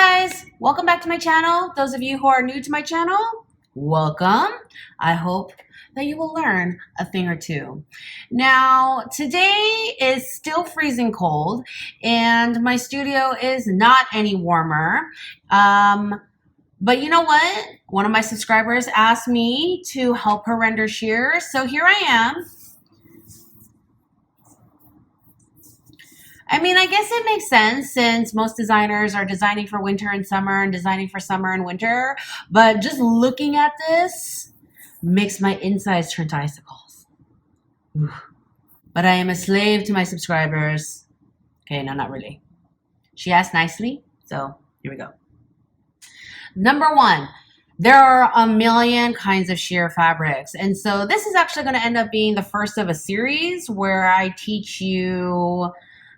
guys, welcome back to my channel. Those of you who are new to my channel, welcome. I hope that you will learn a thing or two. Now, today is still freezing cold and my studio is not any warmer. But you know what? One of my subscribers asked me to help her render shears, so here I am. I mean, I guess it makes sense since most designers are designing for winter and summer and designing for summer and winter. But just looking at this makes my insides turn to icicles. Oof. But I am a slave to my subscribers. Okay, no, not really. She asked nicely, so here we go. Number one, there are a million kinds of sheer fabrics. And so this is actually going to end up being the first of a series where I teach you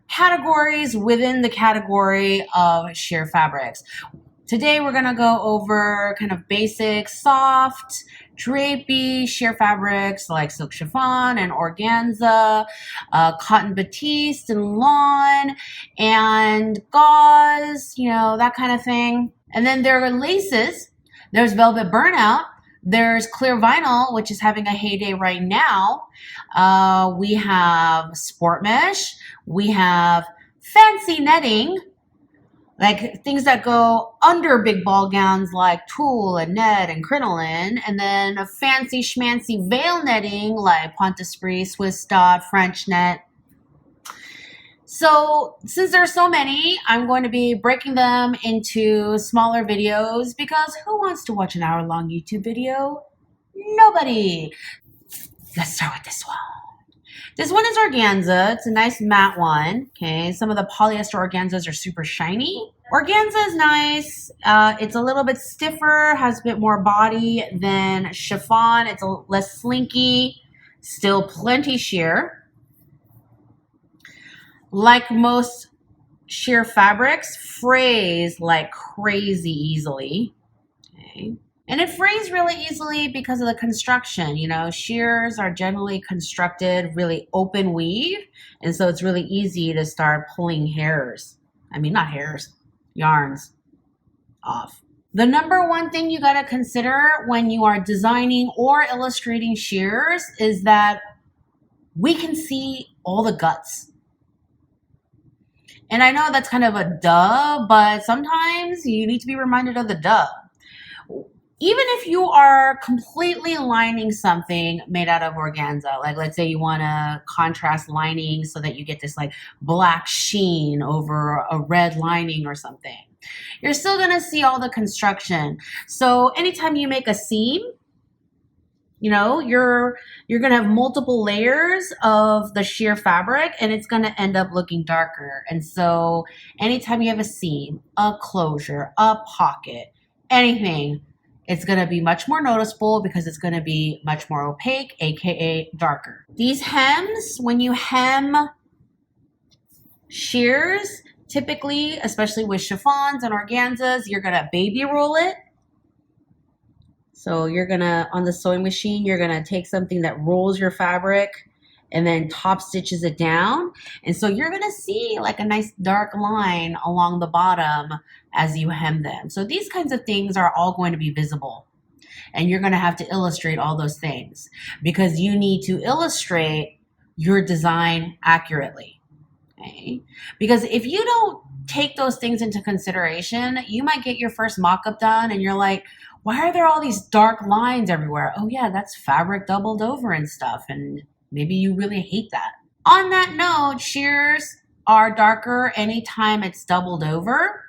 categories within the category of sheer fabrics. Today we're going to go over kind of basic, soft, drapey sheer fabrics like silk chiffon and organza, cotton batiste and lawn, and gauze, you know, that kind of thing. And then there are laces. There's velvet burnout. There's clear vinyl, which is having a heyday right now. We have sport mesh. We have fancy netting, like things that go under big ball gowns like tulle and net and crinoline. And then a fancy schmancy veil netting like Pont d'Esprit, Swiss dot, French net. So since there are so many, I'm going to be breaking them into smaller videos because who wants to watch an hour-long YouTube video? Nobody. Let's start with this one. This one is organza. It's a nice matte one. Okay, some of the polyester organzas are super shiny. Organza is nice. It's a little bit stiffer, has a bit more body than chiffon. It's a less slinky, still plenty sheer. Like most sheer fabrics, frays like crazy easily. Okay. And it frays really easily because of the construction. You know, shears are generally constructed really open weave. And so it's really easy to start pulling hairs. I mean, not hairs, yarns off. The number one thing you got to consider when you are designing or illustrating shears is that we can see all the guts. And I know that's kind of a duh, but sometimes you need to be reminded of the duh. Even if you are completely lining something made out of organza, like let's say you want to contrast lining so that you get this like black sheen over a red lining or something, you're still going to see all the construction. So anytime you make a seam, you know, you're going to have multiple layers of the sheer fabric and it's going to end up looking darker. And so anytime you have a seam, a closure, a pocket, anything, it's going to be much more noticeable because it's going to be much more opaque, aka darker. These hems, when you hem shears, typically, especially with chiffons and organzas, you're going to baby roll it. So you're gonna, on the sewing machine, you're gonna take something that rolls your fabric and then top stitches it down. And so you're gonna see like a nice dark line along the bottom as you hem them. So these kinds of things are all going to be visible. And you're gonna have to illustrate all those things because you need to illustrate your design accurately. Okay? Because if you don't take those things into consideration, you might get your first mock-up done and you're like, why are there all these dark lines everywhere? Oh yeah, that's fabric doubled over and stuff. And maybe you really hate that. On that note, shears are darker anytime it's doubled over.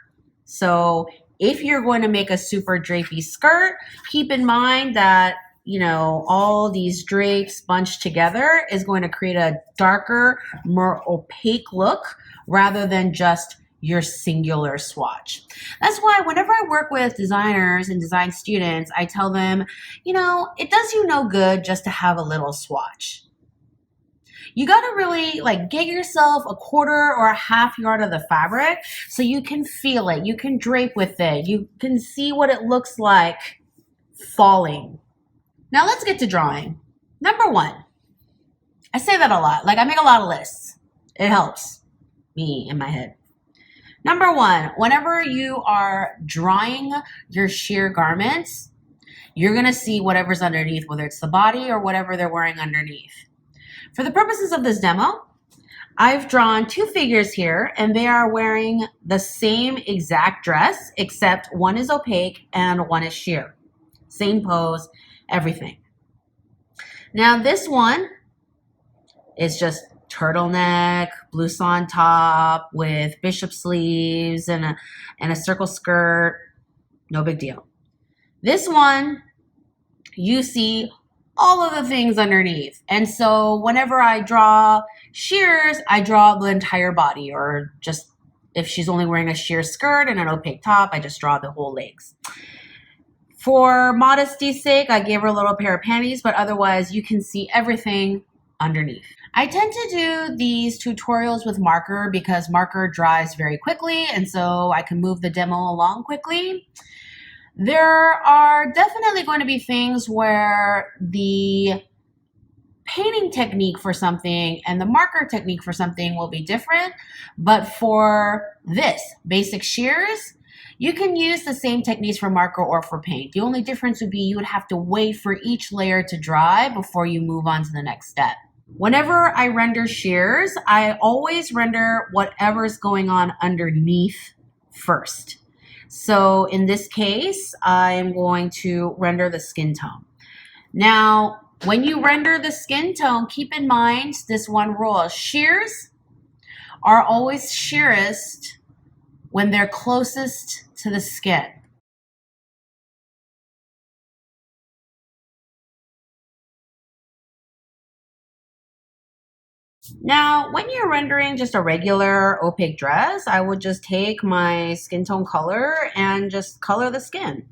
So if you're going to make a super drapey skirt, keep in mind that, you know, all these drapes bunched together is going to create a darker, more opaque look rather than just your singular swatch. That's why whenever I work with designers and design students, I tell them, you know, it does you no good just to have a little swatch. You got to really like get yourself a quarter or a half yard of the fabric so you can feel it. You can drape with it. You can see what it looks like falling. Now let's get to drawing. Number one, I say that a lot. Like I make a lot of lists. It helps me in my head. Number one, whenever you are drawing your sheer garments, you're gonna see whatever's underneath, whether it's the body or whatever they're wearing underneath. For the purposes of this demo, I've drawn two figures here and they are wearing the same exact dress, except one is opaque and one is sheer. Same pose, everything. Now this one is just turtleneck, blouson top with bishop sleeves and a circle skirt. No big deal. This one, you see all of the things underneath. And so whenever I draw sheers, I draw the entire body, or just if she's only wearing a sheer skirt and an opaque top, I just draw the whole legs. For modesty's sake, I gave her a little pair of panties, but otherwise you can see everything underneath. I tend to do these tutorials with marker because marker dries very quickly, and so I can move the demo along quickly. There are definitely going to be things where the painting technique for something and the marker technique for something will be different, but for this, basic shears, you can use the same techniques for marker or for paint. The only difference would be you would have to wait for each layer to dry before you move on to the next step. Whenever I render shears, I always render whatever's going on underneath first. So in this case, I'm going to render the skin tone. Now, when you render the skin tone, keep in mind this one rule. Shears are always sheerest when they're closest to the skin. Now, when you're rendering just a regular opaque dress, I would just take my skin tone color and just color the skin.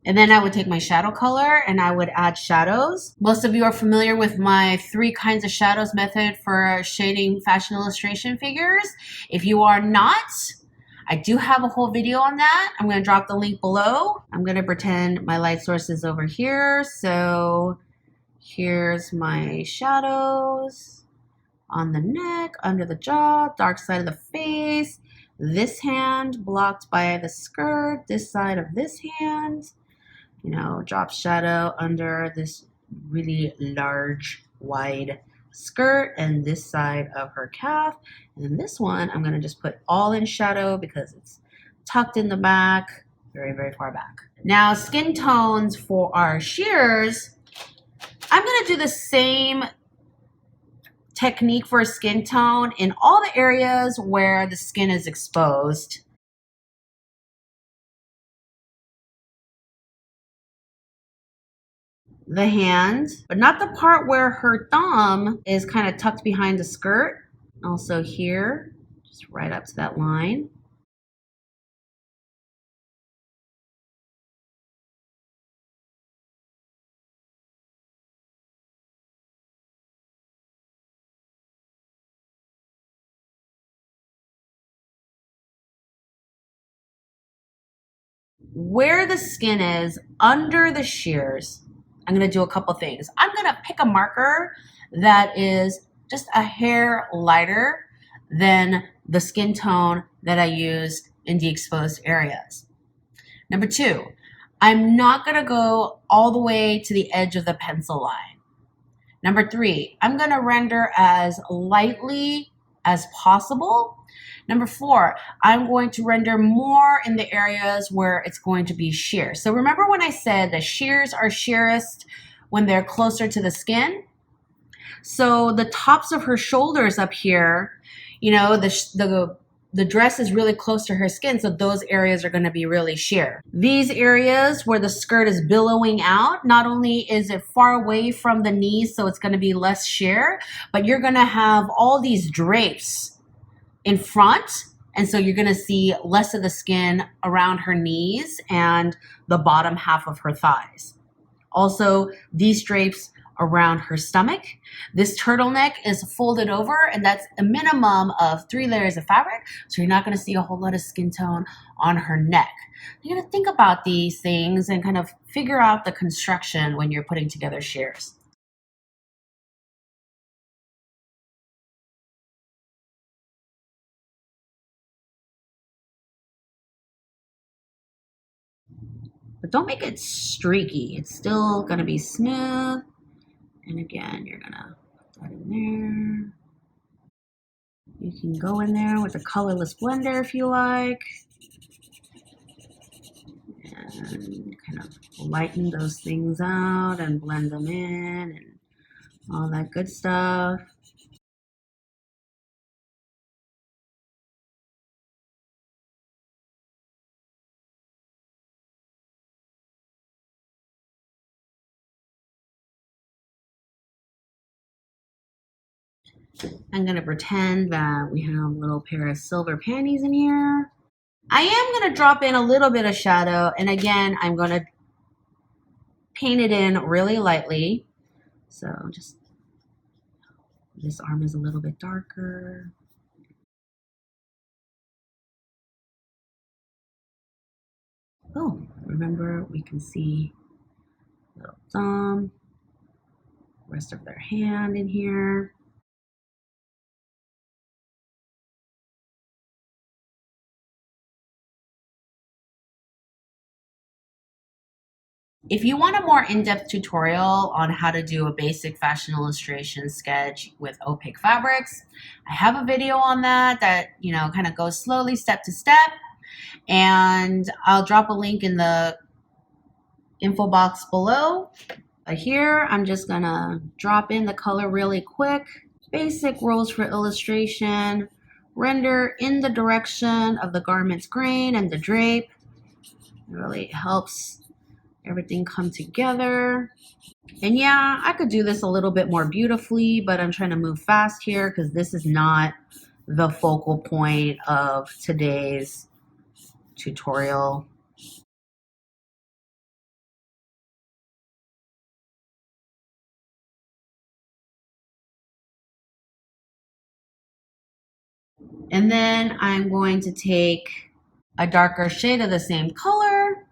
And then I would take my shadow color and I would add shadows. Most of you are familiar with my 3 kinds of shadows method for shading fashion illustration figures. If you are not, I do have a whole video on that. I'm going to drop the link below. I'm going to pretend my light source is over here. So here's my shadows on the neck, under the jaw, dark side of the face, this hand blocked by the skirt, this side of this hand, you know, drop shadow under this really large, wide skirt and this side of her calf. And then this one, I'm going to just put all in shadow because it's tucked in the back, very, very far back. Now, skin tones for our shears, I'm going to do the same technique for a skin tone in all the areas where the skin is exposed. The hand, but not the part where her thumb is kind of tucked behind the skirt. Also here, just right up to that line. Where the skin is under the shears, I'm going to do a couple things. I'm going to pick a marker that is just a hair lighter than the skin tone that I used in the exposed areas. Number 2, I'm not going to go all the way to the edge of the pencil line. Number 3, I'm going to render as lightly as possible. Number 4, I'm going to render more in the areas where it's going to be sheer. So remember when I said the shears are sheerest when they're closer to the skin? So the tops of her shoulders up here, you know, the dress is really close to her skin, so those areas are going to be really sheer. These areas where the skirt is billowing out, not only is it far away from the knees, so it's going to be less sheer, but you're going to have all these drapes in front, and so you're going to see less of the skin around her knees and the bottom half of her thighs. Also, these drapes around her stomach. This turtleneck is folded over, and that's a minimum of 3 layers of fabric, so you're not going to see a whole lot of skin tone on her neck. You're going to think about these things and kind of figure out the construction when you're putting together shears. but don't make it streaky. It's still gonna be smooth. And again, you're gonna put that in there. You can go in there with a colorless blender if you like. And kind of lighten those things out and blend them in and all that good stuff. I'm going to pretend that we have a little pair of silver panties in here. I am going to drop in a little bit of shadow, and again, I'm going to paint it in really lightly. So just, this arm is a little bit darker. Oh, remember, we can see little thumb, rest of their hand in here. If you want a more in-depth tutorial on how to do a basic fashion illustration sketch with opaque fabrics, I have a video on that kind of goes slowly step to step, and I'll drop a link in the info box below. But here, I'm just gonna drop in the color really quick. Basic rules for illustration: render in the direction of the garment's grain and the drape. It really helps everything come together. And yeah, I could do this a little bit more beautifully, but I'm trying to move fast here because this is not the focal point of today's tutorial. And then I'm going to take a darker shade of the same color,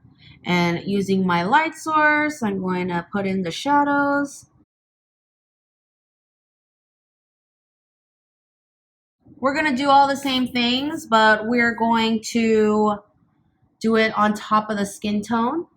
and using my light source, I'm going to put in the shadows. We're going to do all the same things, but we're going to do it on top of the skin tone.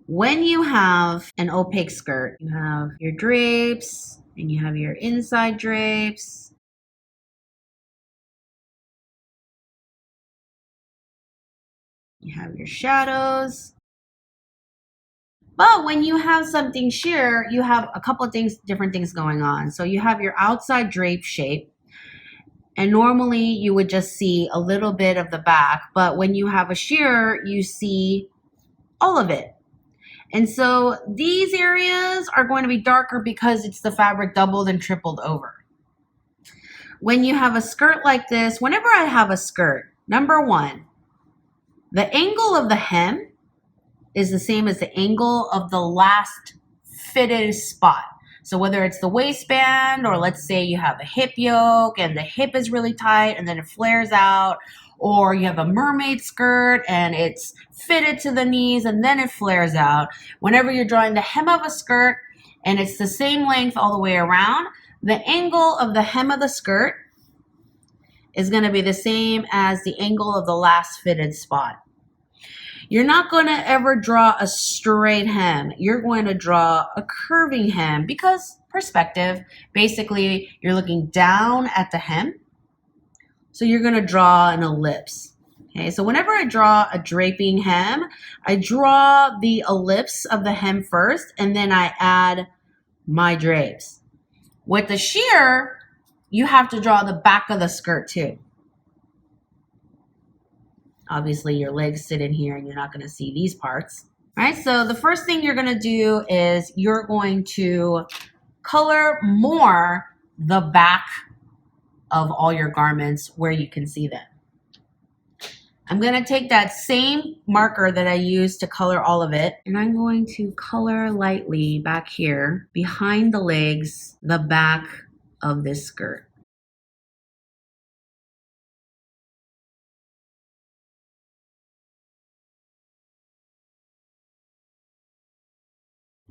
When you have an opaque skirt, you have your drapes and you have your inside drapes. You have your shadows. But when you have something sheer, you have a couple of different things going on. So you have your outside drape shape, and normally you would just see a little bit of the back, but when you have a sheer, you see all of it. And so these areas are going to be darker because it's the fabric doubled and tripled over. When you have a skirt like this, whenever I have a skirt, number one, the angle of the hem is the same as the angle of the last fitted spot. So whether it's the waistband, or let's say you have a hip yoke and the hip is really tight and then it flares out, or you have a mermaid skirt and it's fitted to the knees and then it flares out. Whenever you're drawing the hem of a skirt and it's the same length all the way around, the angle of the hem of the skirt is going to be the same as the angle of the last fitted spot. You're not going to ever draw a straight hem. You're going to draw a curving hem because perspective. Basically, you're looking down at the hem. So you're going to draw an ellipse. Okay, so whenever I draw a draping hem, I draw the ellipse of the hem first, and then I add my drapes. With the sheer, you have to draw the back of the skirt too. Obviously, your legs sit in here and you're not going to see these parts. All right, so the first thing you're going to do is you're going to color more the back of all your garments where you can see them. I'm going to take that same marker that I used to color all of it, and I'm going to color lightly back here behind the legs, the back of this skirt.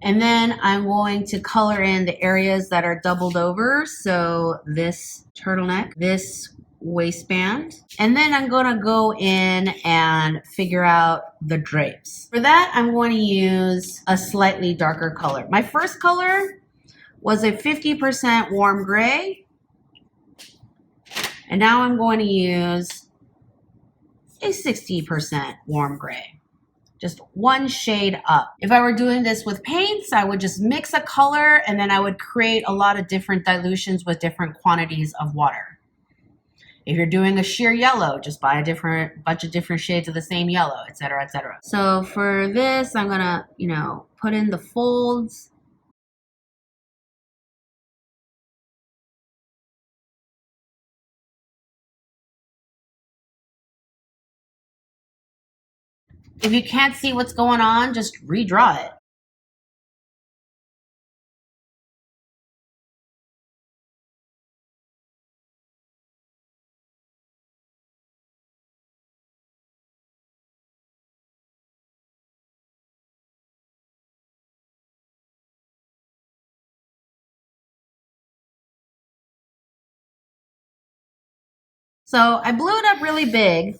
And then I'm going to color in the areas that are doubled over. So this turtleneck, this waistband, and then I'm going to go in and figure out the drapes. For that, I'm going to use a slightly darker color. My first color was a 50% warm gray, and now I'm going to use a 60% warm gray. Just one shade up. If I were doing this with paints, I would just mix a color and then I would create a lot of different dilutions with different quantities of water. If you're doing a sheer yellow, just buy a bunch of different shades of the same yellow, etc., etc. So for this, I'm gonna, put in the folds. If you can't see what's going on, just redraw it. So I blew it up really big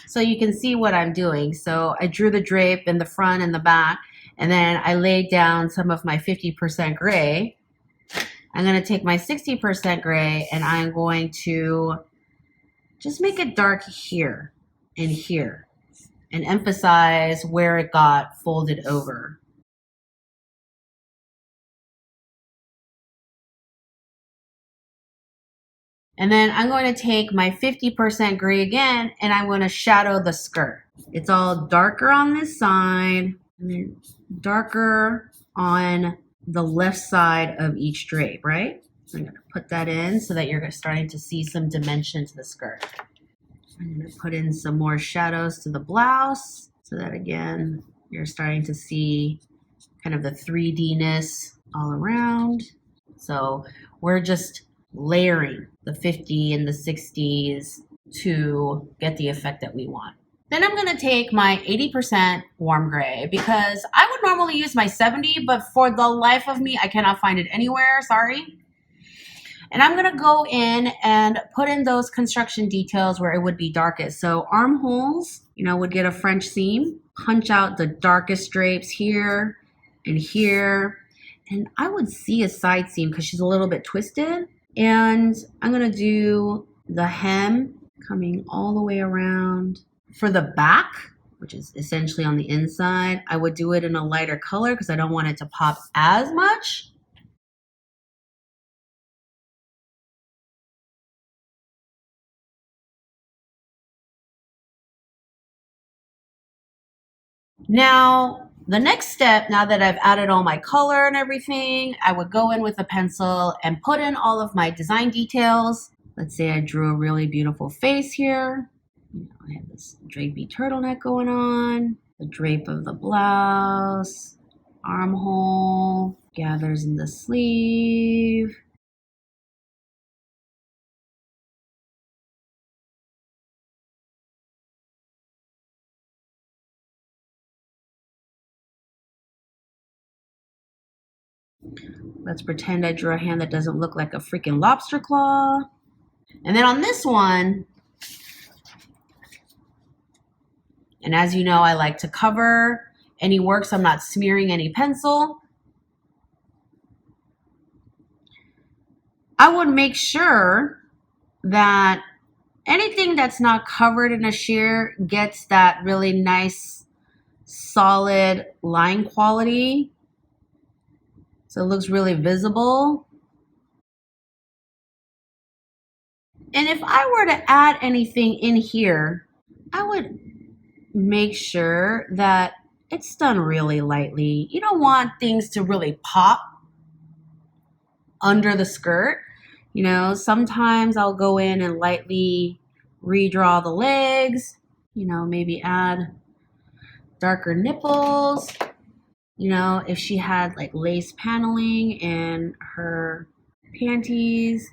so you can see what I'm doing. So I drew the drape in the front and the back, and then I laid down some of my 50% gray. I'm going to take my 60% gray and I'm going to just make it dark here and here and emphasize where it got folded over. And then I'm going to take my 50% gray again and I'm going to shadow the skirt. It's all darker on this side and then darker on the left side of each drape, right? So I'm going to put that in so that you're starting to see some dimension to the skirt. I'm going to put in some more shadows to the blouse so that, again, you're starting to see kind of the 3D-ness all around. So we're just layering the 50 and the 60s to get the effect that we want. Then I'm going to take my 80% warm gray because I would normally use my 70, but for the life of me, I cannot find it anywhere. Sorry. And I'm going to go in and put in those construction details where it would be darkest. So armholes, would get a French seam, punch out the darkest drapes here and here. And I would see a side seam because she's a little bit twisted. And I'm going to do the hem coming all the way around. For the back, which is essentially on the inside, I would do it in a lighter color because I don't want it to pop as much. Now, the next step, now that I've added all my color and everything, I would go in with a pencil and put in all of my design details. Let's say I drew a really beautiful face here. I have this drapey turtleneck going on, the drape of the blouse, armhole, gathers in the sleeve. Let's pretend I drew a hand that doesn't look like a freaking lobster claw. And then on this one, and as you know, I like to cover any work so I'm not smearing any pencil. I would make sure that anything that's not covered in a sheer gets that really nice, solid line quality. So it looks really visible. And if I were to add anything in here, I would make sure that it's done really lightly. You don't want things to really pop under the skirt. You know, sometimes I'll go in and lightly redraw the legs, you know, maybe add darker nipples. You know, if she had like lace paneling in her panties,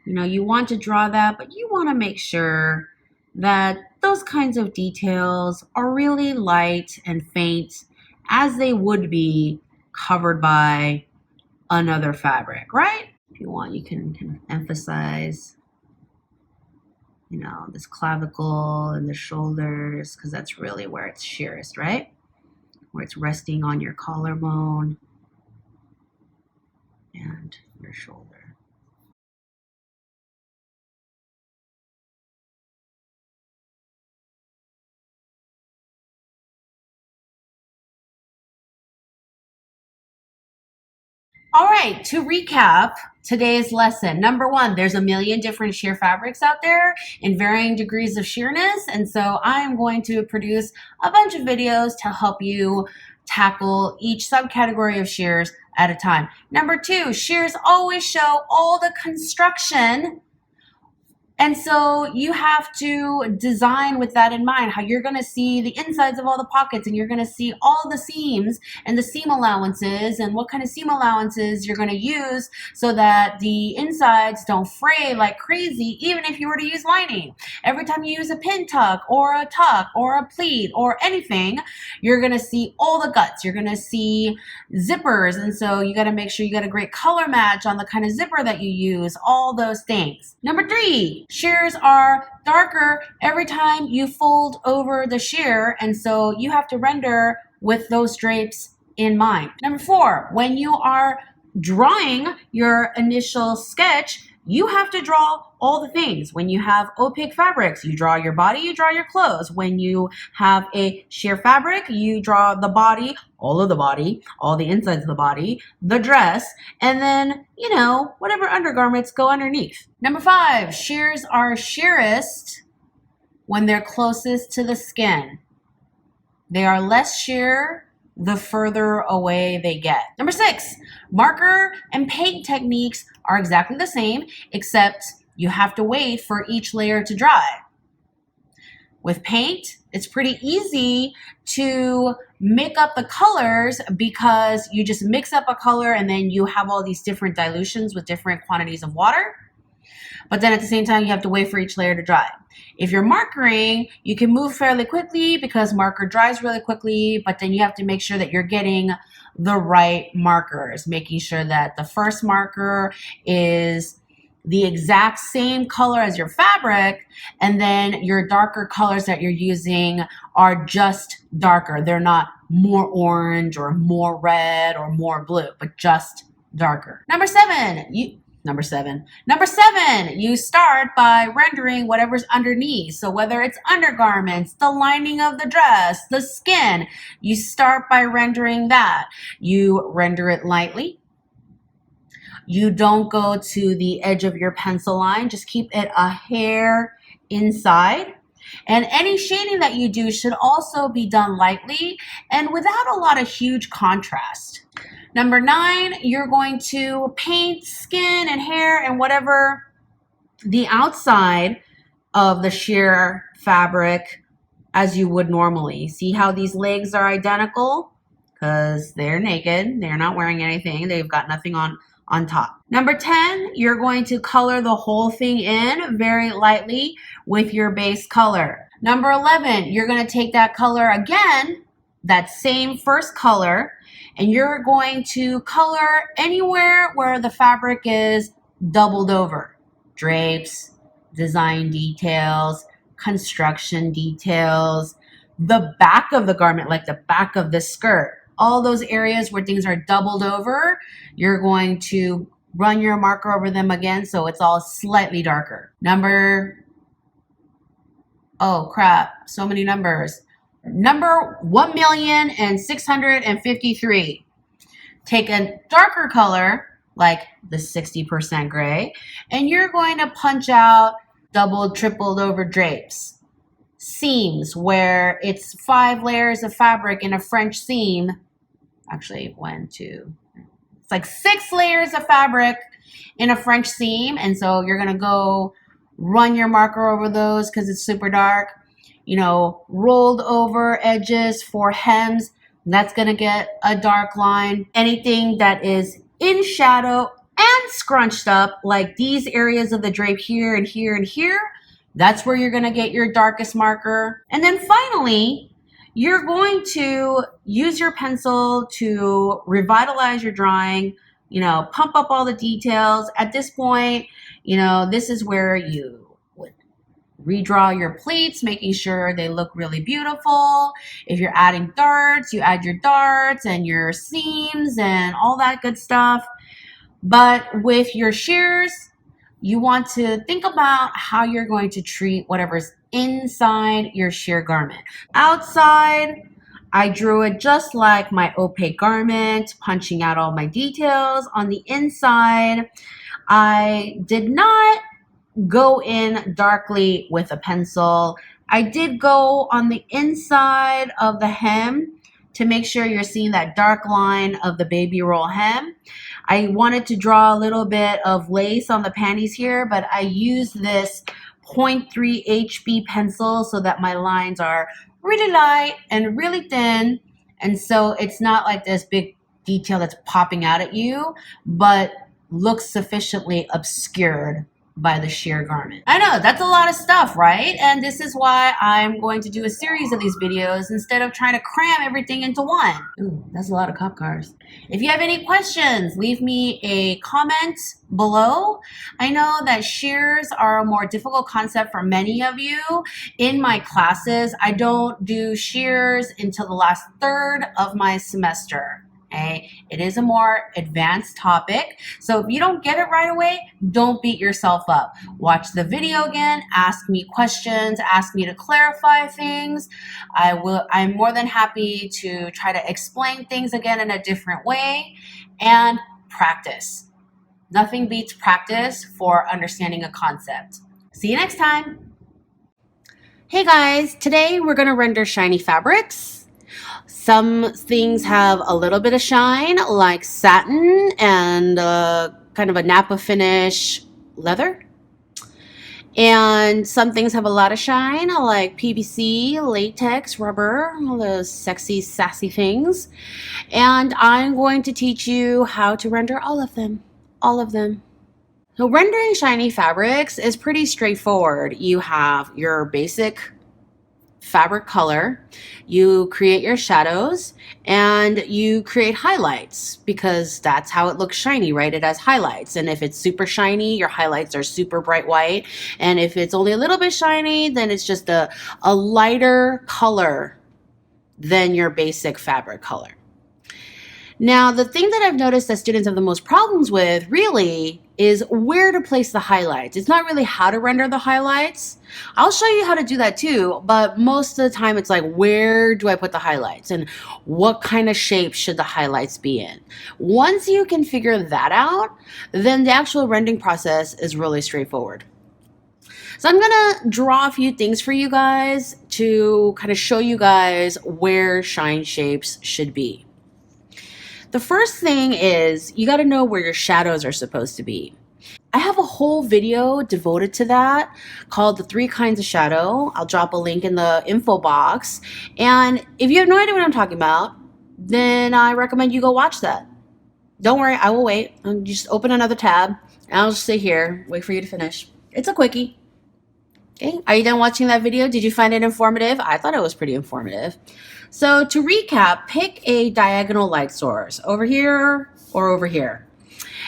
you know, you want to draw that, but you want to make sure that those kinds of details are really light and faint as they would be covered by another fabric, right? If you want, you can emphasize, you know, this clavicle and the shoulders, because that's really where it's sheerest, right? Where it's resting on your collarbone and your shoulder. All right, to recap today's lesson. Number one, there's a million different sheer fabrics out there in varying degrees of sheerness. And so I am going to produce a bunch of videos to help you tackle each subcategory of shears at a time. Number two, shears always show all the construction. And so you have to design with that in mind, how you're going to see the insides of all the pockets, and you're going to see all the seams and the seam allowances and what kind of seam allowances you're going to use so that the insides don't fray like crazy, even if you were to use lining. Every time you use a pin tuck or a pleat or anything, you're going to see all the guts. You're going to see zippers. And so you got to make sure you got a great color match on the kind of zipper that you use, all those things. Number three, shears are darker every time you fold over the shear, and so you have to render with those drapes in mind. Number four, when you are drawing your initial sketch, you have to draw all the things. When you have opaque fabrics, you draw your body, you draw your clothes. When you have a sheer fabric, you draw the body, all of the body, all the insides of the body, the dress, and then, you know, whatever undergarments go underneath. Number five, shears are sheerest when they're closest to the skin. They are less sheer the further away they get. Number six, marker and paint techniques are exactly the same, except you have to wait for each layer to dry. With paint, it's pretty easy to make up the colors because you just mix up a color and then you have all these different dilutions with different quantities of water. But then at the same time, you have to wait for each layer to dry. If you're markering, you can move fairly quickly because marker dries really quickly, but then you have to make sure that you're getting the right markers, making sure that the first marker is the exact same color as your fabric, and then your darker colors that you're using are just darker. They're not more orange or more red or more blue, but just darker. Number seven, you start by rendering whatever's underneath. So whether it's undergarments, the lining of the dress, the skin, you start by rendering that. You render it lightly. You don't go to the edge of your pencil line. Just keep it a hair inside. And any shading that you do should also be done lightly and without a lot of huge contrast. Number nine, you're going to paint skin and hair and whatever the outside of the sheer fabric as you would normally. See how these legs are identical? Because they're naked. They're not wearing anything. They've got nothing on top. Number 10, you're going to color the whole thing in very lightly with your base color. Number 11, you're going to take that color again, that same first color, and you're going to color anywhere where the fabric is doubled over. Drapes, design details, construction details, the back of the garment, like the back of the skirt. All those areas where things are doubled over, you're going to run your marker over them again so it's all slightly darker. Oh crap, so many numbers. Number 1,653,000. Take a darker color, like the 60% gray, and you're going to punch out doubled, tripled over drapes. Seams where it's 5 layers of fabric in a French seam. Actually, 1, 2, It's like 6 layers of fabric in a French seam. And so you're going to go run your marker over those because it's super dark. You know, rolled over edges for hems. That's going to get a dark line. Anything that is in shadow and scrunched up, like these areas of the drape here and here and here, that's where you're going to get your darkest marker. And then finally, you're going to use your pencil to revitalize your drawing, you know, pump up all the details. At this point, you know, this is where you would redraw your pleats, making sure they look really beautiful. If you're adding darts, you add your darts and your seams and all that good stuff. But with your shears, you want to think about how you're going to treat whatever's inside your sheer garment. Outside, I drew it just like my opaque garment, punching out all my details. On the inside, I did not go in darkly with a pencil. I did go on the inside of the hem to make sure you're seeing that dark line of the baby roll hem. I wanted to draw a little bit of lace on the panties here, but I used this 0.3 HB pencil so that my lines are really light and really thin. And so it's not like this big detail that's popping out at you, but looks sufficiently obscured by the sheer garment. I know, that's a lot of stuff, right? And this is why I'm going to do a series of these videos instead of trying to cram everything into one. Ooh, that's a lot of cop cars. If you have any questions, leave me a comment below. I know that shears are a more difficult concept for many of you. In my classes, I don't do shears until the last third of my semester. Okay? It is a more advanced topic. So if you don't get it right away, don't beat yourself up. Watch the video again, ask me questions, ask me to clarify things. I'm more than happy to try to explain things again in a different way, and practice. Nothing beats practice for understanding a concept. See you next time. Hey guys, today we're going to render shiny fabrics. Some things have a little bit of shine, like satin and kind of a Napa finish leather. And some things have a lot of shine, like PVC, latex, rubber, all those sexy, sassy things. And I'm going to teach you how to render all of them. All of them. So rendering shiny fabrics is pretty straightforward. You have your basic fabric color, you create your shadows, and you create highlights, because that's how it looks shiny, right? It has highlights, and if it's super shiny, your highlights are super bright white, and if it's only a little bit shiny, then it's just a lighter color than your basic fabric color. Now, the thing that I've noticed that students have the most problems with really is where to place the highlights. It's not really how to render the highlights. I'll show you how to do that too, but most of the time it's like, where do I put the highlights and what kind of shape should the highlights be in? Once you can figure that out, then the actual rendering process is really straightforward. So I'm gonna draw a few things for you guys to kind of show you guys where shine shapes should be. The first thing is you got to know where your shadows are supposed to be. I have a whole video devoted to that called The 3 Kinds of Shadow. I'll drop a link in the info box. And if you have no idea what I'm talking about, then I recommend you go watch that. Don't worry, I will wait. I'll just open another tab and I'll just sit here, wait for you to finish. It's a quickie. Okay, are you done watching that video? Did you find it informative? I thought it was pretty informative. So to recap, pick a diagonal light source, over here or over here.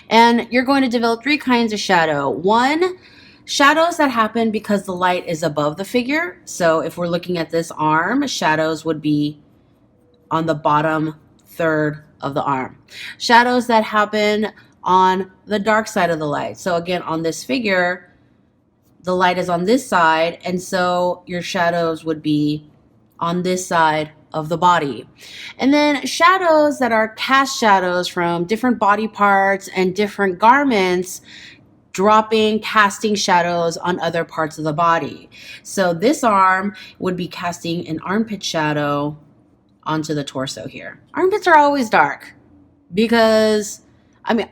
And you're going to develop 3 kinds of shadow. 1, shadows that happen because the light is above the figure. So if we're looking at this arm, shadows would be on the bottom third of the arm. Shadows that happen on the dark side of the light. So again, on this figure, the light is on this side, and so your shadows would be on this side of the body. And then shadows that are cast shadows from different body parts and different garments, dropping, casting shadows on other parts of the body. So this arm would be casting an armpit shadow onto the torso here. Armpits are always dark because I mean,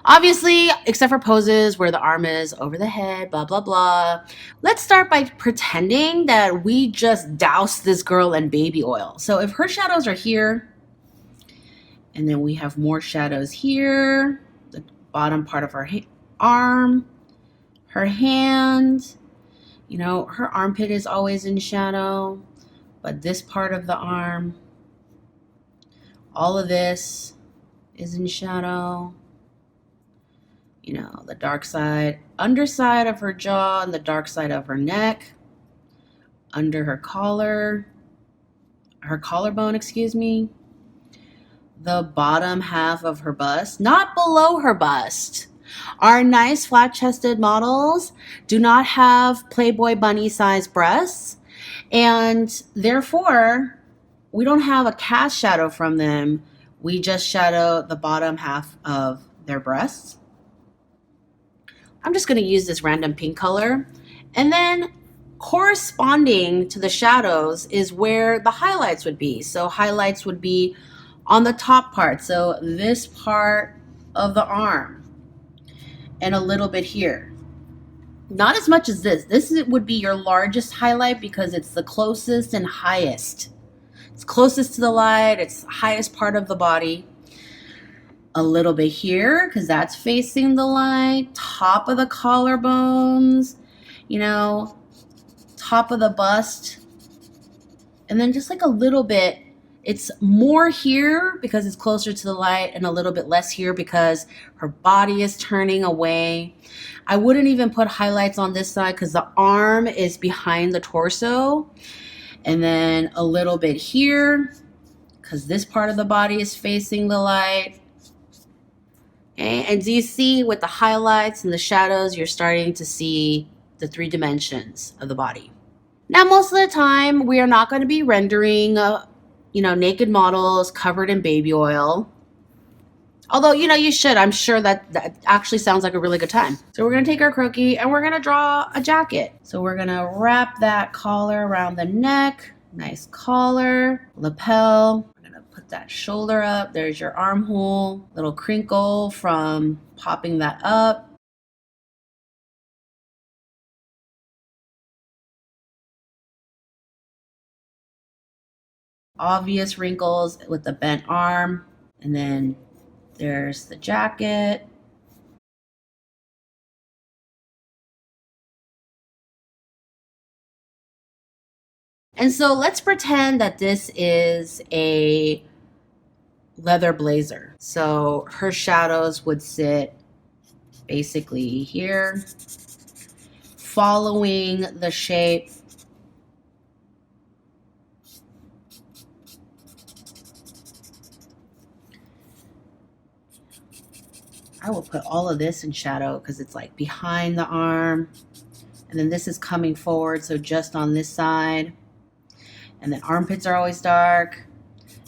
obviously, except for poses where the arm is over the head, blah, blah, blah. Let's start by pretending that we just doused this girl in baby oil. So if her shadows are here, and then we have more shadows here, the bottom part of her arm, her hand, you know, her armpit is always in shadow, but this part of the arm, all of this is in shadow. You know, the dark side, underside of her jaw and the dark side of her neck, under her collar, her collarbone, excuse me, the bottom half of her bust, not below her bust. Our nice flat-chested models do not have Playboy bunny size breasts, and therefore we don't have a cast shadow from them. We just shadow the bottom half of their breasts. I'm just going to use this random pink color, and then corresponding to the shadows is where the highlights would be. So highlights would be on the top part, so this part of the arm, and a little bit here. Not as much as this. This would be your largest highlight because it's the closest and highest. It's closest to the light, it's the highest part of the body. A little bit here because that's facing the light, top of the collarbones, you know, top of the bust, and then just like a little bit. It's more here because it's closer to the light, and a little bit less here because her body is turning away. I wouldn't even put highlights on this side because the arm is behind the torso, and then a little bit here because this part of the body is facing the light. Okay. And do you see with the highlights and the shadows, you're starting to see the 3 dimensions of the body. Now, most of the time, we are not going to be rendering, naked models covered in baby oil. Although, you should. I'm sure that actually sounds like a really good time. So we're going to take our croquis and we're going to draw a jacket. So we're going to wrap that collar around the neck. Nice collar, lapel. Put that shoulder up. There's your armhole, little crinkle from popping that up. Obvious wrinkles with the bent arm. And then there's the jacket. And so let's pretend that this is a leather blazer. So her shadows would sit basically here, following the shape. I will put all of this in shadow because it's like behind the arm. And then this is coming forward, so just on this side. And then armpits are always dark.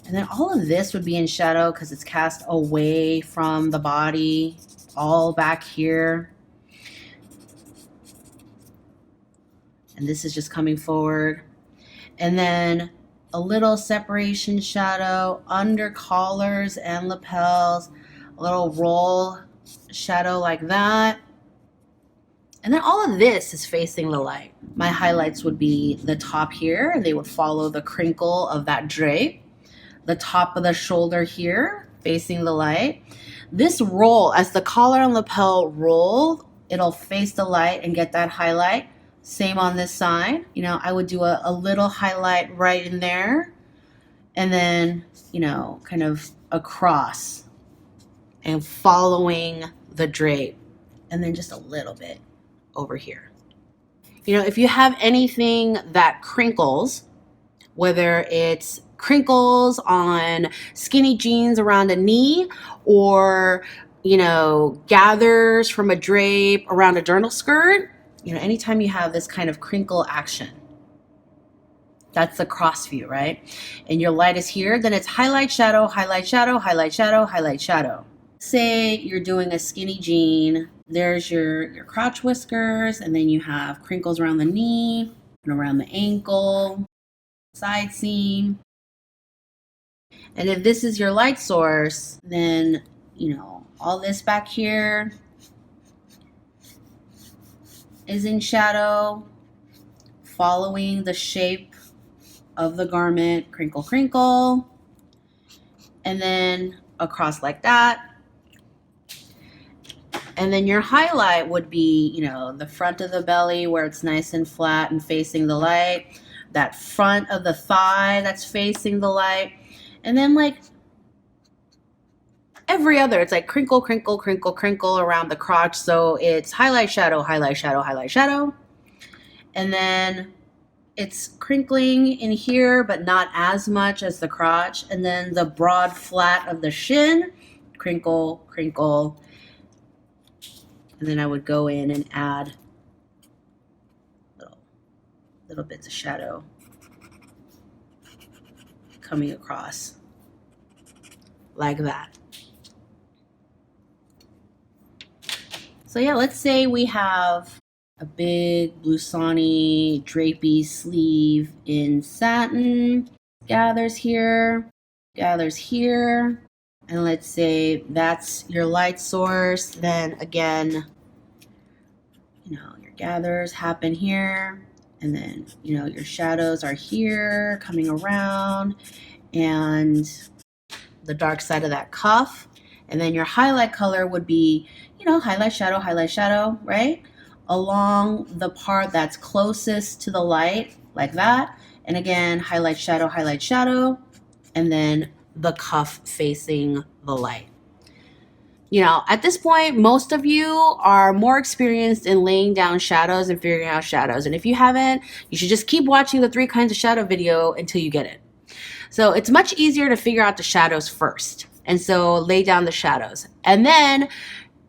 And then all of this would be in shadow because it's cast away from the body, all back here. And this is just coming forward. And then a little separation shadow under collars and lapels, a little roll shadow like that. And then all of this is facing the light. My highlights would be the top here, and they would follow the crinkle of that drape. The top of the shoulder here, facing the light. This roll, as the collar and lapel roll, it'll face the light and get that highlight. Same on this side. I would do a little highlight right in there, and then, kind of across and following the drape, and then just a little bit over here. If you have anything that crinkles, whether it's crinkles on skinny jeans around a knee, or gathers from a drape around a journal skirt, anytime you have this kind of crinkle action, that's the cross view, right? And your light is here, then it's highlight, shadow, highlight, shadow, highlight, shadow, highlight, shadow. Say you're doing a skinny jean, there's your crotch whiskers, and then you have crinkles around the knee and around the ankle, side seam. And if this is your light source, then, All this back here is in shadow, following the shape of the garment, crinkle, crinkle, and then across like that. And then your highlight would be, you know, the front of the belly where it's nice and flat and facing the light, that front of the thigh that's facing the light, and then like every other, it's like crinkle, crinkle, crinkle, crinkle around the crotch. So it's highlight, shadow, highlight, shadow, highlight, shadow. And then it's crinkling in here, but not as much as the crotch. And then the broad flat of the shin, crinkle, crinkle. And then I would go in and add little bits of shadow coming across like that. So yeah, let's say we have a big blouson-y drapey sleeve in satin, gathers here, and let's say that's your light source. Then again, you know, your gathers happen here, and then, you know, your shadows are here coming around, and the dark side of that cuff. And then your highlight color would be, you know, highlight, shadow, right? Along the part that's closest to the light, like that. And again, highlight, shadow, and then the cuff facing the light. You know, at this point, most of you are more experienced in laying down shadows and figuring out shadows. And if you haven't, you should just keep watching the 3 kinds of shadow video until you get it. So it's much easier to figure out the shadows first. And so lay down the shadows. And then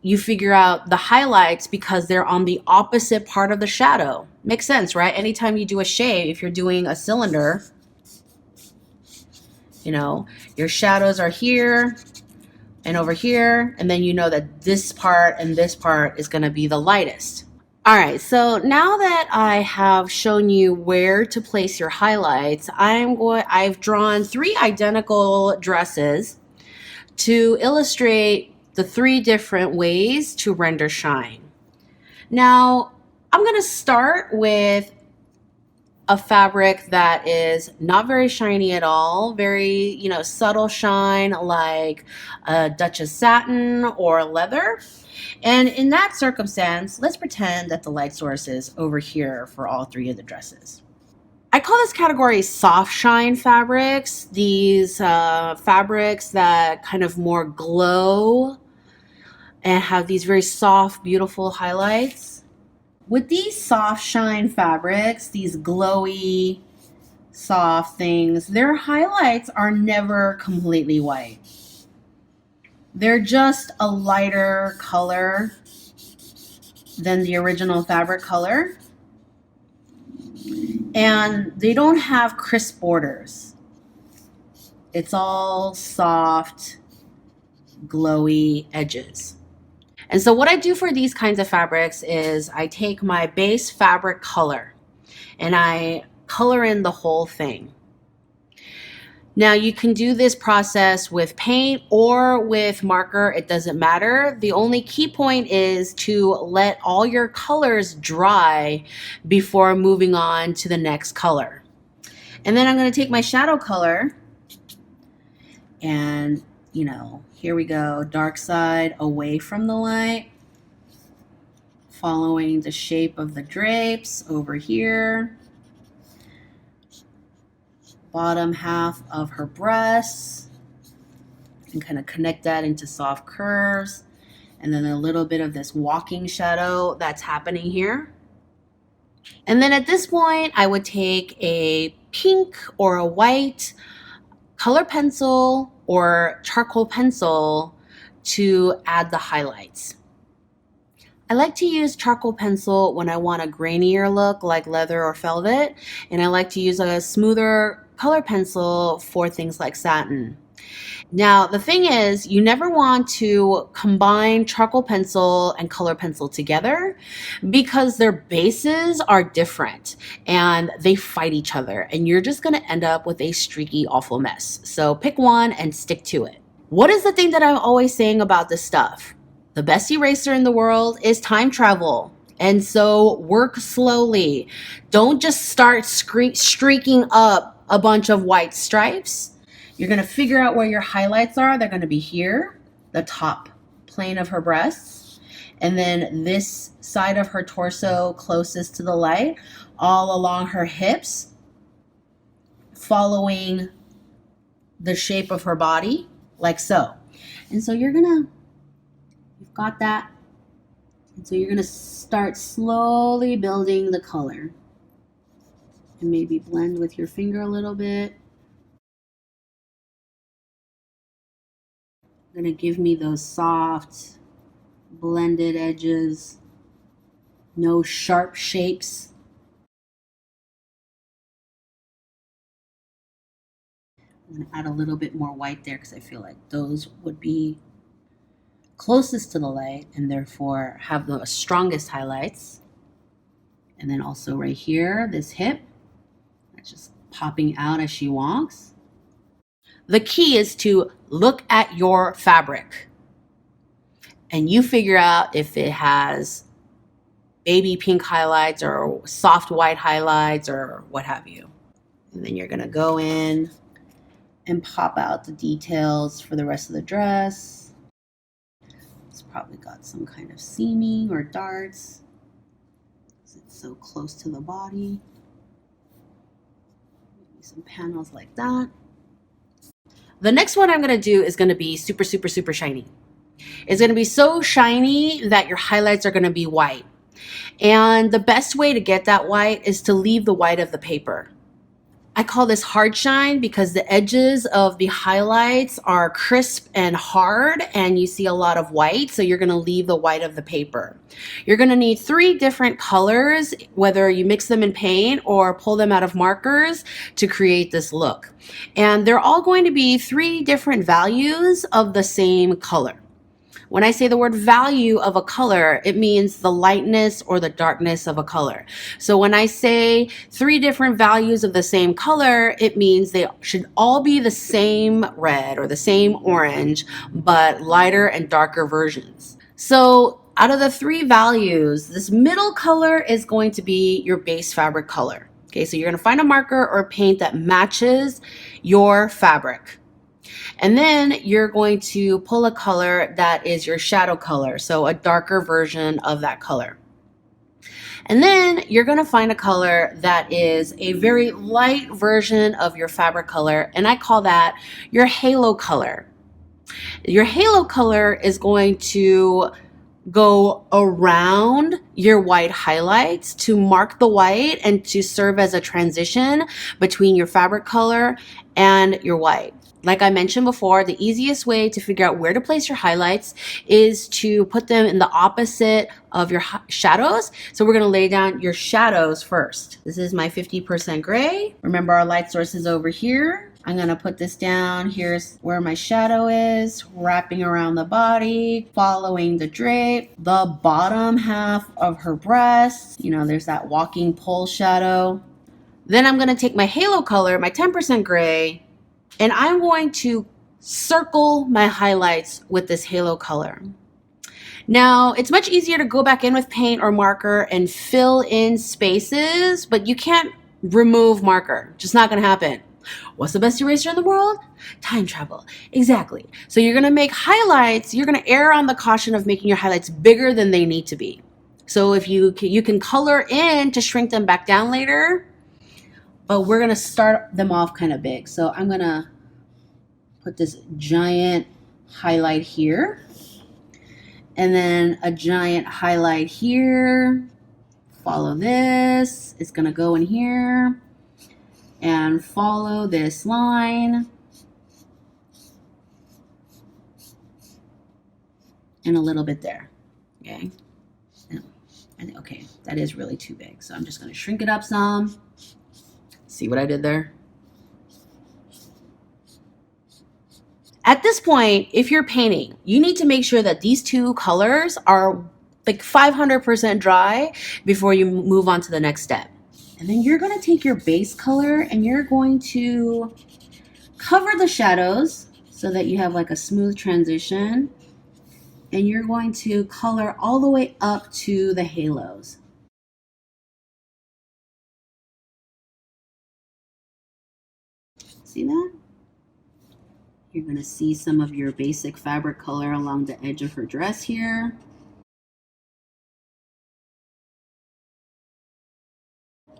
you figure out the highlights because they're on the opposite part of the shadow. Makes sense, right? Anytime you do a shade, if you're doing a cylinder, you know, your shadows are here and over here. And then you know that this part and this part is going to be the lightest. All right, so now that I have shown you where to place your highlights, I've drawn 3 identical dresses to illustrate the 3 different ways to render shine. Now, I'm going to start with a fabric that is not very shiny at all, very, you know, subtle shine like a Duchess satin or leather. And in that circumstance, let's pretend that the light source is over here for all 3 of the dresses. I call this category soft shine fabrics. These fabrics that kind of more glow and have these very soft, beautiful highlights. With these soft shine fabrics, these glowy, soft things, their highlights are never completely white. They're just a lighter color than the original fabric color. And they don't have crisp borders. It's all soft, glowy edges. And so what I do for these kinds of fabrics is I take my base fabric color and I color in the whole thing. Now you can do this process with paint or with marker, it doesn't matter. The only key point is to let all your colors dry before moving on to the next color. And then I'm going to take my shadow color and, you know, here we go, dark side away from the light, following the shape of the drapes over here. Bottom half of her breasts and kind of connect that into soft curves, and then a little bit of this walking shadow that's happening here. And then at this point I would take a pink or a white color pencil or charcoal pencil to add the highlights. I like to use charcoal pencil when I want a grainier look like leather or velvet, and I like to use a smoother color pencil for things like satin. Now, the thing is, you never want to combine charcoal pencil and color pencil together because their bases are different and they fight each other, and you're just going to end up with a streaky, awful mess. So pick one and stick to it. What is the thing that I'm always saying about this stuff? The best eraser in the world is time travel. And so work slowly. Don't just start streaking up a bunch of white stripes. You're going to figure out where your highlights are. They're going to be here, the top plane of her breasts, and then this side of her torso closest to the light, all along her hips, following the shape of her body, like so. And so you've got that. And so you're gonna start slowly building the color. And maybe blend with your finger a little bit. Gonna give me those soft, blended edges. No sharp shapes. I'm gonna add a little bit more white there because I feel like those would be closest to the light and therefore have the strongest highlights. And then also right here, this hip, that's just popping out as she walks. The key is to look at your fabric and you figure out if it has baby pink highlights or soft white highlights or what have you. And then you're gonna go in and pop out the details for the rest of the dress. It's probably got some kind of seaming or darts because it's so close to the body. Maybe some panels like that. The next one I'm gonna do is gonna be super, super, super shiny. It's gonna be so shiny that your highlights are gonna be white. And the best way to get that white is to leave the white of the paper. I call this hard shine because the edges of the highlights are crisp and hard and you see a lot of white, so you're gonna leave the white of the paper. You're gonna need 3 different colors, whether you mix them in paint or pull them out of markers to create this look. And they're all going to be 3 different values of the same color. When I say the word value of a color, it means the lightness or the darkness of a color. So when I say 3 different values of the same color, it means they should all be the same red or the same orange, but lighter and darker versions. So out of the 3 values, this middle color is going to be your base fabric color. Okay, so you're gonna find a marker or paint that matches your fabric. And then you're going to pull a color that is your shadow color, so a darker version of that color. And then you're going to find a color that is a very light version of your fabric color, and I call that your halo color. Your halo color is going to go around your white highlights to mark the white and to serve as a transition between your fabric color and your white. Like I mentioned before, the easiest way to figure out where to place your highlights is to put them in the opposite of your shadows. So we're gonna lay down your shadows first. This is my 50% gray. Remember our light source is over here. I'm gonna put this down. Here's where my shadow is, wrapping around the body, following the drape, the bottom half of her breast. You know, there's that walking pole shadow. Then I'm gonna take my halo color, my 10% gray, and I'm going to circle my highlights with this halo color. Now, it's much easier to go back in with paint or marker and fill in spaces, but you can't remove marker. Just not gonna happen. What's the best eraser in the world? Time travel. Exactly. So you're gonna make highlights, you're gonna err on the caution of making your highlights bigger than they need to be. So if you can color in to shrink them back down later, but we're gonna start them off kind of big. So I'm gonna put this giant highlight here, and then a giant highlight here. Follow this, it's gonna go in here, and follow this line, and a little bit there, okay? And okay, that is really too big, so I'm just gonna shrink it up some. See what I did there? At this point, if you're painting, you need to make sure that these 2 colors are like 500% dry before you move on to the next step. And then you're gonna take your base color and you're going to cover the shadows. so that you have like a smooth transition. And you're going to color all the way up to the halos. See that? You're going to see some of your basic fabric color along the edge of her dress here.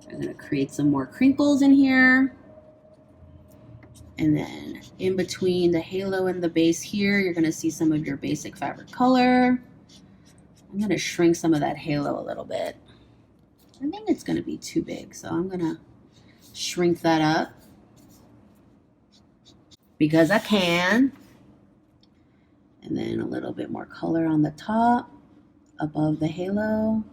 I'm going to create some more crinkles in here. And then in between the halo and the base here, you're going to see some of your basic fabric color. I'm going to shrink some of that halo a little bit. I think it's going to be too big, so I'm going to shrink that up because I can. And then a little bit more color on the top above the halo.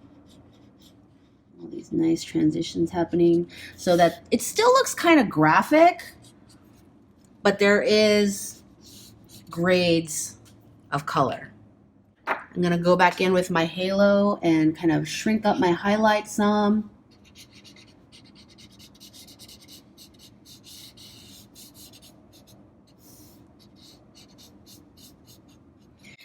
All these nice transitions happening so that it still looks kind of graphic, but there is grades of color. I'm going to go back in with my halo and kind of shrink up my highlight some.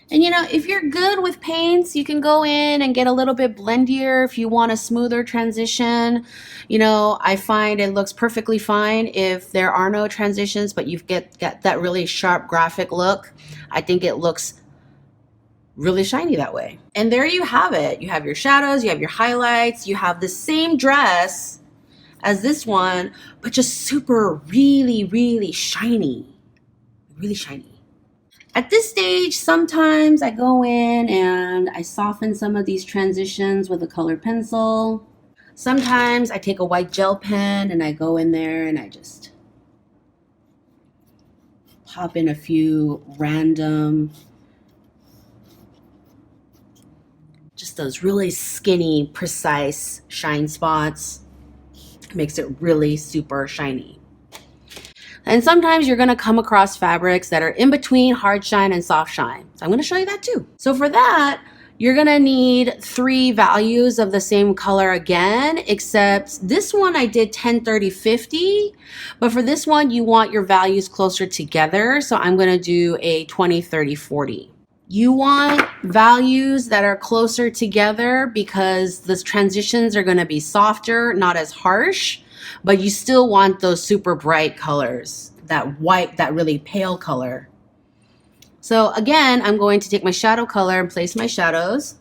And you know, if you're good with paints, you can go in and get a little bit blendier if you want a smoother transition. You know, I find it looks perfectly fine if there are no transitions, but you get that really sharp graphic look. I think it looks really shiny that way. And there you have it. You have your shadows, you have your highlights, you have the same dress as this one, but just super really shiny. Really shiny. At this stage, sometimes I go in and I soften some of these transitions with a colored pencil. Sometimes I take a white gel pen and I go in there and I just pop in a few random, just those really skinny, precise shine spots. Makes it really super shiny. And sometimes you're going to come across fabrics that are in between hard shine and soft shine. So I'm going to show you that too. So for that, you're going to need 3 values of the same color again, except this one I did 10, 30, 50. But for this one, you want your values closer together. So I'm going to do a 20, 30, 40. You want values that are closer together because the transitions are going to be softer, not as harsh, but you still want those super bright colors, that white, that really pale color. So again, I'm going to take my shadow color and place my shadows.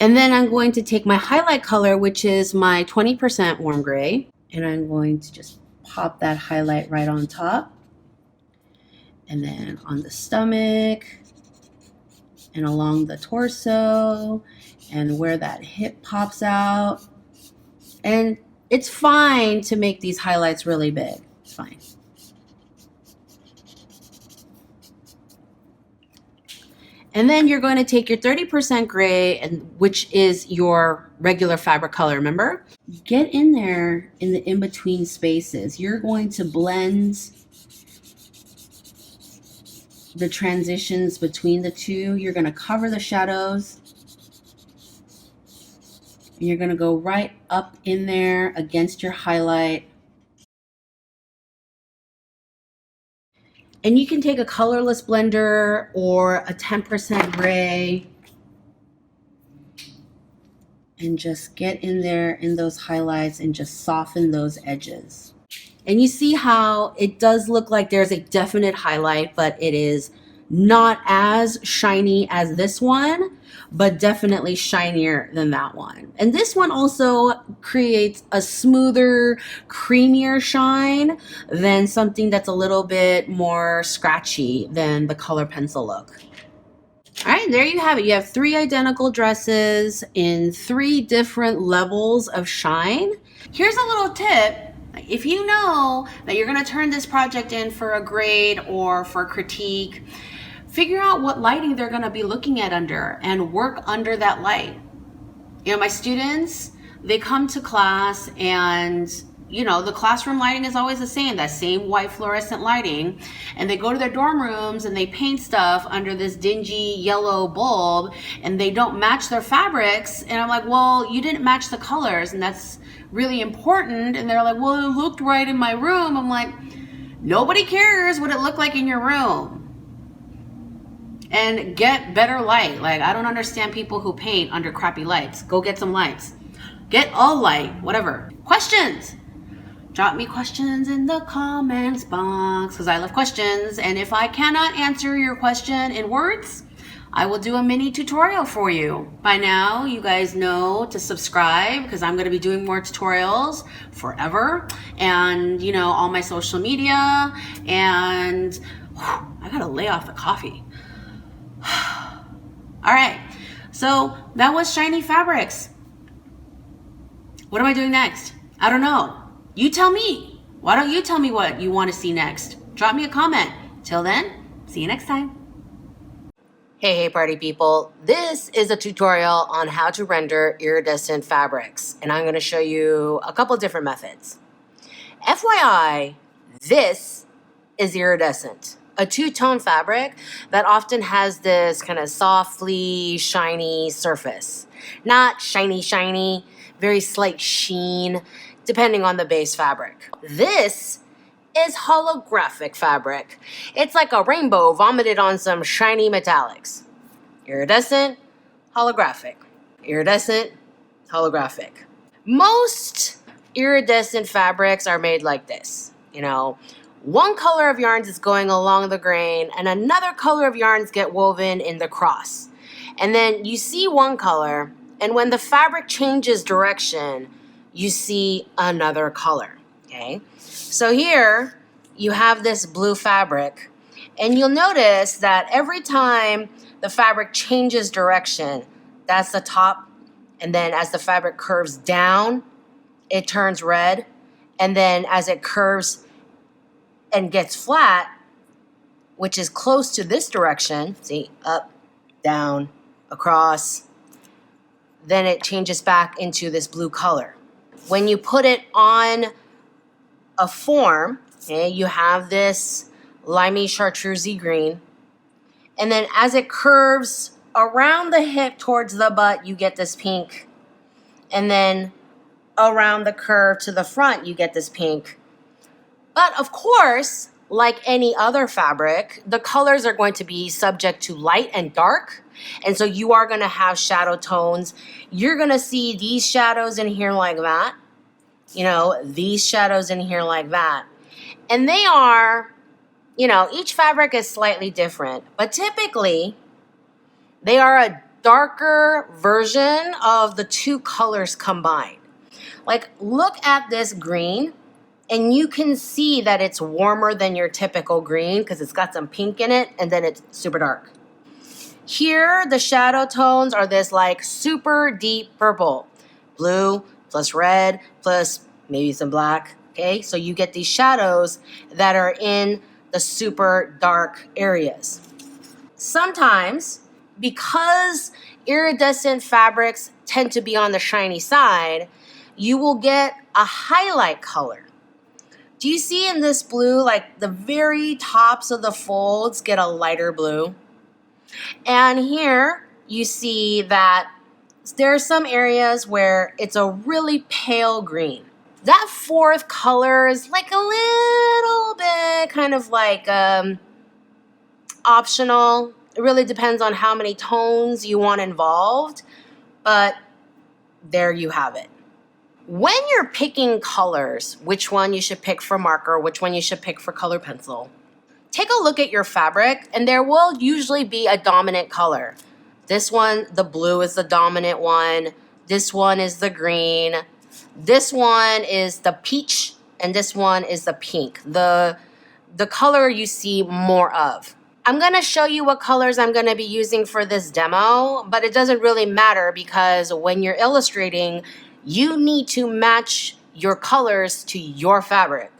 And then I'm going to take my highlight color, which is my 20% warm gray, and I'm going to just pop that highlight right on top. And then on the stomach and along the torso and where that hip pops out. And it's fine to make these highlights really big. It's fine. And then you're going to take your 30% gray, which is your regular fabric color, remember? Get in there in the in-between spaces. You're going to blend the transitions between the two. You're going to cover the shadows. And you're going to go right up in there against your highlight. And you can take a colorless blender or a 10% gray and just get in there in those highlights and just soften those edges. And you see how it does look like there's a definite highlight, but it is not as shiny as this one, but definitely shinier than that one. And this one also creates a smoother, creamier shine than something that's a little bit more scratchy than the color pencil look. All right, there you have it. You have 3 identical dresses in 3 different levels of shine. Here's a little tip. If you know that you're going to turn this project in for a grade or for critique, figure out what lighting they're going to be looking at under and work under that light. You know, my students, they come to class and you know, the classroom lighting is always the same, that same white fluorescent lighting, and they go to their dorm rooms and they paint stuff under this dingy yellow bulb, and they don't match their fabrics. And I'm like, well, you didn't match the colors, and that's really important. And they're like, well, it looked right in my room. I'm like, nobody cares what it looked like in your room. And get better light. Like, I don't understand people who paint under crappy lights. Go get some lights. Get a light, whatever. Questions. Drop me questions in the comments box, because I love questions. And if I cannot answer your question in words, I will do a mini tutorial for you. By now, you guys know to subscribe, because I'm going to be doing more tutorials forever. And, you know, all my social media. And whew, I got to lay off the coffee. All right. So that was shiny fabrics. What am I doing next? I don't know. You tell me. Why don't you tell me what you want to see next? Drop me a comment. Till then, see you next time. Hey party people. This is a tutorial on how to render iridescent fabrics. And I'm going to show you a couple different methods. FYI, this is iridescent. A two-tone fabric that often has this kind of softly shiny surface. Not shiny, very slight sheen, depending on the base fabric. This is holographic fabric. It's like a rainbow vomited on some shiny metallics. Iridescent, holographic. Iridescent, holographic. Most iridescent fabrics are made like this. You know, one color of yarns is going along the grain and another color of yarns get woven in the cross. And then you see one color, and when the fabric changes direction, you see another color, okay? So here you have this blue fabric, and you'll notice that every time the fabric changes direction, that's the top, and then as the fabric curves down, it turns red, and then as it curves and gets flat, which is close to this direction, see, up, down, across, then it changes back into this blue color. When you put it on a form, okay, you have this limey chartreusey green, and then as it curves around the hip towards the butt, you get this pink, and then around the curve to the front, you get this pink. But of course, like any other fabric, the colors are going to be subject to light and dark. And so you are going to have shadow tones. You're going to see these shadows in here like that. You know, these shadows in here like that. And they are, you know, each fabric is slightly different. But typically, they are a darker version of the two colors combined. Like, look at this green. And you can see that it's warmer than your typical green because it's got some pink in it, and then it's super dark. Here, the shadow tones are this like super deep purple. Blue plus red plus maybe some black, okay? So you get these shadows that are in the super dark areas. Sometimes, because iridescent fabrics tend to be on the shiny side, you will get a highlight color. Do you see in this blue, like the very tops of the folds get a lighter blue? And here you see that there are some areas where it's a really pale green. That fourth color is like a little bit kind of like optional. It really depends on how many tones you want involved, but there you have it. When you're picking colors, which one you should pick for marker, which one you should pick for color pencil, take a look at your fabric, and there will usually be a dominant color. This one, the blue, is the dominant one. This one is the green. This one is the peach, and this one is the pink. The color you see more of. I'm going to show you what colors I'm going to be using for this demo, but it doesn't really matter because when you're illustrating, you need to match your colors to your fabric.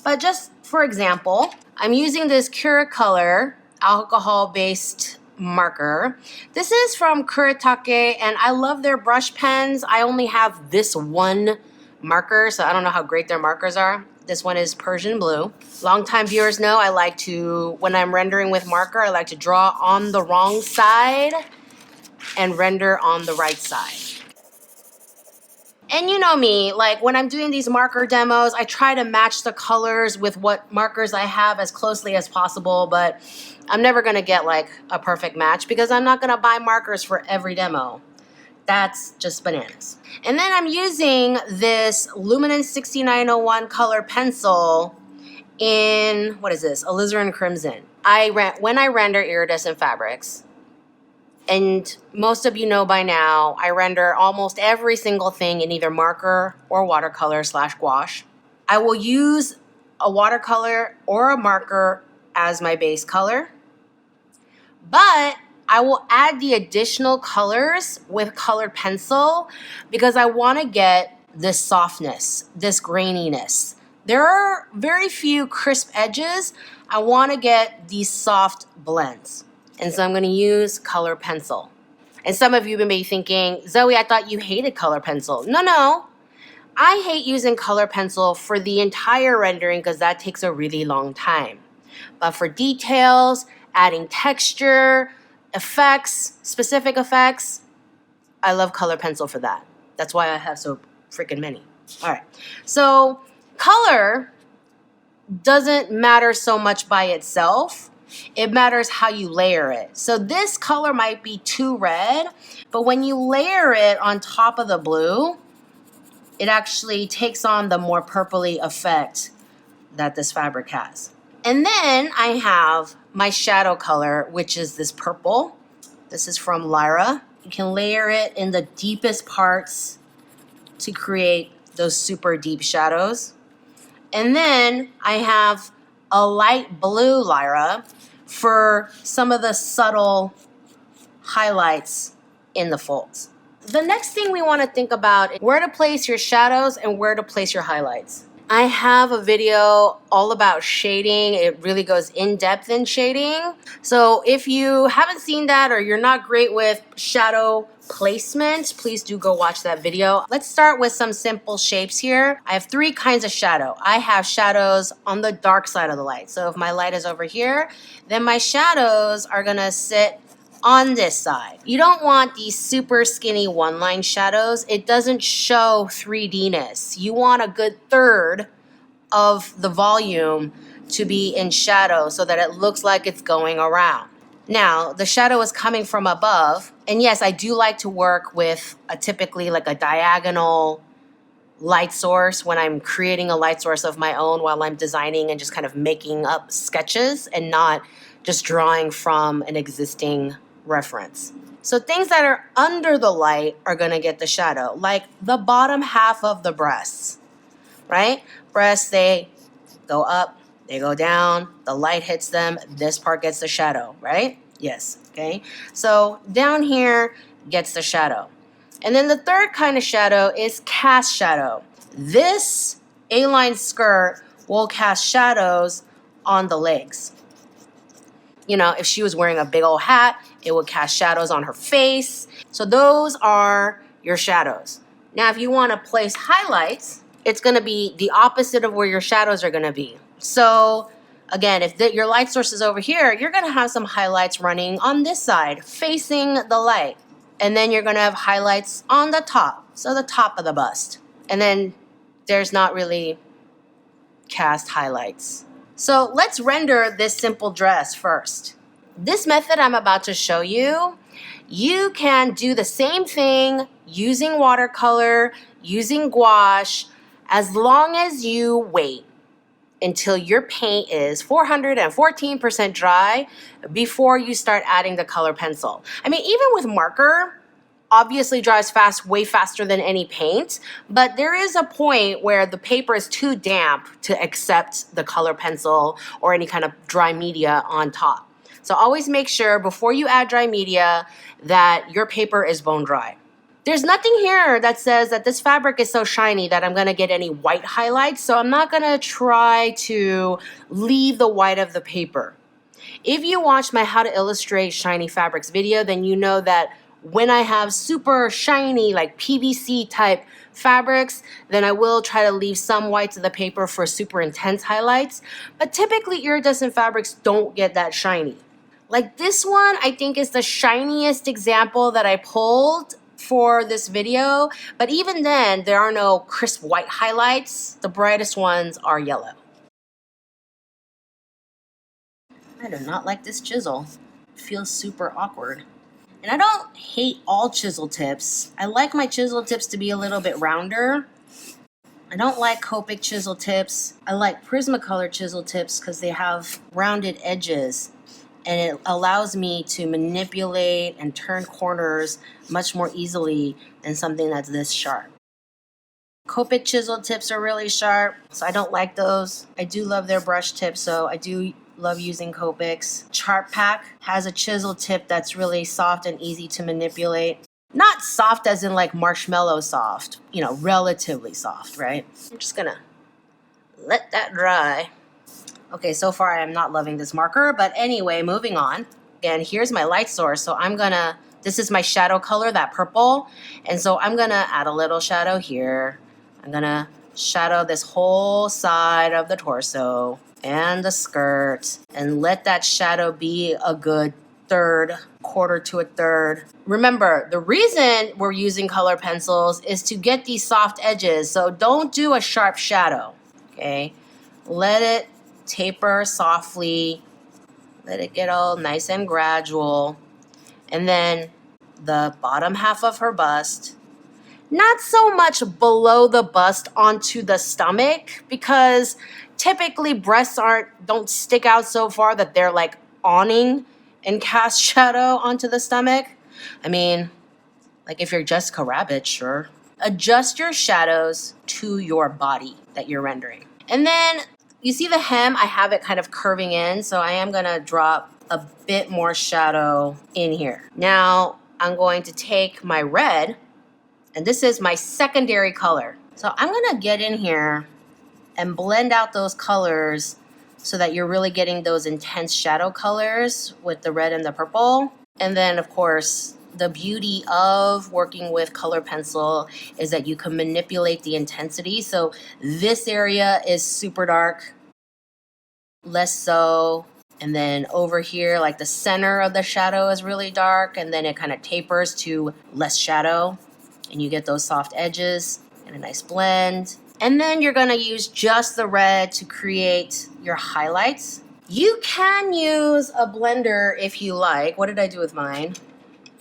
But just for example, I'm using this Watercolor alcohol-based marker. This is from Kuretake, and I love their brush pens. I only have this one markers, so I don't know how great their markers are. This one is Persian blue. Longtime viewers know I like to, when I'm rendering with marker, I like to draw on the wrong side and render on the right side. And you know me, like when I'm doing these marker demos, I try to match the colors with what markers I have as closely as possible, but I'm never gonna get like a perfect match because I'm not gonna buy markers for every demo. That's just bananas. And then I'm using this Luminance 6901 color pencil in, what is this, alizarin crimson. When I render iridescent fabrics, and most of you know by now, I render almost every single thing in either marker or watercolor / gouache. I will use a watercolor or a marker as my base color, but I will add the additional colors with colored pencil because I want to get this softness, this graininess. There are very few crisp edges. I want to get these soft blends. And so I'm going to use color pencil. And some of you may be thinking, Zoe, I thought you hated color pencil. No. I hate using color pencil for the entire rendering because that takes a really long time. But for details, adding texture, effects, specific effects, I love color pencil for that. That's why I have so freaking many. All right. So color doesn't matter so much by itself. It matters how you layer it. So this color might be too red, but when you layer it on top of the blue, it actually takes on the more purpley effect that this fabric has. And then I have my shadow color, which is this purple. This is from Lyra. You can layer it in the deepest parts to create those super deep shadows. And then I have a light blue Lyra for some of the subtle highlights in the folds. The next thing we want to think about is where to place your shadows and where to place your highlights. I have a video all about shading. It really goes in depth in shading. So if you haven't seen that or you're not great with shadow placement, please do go watch that video. Let's start with some simple shapes here. I have 3 kinds of shadow. I have shadows on the dark side of the light. So if my light is over here, then my shadows are gonna sit on this side. You don't want these super skinny one-line shadows. It doesn't show 3D-ness. You want a good third of the volume to be in shadow so that it looks like it's going around. Now, the shadow is coming from above, and yes, I do like to work with typically like a diagonal light source when I'm creating a light source of my own while I'm designing and just kind of making up sketches and not just drawing from an existing reference. So things that are under the light are gonna get the shadow, like the bottom half of the breasts, right? Breasts, they go up, they go down, the light hits them, this part gets the shadow, right? Yes, okay? So down here gets the shadow. And then the third kind of shadow is cast shadow. This A-line skirt will cast shadows on the legs. You know, if she was wearing a big old hat, it would cast shadows on her face. So those are your shadows. Now, if you want to place highlights, it's going to be the opposite of where your shadows are going to be. So again, if your light source is over here, you're going to have some highlights running on this side, facing the light. And then you're going to have highlights on the top, so the top of the bust. And then there's not really cast highlights. So let's render this simple dress first. This method I'm about to show you, you can do the same thing using watercolor, using gouache, as long as you wait until your paint is 414% dry before you start adding the color pencil. I mean, even with marker, obviously dries fast, way faster than any paint, but there is a point where the paper is too damp to accept the color pencil or any kind of dry media on top. So always make sure before you add dry media that your paper is bone dry. There's nothing here that says that this fabric is so shiny that I'm gonna get any white highlights, so I'm not gonna try to leave the white of the paper. If you watched my How to Illustrate Shiny Fabrics video, then you know that when I have super shiny, like PVC type fabrics, then I will try to leave some whites of the paper for super intense highlights. But typically iridescent fabrics don't get that shiny. Like this one, I think is the shiniest example that I pulled for this video. But even then, there are no crisp white highlights. The brightest ones are yellow. I do not like this chisel. It feels super awkward. And I don't hate all chisel tips. I like my chisel tips to be a little bit rounder. I don't like Copic chisel tips. I like Prismacolor chisel tips because they have rounded edges. And it allows me to manipulate and turn corners much more easily than something that's this sharp. Copic chisel tips are really sharp, so I don't like those. I do love their brush tips, so I do love using Copics. Chart Pack has a chisel tip that's really soft and easy to manipulate. Not soft as in like marshmallow soft, you know, relatively soft, right? I'm just gonna let that dry. Okay, so far I'm not loving this marker, but anyway, moving on. And here's my light source. So this is my shadow color, that purple. And so I'm gonna add a little shadow here. I'm gonna shadow this whole side of the torso and the skirt and let that shadow be a good quarter to a third. Remember, the reason we're using color pencils is to get these soft edges. So don't do a sharp shadow, okay? Let it taper softly, let it get all nice and gradual. And then the bottom half of her bust, not so much below the bust onto the stomach, because typically breasts don't stick out so far that they're like awning and cast shadow onto the stomach. I mean, like if you're Jessica Rabbit, sure. Adjust your shadows to your body that you're rendering. And then you see the hem, I have it kind of curving in, so I am gonna drop a bit more shadow in here. Now, I'm going to take my red, and this is my secondary color. So I'm gonna get in here and blend out those colors so that you're really getting those intense shadow colors with the red and the purple. And then, of course, the beauty of working with color pencil is that you can manipulate the intensity. So this area is super dark, less so. And then over here, like the center of the shadow is really dark, and then it kind of tapers to less shadow. And you get those soft edges and a nice blend. And then you're gonna use just the red to create your highlights. You can use a blender if you like. What did I do with mine?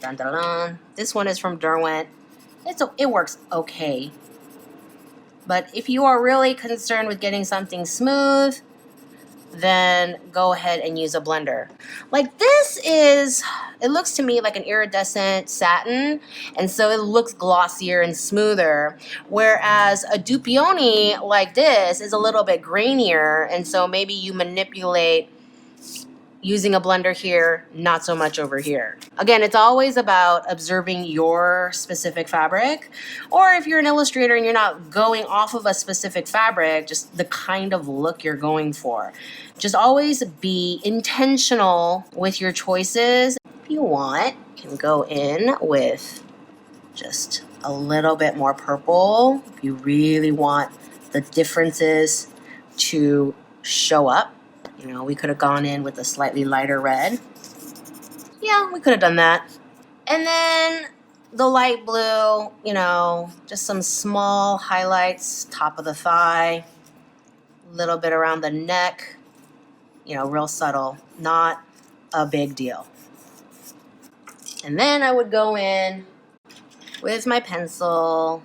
Dun, dun, dun. This one is from Derwent. It works okay. But if you are really concerned with getting something smooth, then go ahead and use a blender. Like this it looks to me like an iridescent satin, and so it looks glossier and smoother, whereas a Dupioni like this is a little bit grainier, and so maybe you manipulate using a blender here, not so much over here. Again, it's always about observing your specific fabric, or if you're an illustrator and you're not going off of a specific fabric, just the kind of look you're going for. Just always be intentional with your choices. If you want, you can go in with just a little bit more purple if you really want the differences to show up. You know, we could have gone in with a slightly lighter red. Yeah, we could have done that. And then the light blue, you know, just some small highlights, top of the thigh, a little bit around the neck, you know, real subtle, not a big deal. And then I would go in with my pencil,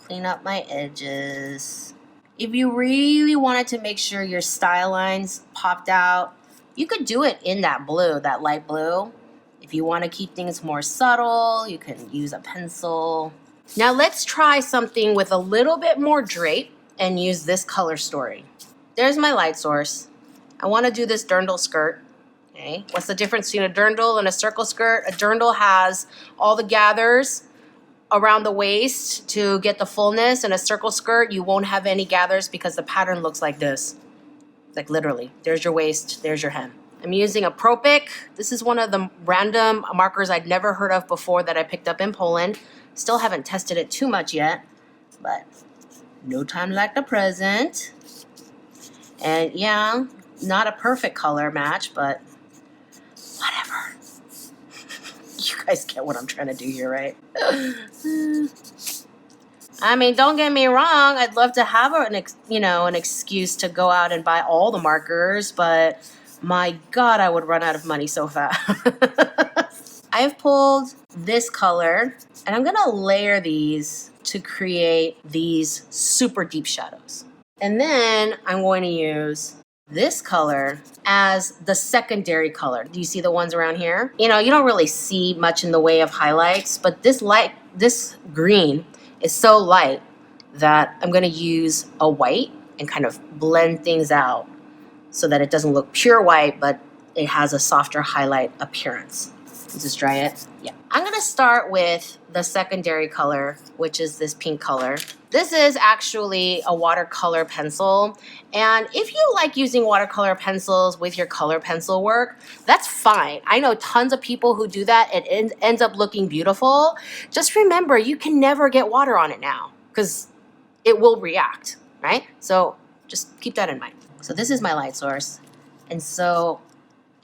clean up my edges. If you really wanted to make sure your style lines popped out, you could do it in that blue, that light blue. If you want to keep things more subtle, you can use a pencil. Now let's try something with a little bit more drape and use this color story. There's my light source. I want to do this dirndl skirt. Okay, what's the difference between a dirndl and a circle skirt? A dirndl has all the gathers around the waist to get the fullness. In a circle skirt, you won't have any gathers because the pattern looks like this. Like literally, there's your waist, there's your hem. I'm using a Propic. This is one of the random markers I'd never heard of before that I picked up in Poland. Still haven't tested it too much yet, but no time like the present. And yeah, not a perfect color match, but whatever. You guys get what I'm trying to do here, right? I mean, don't get me wrong. I'd love to have an excuse to go out and buy all the markers, but my God, I would run out of money so fast. I've pulled this color, and I'm gonna layer these to create these super deep shadows. And then I'm going to use this color as the secondary color. Do you see the ones around here? You know, you don't really see much in the way of highlights, but this green is so light that I'm gonna use a white and kind of blend things out so that it doesn't look pure white, but it has a softer highlight appearance. Just dry it. Yeah. I'm gonna start with the secondary color, which is this pink color. This is actually a watercolor pencil. And if you like using watercolor pencils with your color pencil work, that's fine. I know tons of people who do that. It ends up looking beautiful. Just remember, you can never get water on it now because it will react, right? So just keep that in mind. So this is my light source. And so,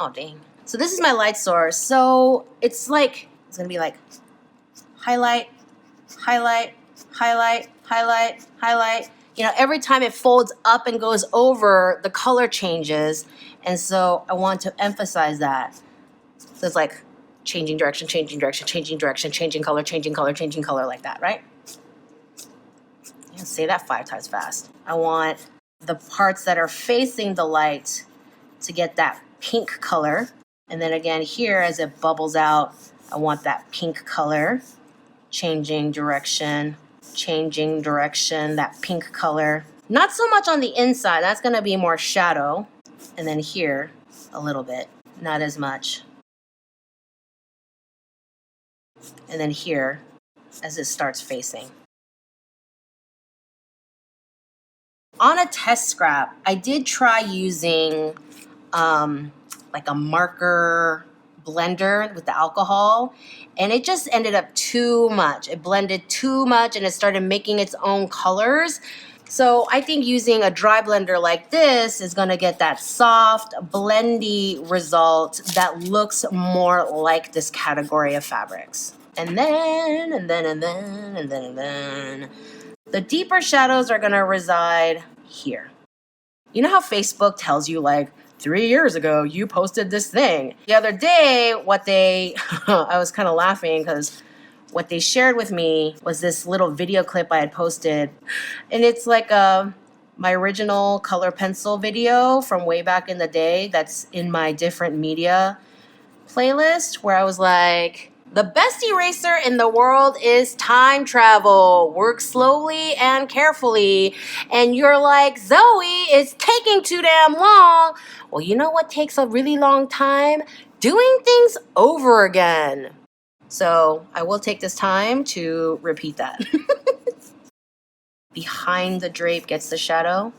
oh dang. So this is my light source. So it's gonna be like highlight, highlight, highlight, highlight, highlight. You know, every time it folds up and goes over, the color changes. And so I want to emphasize that. So it's like changing direction, changing direction, changing direction, changing color, changing color, changing color, like that, right? You can say that 5 times fast. I want the parts that are facing the light to get that pink color. And then again here, as it bubbles out, I want that pink color, changing direction, that pink color. Not so much on the inside, that's gonna be more shadow. And then here, a little bit, not as much. And then here, as it starts facing. On a test scrap, I did try using like a marker blender with the alcohol, and it just ended up too much. It blended too much and it started making its own colors. So I think using a dry blender like this is gonna get that soft, blendy result that looks more like this category of fabrics. And then, the deeper shadows are gonna reside here. You know how Facebook tells you like 3 years ago you posted this thing? The other day, I was kind of laughing because what they shared with me was this little video clip I had posted. And it's like my original color pencil video from way back in the day that's in my different media playlist, where I was like, the best eraser in the world is time travel. Work slowly and carefully. And you're like, Zoe, it's taking too damn long. Well, you know what takes a really long time? Doing things over again. So I will take this time to repeat that. Behind the drape gets the shadow.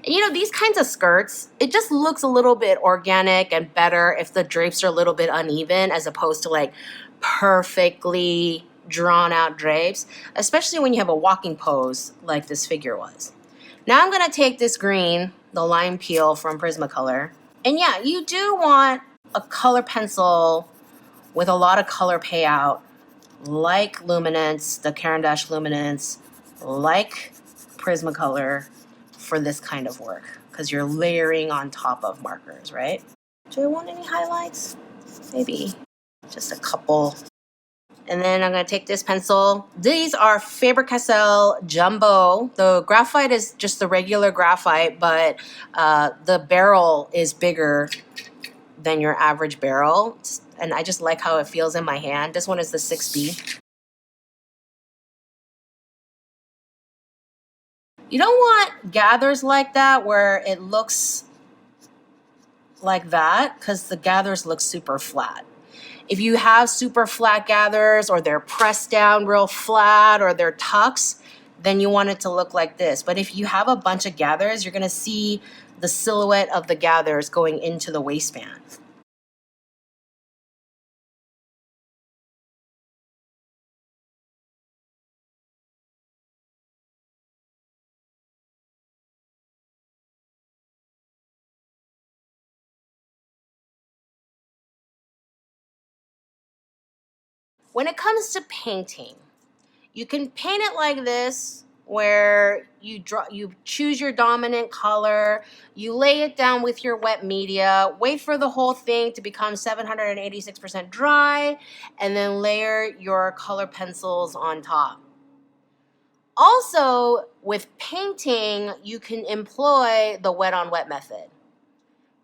And you know, these kinds of skirts, it just looks a little bit organic and better if the drapes are a little bit uneven as opposed to like perfectly drawn out drapes, especially when you have a walking pose like this figure was. Now I'm gonna take this green, the lime peel from Prismacolor. And yeah, you do want a color pencil with a lot of color payout, like Luminance, the Caran d'Ache Luminance, like Prismacolor, for this kind of work, because you're layering on top of markers, right? Do I want any highlights? Maybe just a couple. And then I'm gonna take this pencil. These are Faber-Castell Jumbo. The graphite is just the regular graphite, but the barrel is bigger than your average barrel. And I just like how it feels in my hand. This one is the 6B. You don't want gathers like that where it looks like that, because the gathers look super flat. If you have super flat gathers, or they're pressed down real flat, or they're tucks, then you want it to look like this. But if you have a bunch of gathers, you're gonna see the silhouette of the gathers going into the waistband. When it comes to painting, you can paint it like this, where you choose your dominant color, you lay it down with your wet media, wait for the whole thing to become 786% dry, and then layer your color pencils on top. Also, with painting, you can employ the wet on wet method.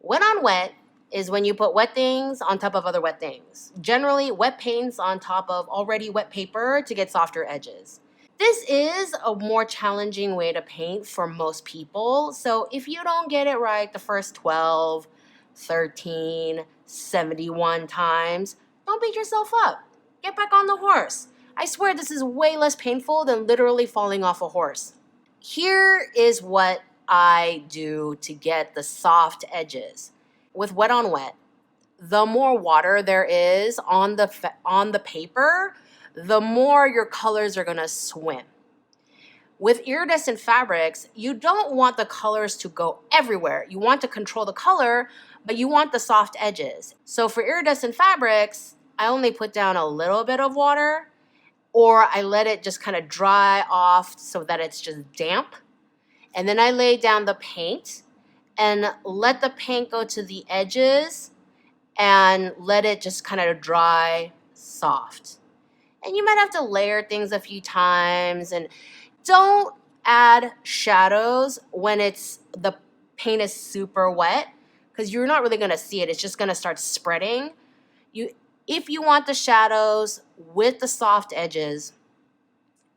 Wet on wet is when you put wet things on top of other wet things. Generally, wet paints on top of already wet paper to get softer edges. This is a more challenging way to paint for most people. So if you don't get it right the first 12, 13, 71 times, don't beat yourself up. Get back on the horse. I swear this is way less painful than literally falling off a horse. Here is what I do to get the soft edges. With wet on wet, the more water there is on the paper, the more your colors are gonna swim. With iridescent fabrics, you don't want the colors to go everywhere. You want to control the color, but you want the soft edges. So for iridescent fabrics, I only put down a little bit of water, or I let it just kind of dry off so that it's just damp. And then I lay down the paint and let the paint go to the edges and let it just kind of dry soft. And you might have to layer things a few times, and don't add shadows when the paint is super wet, because you're not really going to see it. It's just going to start spreading. If you want the shadows with the soft edges,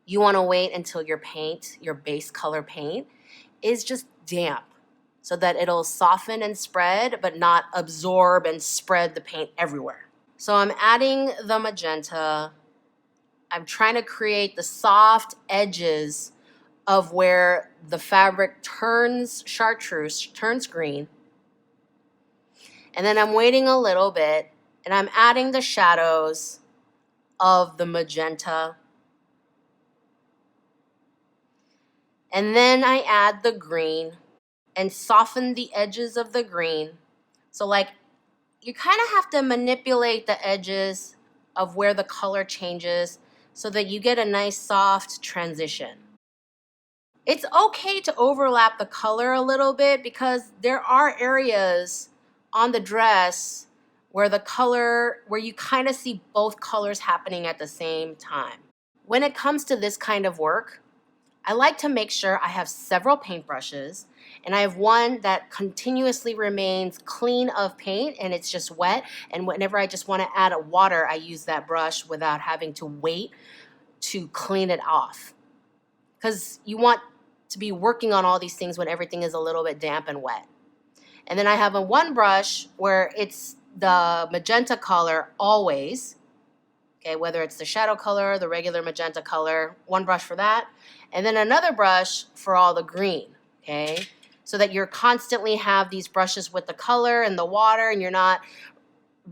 you want to wait until your paint, your base color paint, is just damp, so that it'll soften and spread, but not absorb and spread the paint everywhere. So I'm adding the magenta. I'm trying to create the soft edges of where the fabric turns chartreuse, turns green. And then I'm waiting a little bit, and I'm adding the shadows of the magenta. And then I add the green and soften the edges of the green. So like, you kind of have to manipulate the edges of where the color changes so that you get a nice soft transition. It's okay to overlap the color a little bit, because there are areas on the dress where you kind of see both colors happening at the same time. When it comes to this kind of work, I like to make sure I have several paintbrushes, and I have one that continuously remains clean of paint and it's just wet. And whenever I just want to add water, I use that brush without having to wait to clean it off. Because you want to be working on all these things when everything is a little bit damp and wet. And then I have one brush where it's the magenta color always. Okay, whether it's the shadow color, the regular magenta color, one brush for that. And then another brush for all the green, okay? So that you're constantly have these brushes with the color and the water, and you're not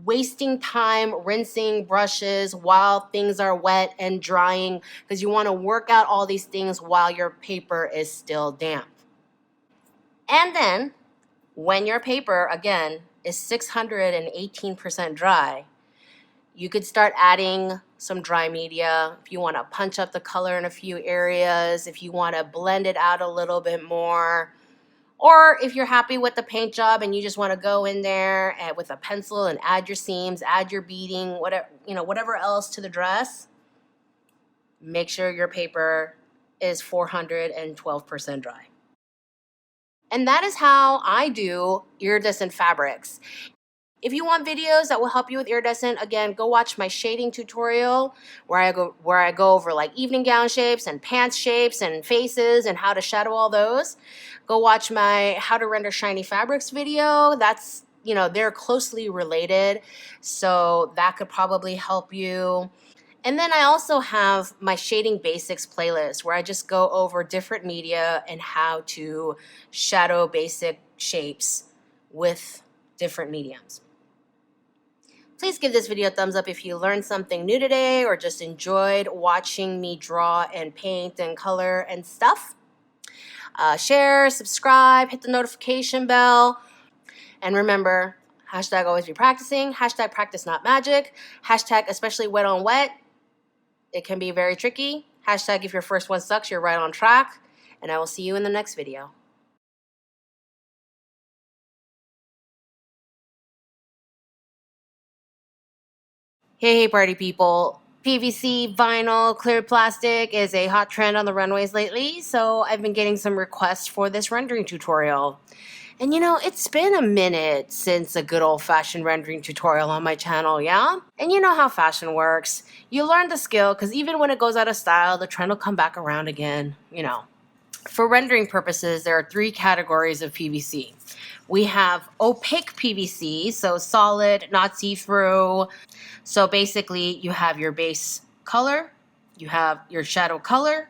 wasting time rinsing brushes while things are wet and drying, because you want to work out all these things while your paper is still damp. And then when your paper, again, is 618% dry, you could start adding some dry media. If you want to punch up the color in a few areas, if you want to blend it out a little bit more, or if you're happy with the paint job and you just want to go in there with a pencil and add your seams, add your beading, whatever else to the dress, make sure your paper is 412% dry. And that is how I do iridescent fabrics. If you want videos that will help you with iridescent, again, go watch my shading tutorial where I go over like evening gown shapes and pants shapes and faces and how to shadow all those. Go watch my how to render shiny fabrics video. That's, they're closely related, so that could probably help you. And then I also have my shading basics playlist where I just go over different media and how to shadow basic shapes with different mediums. Please give this video a thumbs up if you learned something new today or just enjoyed watching me draw and paint and color and stuff. Share, subscribe, hit the notification bell. And remember, hashtag always be practicing, hashtag practice not magic, hashtag especially wet on wet, It can be very tricky. Hashtag if your first one sucks, you're right on track. And I will see you in the next video. Hey party people. PVC, vinyl, clear plastic is a hot trend on the runways lately, so I've been getting some requests for this rendering tutorial. And you know, it's been a minute since a good old-fashioned rendering tutorial on my channel, yeah? And you know how fashion works. You learn the skill, because even when it goes out of style, the trend will come back around again, you know. For rendering purposes, there are 3 categories of PVC. We have opaque PVC, so solid, not see-through. So basically, you have your base color, you have your shadow color,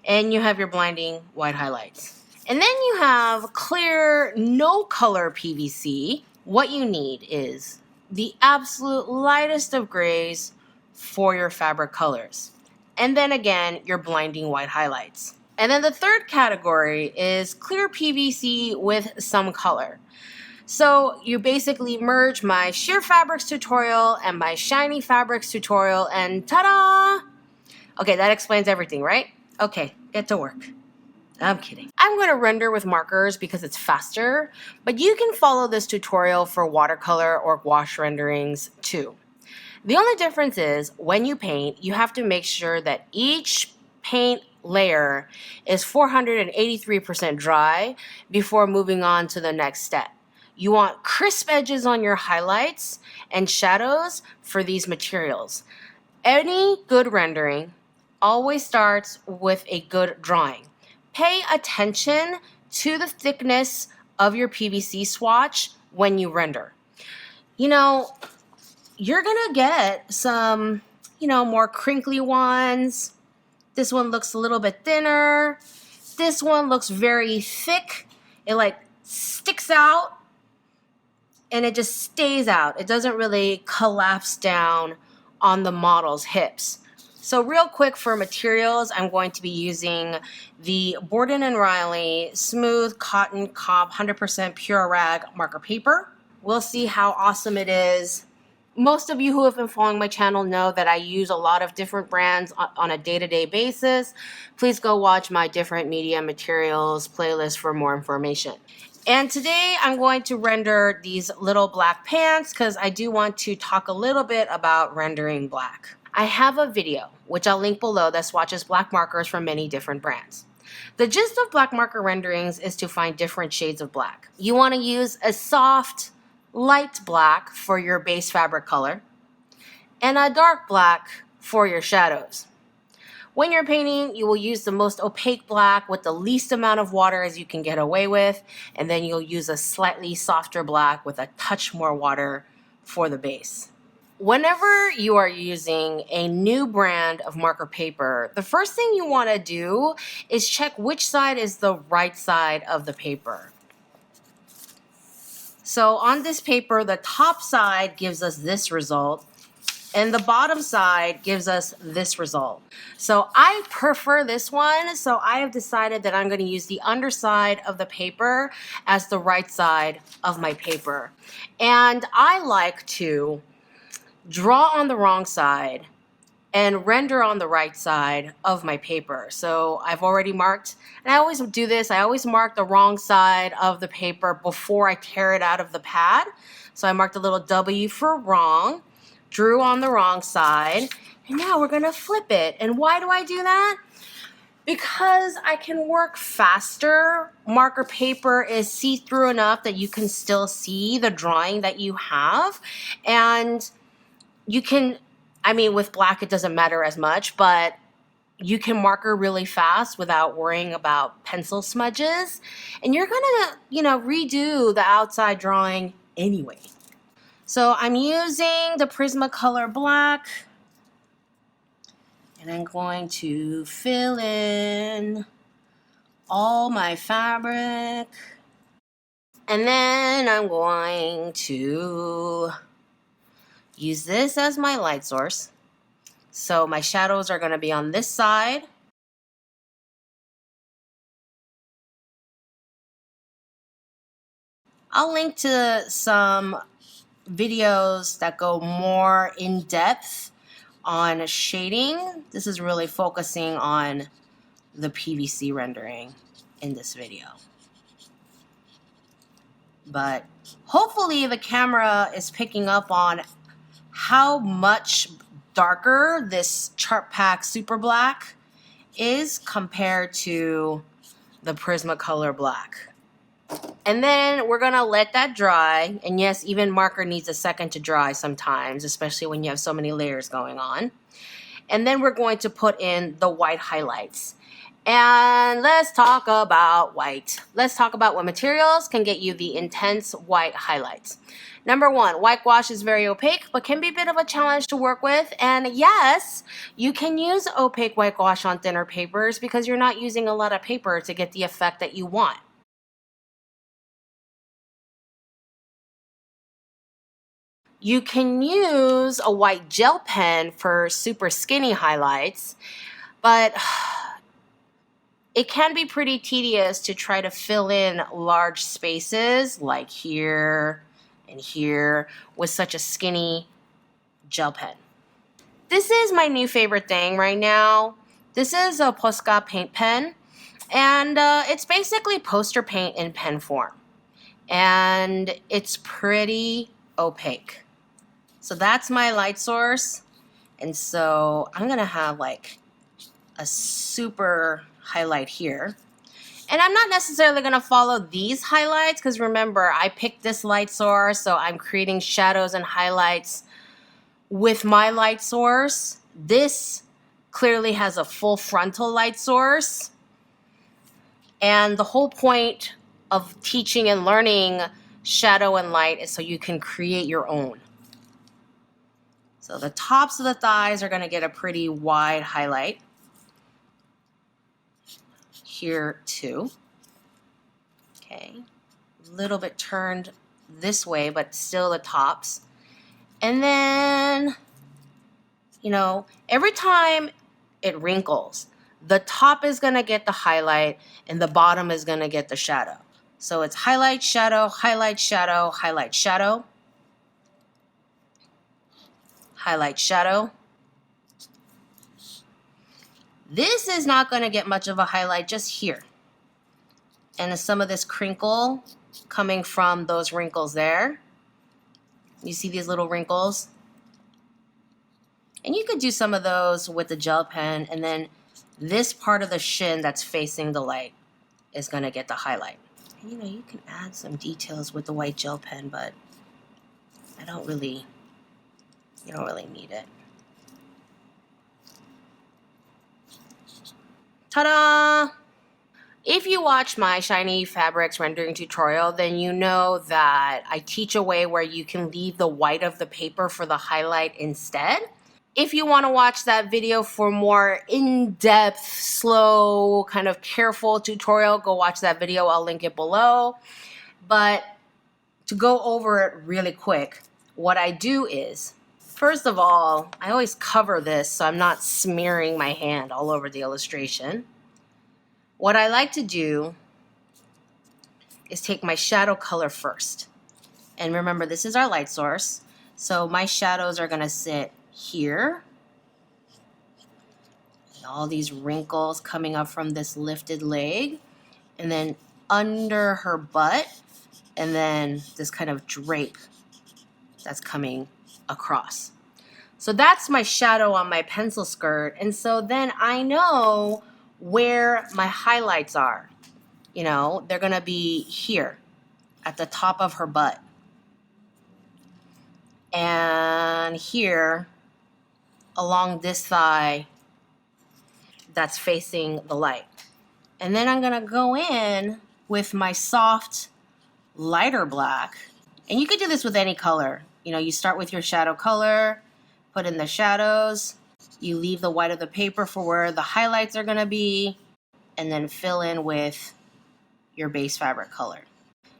and you have your blinding white highlights. And then you have clear, no color PVC. What you need is the absolute lightest of grays for your fabric colors. And then again, your blinding white highlights. And then the third category is clear PVC with some color. So you basically merge my sheer fabrics tutorial and my shiny fabrics tutorial and ta-da! Okay, that explains everything, right? Okay, get to work. I'm kidding. I'm going to render with markers because it's faster, but you can follow this tutorial for watercolor or gouache renderings too. The only difference is when you paint, you have to make sure that each paint layer is 483% dry before moving on to the next step. You want crisp edges on your highlights and shadows for these materials. Any good rendering always starts with a good drawing. Pay attention to the thickness of your PVC swatch when you render. You know, you're gonna get some, more crinkly ones. This one looks a little bit thinner. This one looks very thick. It like sticks out and it just stays out. It doesn't really collapse down on the model's hips. So real quick for materials, I'm going to be using the Borden & Riley Smooth Cotton Comp 100% Pure Rag marker paper. We'll see how awesome it is. Most of you who have been following my channel know that I use a lot of different brands on a day-to-day basis. Please go watch my different media materials playlist for more information. And today I'm going to render these little black pants because I do want to talk a little bit about rendering black. I have a video, which I'll link below, that swatches black markers from many different brands. The gist of black marker renderings is to find different shades of black. You want to use a soft, light black for your base fabric color and a dark black for your shadows. When you're painting, you will use the most opaque black with the least amount of water as you can get away with, and then you'll use a slightly softer black with a touch more water for the base. Whenever you are using a new brand of marker paper, the first thing you want to do is check which side is the right side of the paper. So on this paper, the top side gives us this result, and the bottom side gives us this result. So I prefer this one, so I have decided that I'm going to use the underside of the paper as the right side of my paper. And I like to draw on the wrong side and render on the right side of my paper. So I've already marked, and I always do this, I always mark the wrong side of the paper before I tear it out of the pad. So I marked a little W for wrong, drew on the wrong side, and now we're gonna flip it. And why do I do that? Because I can work faster. Marker paper is see-through enough that you can still see the drawing that you have. And you can, with black it doesn't matter as much, but you can marker really fast without worrying about pencil smudges. And you're gonna, redo the outside drawing anyway. So I'm using the Prismacolor black, and I'm going to fill in all my fabric. And then I'm going to use this as my light source. So my shadows are going to be on this side. I'll link to some videos that go more in depth On shading, this is really focusing on the PVC rendering in this video. But hopefully the camera is picking up on how much darker this Chart Pack Super Black is compared to the Prismacolor Black. And then we're gonna let that dry. And yes, even marker needs a second to dry sometimes, especially when you have so many layers going on. And then we're going to put in the white highlights. And let's talk about white. Let's talk about what materials can get you the intense white highlights. Number one, whitewash is very opaque, but can be a bit of a challenge to work with. And yes, you can use opaque whitewash on thinner papers because you're not using a lot of paper to get the effect that you want. You can use a white gel pen for super skinny highlights, but it can be pretty tedious to try to fill in large spaces like here and here with such a skinny gel pen. This is my new favorite thing right now. This is a Posca paint pen, and it's basically poster paint in pen form. And it's pretty opaque. So that's my light source. And so I'm gonna have like a super highlight here. And I'm not necessarily gonna follow these highlights because remember, I picked this light source, so I'm creating shadows and highlights with my light source. This clearly has a full frontal light source. And the whole point of teaching and learning shadow and light is so you can create your own. So the tops of the thighs are going to get a pretty wide highlight. Here too. Okay. A little bit turned this way, but still the tops. And then, you know, every time it wrinkles, the top is going to get the highlight and the bottom is going to get the shadow. So it's highlight, shadow, highlight, shadow, highlight, shadow. Highlight, shadow. This is not going to get much of a highlight just here. And some of this crinkle coming from those wrinkles there. You see these little wrinkles? And you could do some of those with the gel pen, and then this part of the shin that's facing the light is going to get the highlight. And, you know, you can add some details with the white gel pen, but you don't really need it. Ta-da! If you watch my shiny fabrics rendering tutorial, then you know that I teach a way where you can leave the white of the paper for the highlight instead. If you want to watch that video for more in-depth, slow, kind of careful tutorial, go watch that video. I'll link it below. But to go over it really quick, what I do is, first of all, I always cover this so I'm not smearing my hand all over the illustration. What I like to do is take my shadow color first. And remember, this is our light source. So my shadows are going to sit here. And all these wrinkles coming up from this lifted leg. And then under her butt. And then this kind of drape that's coming across. So that's my shadow on my pencil skirt. And so then I know where my highlights are. You know, they're going to be here at the top of her butt. And here along this thigh that's facing the light. And then I'm going to go in with my soft, lighter black. And you could do this with any color. You know, you start with your shadow color, put in the shadows, you leave the white of the paper for where the highlights are going to be, and then fill in with your base fabric color.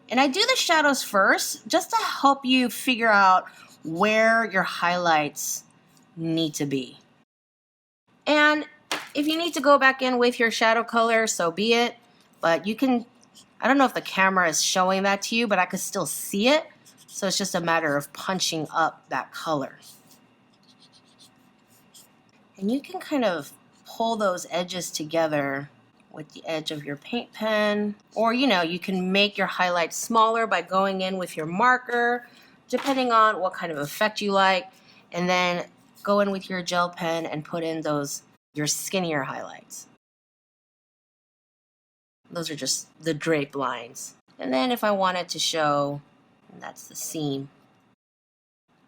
And I do the shadows first just to help you figure out where your highlights need to be. And if you need to go back in with your shadow color, so be it. But you can, I don't know if the camera is showing that to you, but I could still see it. So it's just a matter of punching up that color. And you can kind of pull those edges together with the edge of your paint pen. Or, you know, you can make your highlights smaller by going in with your marker, depending on what kind of effect you like. And then go in with your gel pen and put in your skinnier highlights. Those are just the drape lines. And then if I wanted to show, that's the seam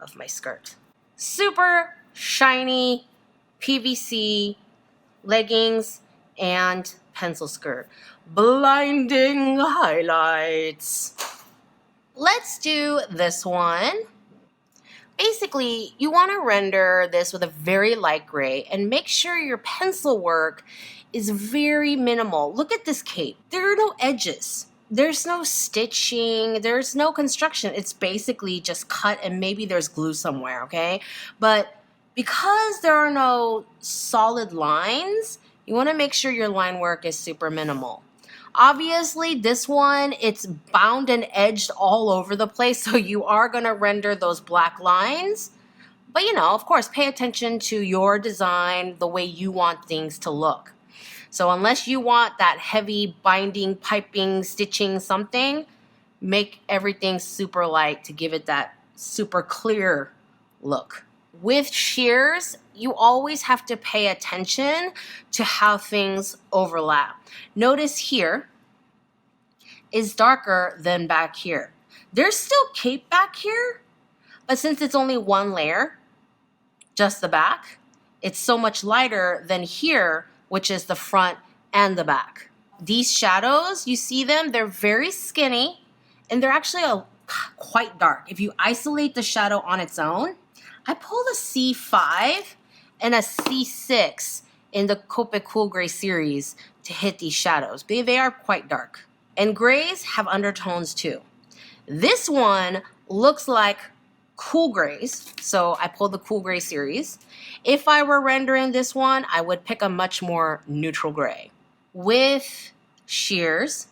of my skirt. Super shiny PVC leggings and pencil skirt. Blinding highlights. Let's do this one. Basically, you want to render this with a very light gray and make sure your pencil work is very minimal. Look at this cape. There are no edges. There's no stitching. There's no construction. It's basically just cut and maybe there's glue somewhere, okay? But because there are no solid lines, you want to make sure your line work is super minimal. Obviously, this one, it's bound and edged all over the place, so you are going to render those black lines. But, you know, of course, pay attention to your design, the way you want things to look. So unless you want that heavy binding, piping, stitching something, make everything super light to give it that super clear look. With shears, you always have to pay attention to how things overlap. Notice here is darker than back here. There's still cape back here, but since it's only one layer, just the back, it's so much lighter than here, which is the front and the back. These shadows, you see them, they're very skinny, and they're actually quite dark. If you isolate the shadow on its own, I pulled a C5 and a C6 in the Copic Cool Gray series to hit these shadows. They are quite dark. And grays have undertones too. This one looks like cool grays, so I pulled the Cool Gray series. If I were rendering this one, I would pick a much more neutral gray. With shears,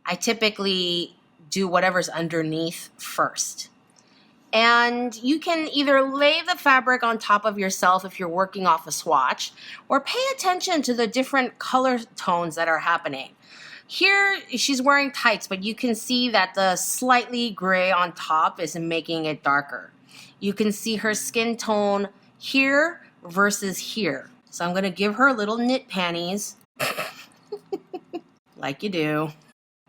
I typically do whatever's underneath first. And you can either lay the fabric on top of yourself if you're working off a swatch, or pay attention to the different color tones that are happening. Here, she's wearing tights, but you can see that the slightly gray on top is making it darker. You can see her skin tone here versus here. So I'm gonna give her little knit panties, like you do.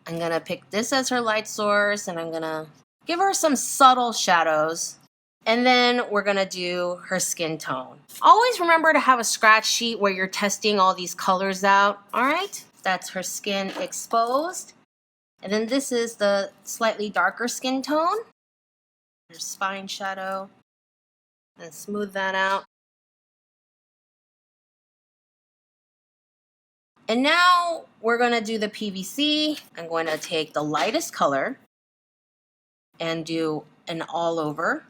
I'm gonna pick this as her light source, and I'm gonna give her some subtle shadows. And then we're gonna do her skin tone. Always remember to have a scratch sheet where you're testing all these colors out, all right? That's her skin exposed. And then this is the slightly darker skin tone. Her spine shadow. And smooth that out. And now we're gonna do the PVC. I'm going to take the lightest color and do an all over.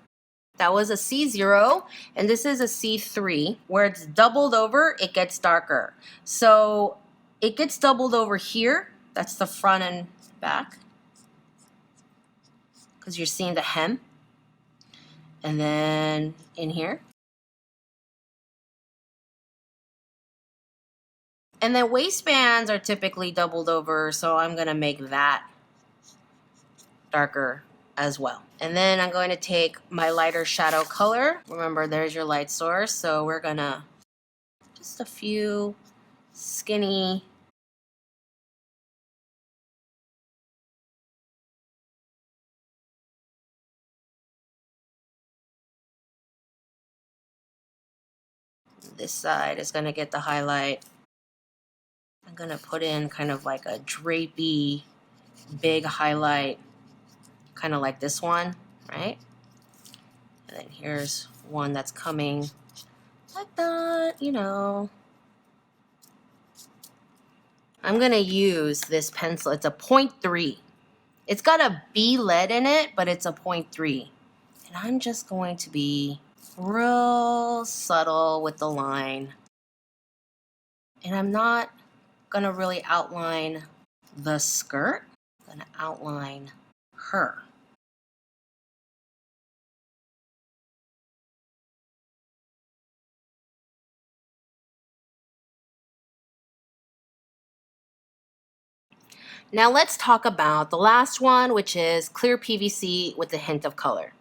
That was a C0, and this is a C3. Where it's doubled over, it gets darker. So it gets doubled over here. That's the front and back, because you're seeing the hem. And then in here. And then waistbands are typically doubled over, so I'm gonna make that darker as well. And then I'm going to take my lighter shadow color. Remember, there's your light source. So we're gonna just a few skinny this side is gonna get the highlight. I'm gonna put in kind of like a drapey big highlight, kind of like this one, right? And then here's one that's coming like that, you know. I'm gonna use this pencil. It's a 0.3. It's got a B lead in it, but it's a 0.3. And I'm just going to be real subtle with the line. And I'm not gonna really outline the skirt. I'm gonna outline her. Now let's talk about the last one, which is clear PVC with a hint of color.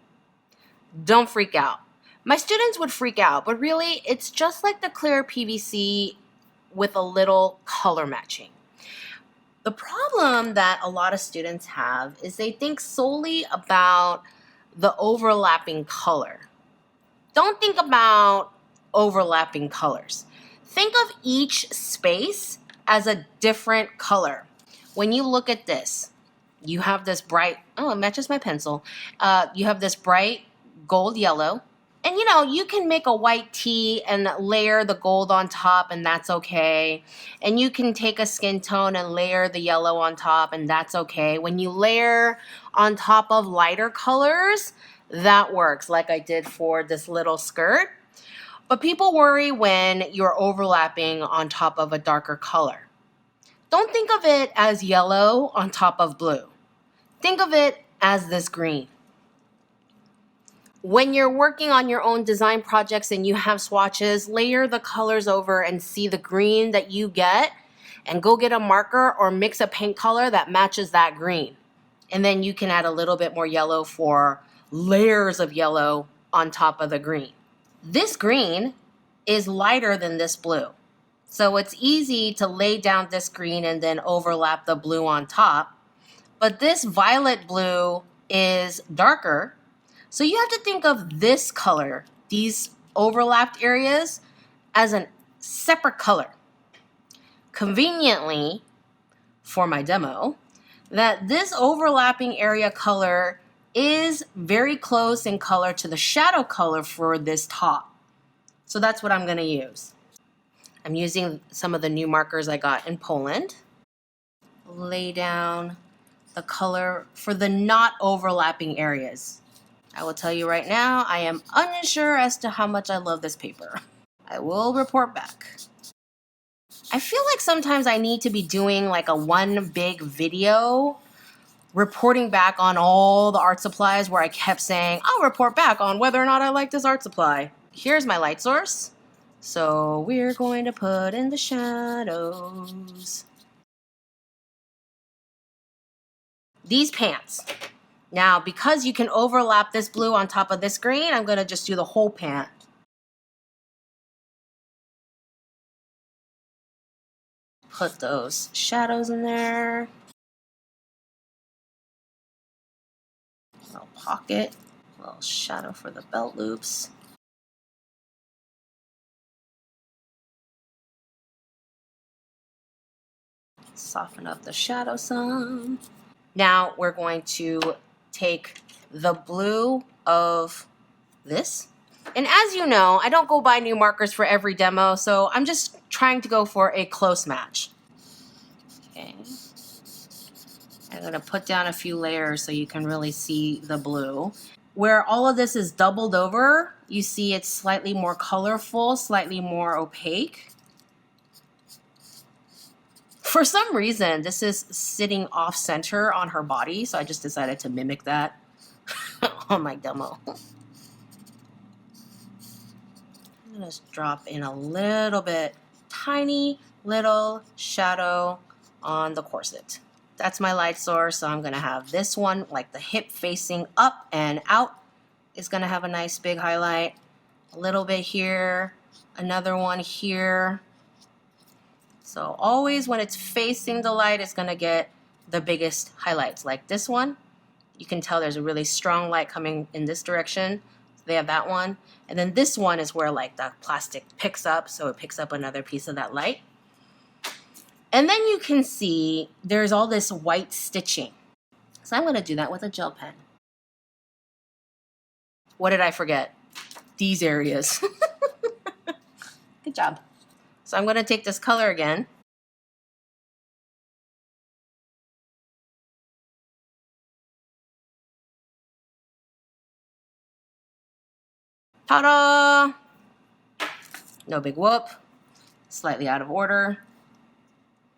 Don't freak out. My students would freak out, but really it's just like the clear PVC with a little color matching. The problem that a lot of students have is they think solely about the overlapping color. Don't think about overlapping colors. Think of each space as a different color. When you look at this, you have this bright, oh, it matches my pencil. You have this bright gold yellow. And you know, you can make a white tee and layer the gold on top, and that's okay. And you can take a skin tone and layer the yellow on top, and that's okay. When you layer on top of lighter colors, that works, like I did for this little skirt. But people worry when you're overlapping on top of a darker color. Don't think of it as yellow on top of blue. Think of it as this green. When you're working on your own design projects and you have swatches, layer the colors over and see the green that you get, and go get a marker or mix a paint color that matches that green. And then you can add a little bit more yellow for layers of yellow on top of the green. This green is lighter than this blue. So it's easy to lay down this green and then overlap the blue on top. But this violet blue is darker. So you have to think of this color, these overlapped areas, as a separate color. Conveniently, for my demo, that this overlapping area color is very close in color to the shadow color for this top. So that's what I'm going to use. I'm using some of the new markers I got in Poland. Lay down the color for the not overlapping areas. I will tell you right now, I am unsure as to how much I love this paper. I will report back. I feel like sometimes I need to be doing like a one big video reporting back on all the art supplies where I kept saying, I'll report back on whether or not I like this art supply. Here's my light source. So we're going to put in the shadows. These pants. Now, because you can overlap this blue on top of this green, I'm going to just do the whole pant. Put those shadows in there. Little pocket, little shadow for the belt loops. Soften up the shadow some. Now we're going to take the blue of this. And as you know, I don't go buy new markers for every demo, so I'm just trying to go for a close match. Okay. I'm going to put down a few layers so you can really see the blue. Where all of this is doubled over, you see it's slightly more colorful, slightly more opaque. For some reason, this is sitting off center on her body, so I just decided to mimic that on my demo. I'm going to drop in a little bit, tiny little shadow on the corset. That's my light source, so I'm going to have this one, like the hip facing up and out, is going to have a nice big highlight. A little bit here, another one here. So always when it's facing the light, it's going to get the biggest highlights. Like this one, you can tell there's a really strong light coming in this direction. So they have that one. And then this one is where like the plastic picks up, so it picks up another piece of that light. And then you can see there's all this white stitching. So I'm going to do that with a gel pen. What did I forget? These areas. Good job. So I'm going to take this color again. Ta-da! No big whoop. Slightly out of order.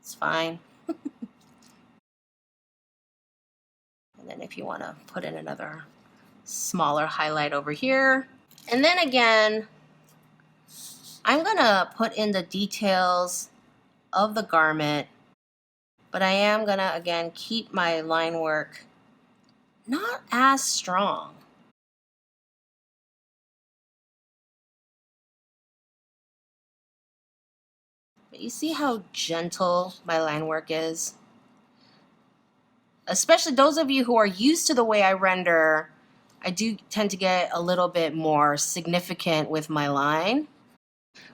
It's fine. And then if you want to put in another smaller highlight over here. And then again, I'm going to put in the details of the garment but I am gonna, again, keep my line work not as strong. But you see how gentle my line work is? Especially those of you who are used to the way I render, I do tend to get a little bit more significant with my line.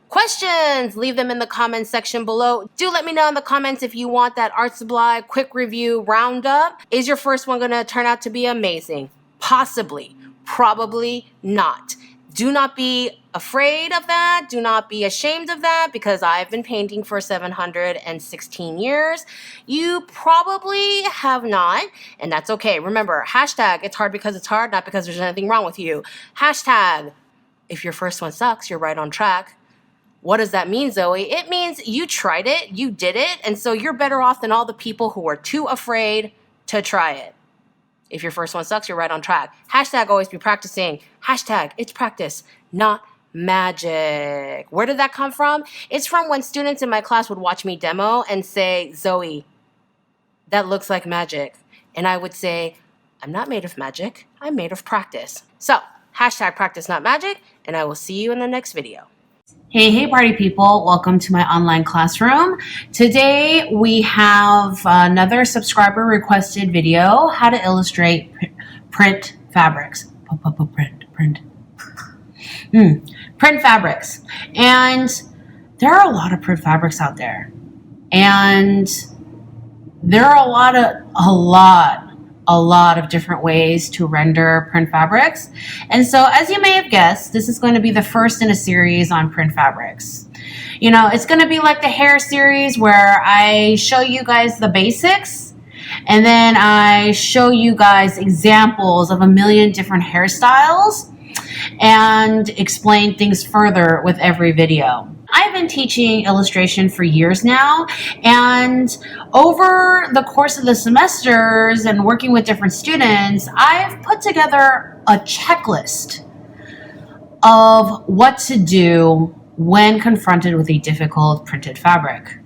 Questions, leave them in the comments section below. Do let me know in the comments if you want that art supply quick review roundup. Is your first one gonna turn out to be amazing? Possibly, probably not. Do not be afraid of that. Do not be ashamed of that, because I've been painting for 716 years. You probably have not, and that's okay. Remember, hashtag it's hard because it's hard, not because there's anything wrong with you. Hashtag if your first one sucks, you're right on track. What does that mean, Zoe? It means you tried it, you did it, and so you're better off than all the people who are too afraid to try it. If your first one sucks, you're right on track. Hashtag always be practicing. Hashtag it's practice, not magic. Where did that come from? It's from when students in my class would watch me demo and say, Zoe, that looks like magic. And I would say, I'm not made of magic, I'm made of practice. So, hashtag practice, not magic, and I will see you in the next video. Hey party people, welcome to my online classroom. Today we have another subscriber requested video, how to illustrate print fabrics. Print fabrics. And there are a lot of print fabrics out there. And there are a lot of different ways to render print fabrics. And so, as you may have guessed, this is going to be the first in a series on print fabrics. You know, it's going to be like the hair series where I show you guys the basics and then I show you guys examples of a million different hairstyles and explain things further with every video. I've been teaching illustration for years now, and over the course of the semesters and working with different students, I've put together a checklist of what to do when confronted with a difficult printed fabric.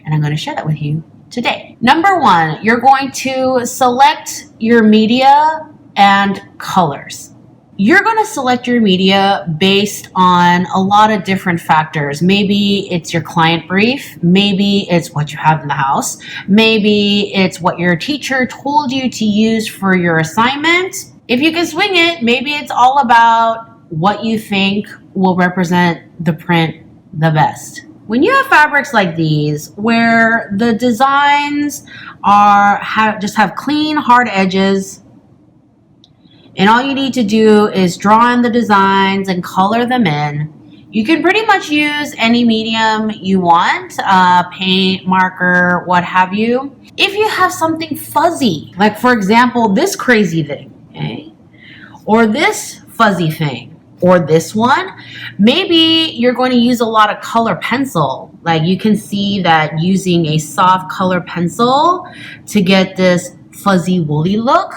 And I'm going to share that with you today. Number one, you're going to select your media and colors. You're going to select your media based on a lot of different factors. Maybe it's your client brief. Maybe it's what you have in the house. Maybe it's what your teacher told you to use for your assignment. If you can swing it, maybe it's all about what you think will represent the print the best. When you have fabrics like these, where the designs just have clean, hard edges, and all you need to do is draw in the designs and color them in. You can pretty much use any medium you want, paint, marker, what have you. If you have something fuzzy, like for example, this crazy thing, okay? Or this fuzzy thing, or this one, maybe you're going to use a lot of color pencil. Like you can see that using a soft color pencil to get this fuzzy woolly look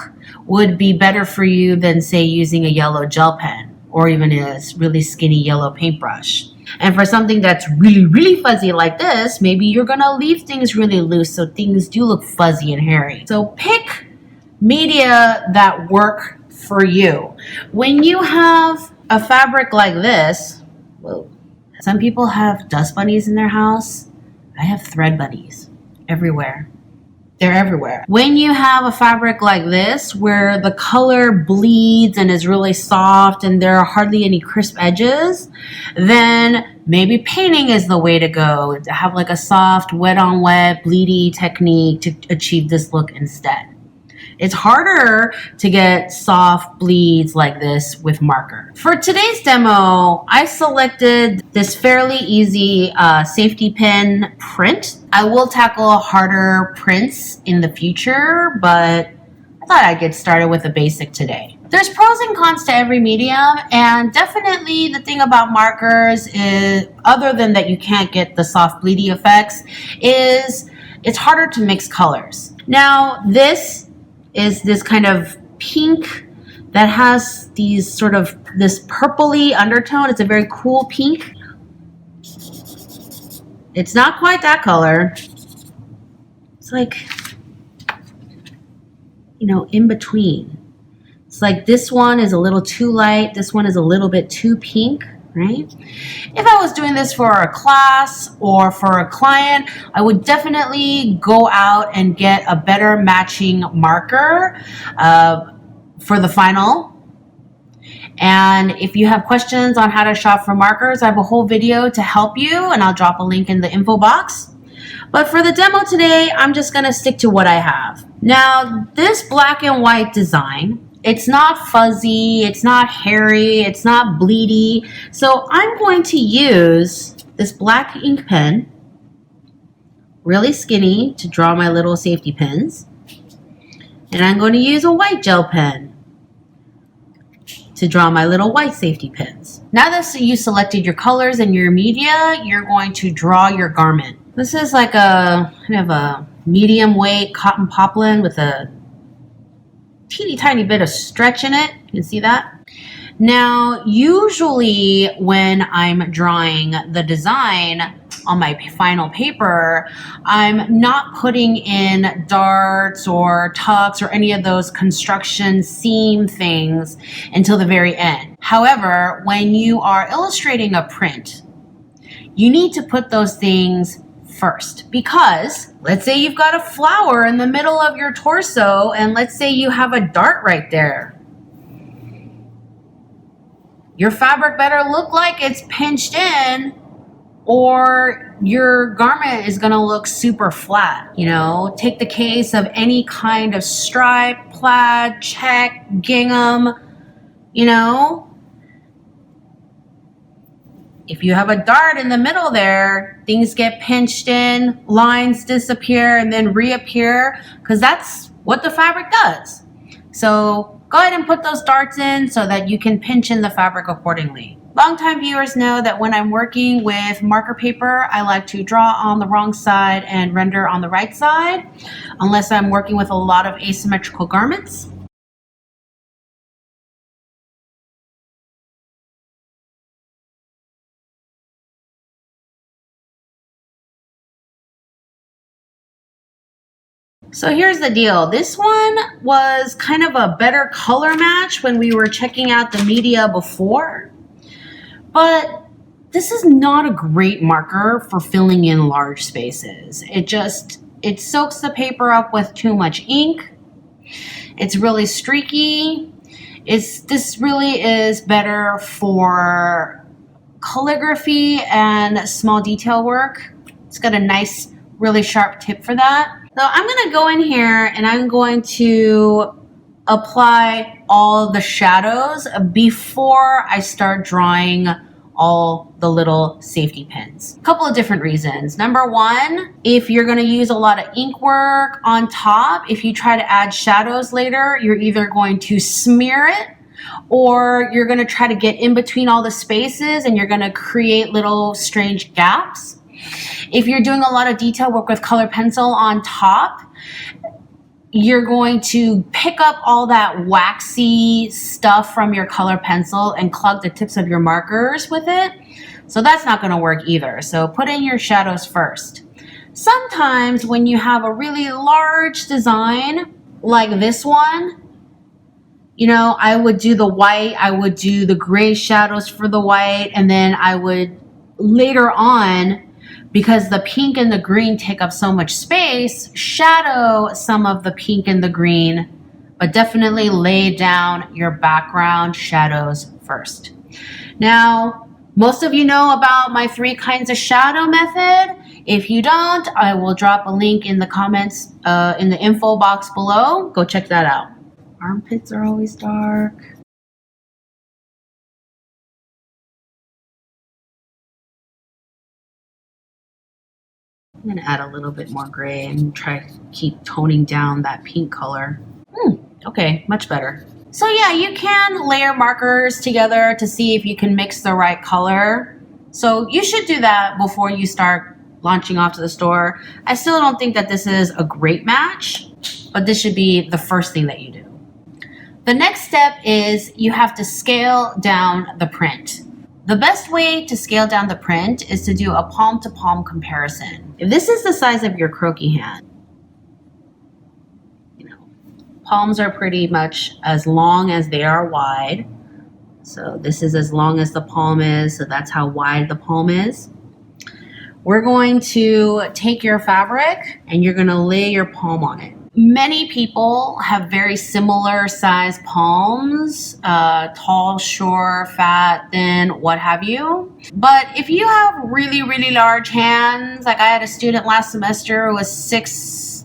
would be better for you than, say, using a yellow gel pen or even a really skinny yellow paintbrush. And for something that's really, really fuzzy like this, maybe you're going to leave things really loose so things do look fuzzy and hairy. So pick media that work for you. When you have a fabric like this, whoa, some people have dust bunnies in their house. I have thread bunnies everywhere. They're everywhere. When you have a fabric like this, where the color bleeds and is really soft and there are hardly any crisp edges, then maybe painting is the way to go. To have like a soft, wet on wet, bleedy technique to achieve this look instead. It's harder to get soft bleeds like this with marker. For today's demo, I selected this fairly easy safety pin print. I will tackle harder prints in the future, but I thought I'd get started with a basic today. There's pros and cons to every medium, and definitely the thing about markers is, other than that you can't get the soft bleedy effects, is it's harder to mix colors. Now, this is this kind of pink that has these sort of this purpley undertone. It's a very cool pink. It's not quite that color. It's like, you know, in between. It's like this one is a little too light. This one is a little bit too pink, right? If I was doing this for a class or for a client, I would definitely go out and get a better matching marker for the final. And if you have questions on how to shop for markers, I have a whole video to help you, and I'll drop a link in the info box. But for the demo today, I'm just gonna stick to what I have. Now, this black and white design, it's not fuzzy, it's not hairy, it's not bleedy. So I'm going to use this black ink pen, really skinny, to draw my little safety pins. And I'm going to use a white gel pen to draw my little white safety pins. Now that you selected your colors and your media, you're going to draw your garment. This is like a kind of a medium weight cotton poplin with a teeny tiny bit of stretch in it. You can see that? Now, usually when I'm drawing the design on my final paper, I'm not putting in darts or tucks or any of those construction seam things until the very end. However, when you are illustrating a print, you need to put those things first, because let's say you've got a flower in the middle of your torso, and let's say you have a dart right there. Your fabric better look like it's pinched in, or your garment is gonna look super flat. You know, take the case of any kind of stripe, plaid, check, gingham, you know. If you have a dart in the middle there, things get pinched in, lines disappear and then reappear, because that's what the fabric does. So go ahead and put those darts in so that you can pinch in the fabric accordingly. Longtime viewers know that when I'm working with marker paper, I like to draw on the wrong side and render on the right side, unless I'm working with a lot of asymmetrical garments. So here's the deal. This one was kind of a better color match when we were checking out the media before, but this is not a great marker for filling in large spaces. It soaks the paper up with too much ink. It's really streaky. This really is better for calligraphy and small detail work. It's got a nice, really sharp tip for that. So I'm gonna go in here and I'm going to apply all the shadows before I start drawing all the little safety pins. A couple of different reasons. Number one, if you're gonna use a lot of ink work on top, if you try to add shadows later, you're either going to smear it, or you're gonna try to get in between all the spaces and you're gonna create little strange gaps. If you're doing a lot of detail work with color pencil on top, you're going to pick up all that waxy stuff from your color pencil and clog the tips of your markers with it. So that's not going to work either. So put in your shadows first. Sometimes when you have a really large design like this one, you know, I would do the white, I would do the gray shadows for the white, and then I would later on, because the pink and the green take up so much space, shadow some of the pink and the green, but definitely lay down your background shadows first. Now, most of you know about my 3 kinds of shadow method. If you don't, I will drop a link in the comments, in the info box below. Go check that out. Armpits are always dark. I'm gonna add a little bit more gray and try to keep toning down that pink color. Okay, much better. So yeah, you can layer markers together to see if you can mix the right color. So you should do that before you start launching off to the store. I still don't think that this is a great match, but this should be the first thing that you do. The next step is you have to scale down the print. The best way to scale down the print is to do a palm to palm comparison. If this is the size of your croquis hand, Palms are pretty much as long as they are wide. So this is as long as the palm is, so that's how wide the palm is. We're going to take your fabric and you're going to lay your palm on it. Many people have very similar size palms, tall, short, fat, thin, what have you. But if you have really, really large hands, like I had a student last semester who was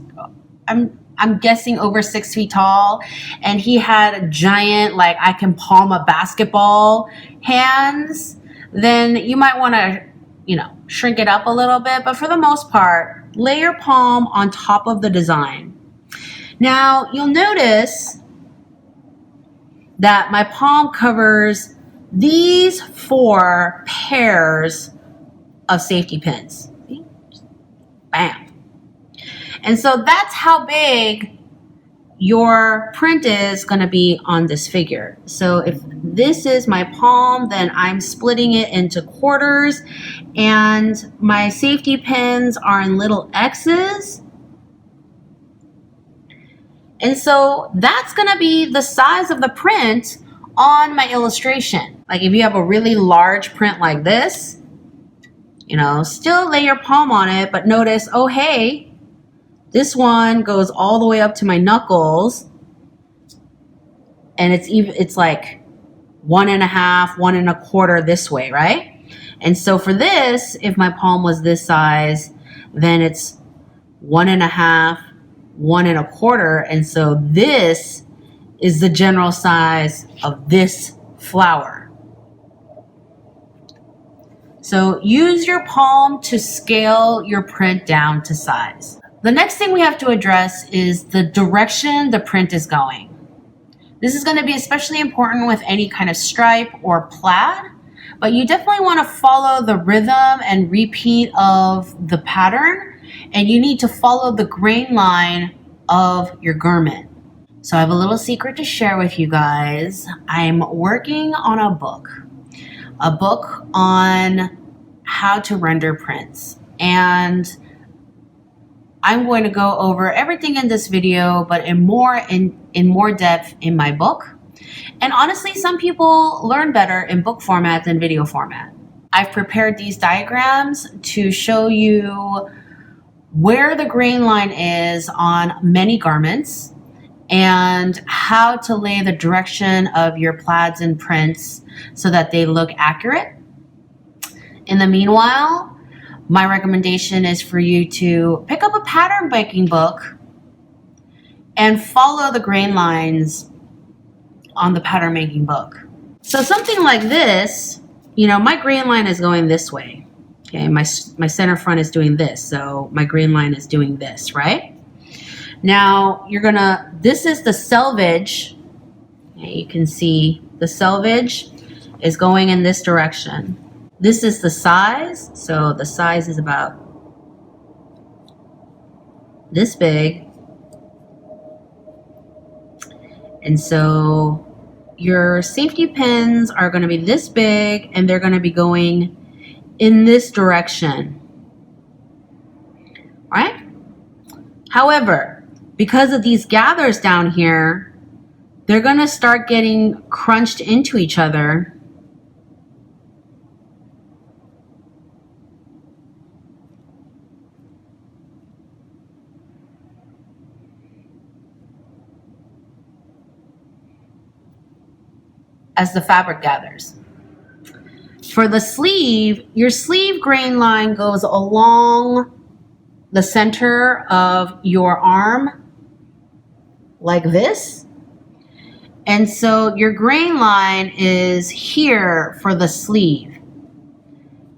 I'm guessing over 6 feet tall, and he had a giant, like I can palm a basketball hands, then you might want to, you know, shrink it up a little bit. But for the most part, lay your palm on top of the design. Now, you'll notice that my palm covers these 4 pairs of safety pins. See? Bam. And so that's how big your print is going to be on this figure. So if this is my palm, then I'm splitting it into quarters, and my safety pins are in little X's. And so that's going to be the size of the print on my illustration. Like if you have a really large print like this, you know, still lay your palm on it, but notice, oh, hey, this one goes all the way up to my knuckles, and it's like 1.5, 1 1/4 this way, right? And so for this, if my palm was this size, then it's 1.5, 1 1/4, and so this is the general size of this flower. So use your palm to scale your print down to size. The next thing we have to address is the direction the print is going. This is going to be especially important with any kind of stripe or plaid, but you definitely want to follow the rhythm and repeat of the pattern, and you need to follow the grain line of your garment. So I have a little secret to share with you guys. I'm working on a book on how to render prints, and I'm going to go over everything in this video, but in more depth in my book. And honestly, some people learn better in book format than video format. I've prepared these diagrams to show you where the grain line is on many garments and how to lay the direction of your plaids and prints so that they look accurate. In the meanwhile, my recommendation is for you to pick up a pattern making book and follow the grain lines on the pattern making book. So something like this, you know, my grain line is going this way. Okay, my center front is doing this, so my grain line is doing this, right? Now this is the selvage. Okay, you can see the selvage is going in this direction. This is the size, so the size is about this big. And so your safety pins are going to be this big, and they're going to be going in this direction. All right? However, because of these gathers down here, they're going to start getting crunched into each other. As the fabric gathers. For the sleeve, your sleeve grain line goes along the center of your arm like this. And so your grain line is here for the sleeve.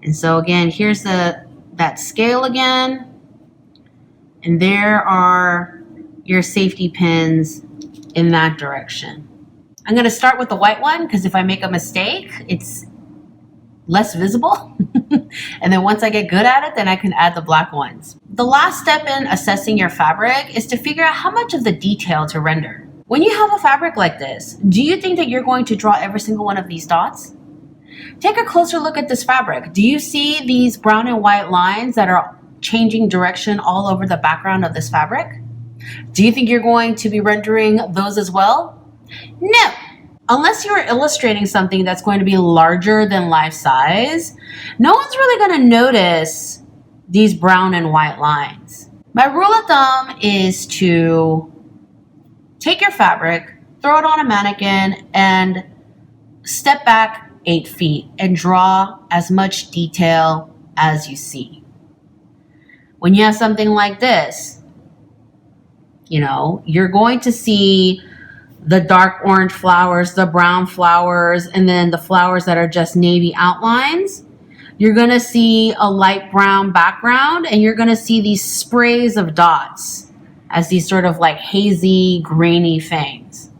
And so again, here's that scale again. And there are your safety pins in that direction. I'm going to start with the white one because if I make a mistake, it's less visible. And then once I get good at it, then I can add the black ones. The last step in assessing your fabric is to figure out how much of the detail to render. When you have a fabric like this, do you think that you're going to draw every single one of these dots? Take a closer look at this fabric. Do you see these brown and white lines that are changing direction all over the background of this fabric? Do you think you're going to be rendering those as well? No. Unless you're illustrating something that's going to be larger than life size, no one's really going to notice these brown and white lines. My rule of thumb is to take your fabric, throw it on a mannequin, and step back 8 feet and draw as much detail as you see. When you have something like this, you know, you're going to see the dark orange flowers, the brown flowers, and then the flowers that are just navy outlines. You're going to see a light brown background, and you're going to see these sprays of dots as these sort of like hazy, grainy things.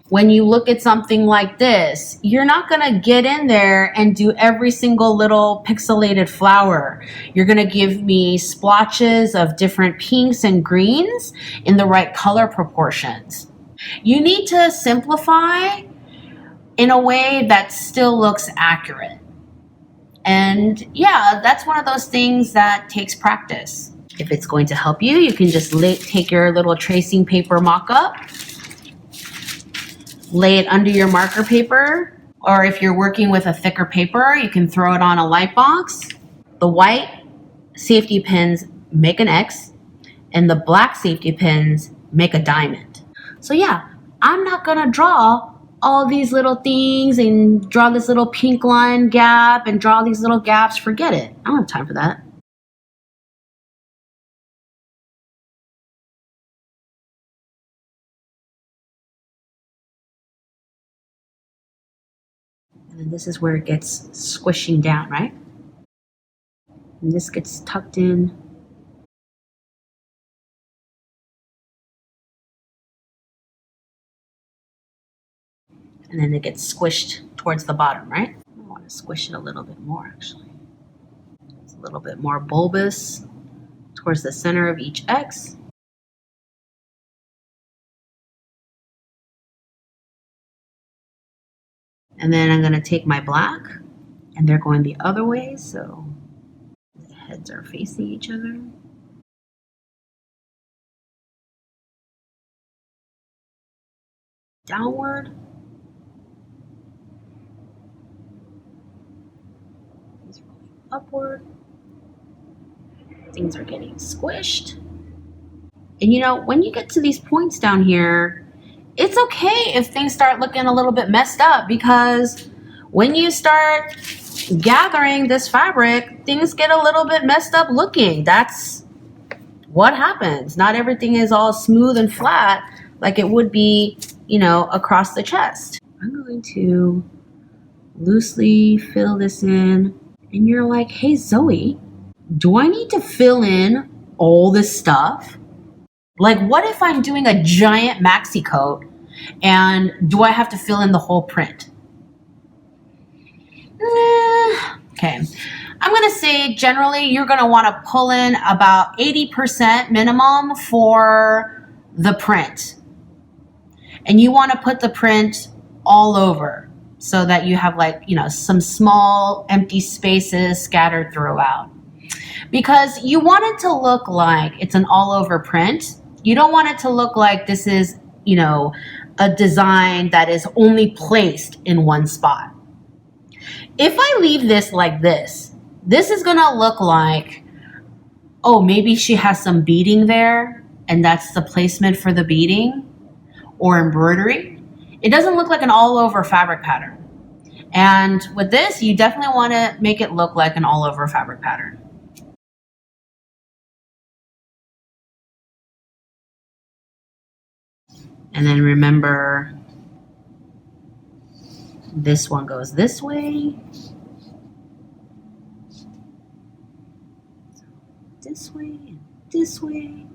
When you look at something like this, you're not going to get in there and do every single little pixelated flower. You're going to give me splotches of different pinks and greens in the right color proportions. You need to simplify in a way that still looks accurate. And yeah, that's one of those things that takes practice. If it's going to help you, you can just take your little tracing paper mock-up, lay it under your marker paper, or if you're working with a thicker paper, you can throw it on a light box. The white safety pins make an X, and the black safety pins make a diamond. So yeah, I'm not gonna draw all these little things and draw this little pink line gap and draw these little gaps. Forget it. I don't have time for that. And then this is where it gets squishing down, right? And this gets tucked in. And then it gets squished towards the bottom, right? I want to squish it a little bit more, actually. It's a little bit more bulbous towards the center of each X. And then I'm going to take my black, and they're going the other way, so the heads are facing each other. Downward. He's rolling upward. Things are getting squished. And you know, when you get to these points down here, it's okay if things start looking a little bit messed up, because when you start gathering this fabric, things get a little bit messed up looking. That's what happens. Not everything is all smooth and flat like it would be, you know, across the chest. I'm going to loosely fill this in. And you're like, hey, Zoe, do I need to fill in all this stuff? Like, what if I'm doing a giant maxi coat and do I have to fill in the whole print? Okay. I'm going to say generally you're going to want to pull in about 80% minimum for the print. And you want to put the print all over so that you have, like, you know, some small empty spaces scattered throughout. Because you want it to look like it's an all over print. You don't want it to look like this is, you know, a design that is only placed in one spot. If I leave this like this, this is going to look like, oh, maybe she has some beading there, and that's the placement for the beading or embroidery. It doesn't look like an all over fabric pattern. And with this, you definitely want to make it look like an all over fabric pattern. And then remember, this one goes this way. This way, and this way,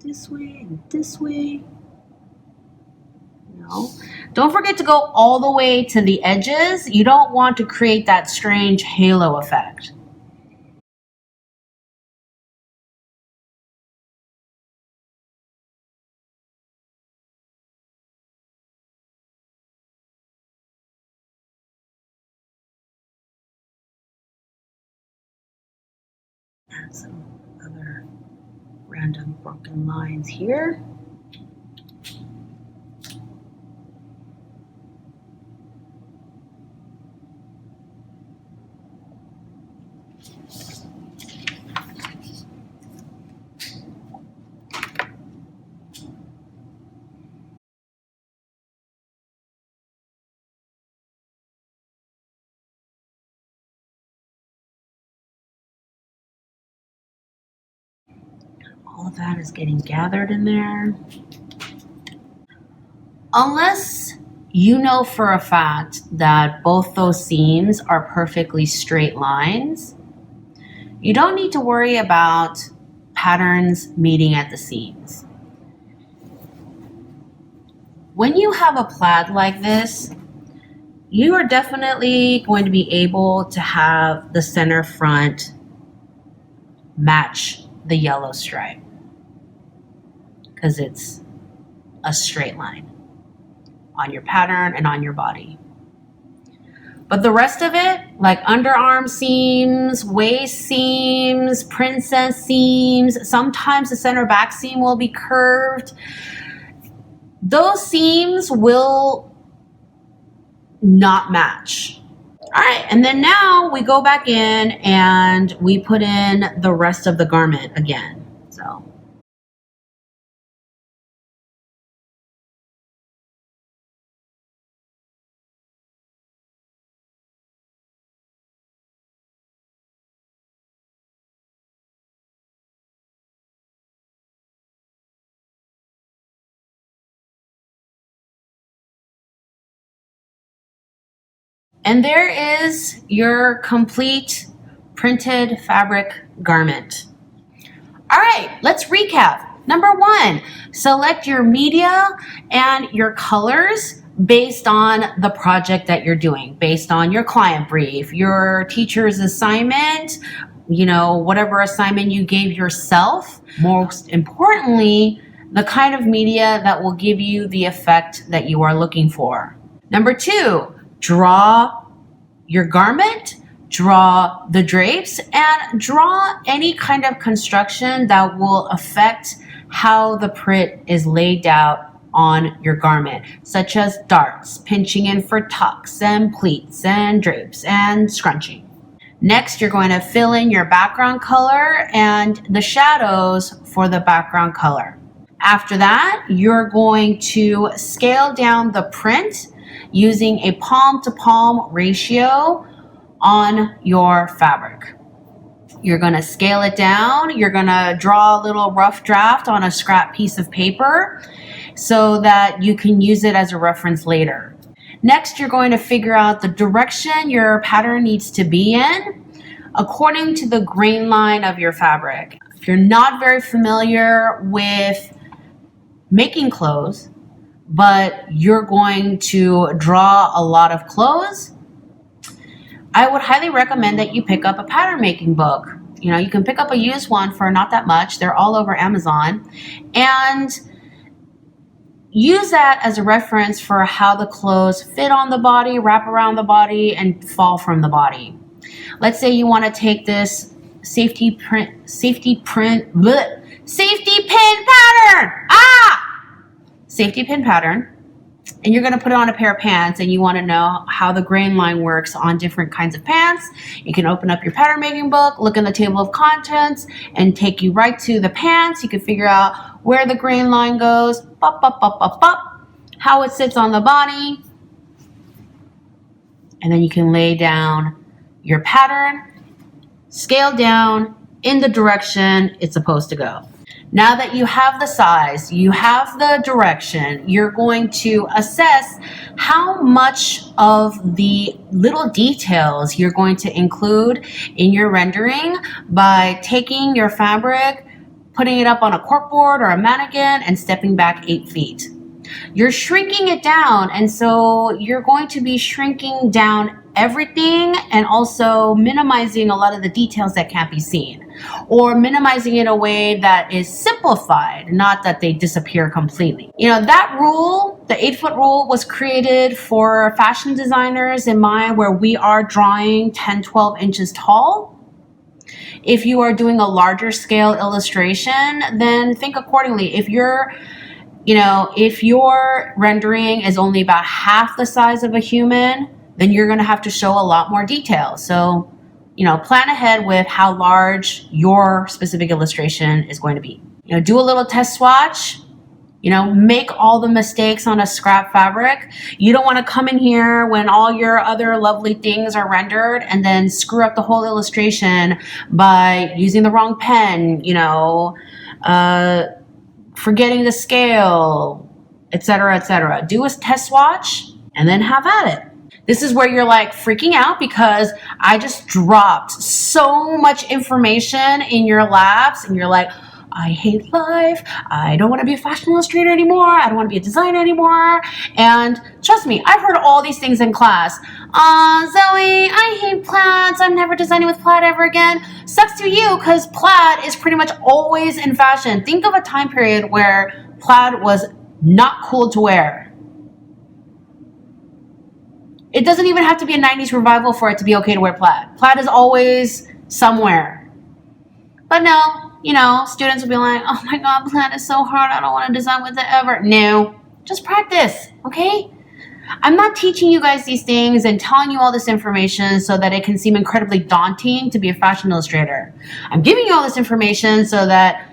this way, and this way. No. Don't forget to go all the way to the edges. You don't want to create that strange halo effect. Add some other random broken lines here. All of that is getting gathered in there. Unless you know for a fact that both those seams are perfectly straight lines, you don't need to worry about patterns meeting at the seams. When you have a plaid like this, you are definitely going to be able to have the center front match the yellow stripe because it's a straight line on your pattern and on your body. But the rest of it, like underarm seams, waist seams, princess seams, sometimes the center back seam will be curved. Those seams will not match. All right, and then now we go back in and we put in the rest of the garment again. So. And there is your complete printed fabric garment. All right, let's recap. Number one, select your media and your colors based on the project that you're doing, based on your client brief, your teacher's assignment, whatever assignment you gave yourself. Most importantly, the kind of media that will give you the effect that you are looking for. Number two, draw your garment, draw the drapes, and draw any kind of construction that will affect how the print is laid out on your garment, such as darts, pinching in for tucks and pleats and drapes and scrunching. Next, you're going to fill in your background color and the shadows for the background color. After that, you're going to scale down the print using a palm to palm ratio on your fabric. You're going to scale it down. You're going to draw a little rough draft on a scrap piece of paper so that you can use it as a reference later. Next, you're going to figure out the direction your pattern needs to be in according to the grain line of your fabric. If you're not very familiar with making clothes, but you're going to draw a lot of clothes, I would highly recommend that you pick up a pattern making book. You can pick up a used one for not that much. They're all over Amazon. And use that as a reference for how the clothes fit on the body, wrap around the body, and fall from the body. Let's say you want to take this safety pin pattern. Safety pin pattern, and you're going to put it on a pair of pants, and you want to know how the grain line works on different kinds of pants. You can open up your pattern making book, look in the table of contents, and take you right to the pants. You can figure out where the grain line goes, how it sits on the body, and then you can lay down your pattern, scale down in the direction it's supposed to go. Now that you have the size, you have the direction, you're going to assess how much of the little details you're going to include in your rendering by taking your fabric, putting it up on a corkboard or a mannequin, and stepping back 8 feet. You're shrinking it down, and so you're going to be shrinking down everything and also minimizing a lot of the details that can't be seen, or minimizing it in a way that is simplified, not that they disappear completely. That rule, the 8-foot rule, was created for fashion designers in mind, where we are drawing 10-12 inches tall. If you are doing a larger scale illustration, then think accordingly. If your rendering is only about half the size of a human, then you're going to have to show a lot more detail. So plan ahead with how large your specific illustration is going to be. Do a little test swatch. Make all the mistakes on a scrap fabric. You don't want to come in here when all your other lovely things are rendered and then screw up the whole illustration by using the wrong pen, forgetting the scale, etc., etc. Do a test swatch and then have at it. This is where you're like freaking out because I just dropped so much information in your laps and you're like, I hate life. I don't want to be a fashion illustrator anymore. I don't want to be a designer anymore. And trust me, I've heard all these things in class. Zoe, I hate plaids. I'm never designing with plaid ever again. Sucks to you because plaid is pretty much always in fashion. Think of a time period where plaid was not cool to wear. It doesn't even have to be a 90s revival for it to be okay to wear plaid. Plaid is always somewhere. But no, students will be like, oh my God, plaid is so hard. I don't want to design with it ever. No, just practice, okay? I'm not teaching you guys these things and telling you all this information so that it can seem incredibly daunting to be a fashion illustrator. I'm giving you all this information so that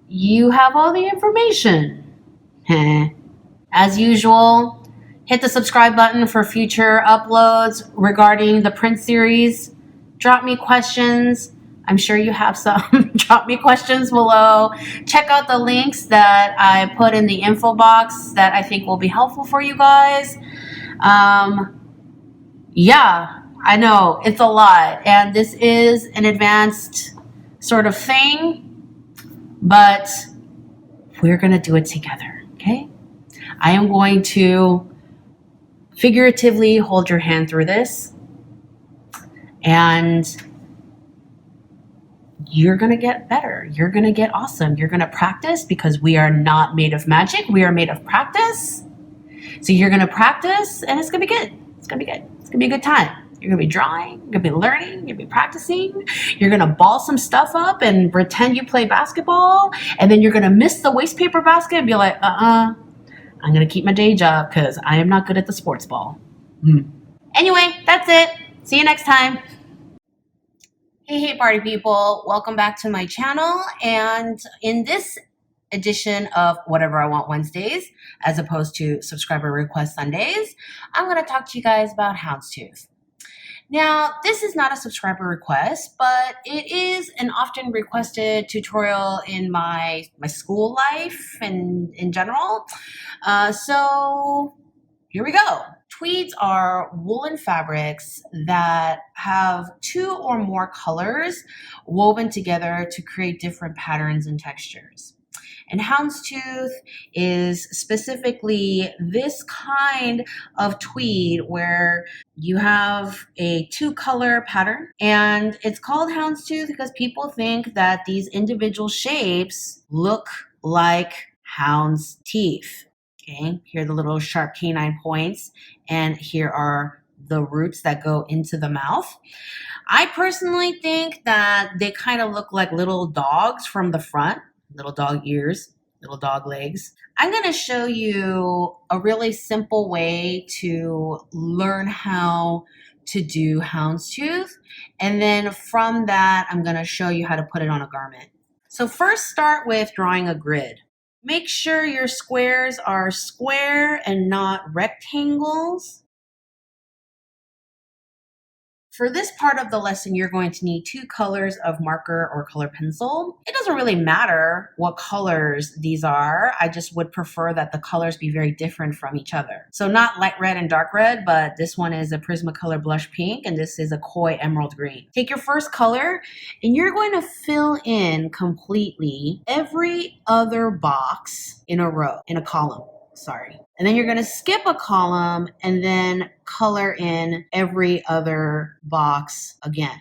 you have all the information. As usual, hit the subscribe button for future uploads regarding the print series. Drop me questions. I'm sure you have some. Drop me questions below. Check out the links that I put in the info box that I think will be helpful for you guys. Yeah, I know it's a lot. And this is an advanced sort of thing, but we're going to do it together, okay? I am going to figuratively hold your hand through this, and you're going to get better. You're going to get awesome. You're going to practice because we are not made of magic. We are made of practice. So you're going to practice and it's going to be good. It's going to be good. It's going to be a good time. You're going to be drawing. You're going to be learning. You're going to be practicing. You're going to ball some stuff up and pretend you play basketball. And then you're going to miss the waste paper basket and be like, I'm going to keep my day job because I am not good at the sports ball. Anyway, that's it. See you next time. Hey party people, welcome back to my channel, and in this edition of Whatever I Want Wednesdays, as opposed to Subscriber Request Sundays, I'm going to talk to you guys about houndstooth. Now, this is not a subscriber request, but it is an often requested tutorial in my school life and in general, so here we go. Tweeds are woolen fabrics that have two or more colors woven together to create different patterns and textures. And houndstooth is specifically this kind of tweed where you have a two-color pattern, and it's called houndstooth because people think that these individual shapes look like hound's teeth. Okay, here are the little sharp canine points, and here are the roots that go into the mouth. I personally think that they kind of look like little dogs from the front, little dog ears, little dog legs. I'm going to show you a really simple way to learn how to do houndstooth, and then from that, I'm going to show you how to put it on a garment. So first, start with drawing a grid. Make sure your squares are square and not rectangles. For this part of the lesson, you're going to need two colors of marker or color pencil. It doesn't really matter what colors these are. I just would prefer that the colors be very different from each other. So not light red and dark red, but this one is a Prismacolor blush pink and this is a Koi emerald green. Take your first color and you're going to fill in completely every other box in a row, in a column. And then you're going to skip a column and then color in every other box again.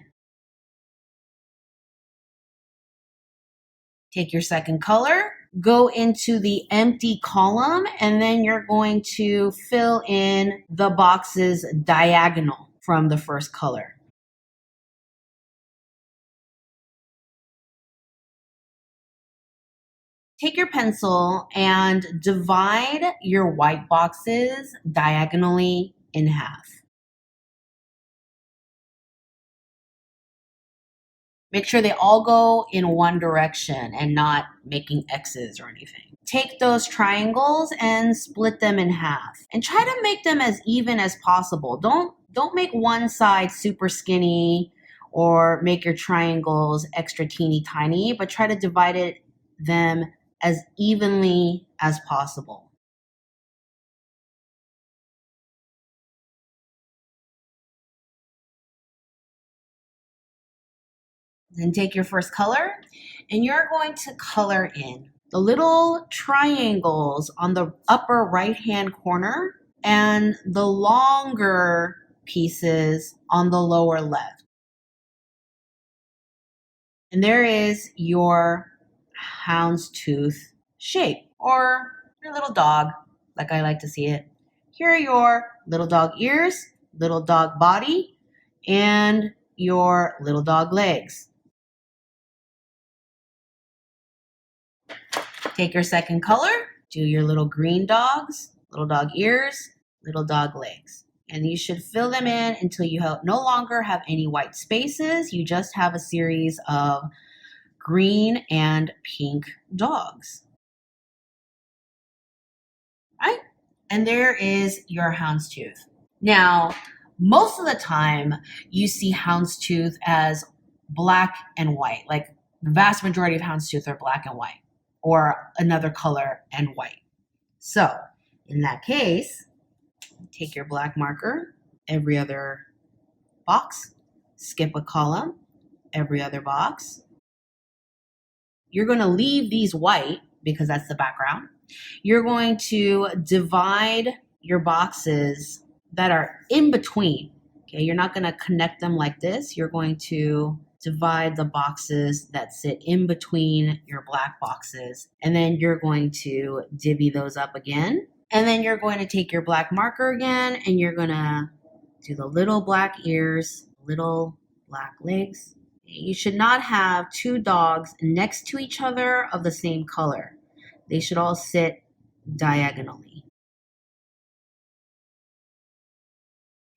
Take your second color, go into the empty column, and then you're going to fill in the boxes diagonal from the first color. Take your pencil and divide your white boxes diagonally in half. Make sure they all go in one direction and not making X's or anything. Take those triangles and split them in half and try to make them as even as possible. Don't make one side super skinny or make your triangles extra teeny tiny, but try to divide them as evenly as possible. Then take your first color and you're going to color in the little triangles on the upper right-hand corner and the longer pieces on the lower left. And there is your houndstooth shape, or your little dog, like I like to see it. Here are your little dog ears, little dog body, and your little dog legs. Take your second color, do your little green dogs, little dog ears, little dog legs. And you should fill them in until you no longer have any white spaces. You just have a series of green and pink dogs. Right? And there is your houndstooth. Now, most of the time you see houndstooth as black and white. Like the vast majority of houndstooth are black and white, or another color and white. So in that case, take your black marker, every other box, skip a column, every other box. You're going to leave these white because that's the background. You're going to divide your boxes that are in between. Okay, you're not going to connect them like this. You're going to divide the boxes that sit in between your black boxes, and then you're going to divvy those up again. And then you're going to take your black marker again, and you're going to do the little black ears, little black legs. You should not have two dogs next to each other of the same color. They should all sit diagonally.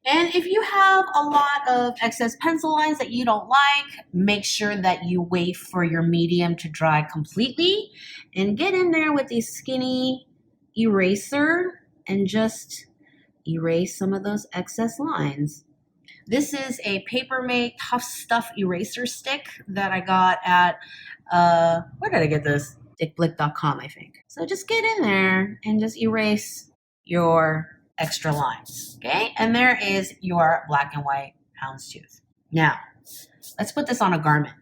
And if you have a lot of excess pencil lines that you don't like, make sure that you wait for your medium to dry completely and get in there with a skinny eraser and just erase some of those excess lines. This is a Papermate Tough Stuff eraser stick that I got at, where did I get this? dickblick.com, I think. So just get in there and just erase your extra lines, okay? And there is your black and white houndstooth. Now, let's put this on a garment.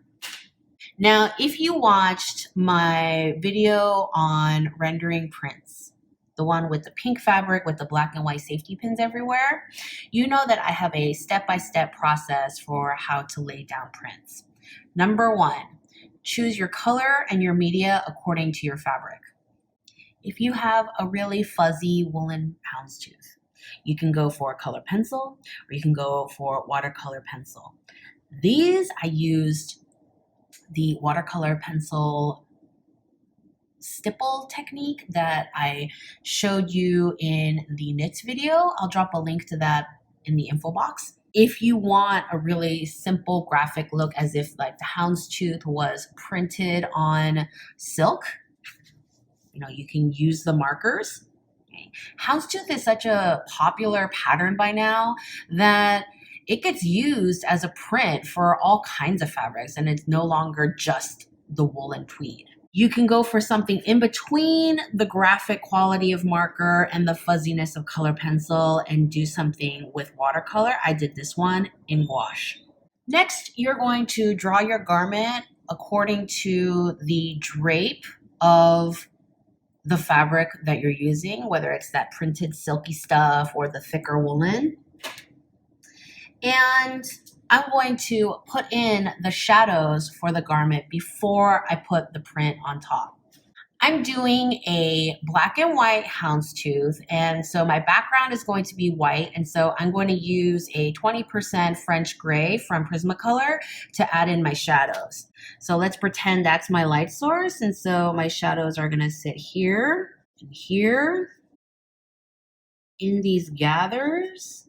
Now, if you watched my video on rendering prints, the one with the pink fabric with the black and white safety pins everywhere, you know that I have a step-by-step process for how to lay down prints. Number one, choose your color and your media according to your fabric. If you have a really fuzzy woolen houndstooth, you can go for a color pencil or you can go for watercolor pencil. These, I used the watercolor pencil stipple technique that I showed you in the knits video. I'll drop a link to that in the info box. If you want a really simple graphic look as if like the houndstooth was printed on silk, you know, you can use the markers. Okay. Houndstooth is such a popular pattern by now that it gets used as a print for all kinds of fabrics, and it's no longer just the wool and tweed. You can go for something in between the graphic quality of marker and the fuzziness of color pencil and do something with watercolor. I did this one in gouache. Next, you're going to draw your garment according to the drape of the fabric that you're using, whether it's that printed silky stuff or the thicker woolen. And I'm going to put in the shadows for the garment before I put the print on top. I'm doing a black and white houndstooth, and so my background is going to be white, and so I'm going to use a 20% French gray from Prismacolor to add in my shadows. So let's pretend that's my light source, and so my shadows are going to sit here and here in these gathers,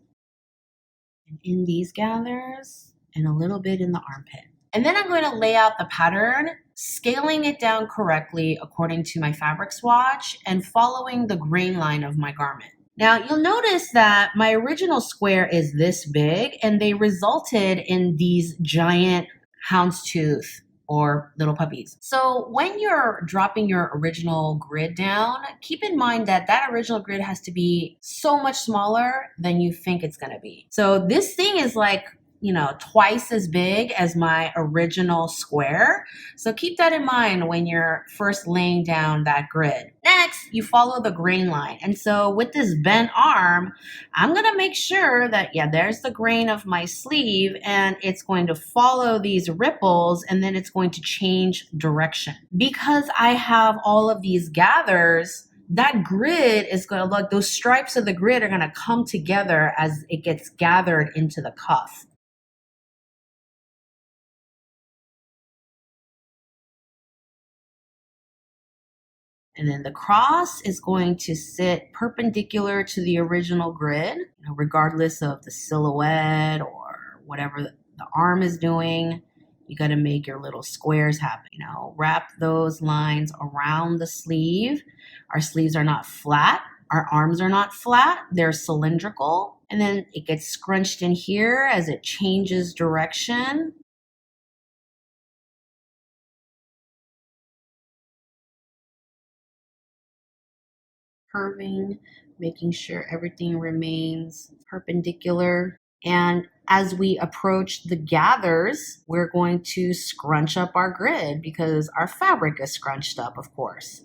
and in these gathers, and a little bit in the armpit. And then I'm going to lay out the pattern, scaling it down correctly according to my fabric swatch and following the grain line of my garment. Now you'll notice that my original square is this big and they resulted in these giant houndstooth or little puppies. So when you're dropping your original grid down, keep in mind that that original grid has to be so much smaller than you think it's gonna be. So this thing is like, you know, twice as big as my original square. So keep that in mind when you're first laying down that grid. Next, you follow the grain line. And so with this bent arm, I'm gonna make sure that, yeah, there's the grain of my sleeve and it's going to follow these ripples and then it's going to change direction. Because I have all of these gathers, that grid is going to look, those stripes of the grid are going to come together as it gets gathered into the cuff. And then the cross is going to sit perpendicular to the original grid, you know, regardless of the silhouette or whatever the arm is doing. You got to make your little squares happen. You know, wrap those lines around the sleeve. Our sleeves are not flat. Our arms are not flat. They're cylindrical. And then it gets scrunched in here as it changes direction. Curving, making sure everything remains perpendicular. And as we approach the gathers, we're going to scrunch up our grid because our fabric is scrunched up, of course.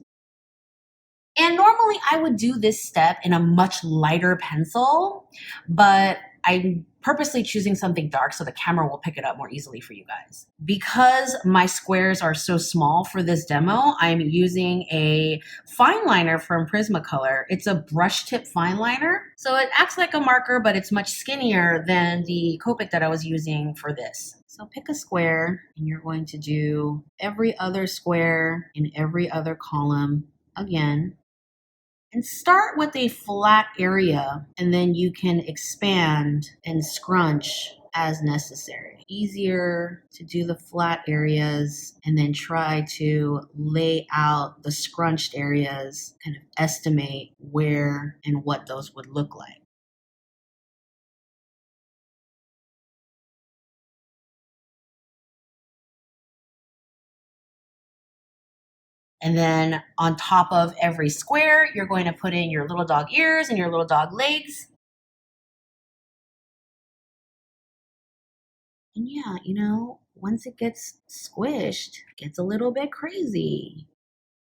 And normally I would do this step in a much lighter pencil, but I'm purposely choosing something dark so the camera will pick it up more easily for you guys. Because my squares are so small for this demo, I'm using a fine liner from Prismacolor. It's a brush tip fine liner. So it acts like a marker, but it's much skinnier than the Copic that I was using for this. So pick a square and you're going to do every other square in every other column again. And start with a flat area and then you can expand and scrunch as necessary. Easier to do the flat areas and then try to lay out the scrunched areas, kind of estimate where and what those would look like. And then on top of every square, you're going to put in your little dog ears and your little dog legs. And yeah, you know, once it gets squished, it gets a little bit crazy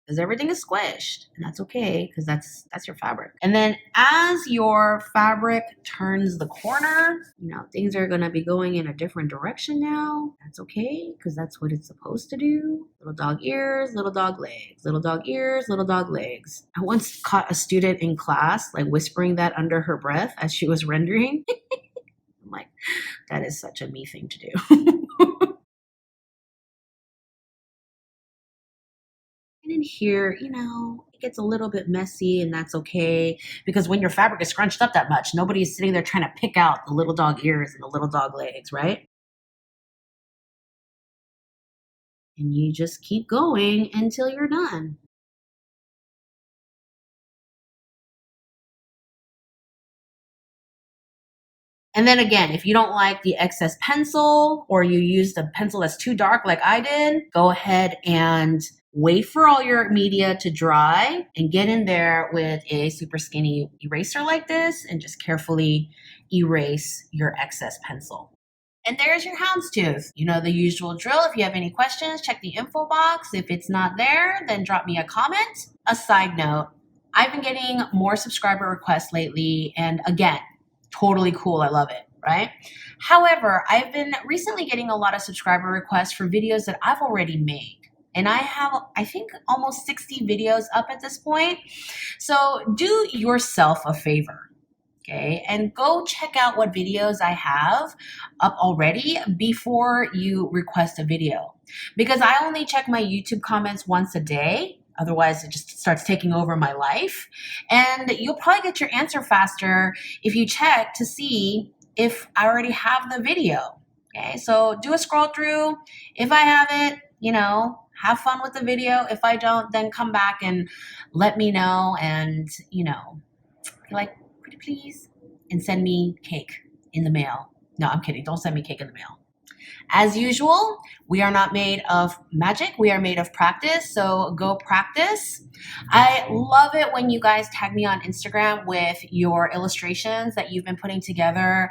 because everything is squished and that's okay because that's your fabric. And then as your fabric turns the corner, you know, things are going to be going in a different direction now. That's okay because that's what it's supposed to do. Little dog ears, little dog legs, little dog ears, little dog legs. I once caught a student in class like whispering that under her breath as she was rendering. I'm like, that is such a me thing to do. And in here, you know, it gets a little bit messy and that's okay because when your fabric is scrunched up that much, nobody's sitting there trying to pick out the little dog ears and the little dog legs, right? And you just keep going until you're done. And then again, if you don't like the excess pencil or you use the pencil that's too dark like I did, go ahead and wait for all your media to dry and get in there with a super skinny eraser like this and just carefully erase your excess pencil. And there's your houndstooth. You know the usual drill. If you have any questions, check the info box. If it's not there, then drop me a comment. A side note, I've been getting more subscriber requests lately, and again, totally cool. I love it, right? However, I've been recently getting a lot of subscriber requests for videos that I've already made. And I have, I think, almost 60 videos up at this point. So do yourself a favor, okay? And go check out what videos I have up already before you request a video. Because I only check my YouTube comments once a day. Otherwise, it just starts taking over my life. And you'll probably get your answer faster if you check to see if I already have the video. Okay, so do a scroll through. If I have it, you know, have fun with the video. If I don't, then come back and let me know, and, you know, be like, pretty please, and send me cake in the mail. No, I'm kidding. Don't send me cake in the mail. As usual, we are not made of magic. We are made of practice. So go practice. I love it when you guys tag me on Instagram with your illustrations that you've been putting together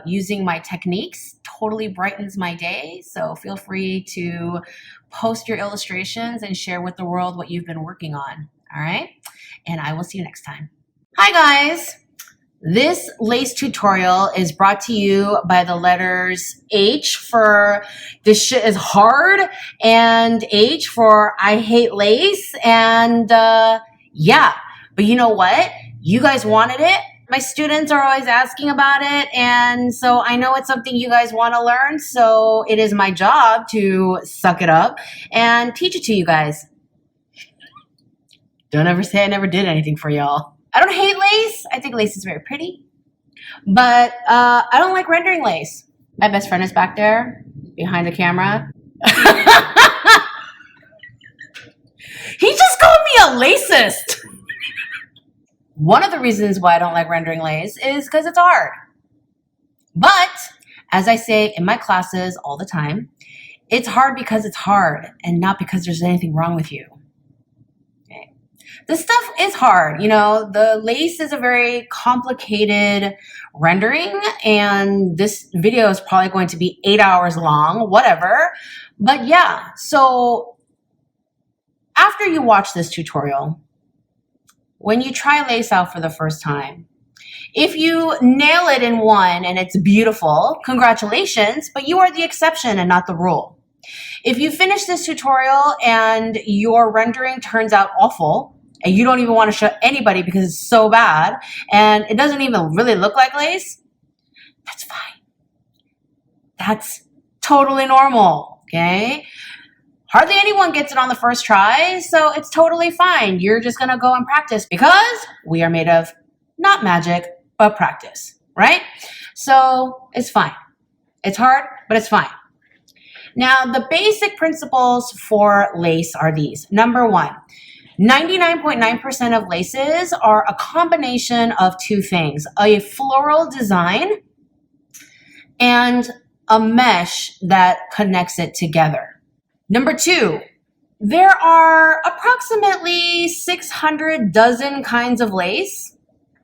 using my techniques. Totally brightens my day. So feel free to post your illustrations and share with the world what you've been working on. All right. And I will see you next time. Hi, guys. This lace tutorial is brought to you by the letters H for this shit is hard, and H for I hate lace, and yeah. But you know what? You guys wanted it. My students are always asking about it, and so I know it's something you guys want to learn, so it is my job to suck it up and teach it to you guys. Don't ever say I never did anything for y'all. I don't hate lace. I think lace is very pretty. But I don't like rendering lace. My best friend is back there behind the camera. He just called me a lacist. One of the reasons why I don't like rendering lace is because it's hard. But as I say in my classes all the time, it's hard because it's hard and not because there's anything wrong with you. This stuff is hard. You know, the lace is a very complicated rendering, and this video is probably going to be 8 hours long, whatever. But yeah, so after you watch this tutorial, when you try lace out for the first time, if you nail it in one and it's beautiful, congratulations, but you are the exception and not the rule. If you finish this tutorial and your rendering turns out awful, and you don't even want to show anybody because it's so bad, and it doesn't even really look like lace, that's fine. That's totally normal, okay? Hardly anyone gets it on the first try, so it's totally fine. You're just gonna go and practice because we are made of not magic, but practice, right? So it's fine. It's hard, but it's fine. Now, the basic principles for lace are these. Number one, 99.9% of laces are a combination of two things: a floral design and a mesh that connects it together. Number two, there are approximately 600 dozen kinds of lace.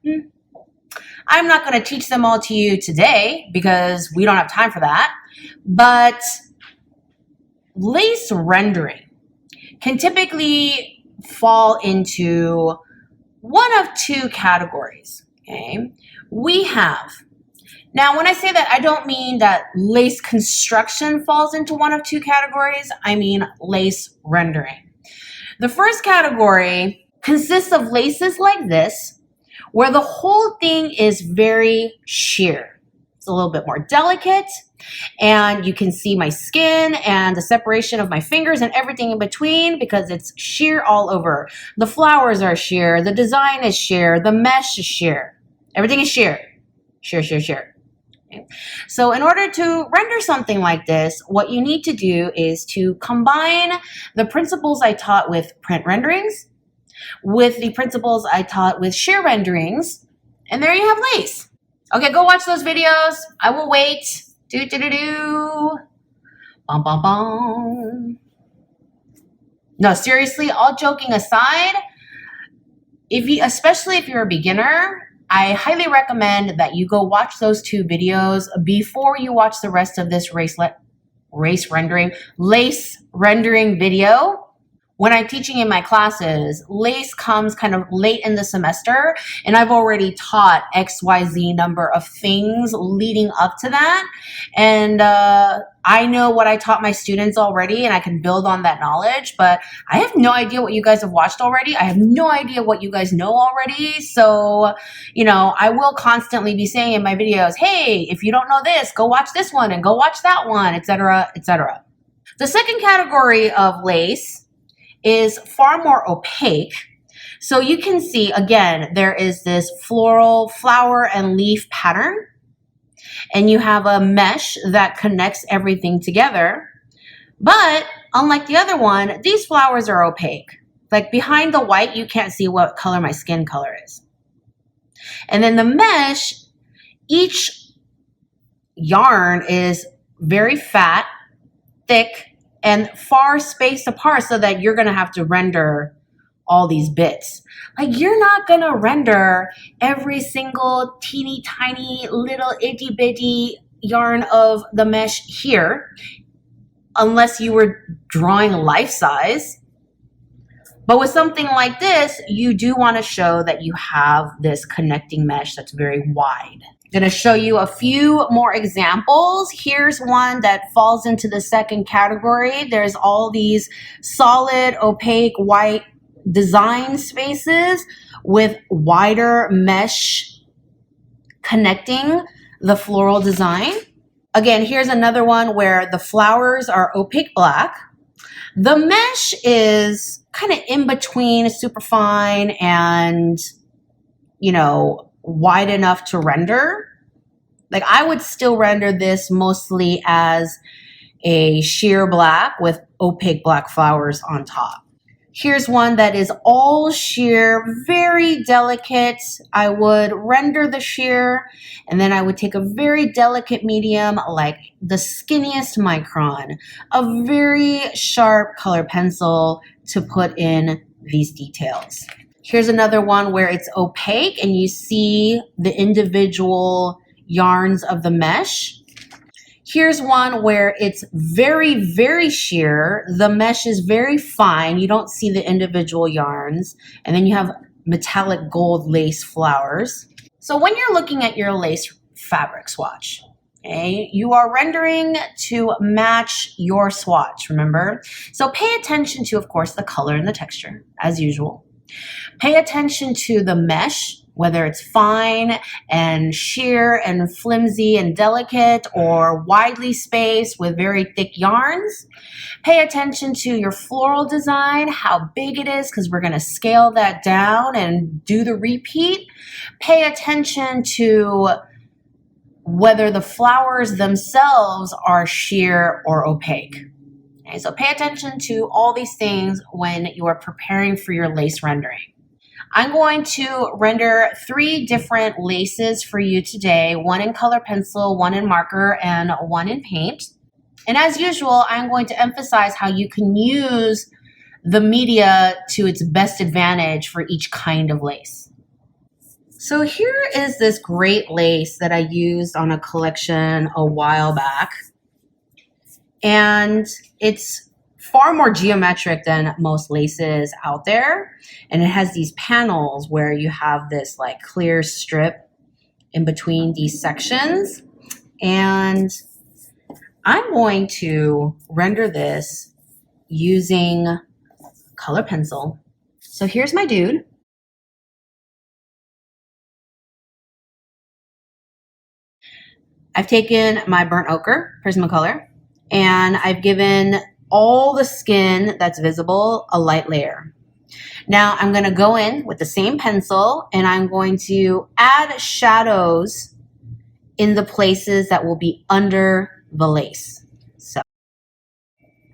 I'm not going to teach them all to you today because we don't have time for that, but lace rendering can typically fall into one of two categories, okay? We have, now when I say that, I don't mean that lace construction falls into one of two categories, I mean lace rendering. The first category consists of laces like this, where the whole thing is very sheer. It's a little bit more delicate, and you can see my skin and the separation of my fingers and everything in between because it's sheer all over. The flowers are sheer, the design is sheer, the mesh is sheer. Everything is sheer. Sheer, sheer, sheer. Okay. So in order to render something like this, what you need to do is to combine the principles I taught with print renderings with the principles I taught with sheer renderings, and there you have lace. Okay, go watch those videos. I will wait. Do. Bum, bum, bum. No, seriously, all joking aside, especially if you're a beginner, I highly recommend that you go watch those two videos before you watch the rest of this lace rendering video. When I'm teaching in my classes, lace comes kind of late in the semester, and I've already taught XYZ number of things leading up to that. And I know what I taught my students already, and I can build on that knowledge, but I have no idea what you guys have watched already. I have no idea what you guys know already. So, you know, I will constantly be saying in my videos, hey, if you don't know this, go watch this one and go watch that one, etc., etc. The second category of lace is far more opaque. So you can see, again, there is this floral flower and leaf pattern. and you have a mesh that connects everything together. But unlike the other one, these flowers are opaque. Like behind the white, you can't see what color my skin color is. And then the mesh, each yarn is very fat, thick, and far spaced apart so that you're going to have to render all these bits. Like you're not going to render every single teeny tiny little itty bitty yarn of the mesh here unless you were drawing life size. But with something like this, you do want to show that you have this connecting mesh that's very wide. I'm going to show you a few more examples. Here's one that falls into the second category. There's all these solid, opaque, white design spaces with wider mesh connecting the floral design. Again, here's another one where the flowers are opaque black. The mesh is kind of in between super fine and, you know, wide enough to render. Like I would still render this mostly as a sheer black with opaque black flowers on top. Here's one that is all sheer, very delicate. I would render the sheer and then I would take a very delicate medium, like the skinniest micron, a very sharp color pencil to put in these details. Here's another one where it's opaque and you see the individual yarns of the mesh. Here's one where it's very, very sheer. The mesh is very fine. You don't see the individual yarns. And then you have metallic gold lace flowers. So when you're looking at your lace fabric swatch, okay, you are rendering to match your swatch, remember? So pay attention to, of course, the color and the texture, as usual. Pay attention to the mesh, whether it's fine and sheer and flimsy and delicate or widely spaced with very thick yarns. Pay attention to your floral design, how big it is, because we're going to scale that down and do the repeat. Pay attention to whether the flowers themselves are sheer or opaque. Okay, so pay attention to all these things when you are preparing for your lace rendering. I'm going to render 3 different laces for you today, one in color pencil, one in marker, and one in paint. And as usual, I'm going to emphasize how you can use the media to its best advantage for each kind of lace. So here is this great lace that I used on a collection a while back. And it's far more geometric than most laces out there. And it has these panels where you have this like clear strip in between these sections. And I'm going to render this using color pencil. So here's my dude. I've taken my burnt ochre Prismacolor and I've given all the skin that's visible a light layer. Now I'm going to go in with the same pencil and I'm going to add shadows in the places that will be under the lace. So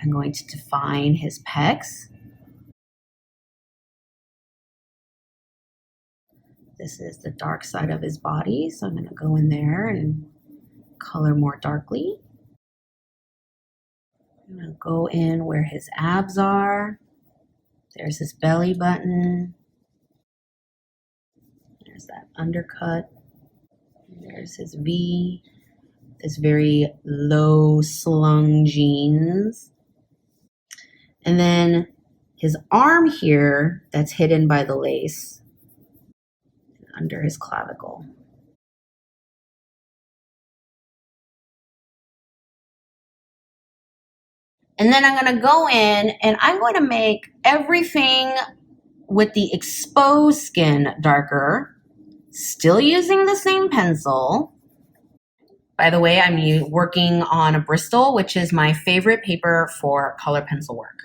I'm going to define his pecs. This is the dark side of his body, so I'm going to go in there and color more darkly. I'm going to go in where his abs are. There's his belly button. There's that undercut. There's his V. This very low slung jeans. And then his arm here that's hidden by the lace under his clavicle. And then I'm going to go in and I'm going to make everything with the exposed skin darker, still using the same pencil. By the way, I'm working on a Bristol, which is my favorite paper for color pencil work.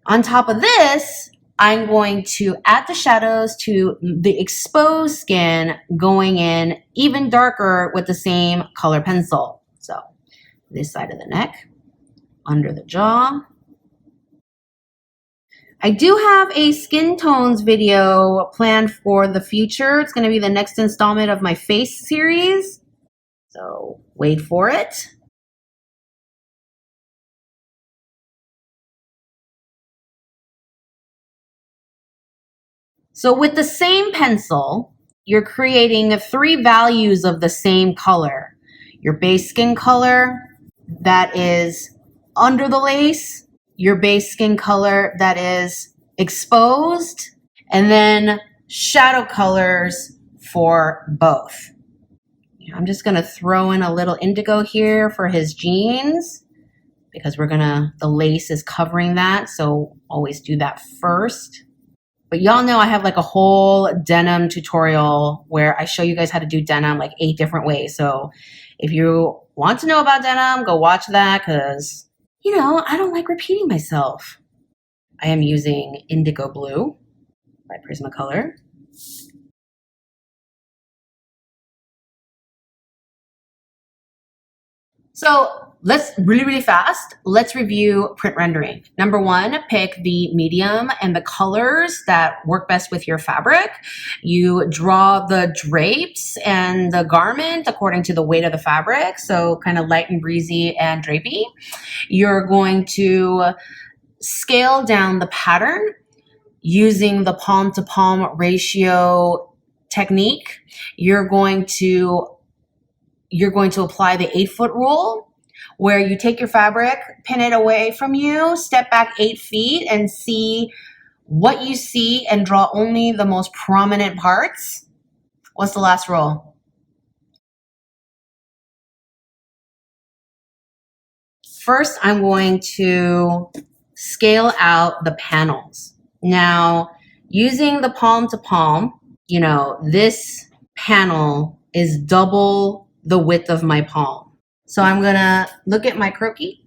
On top of this, I'm going to add the shadows to the exposed skin, going in even darker with the same color pencil. So this side of the neck, under the jaw. I do have a skin tones video planned for the future. It's going to be the next installment of my face series. So wait for it. So with the same pencil, you're creating 3 values of the same color. Your base skin color that is under the lace, your base skin color that is exposed, and then shadow colors for both. I'm just gonna throw in a little indigo here for his jeans because the lace is covering that, so always do that first. But y'all know I have like a whole denim tutorial where I show you guys how to do denim like 8 different ways. So if you want to know about denim, go watch that because, you know, I don't like repeating myself. I am using Indigo Blue by Prismacolor. So let's really fast. Let's review print rendering. Number 1, pick the medium and the colors that work best with your fabric. You draw the drapes and the garment according to the weight of the fabric. So kind of light and breezy and drapey. You're going to scale down the pattern using the palm to palm ratio technique. You're going to apply the 8-foot rule, where you take your fabric, pin it away from you, step back 8 feet and see what you see and draw only the most prominent parts. What's the last rule? First, I'm going to scale out the panels. Now, using the palm to palm, you know, this panel is double the width of my palm. So I'm gonna look at my croquis.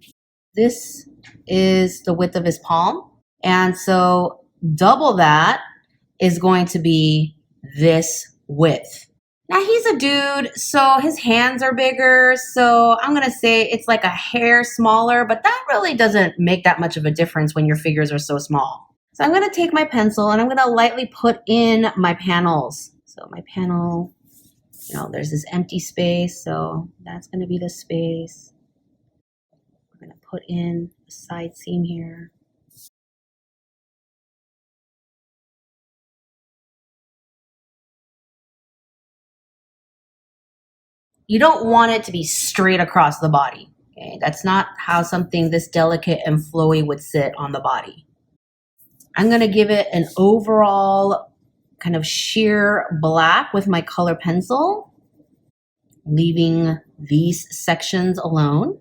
This is the width of his palm. And so double that is going to be this width. Now he's a dude, so his hands are bigger. So I'm gonna say it's like a hair smaller, but that really doesn't make that much of a difference when your figures are so small. So I'm gonna take my pencil and I'm gonna lightly put in my panels. So my panel, you know, there's this empty space, so that's gonna be the space. We're gonna put in a side seam here. You don't want it to be straight across the body. Okay? That's not how something this delicate and flowy would sit on the body. I'm gonna give it an overall kind of sheer black with my color pencil, leaving these sections alone.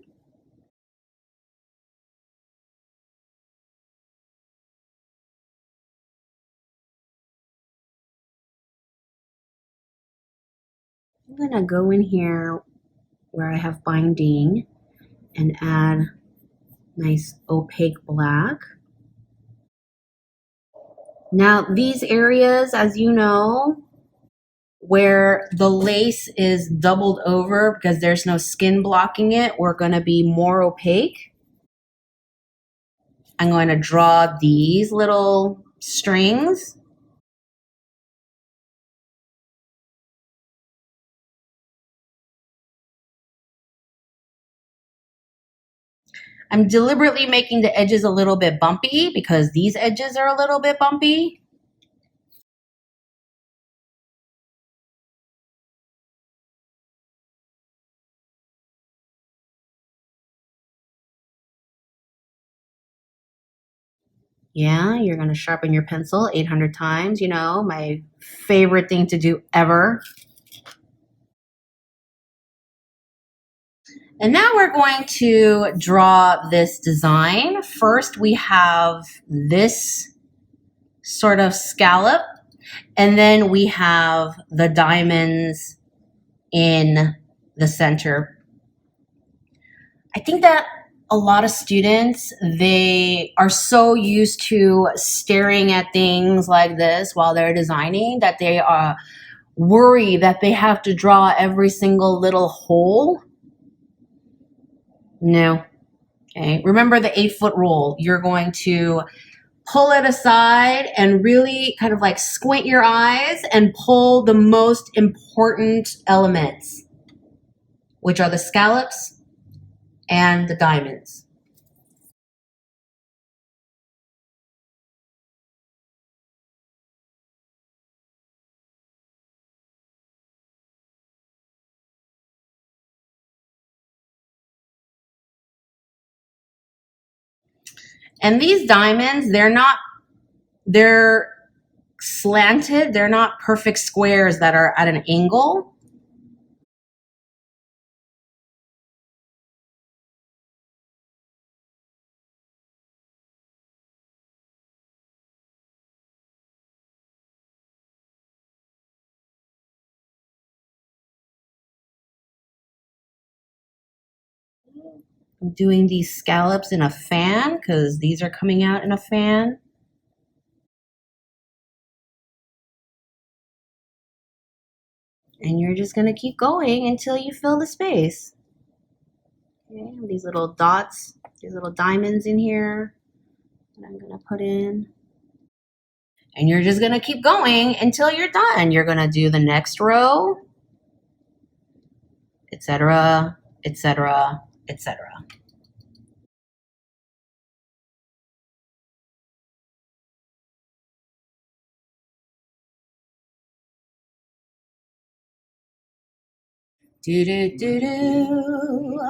I'm gonna go in here where I have binding and add nice opaque black. Now these areas, as you know, where the lace is doubled over because there's no skin blocking it, we're gonna be more opaque. I'm going to draw these little strings. I'm deliberately making the edges a little bit bumpy because these edges are a little bit bumpy. Yeah, you're going to sharpen your pencil 800 times, you know, my favorite thing to do ever. And now we're going to draw this design. First, we have this sort of scallop, and then we have the diamonds in the center. I think that a lot of students, they are so used to staring at things like this while they're designing that they worry that they have to draw every single little hole. No. Okay. Remember the 8-foot rule. You're going to pull it aside and really kind of like squint your eyes and pull the most important elements, which are the scallops and the diamonds. And these diamonds, they're slanted. They're not perfect squares that are at an angle. I'm doing these scallops in a fan because these are coming out in a fan. And you're just going to keep going until you fill the space. Okay, these little dots, these little diamonds in here that I'm going to put in. And you're just going to keep going until you're done. You're going to do the next row, etc., etc., etc. Do do do do.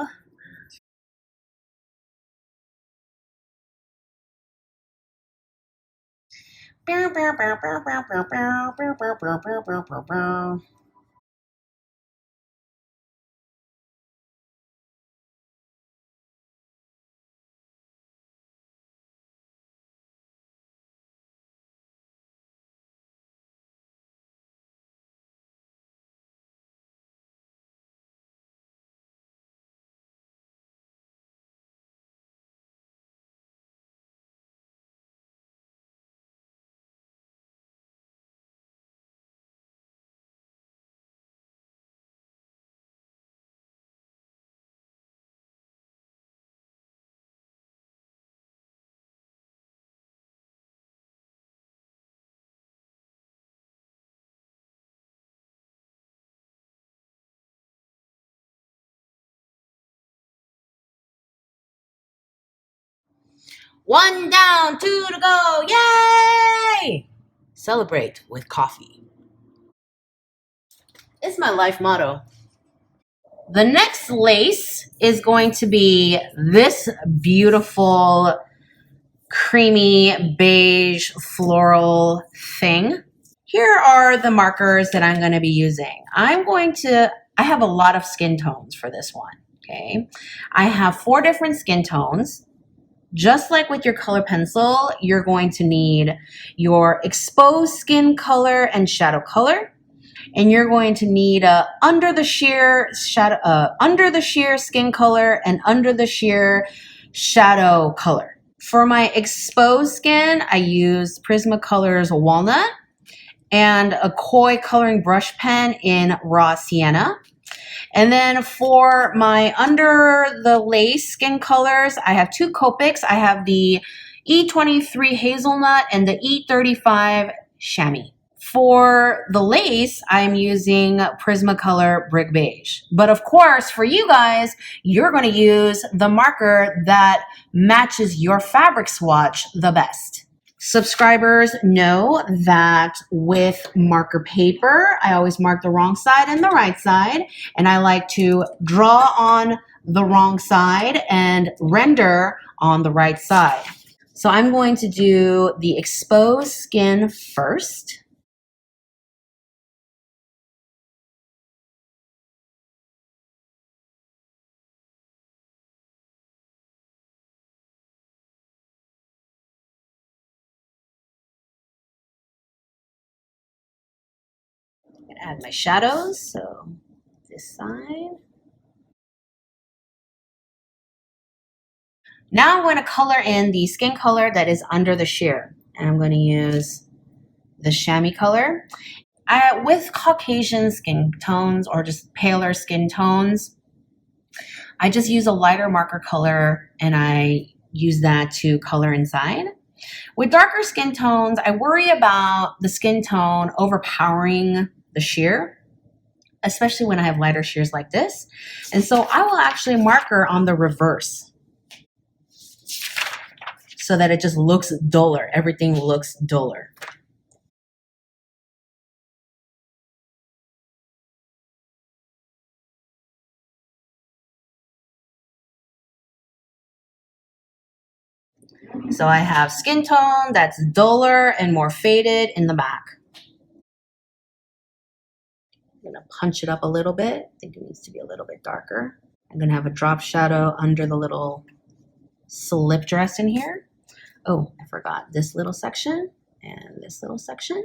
One down, two to go. Yay! Celebrate with coffee. It's my life motto. The next lace is going to be this beautiful creamy beige floral thing. Here are the markers that I'm going to be using. I have a lot of skin tones for this one. Okay. I have 4 different skin tones. Just like with your color pencil, you're going to need your exposed skin color and shadow color. And you're going to need under the sheer skin color and under the sheer shadow color. For my exposed skin, I used Prismacolor's Walnut and a Koi coloring brush pen in Raw Sienna. And then for my under the lace skin colors, I have 2 Copics. I have the E23 Hazelnut and the E35 Chamois. For the lace, I'm using Prismacolor Brick Beige. But of course, for you guys, you're going to use the marker that matches your fabric swatch the best. Subscribers know that with marker paper, I always mark the wrong side and the right side, and I like to draw on the wrong side and render on the right side. So I'm going to do the exposed skin first. I'm going to add my shadows, so this side. Now I'm going to color in the skin color that is under the sheer. And I'm going to use the chamois color. With Caucasian skin tones or just paler skin tones, I just use a lighter marker color and I use that to color inside. With darker skin tones, I worry about the skin tone overpowering the sheer, especially when I have lighter shears like this. And so I will actually marker on the reverse so that it just looks duller. Everything looks duller. So I have skin tone that's duller and more faded in the back. I'm gonna punch it up a little bit. I think it needs to be a little bit darker. I'm gonna have a drop shadow under the little slip dress in here. Oh, I forgot this little section and this little section.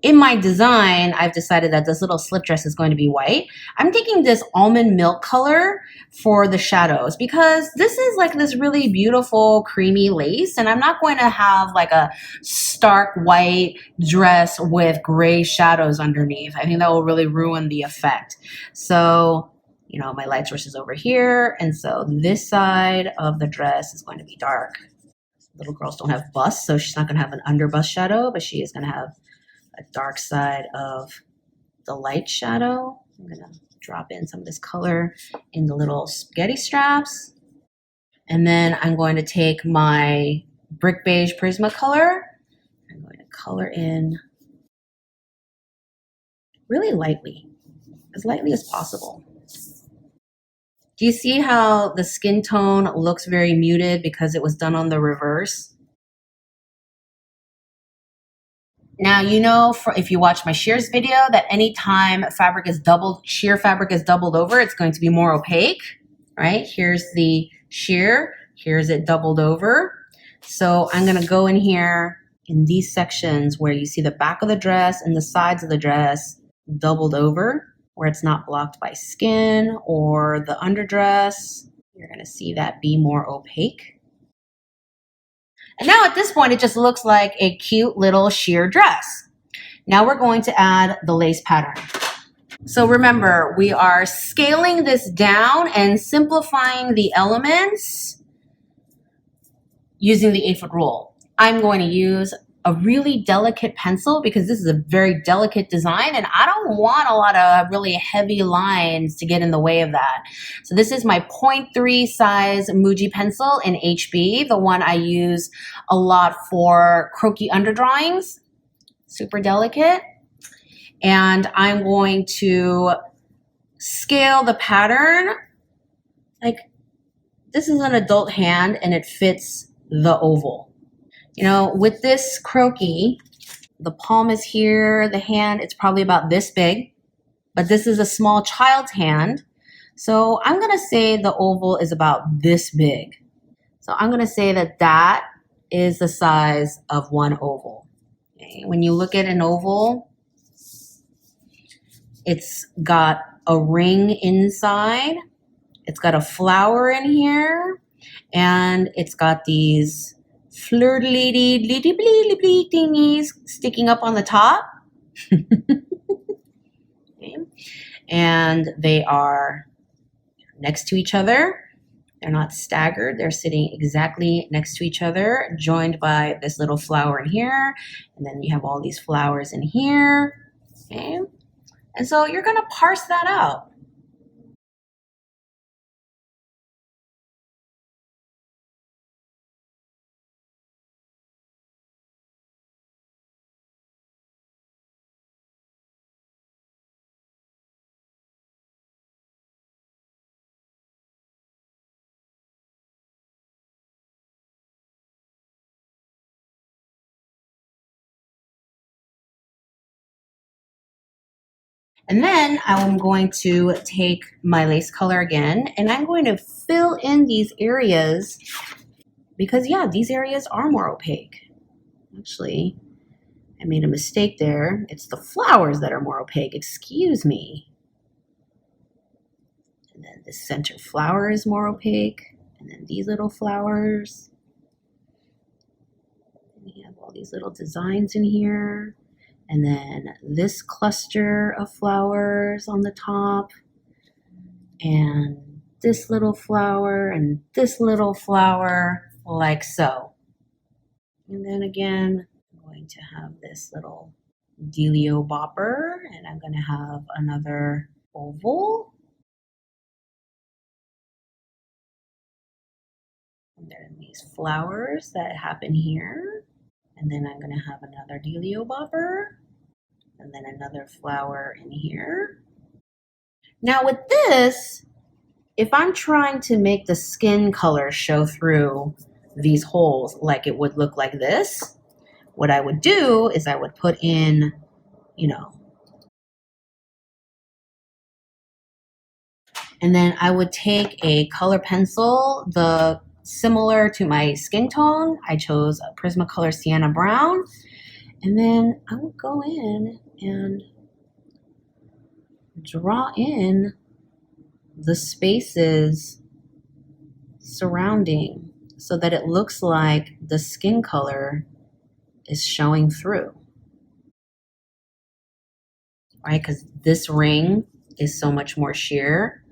In my design, I've decided that this little slip dress is going to be white. I'm taking this almond milk color for the shadows because this is like this really beautiful creamy lace, and I'm not going to have like a stark white dress with gray shadows underneath. I think that will really ruin the effect. So, you know, my light source is over here, and so this side of the dress is going to be dark. Little girls don't have busts, so she's not going to have an under bust shadow, but she is going to have a dark side of the light shadow. I'm going to drop in some of this color in the little spaghetti straps. And then I'm going to take my brick beige Prismacolor. I'm going to color in really lightly as possible. Do you see how the skin tone looks very muted because it was done on the reverse? Now, you know, if you watch my shears video, that anytime sheer fabric is doubled over, it's going to be more opaque, right? Here's the sheer, here's it doubled over. So I'm gonna go in here in these sections where you see the back of the dress and the sides of the dress doubled over, where it's not blocked by skin or the underdress. You're gonna see that be more opaque. And now at this point, it just looks like a cute little sheer dress. Now we're going to add the lace pattern. So remember, we are scaling this down and simplifying the elements using the 8-foot rule. I'm going to use a really delicate pencil because this is a very delicate design and I don't want a lot of really heavy lines to get in the way of that. So this is my 0.3 size Muji pencil in HB, the one I use a lot for croquis underdrawings, super delicate. And I'm going to scale the pattern. Like, this is an adult hand and it fits the oval. You know, with this croquis, the palm is here, the hand, it's probably about this big, but this is a small child's hand. So I'm going to say the oval is about this big. So I'm going to say that that is the size of one oval. Okay. When you look at an oval, it's got a ring inside, it's got a flower in here, and it's got these fleur-de-lady thingies sticking up on the top. Okay. And they are next to each other. They're not staggered. They're sitting exactly next to each other, joined by this little flower in here. And then you have all these flowers in here. Okay. And so you're going to parse that out. And then I'm going to take my lace color again, and I'm going to fill in these areas because, yeah, these areas are more opaque. Actually, I made a mistake there. It's the flowers that are more opaque. Excuse me. And then the center flower is more opaque. And then these little flowers. And we have all these little designs in here. And then this cluster of flowers on the top. And this little flower and this little flower, like so. And then again, I'm going to have this little dealio bopper, and I'm going to have another oval. And then these flowers that happen here. And then I'm going to have another dealio bopper. And then another flower in here. Now with this, if I'm trying to make the skin color show through these holes like it would look like this, what I would do is I would put in, and then I would take a color pencil, the similar to my skin tone. I chose a Prismacolor Sienna Brown, and then I would go in and draw in the spaces surrounding so that it looks like the skin color is showing through, right? Because this ring is so much more sheer,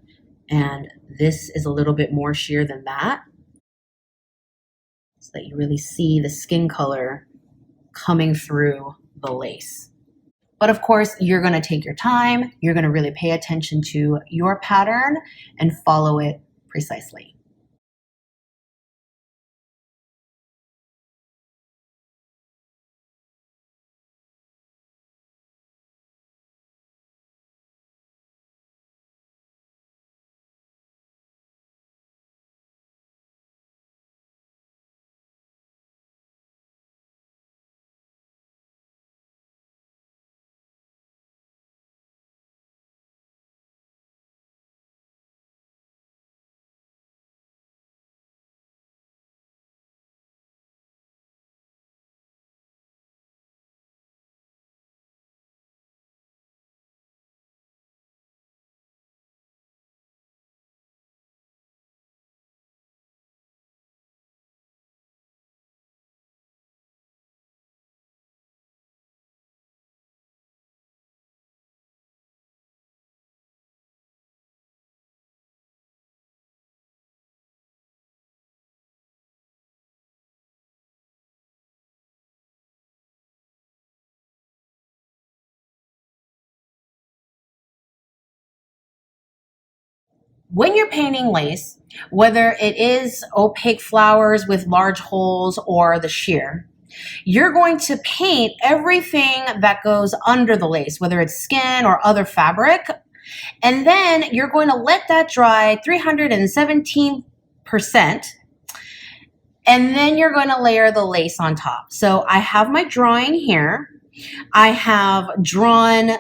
and this is a little bit more sheer than that, so that you really see the skin color coming through the lace. But of course, you're going to take your time. You're going to really pay attention to your pattern and follow it precisely. When you're painting lace, whether it is opaque flowers with large holes or the sheer, you're going to paint everything that goes under the lace, whether it's skin or other fabric, and then you're going to let that dry 317%, and then you're going to layer the lace on top. So I have my drawing here. I have drawn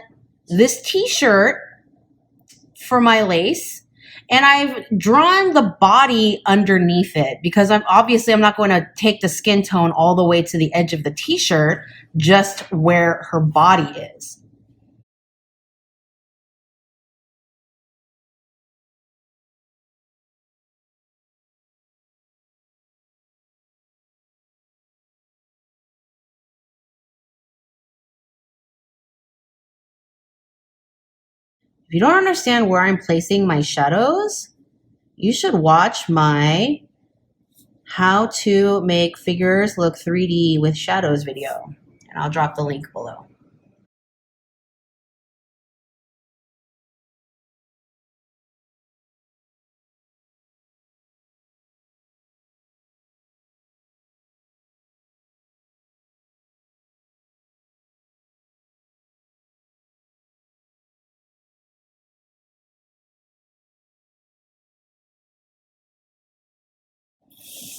this t-shirt for my lace, and I've drawn the body underneath it because I'm not going to take the skin tone all the way to the edge of the t-shirt, just where her body is. If you don't understand where I'm placing my shadows, you should watch my how to make figures look 3D with shadows video, and I'll drop the link below.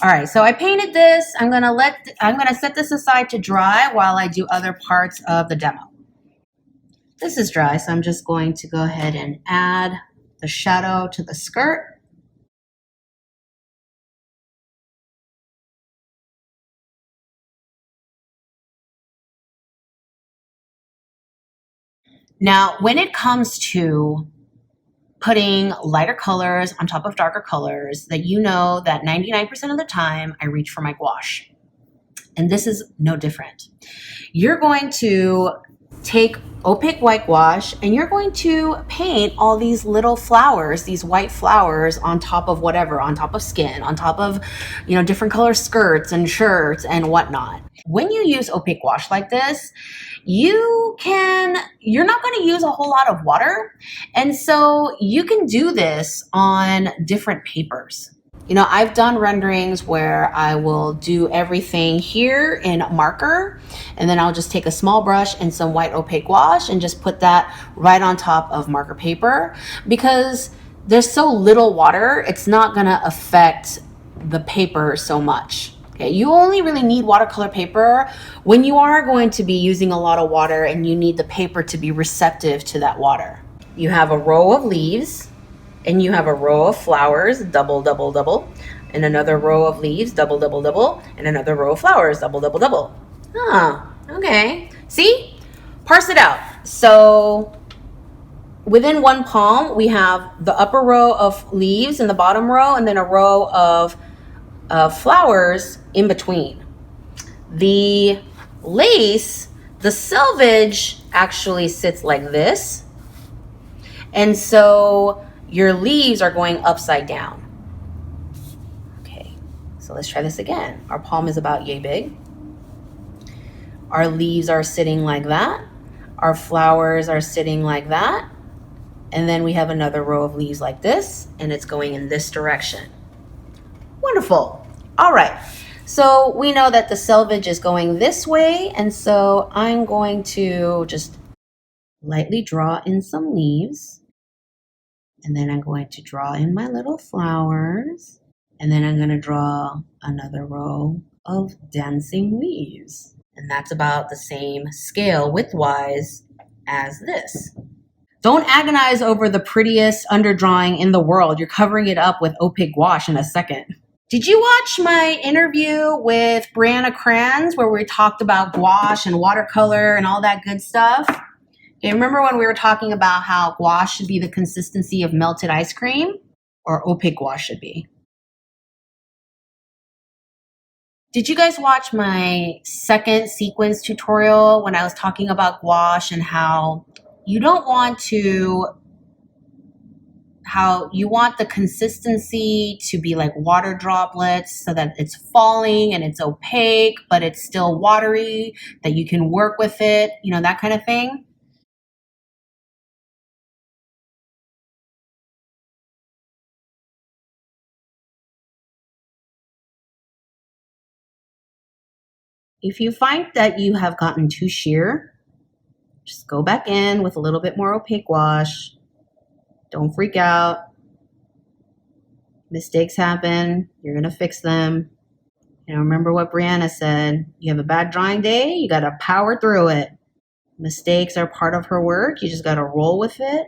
All right, so I painted this. I'm gonna set this aside to dry while I do other parts of the demo. This is dry, so I'm just going to go ahead and add the shadow to the skirt. Now, when it comes to putting lighter colors on top of darker colors that you know that 99% of the time I reach for my gouache. And this is no different. You're going to take opaque white gouache and you're going to paint all these little flowers, these white flowers on top of whatever, on top of skin, on top of, you know, different color skirts and shirts and whatnot. When you use opaque gouache like this, you're not going to use a whole lot of water. And so you can do this on different papers. You know, I've done renderings where I will do everything here in marker, and then I'll just take a small brush and some white opaque gouache and just put that right on top of marker paper. Because there's so little water, it's not gonna affect the paper so much. Okay, you only really need watercolor paper when you are going to be using a lot of water and you need the paper to be receptive to that water. You have a row of leaves, and you have a row of flowers, double, double, double, and another row of leaves, double, double, double, and another row of flowers, double, double, double. Okay. See? Parse it out. So within one palm, we have the upper row of leaves and the bottom row, and then a row of flowers in between. The lace, the selvage actually sits like this. And so your leaves are going upside down. Okay, so let's try this again. Our palm is about yay big. Our leaves are sitting like that. Our flowers are sitting like that. And then we have another row of leaves like this, and it's going in this direction. Wonderful. All right, so we know that the selvage is going this way, and so I'm going to just lightly draw in some leaves. And then I'm going to draw in my little flowers. And then I'm going to draw another row of dancing leaves. And that's about the same scale widthwise as this. Don't agonize over the prettiest underdrawing in the world. You're covering it up with opaque gouache in a second. Did you watch my interview with Brianna Kranz where we talked about gouache and watercolor and all that good stuff? Okay, remember when we were talking about how gouache should be the consistency of melted ice cream, or opaque gouache should be? Did you guys watch my second sequins tutorial when I was talking about gouache and how you want the consistency to be like water droplets so that it's falling and it's opaque, but it's still watery, that you can work with it, you know, that kind of thing? If you find that you have gotten too sheer, just go back in with a little bit more opaque gouache. Don't freak out. Mistakes happen. You're going to fix them. You know, remember what Brianna said. You have a bad drawing day, you got to power through it. Mistakes are part of her work. You just got to roll with it.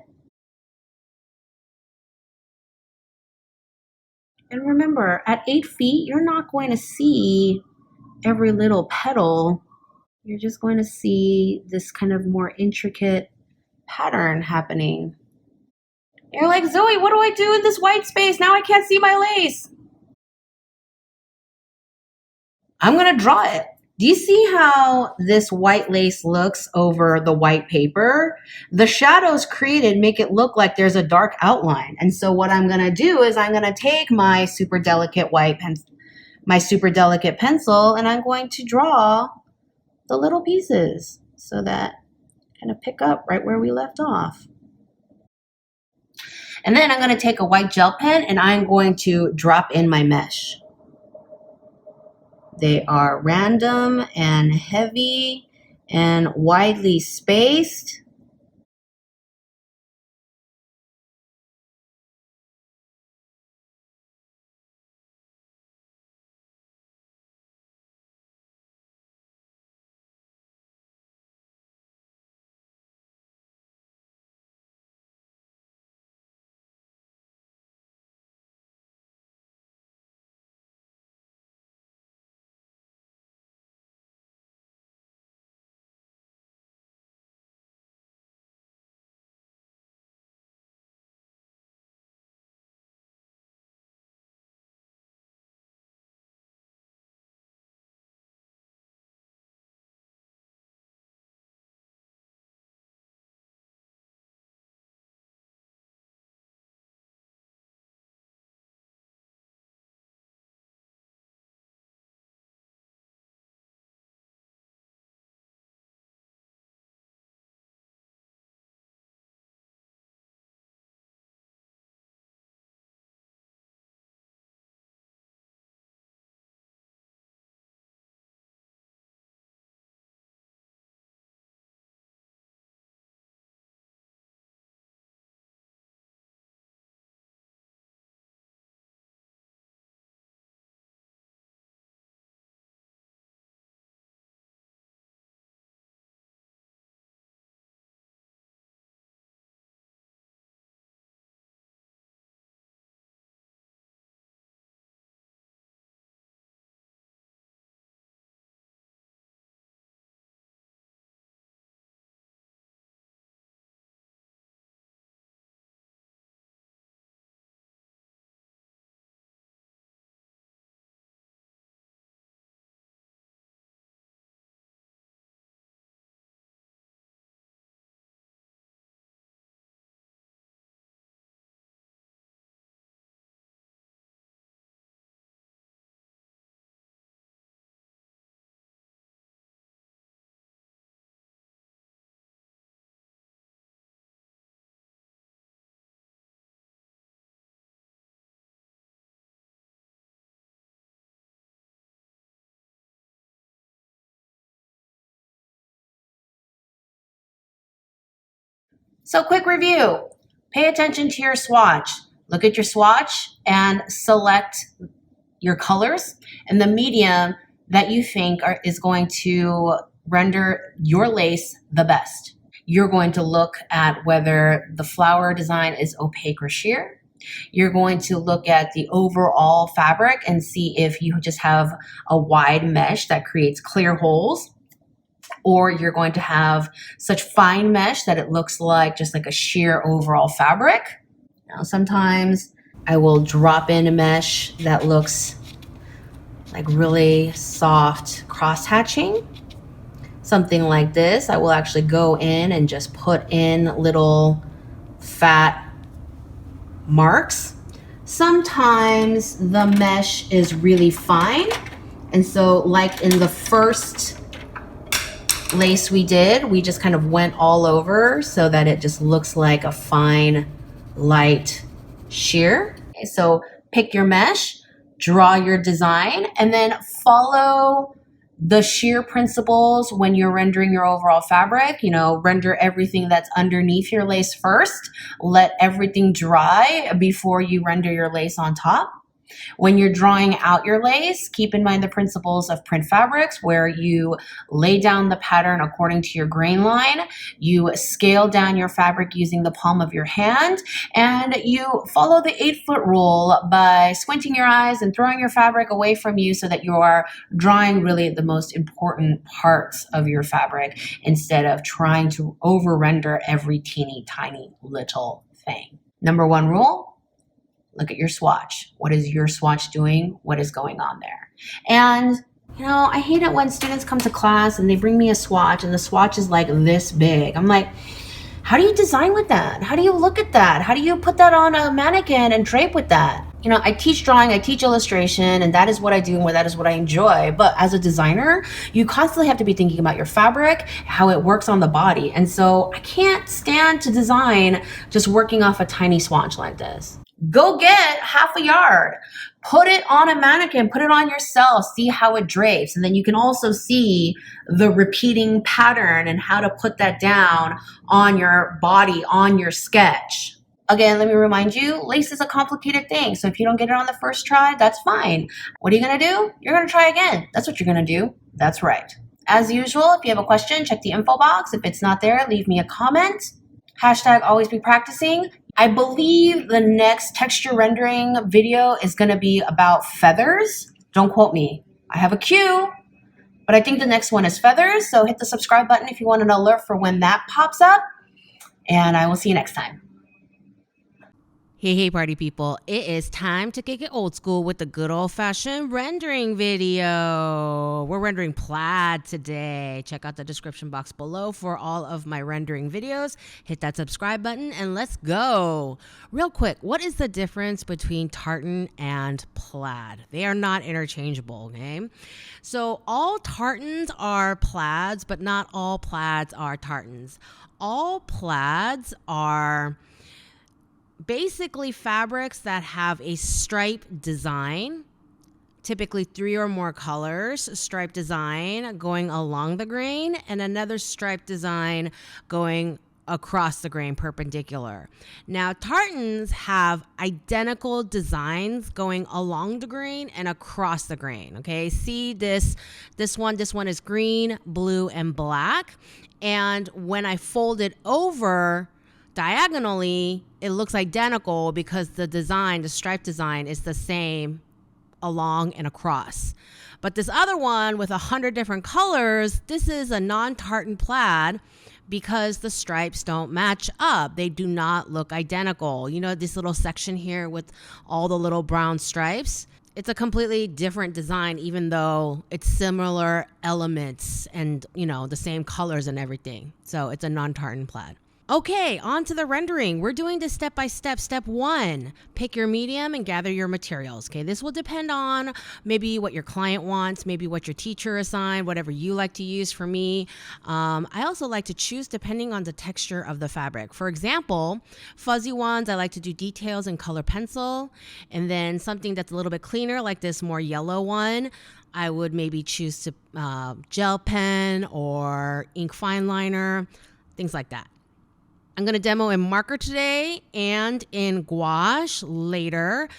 And remember, at 8 feet, you're not going to see every little petal. You're just going to see this kind of more intricate pattern happening. You're like, Zoe, what do I do in this white space? Now I can't see my lace. I'm going to draw it. Do you see how this white lace looks over the white paper? The shadows created make it look like there's a dark outline. And so what I'm going to do is I'm going to take my super delicate pencil, and I'm going to draw the little pieces so that kind of pick up right where we left off. And then I'm going to take a white gel pen and I'm going to drop in my mesh. They are random and heavy and widely spaced. So quick review, pay attention to your swatch. Look at your swatch and select your colors and the medium that you think is going to render your lace the best. You're going to look at whether the flower design is opaque or sheer. You're going to look at the overall fabric and see if you just have a wide mesh that creates clear holes, or you're going to have such fine mesh that it looks like just like a sheer overall fabric. Now, sometimes I will drop in a mesh that looks like really soft cross hatching. Something like this, I will actually go in and just put in little fat marks. Sometimes the mesh is really fine. And so like in the first lace we did, we just kind of went all over so that it just looks like a fine, light sheer. Okay, so pick your mesh, draw your design, and then follow the sheer principles when you're rendering your overall fabric. You know, render everything that's underneath your lace first. Let everything dry before you render your lace on top. When you're drawing out your lace, keep in mind the principles of print fabrics, where you lay down the pattern according to your grain line, you scale down your fabric using the palm of your hand, and you follow the 8-foot rule by squinting your eyes and throwing your fabric away from you so that you are drawing really the most important parts of your fabric instead of trying to over-render every teeny tiny little thing. Number 1 rule, look at your swatch. What is your swatch doing? What is going on there? And, you know, I hate it when students come to class and they bring me a swatch and the swatch is like this big. I'm like, how do you design with that? How do you look at that? How do you put that on a mannequin and drape with that? You know, I teach drawing, I teach illustration, and that is what I do and that is what I enjoy. But as a designer, you constantly have to be thinking about your fabric, how it works on the body. And so I can't stand to design just working off a tiny swatch like this. Go get half a yard, put it on a mannequin, put it on yourself, see how it drapes. And then you can also see the repeating pattern and how to put that down on your body, on your sketch. Again, let me remind you, lace is a complicated thing. So if you don't get it on the first try, that's fine. What are you going to do? You're going to try again. That's what you're going to do. That's right. As usual, if you have a question, check the info box. If it's not there, leave me a comment. Hashtag always be practicing. I believe the next texture rendering video is going to be about feathers. Don't quote me. I have a cue, but I think the next one is feathers. So hit the subscribe button if you want an alert for when that pops up. And I will see you next time. Hey, party people. It is time to kick it old school with the good old-fashioned rendering video. We're rendering plaid today. Check out the description box below for all of my rendering videos. Hit that subscribe button and let's go. Real quick, what is the difference between tartan and plaid? They are not interchangeable, okay? So all tartans are plaids, but not all plaids are tartans. All plaids are basically fabrics that have a stripe design, typically 3 or more colors, stripe design going along the grain and another stripe design going across the grain perpendicular. Now, tartans have identical designs going along the grain and across the grain. Okay, see this one is green, blue, and black. And when I fold it over diagonally, it looks identical because the design, the stripe design, is the same along and across. But this other one with 100 different colors, this is a non-tartan plaid because the stripes don't match up. They do not look identical. You know, this little section here with all the little brown stripes? It's a completely different design, even though it's similar elements and, you know, the same colors and everything. So it's a non-tartan plaid. Okay, on to the rendering. We're doing this step by step. Step 1, pick your medium and gather your materials. Okay, this will depend on maybe what your client wants, maybe what your teacher assigned, whatever you like to use. For me, I also like to choose depending on the texture of the fabric. For example, fuzzy ones, I like to do details in color pencil, and then something that's a little bit cleaner, like this more yellow one, I would maybe choose to gel pen or ink fine liner, things like that. I'm going to demo in marker today and in gouache later.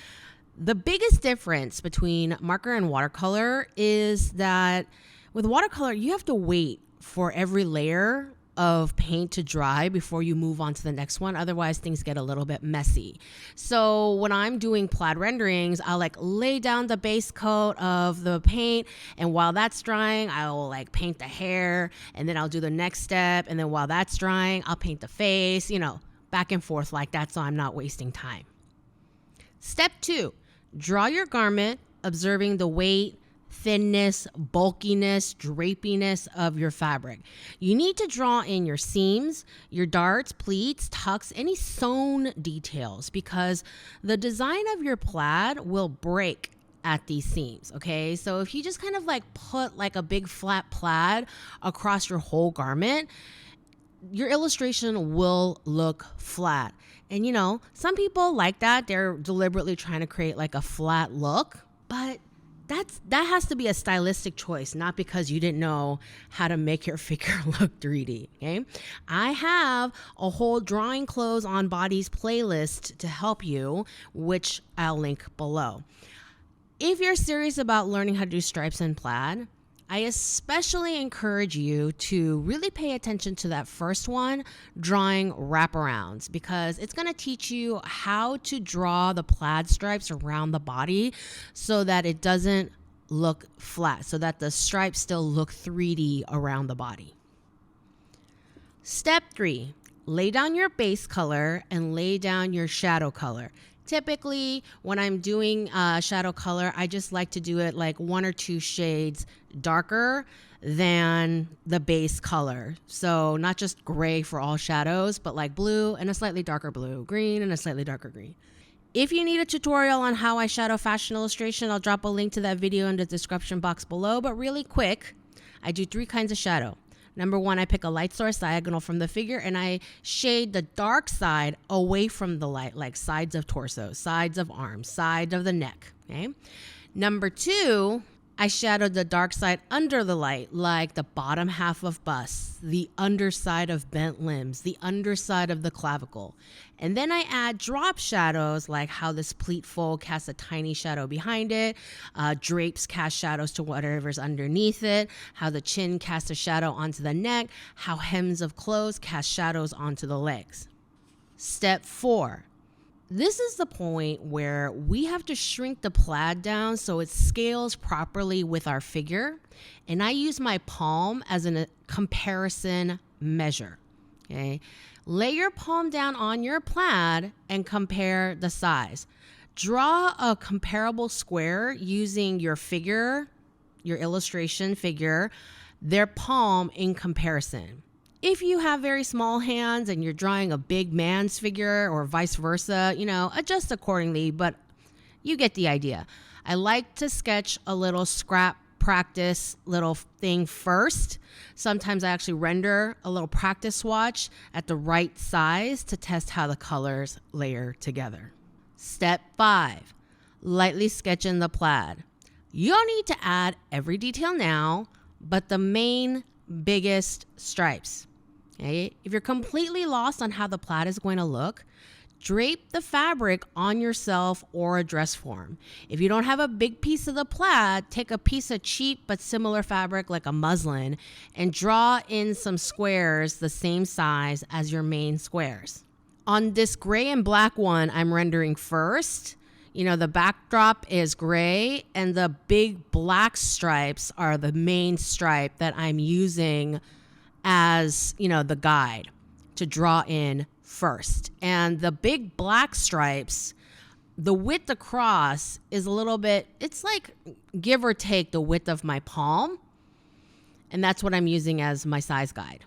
The biggest difference between marker and watercolor is that with watercolor, you have to wait for every layer of paint to dry before you move on to the next one. Otherwise, things get a little bit messy. So when I'm doing plaid renderings, I'll like lay down the base coat of the paint. And while that's drying, I'll like paint the hair. And then I'll do the next step. And then while that's drying, I'll paint the face, you know, back and forth like that so I'm not wasting time. Step 2, draw your garment, observing the weight, thinness, bulkiness, drapiness of your fabric. You need to draw in your seams, your darts, pleats, tucks, any sewn details because the design of your plaid will break at these seams, okay? So if you just kind of like put like a big flat plaid across your whole garment, your illustration will look flat. And you know, some people like that. They're deliberately trying to create like a flat look, but that has to be a stylistic choice, not because you didn't know how to make your figure look 3D, okay? I have a whole drawing clothes on bodies playlist to help you, which I'll link below. If you're serious about learning how to do stripes and plaid, I especially encourage you to really pay attention to that first one, drawing wraparounds, because it's going to teach you how to draw the plaid stripes around the body so that it doesn't look flat, so that the stripes still look 3D around the body. Step 3, lay down your base color and lay down your shadow color. Typically, when I'm doing shadow color, I just like to do it like 1 or 2 shades darker than the base color. So not just gray for all shadows, but like blue and a slightly darker blue, green and a slightly darker green. If you need a tutorial on how I shadow fashion illustration, I'll drop a link to that video in the description box below. But really quick, I do 3 kinds of shadow. Number 1, I pick a light source diagonal from the figure and I shade the dark side away from the light, like sides of torso, sides of arms, side of the neck, okay? Number 2, I shadowed the dark side under the light, like the bottom half of bust, the underside of bent limbs, the underside of the clavicle. And then I add drop shadows, like how this pleat fold casts a tiny shadow behind it, drapes cast shadows to whatever's underneath it, how the chin casts a shadow onto the neck, how hems of clothes cast shadows onto the legs. Step 4. This is the point where we have to shrink the plaid down so it scales properly with our figure. And I use my palm as a comparison measure, okay? Lay your palm down on your plaid and compare the size. Draw a comparable square using your figure, your illustration figure, their palm in comparison. If you have very small hands and you're drawing a big man's figure or vice versa, you know, adjust accordingly, but you get the idea. I like to sketch a little scrap practice little thing first. Sometimes I actually render a little practice swatch at the right size to test how the colors layer together. Step 5, lightly sketch in the plaid. You don't need to add every detail now, but the main biggest stripes. Okay? If you're completely lost on how the plaid is going to look, drape the fabric on yourself or a dress form. If you don't have a big piece of the plaid, take a piece of cheap but similar fabric like a muslin and draw in some squares the same size as your main squares. On this gray and black one I'm rendering first, you know, the backdrop is gray and the big black stripes are the main stripe that I'm using as, you know, the guide to draw in first. And the big black stripes, the width across is a little bit, it's like give or take the width of my palm. And that's what I'm using as my size guide.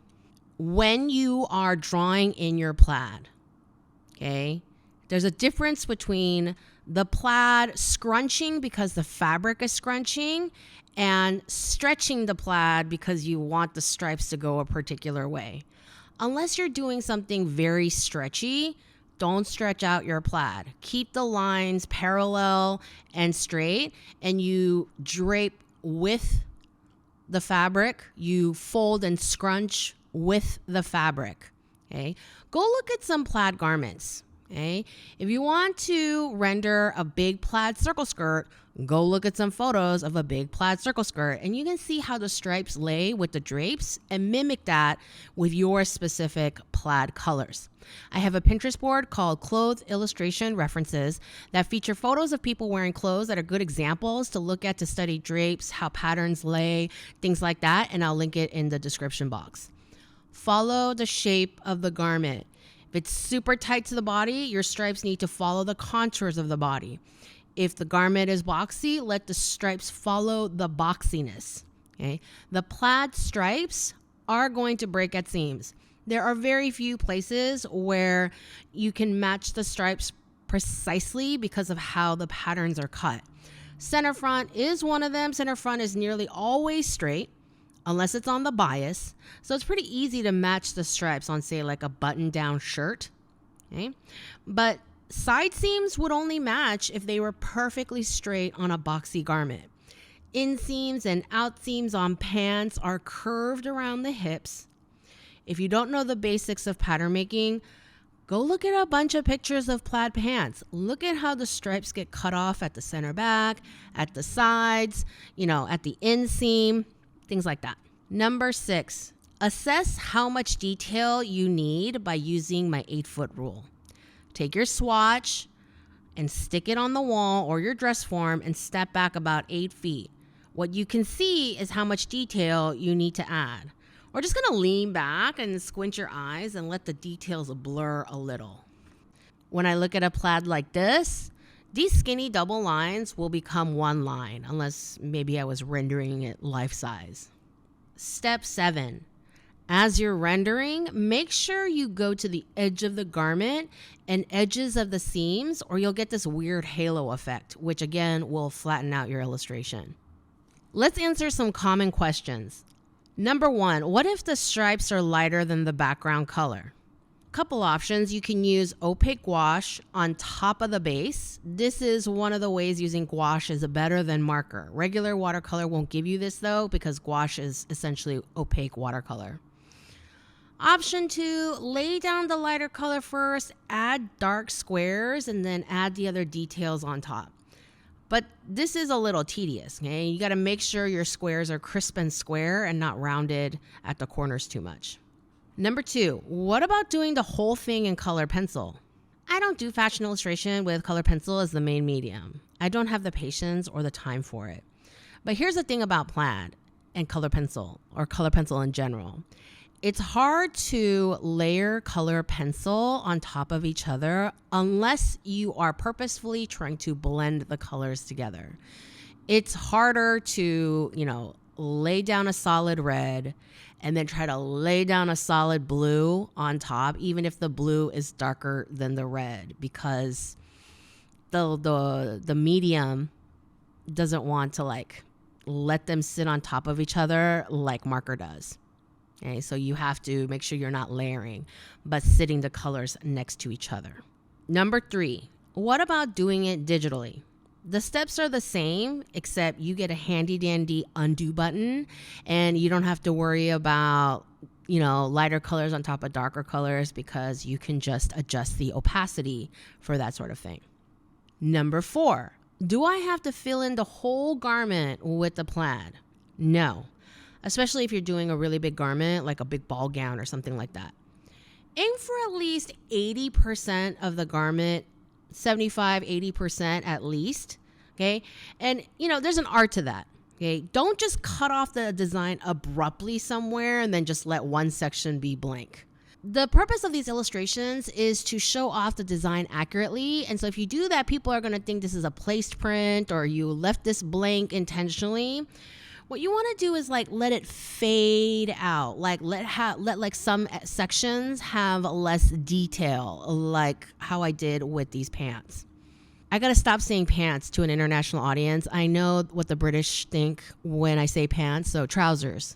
When you are drawing in your plaid, okay, there's a difference between the plaid scrunching because the fabric is scrunching and stretching the plaid because you want the stripes to go a particular way. Unless you're doing something very stretchy, don't stretch out your plaid. Keep the lines parallel and straight, and you drape with the fabric. You fold and scrunch with the fabric. Okay, go look at some plaid garments. Okay, if you want to render a big plaid circle skirt, go look at some photos of a big plaid circle skirt, and you can see how the stripes lay with the drapes and mimic that with your specific plaid colors. I have a Pinterest board called Clothes Illustration References that feature photos of people wearing clothes that are good examples to look at to study drapes, how patterns lay, things like that, and I'll link it in the description box. Follow the shape of the garment. If it's super tight to the body, your stripes need to follow the contours of the body. If the garment is boxy, let the stripes follow the boxiness. Okay? The plaid stripes are going to break at seams. There are very few places where you can match the stripes precisely because of how the patterns are cut. Center front is one of them. Center front is nearly always straight, unless it's on the bias. So it's pretty easy to match the stripes on, say, like a button-down shirt. Okay? But side seams would only match if they were perfectly straight on a boxy garment. Inseams and outseams on pants are curved around the hips. If you don't know the basics of pattern making, go look at a bunch of pictures of plaid pants. Look at how the stripes get cut off at the center back, at the sides, at the inseam, things like that. Number 6, assess how much detail you need by using my 8-foot rule. Take your swatch and stick it on the wall or your dress form and step back about 8 feet. What you can see is how much detail you need to add. We're just going to lean back and squint your eyes and let the details blur a little. When I look at a plaid like this, these skinny double lines will become one line, unless maybe I was rendering it life size. Step 7. As you're rendering, make sure you go to the edge of the garment and edges of the seams, or you'll get this weird halo effect, which again will flatten out your illustration. Let's answer some common questions. Number 1, what if the stripes are lighter than the background color? Couple options. You can use opaque gouache on top of the base. This is one of the ways using gouache is better than marker. Regular watercolor won't give you this though, because gouache is essentially opaque watercolor. Option 2, lay down the lighter color first, add dark squares, and then add the other details on top. But this is a little tedious, okay? You got to make sure your squares are crisp and square and not rounded at the corners too much. Number 2, what about doing the whole thing in color pencil? I don't do fashion illustration with color pencil as the main medium. I don't have the patience or the time for it. But here's the thing about plaid and color pencil, or color pencil in general. It's hard to layer color pencil on top of each other unless you are purposefully trying to blend the colors together. It's harder to, lay down a solid red and then try to lay down a solid blue on top, even if the blue is darker than the red, because the medium doesn't want to let them sit on top of each other like marker does. Okay, so you have to make sure you're not layering, but sitting the colors next to each other. Number 3, what about doing it digitally? The steps are the same, except you get a handy dandy undo button and you don't have to worry about, lighter colors on top of darker colors, because you can just adjust the opacity for that sort of thing. Number 4, do I have to fill in the whole garment with the plaid? No. Especially if you're doing a really big garment, like a big ball gown or something like that. Aim for at least 80% of the garment, 75-80% at least, okay? And, there's an art to that, okay? Don't just cut off the design abruptly somewhere and then just let one section be blank. The purpose of these illustrations is to show off the design accurately. And so if you do that, people are going to think this is a placed print or you left this blank intentionally. What you want to do is let it fade out, let some sections have less detail, like how I did with these pants. I got to stop saying pants to an international audience. I know what the British think when I say pants, so trousers.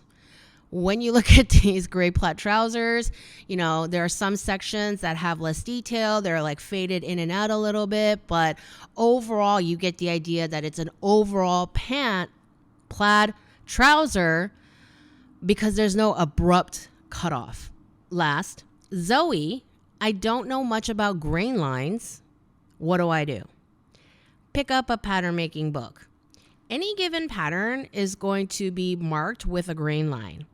When you look at these gray plaid trousers, there are some sections that have less detail. They're faded in and out a little bit, but overall you get the idea that it's an overall plaid trouser because there's no abrupt cutoff. Last, Zoe, I don't know much about grain lines. What do? Pick up a pattern making book. Any given pattern is going to be marked with a grain line.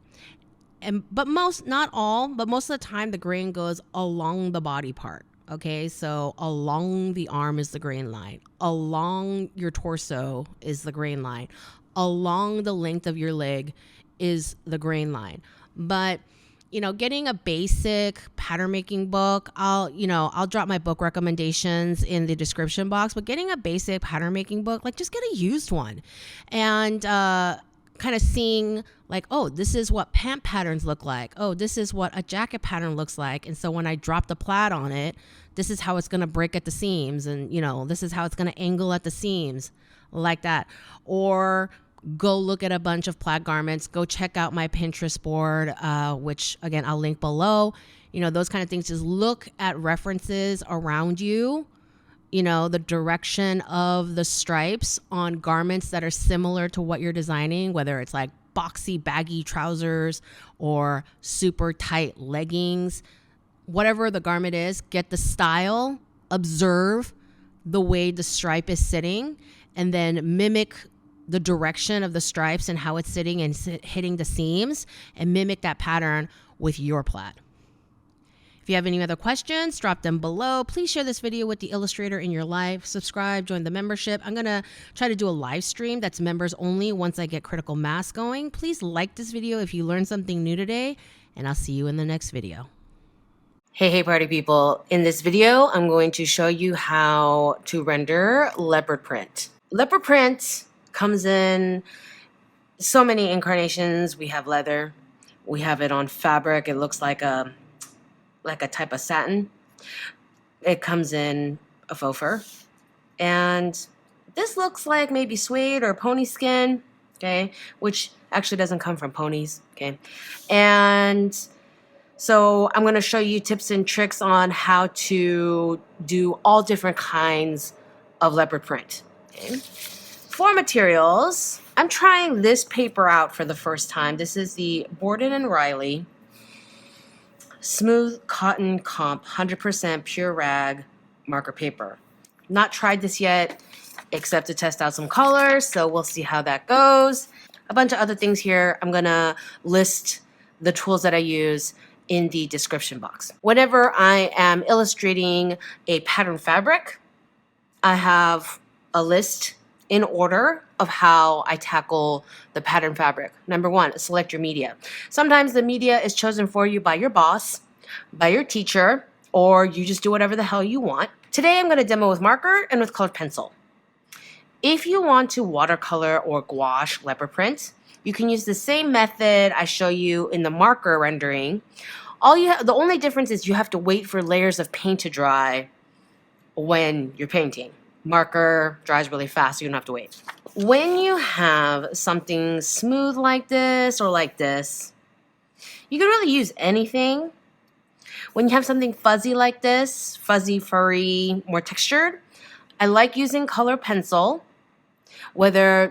But not all, but most of the time the grain goes along the body part. Okay, so along the arm is the grain line. Along your torso is the grain line. Along the length of your leg is the grain line. But getting a basic pattern making book, I'll drop my book recommendations in the description box, but getting a basic pattern making book, like just get a used one and kind of seeing like, oh, this is what pant patterns look like. Oh, this is what a jacket pattern looks like. And so when I drop the plaid on it, this is how it's going to break at the seams. And, this is how it's going to angle at the seams like that. Or go look at a bunch of plaid garments. Go check out my Pinterest board, which, again, I'll link below. Those kind of things. Just look at references around you. The direction of the stripes on garments that are similar to what you're designing, whether it's like boxy, baggy trousers or super tight leggings, whatever the garment is, get the style, observe the way the stripe is sitting, and then mimic the direction of the stripes and how it's sitting and hitting the seams, and mimic that pattern with your plaid. If you have any other questions, drop them below. Please share this video with the illustrator in your life. Subscribe, join the membership. I'm going to try to do a live stream that's members only once I get critical mass going. Please like this video if you learned something new today, and I'll see you in the next video. Hey party people. In this video, I'm going to show you how to render leopard print. Leopard print comes in so many incarnations. We have leather. We have it on fabric. It looks like a type of satin. It comes in a faux fur. And this looks like maybe suede or pony skin, okay, which actually doesn't come from ponies, okay. And so I'm going to show you tips and tricks on how to do all different kinds of leopard print, okay. For materials, I'm trying this paper out for the first time. This is the Borden and Riley Smooth Cotton Comp 100% Pure Rag marker paper. Not tried this yet, except to test out some colors, so we'll see how that goes. A bunch of other things here. I'm gonna list the tools that I use in the description box. Whenever I am illustrating a pattern fabric, I have a list in order of how I tackle the pattern fabric. Number one, select your media. Sometimes the media is chosen for you by your boss, by your teacher, or you just do whatever the hell you want. Today I'm going to demo with marker and with colored pencil. If you want to watercolor or gouache leopard print, you can use the same method I show you in the marker rendering. The only difference is you have to wait for layers of paint to dry when you're painting. Marker dries really fast, so you don't have to wait. When you have something smooth like this or like this, you can really use anything. When you have something fuzzy like this, fuzzy, furry, more textured, I like using color pencil. I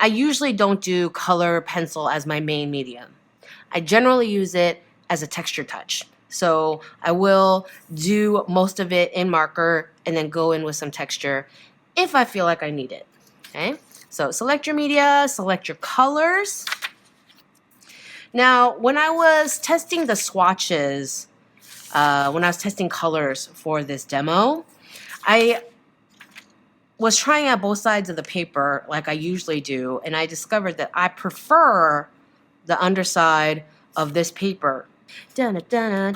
usually don't do color pencil as my main medium. I generally use it as a texture touch. So I will do most of it in marker and then go in with some texture if I feel like I need it, okay? So select your media, select your colors. Now, when I was testing the swatches, when I was testing colors for this demo, I was trying out both sides of the paper like I usually do, and I discovered that I prefer the underside of this paper. Longtime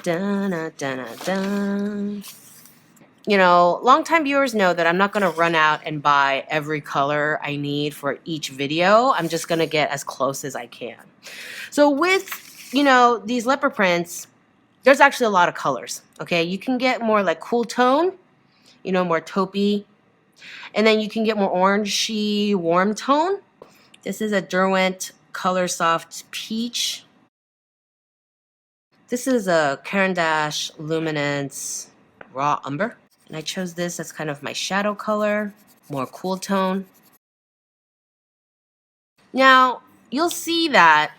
viewers know that I'm not going to run out and buy every color I need for each video. I'm just going to get as close as I can. So with, these leopard prints, there's actually a lot of colors, okay? You can get more like cool tone, more taupey, and then you can get more orangey, warm tone. This is a Derwent Color Soft Peach. This is a Caran d'Ache Luminance Raw Umber. And I chose this as kind of my shadow color, more cool tone. Now, you'll see that,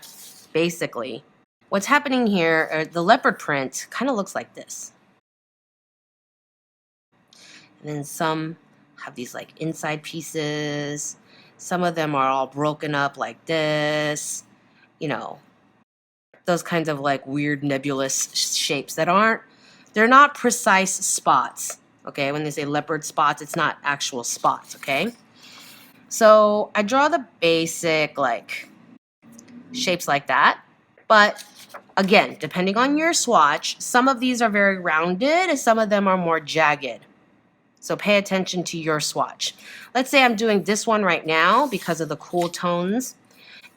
basically, What's happening here, the leopard print kind of looks like this. And then some have these like inside pieces. Some of them are all broken up like this. You know, those kinds of like weird nebulous shapes that they're not precise spots. Okay, when they say leopard spots, it's not actual spots, okay? So I draw the basic like shapes like that. But again, depending on your swatch, some of these are very rounded and some of them are more jagged. So pay attention to your swatch. Let's say I'm doing this one right now because of the cool tones.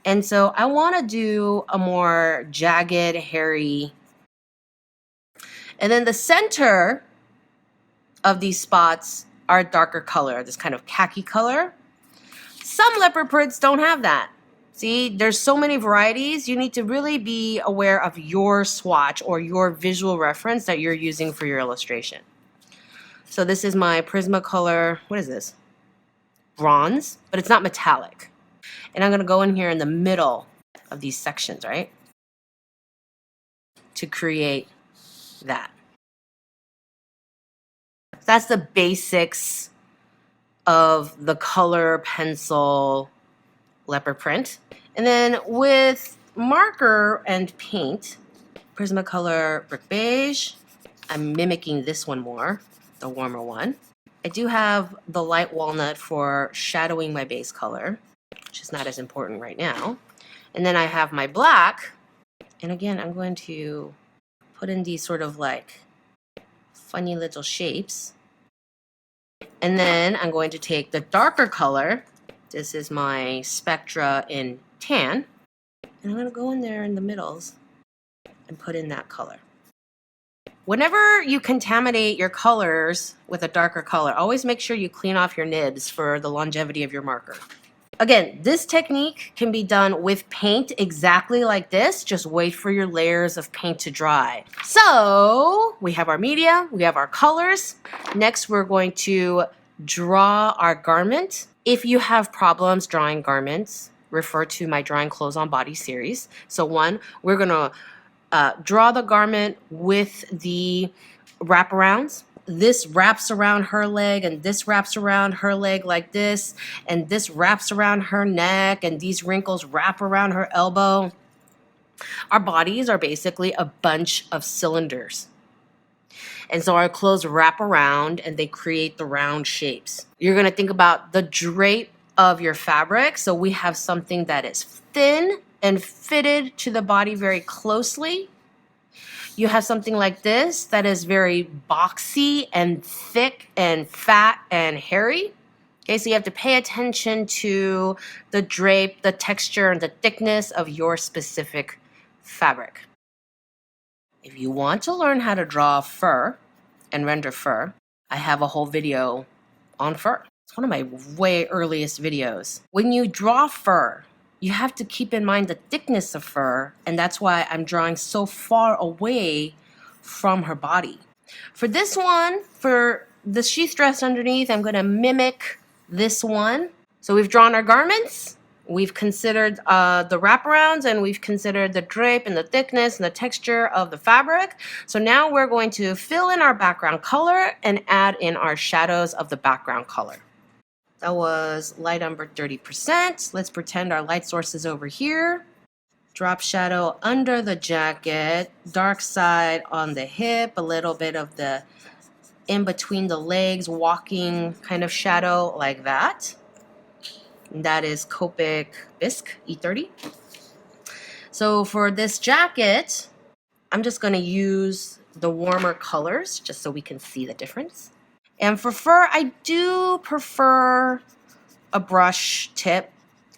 And so I want to do a more jagged, hairy. And then the center of these spots are a darker color, this kind of khaki color. Some leopard prints don't have that. See, there's so many varieties. You need to really be aware of your swatch or your visual reference that you're using for your illustration. So this is my Prismacolor, what is this? Bronze, but it's not metallic. And I'm gonna go in here in the middle of these sections, right? To create that. That's the basics of the color pencil leopard print. And then with marker and paint, Prismacolor Brick Beige, I'm mimicking this one more, the warmer one. I do have the light walnut for shadowing my base color, which is not as important right now. And then I have my black, and again, I'm going to put in these sort of like funny little shapes. And then I'm going to take the darker color. This is my Spectra in tan. And I'm going to go in there in the middles and put in that color. Whenever you contaminate your colors with a darker color, always make sure you clean off your nibs for the longevity of your marker. Again, this technique can be done with paint exactly like this. Just wait for your layers of paint to dry. So we have our media, we have our colors. Next, we're going to draw our garment. If you have problems drawing garments, refer to my Drawing Clothes on Body series. So one, we're gonna draw the garment with the wraparounds. This wraps around her leg and this wraps around her leg like this, and this wraps around her neck, and these wrinkles wrap around her elbow. Our bodies are basically a bunch of cylinders. And so our clothes wrap around and they create the round shapes. You're gonna think about the drape of your fabric. So we have something that is thin and fitted to the body very closely. You have something like this that is very boxy and thick and fat and hairy. Okay, so you have to pay attention to the drape, the texture, and the thickness of your specific fabric. If you want to learn how to draw fur and render fur, I have a whole video on fur. It's one of my way earliest videos. When you draw fur, you have to keep in mind the thickness of fur, and that's why I'm drawing so far away from her body. For this one, for the sheath dress underneath, I'm gonna mimic this one. So we've drawn our garments, we've considered the wraparounds, and we've considered the drape and the thickness and the texture of the fabric. So now we're going to fill in our background color and add in our shadows of the background color. That was light umber 30%. Let's pretend our light source is over here. Drop shadow under the jacket, dark side on the hip, a little bit of the in between the legs, walking kind of shadow like that. And that is Copic Bisque E30. So for this jacket, I'm just going to use the warmer colors just so we can see the difference. And for fur, I do prefer a brush tip.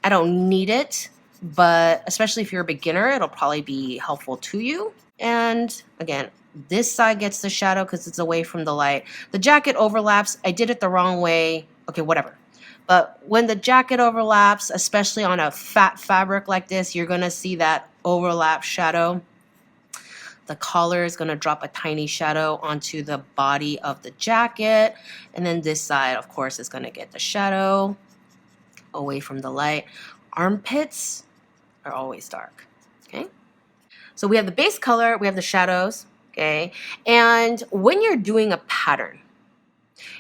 I don't need it, but especially if you're a beginner, it'll probably be helpful to you. And again, this side gets the shadow because it's away from the light. The jacket overlaps. I did it the wrong way. Okay, whatever. But when the jacket overlaps, especially on a fat fabric like this, you're going to see that overlap shadow. The collar is going to drop a tiny shadow onto the body of the jacket. And then this side, of course, is going to get the shadow away from the light. Armpits are always dark. Okay. So we have the base color, we have the shadows, okay? And when you're doing a pattern,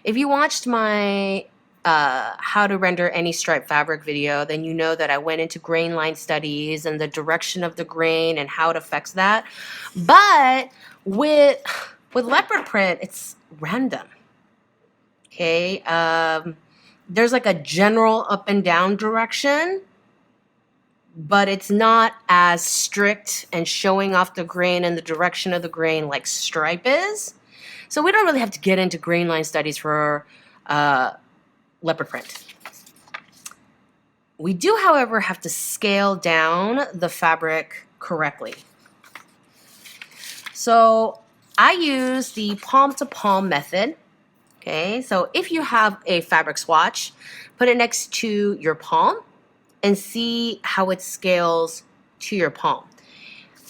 if you watched my how to render any striped fabric video, then you know that I went into grain line studies and the direction of the grain and how it affects that. But with leopard print, it's random, okay? There's like a general up and down direction, but it's not as strict and showing off the grain and the direction of the grain like stripe is. So we don't really have to get into grain line studies for leopard print. We do, however, have to scale down the fabric correctly. So I use the palm to palm method. Okay, so if you have a fabric swatch, put it next to your palm and see how it scales to your palm.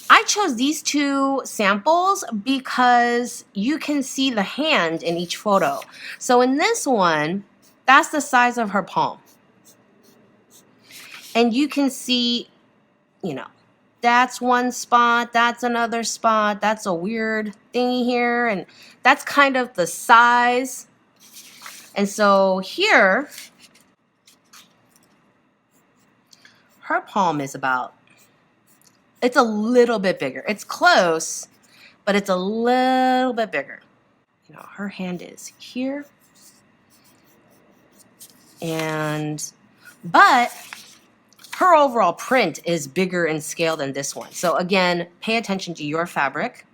I chose these two samples because you can see the hand in each photo. So in this one, that's the size of her palm. And you can see, you know, that's one spot, that's another spot, that's a weird thingy here, and that's kind of the size. And so here, her palm is about, it's a little bit bigger. It's close, but it's a little bit bigger. You know, her hand is here. But her overall print is bigger in scale than this one. So again, pay attention to your fabric.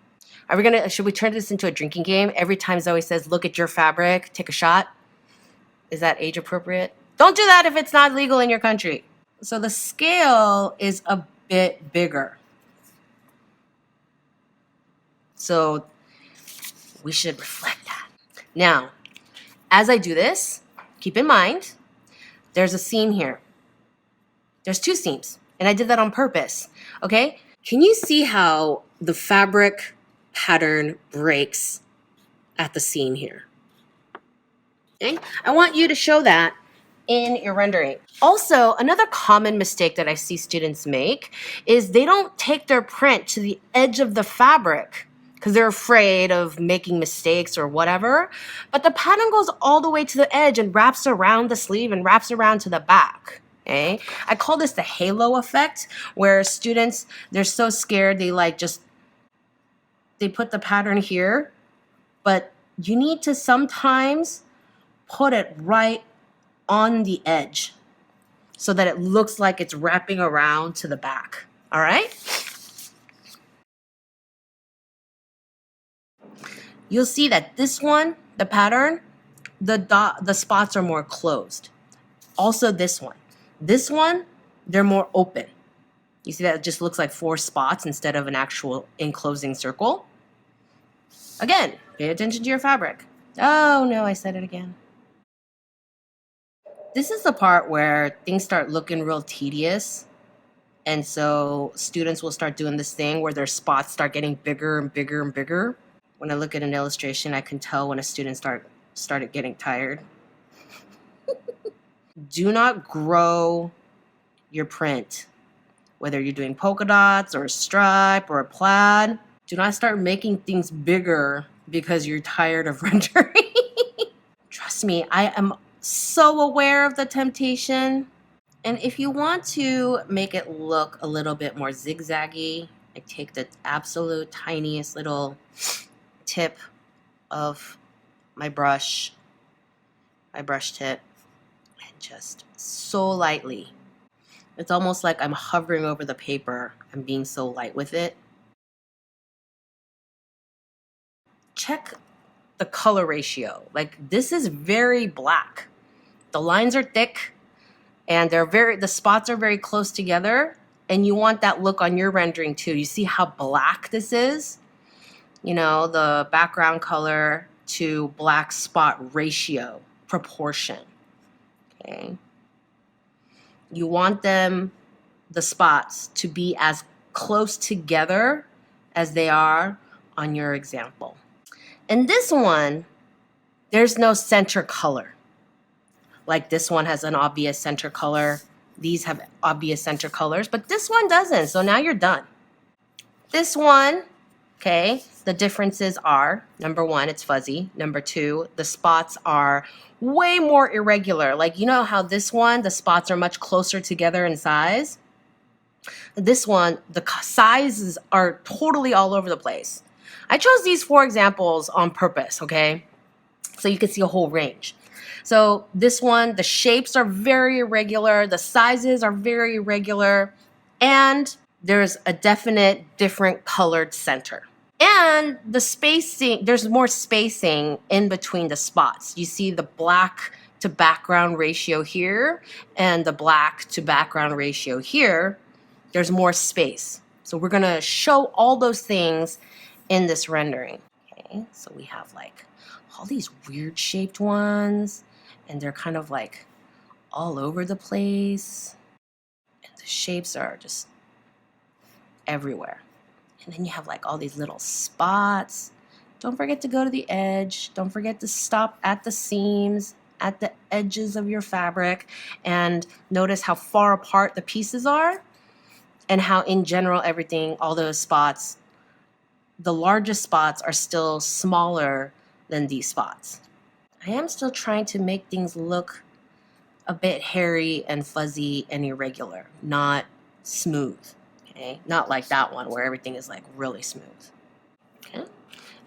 Should we turn this into a drinking game? Every time Zoe says, look at your fabric, take a shot. Is that age appropriate? Don't do that if it's not legal in your country. So the scale is a bit bigger. So we should reflect that. Now, as I do this, keep in mind, there's a seam here. There's two seams, and I did that on purpose, okay? Can you see how the fabric pattern breaks at the seam here? Okay? I want you to show that in your rendering. Also, another common mistake that I see students make is they don't take their print to the edge of the fabric because they're afraid of making mistakes or whatever. But the pattern goes all the way to the edge and wraps around the sleeve and wraps around to the back. Okay? I call this the halo effect, where students, they're so scared they put the pattern here, but you need to sometimes put it right on the edge so that it looks like it's wrapping around to the back. All right? You'll see that this one, the pattern, the spots are more closed. Also this one. This one, they're more open. You see that it just looks like 4 spots instead of an actual enclosing circle. Again, pay attention to your fabric. Oh no, I said it again. This is the part where things start looking real tedious. And so students will start doing this thing where their spots start getting bigger and bigger and bigger. When I look at an illustration, I can tell when a student started getting tired. Do not grow your print, whether you're doing polka dots or a stripe or a plaid. Do not start making things bigger because you're tired of rendering. Trust me, I am so aware of the temptation. And if you want to make it look a little bit more zigzaggy, I take the absolute tiniest little tip of my brush tip, and just so lightly. It's almost like I'm hovering over the paper. I'm being so light with it. Check the color ratio. Like, this is very black. The lines are thick and the spots are very close together, and you want that look on your rendering too. You see how black this is? You know, the background color to black spot ratio, proportion. Okay. You want the spots to be as close together as they are on your example. In this one, there's no center color. Like this one has an obvious center color. These have obvious center colors, but this one doesn't. So now you're done. This one, okay, the differences are, number one, it's fuzzy. Number two, the spots are way more irregular. Like, you know how this one, the spots are much closer together in size? This one, the sizes are totally all over the place. I chose these 4 examples on purpose, okay? So you can see a whole range. So this one, the shapes are very irregular, the sizes are very irregular, and there's a definite different colored center. And the spacing, there's more spacing in between the spots. You see the black to background ratio here and the black to background ratio here. There's more space. So we're gonna show all those things in this rendering. Okay, so we have like all these weird shaped ones, and they're kind of like all over the place. And the shapes are just everywhere. And then you have like all these little spots. Don't forget to go to the edge. Don't forget to stop at the seams, at the edges of your fabric, and notice how far apart the pieces are and how in general everything, all those spots, the largest spots are still smaller than these spots. I am still trying to make things look a bit hairy and fuzzy and irregular, not smooth. Okay, not like that one where everything is like really smooth. Okay,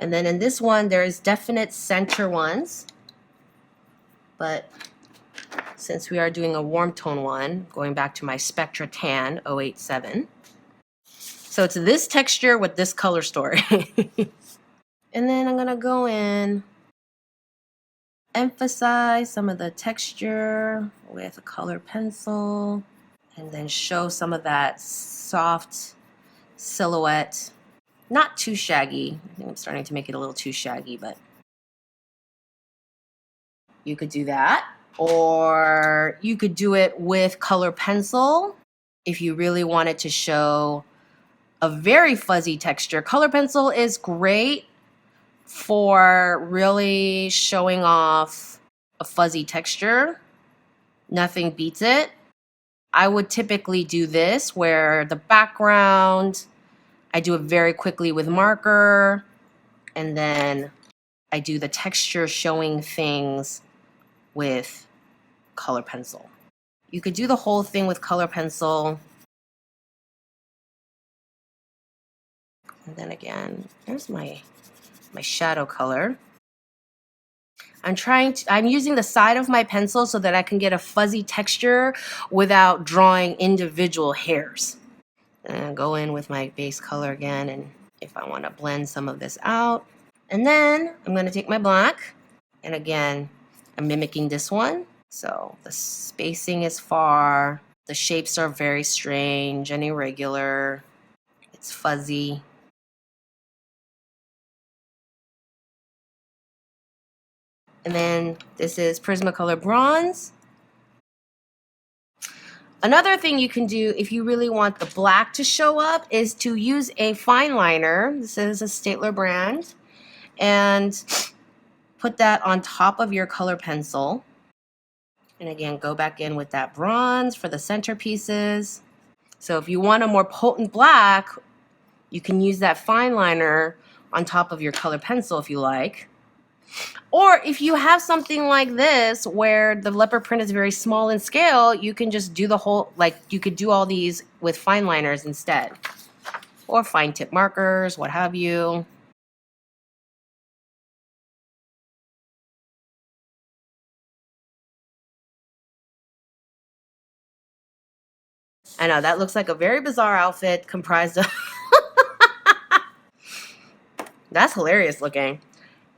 and then in this one there is definite center ones, but since we are doing a warm tone one, going back to my Spectra Tan 087, so it's this texture with this color story. And then I'm gonna go in, emphasize some of the texture with a color pencil, and then show some of that soft silhouette. Not too shaggy. I think I'm starting to make it a little too shaggy, but you could do that. Or you could do it with color pencil if you really wanted to show a very fuzzy texture. Color pencil is great for really showing off a fuzzy texture. Nothing beats it. I would typically do this where the background, I do it very quickly with marker, and then I do the texture showing things with color pencil. You could do the whole thing with color pencil. And then again, there's my shadow color. I'm using the side of my pencil so that I can get a fuzzy texture without drawing individual hairs. And go in with my base color again, and if I want to blend some of this out. And then I'm going to take my black, and again, I'm mimicking this one. So the spacing is far, the shapes are very strange and irregular, it's fuzzy. And then this is Prismacolor Bronze. Another thing you can do if you really want the black to show up is to use a fine liner. This is a Staedtler brand. And put that on top of your color pencil. And again, go back in with that bronze for the centerpieces. So if you want a more potent black, you can use that fine liner on top of your color pencil if you like. Or if you have something like this where the leopard print is very small in scale, you can just do the whole, like you could do all these with fine liners instead. Or fine tip markers, what have you. I know, that looks like a very bizarre outfit comprised of... That's hilarious looking.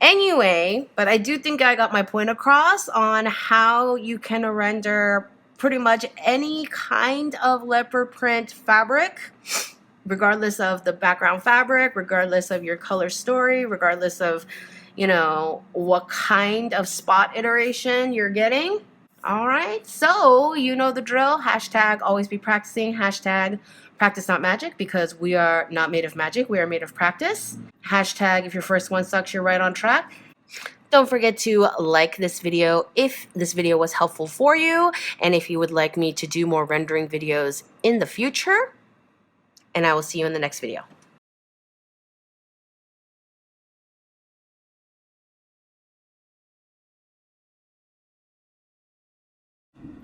Anyway, but I do think I got my point across on how you can render pretty much any kind of leopard print fabric, regardless of the background fabric, regardless of your color story, regardless of, you know, what kind of spot iteration you're getting. All right, so you know the drill. Hashtag always be practicing. Hashtag practice not magic, because we are not made of magic. We are made of practice. Hashtag if your first one sucks, you're right on track. Don't forget to like this video if this video was helpful for you, and if you would like me to do more rendering videos in the future. And I will see you in the next video.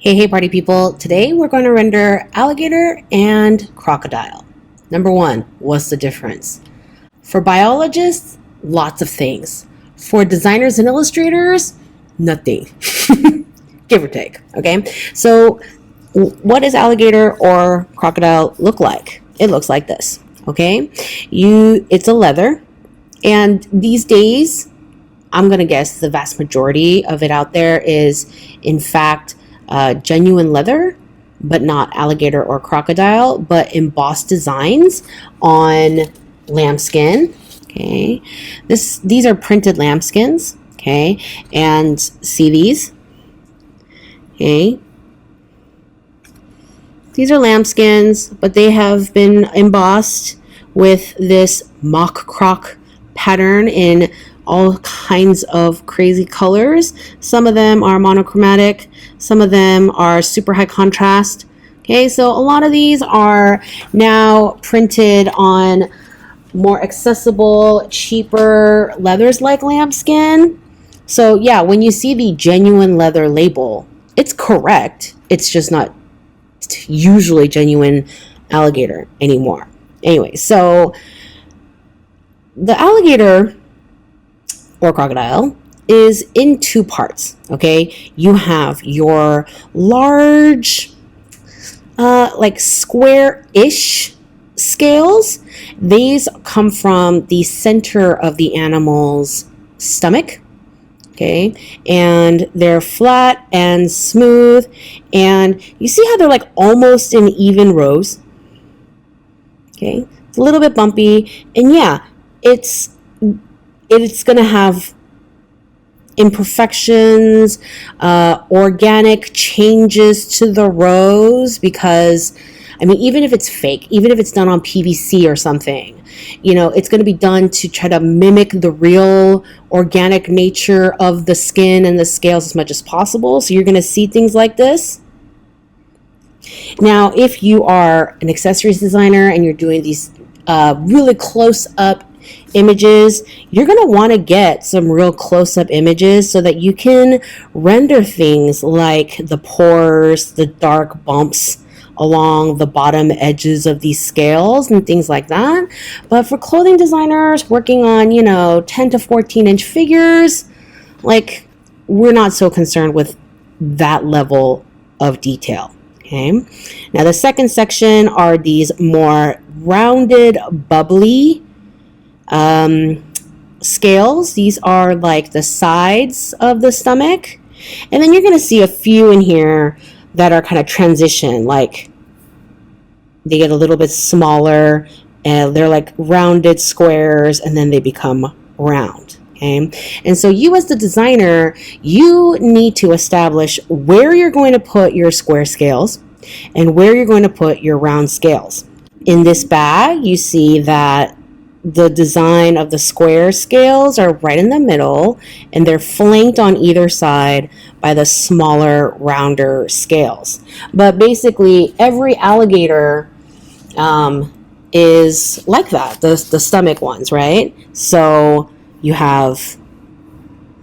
Hey party people, today we're going to render alligator and crocodile. Number one, what's the difference? For biologists, lots of things. For designers and illustrators, nothing. Give or take, okay? So what does alligator or crocodile look like? It looks like this, okay? It's a leather, and these days, I'm gonna guess the vast majority of it out there is, in fact, genuine leather, but not alligator or crocodile, but embossed designs on lambskin. Okay, these are printed lambskins. Okay, and see these. Okay, these are lambskins, but they have been embossed with this mock croc pattern in all kinds of crazy colors. Some of them are monochromatic, some of them are super high contrast. Okay, so a lot of these are now printed on more accessible, cheaper leathers like lambskin. So yeah, when you see the genuine leather label, it's correct. It's just not usually genuine alligator anymore. Anyway, so the alligator or crocodile is in two parts. Okay, you have your large like square-ish scales. These come from the center of the animal's stomach. Okay, and they're flat and smooth, and you see how they're like almost in even rows. Okay, it's a little bit bumpy, and yeah, it's going to have imperfections, organic changes to the rows, because, I mean, even if it's fake, even if it's done on PVC or something, you know, it's going to be done to try to mimic the real organic nature of the skin and the scales as much as possible. So you're going to see things like this. Now, if you are an accessories designer and you're doing these really close-up images, you're going to want to get some real close-up images so that you can render things like the pores, the dark bumps along the bottom edges of these scales and things like that. But for clothing designers working on, 10 to 14 inch figures, like, we're not so concerned with that level of detail. Okay. Now the second section are these more rounded, bubbly scales. These are like the sides of the stomach, and then you're going to see a few in here that are kind of transition, like they get a little bit smaller and they're like rounded squares, and then they become round. Okay, and so you as the designer, you need to establish where you're going to put your square scales and where you're going to put your round scales. In this bag, you see that the design of the square scales are right in the middle, and they're flanked on either side by the smaller, rounder scales. But basically, every alligator is like that, the stomach ones, right? So you have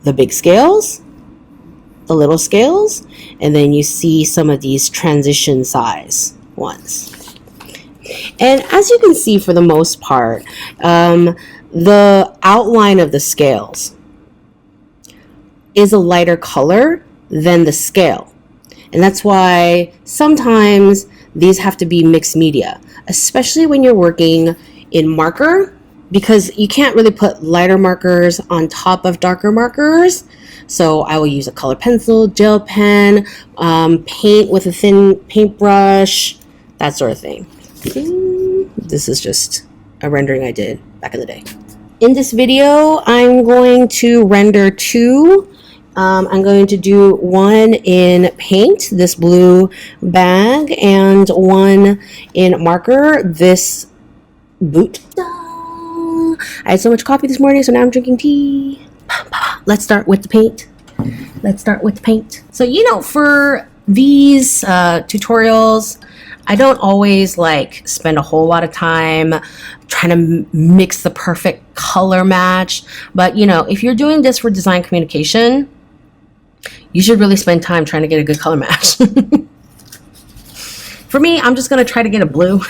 the big scales, the little scales, and then you see some of these transition size ones. And as you can see, for the most part, the outline of the scales is a lighter color than the scale. And that's why sometimes these have to be mixed media, especially when you're working in marker, because you can't really put lighter markers on top of darker markers. So I will use a colored pencil, gel pen, paint with a thin paintbrush, that sort of thing. This is just a rendering I did back in the day. In this video, I'm going to render two. I'm going to do one in paint, this blue bag, and one in marker, this boot. I had so much coffee this morning, so now I'm drinking tea. Let's start with the paint. So, for these tutorials, I don't always spend a whole lot of time trying to mix the perfect color match. But, if you're doing this for design communication, You should really spend time trying to get a good color match. For me, I'm just going to try to get a blue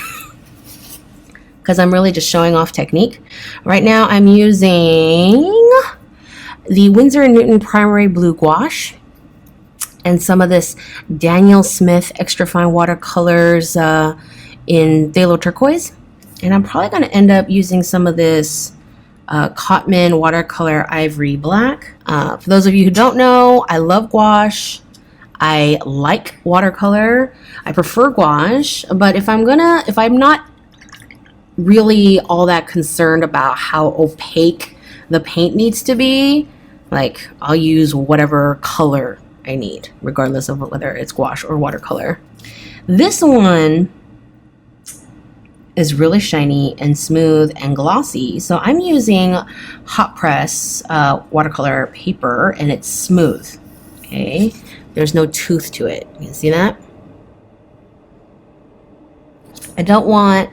because I'm really just showing off technique. Right now, I'm using the Winsor & Newton Primary Blue Gouache and some of this Daniel Smith Extra Fine Watercolors in Phthalo Turquoise. And I'm probably going to end up using some of this Cotman Watercolor Ivory Black. For those of you who don't know, I love gouache. I like watercolor. I prefer gouache, but if I'm not really all that concerned about how opaque the paint needs to be, like I'll use whatever color I need, regardless of whether it's gouache or watercolor. This one is really shiny and smooth and glossy, so I'm using hot press watercolor paper, and it's smooth. Okay, there's no tooth to it. You can see that? I don't want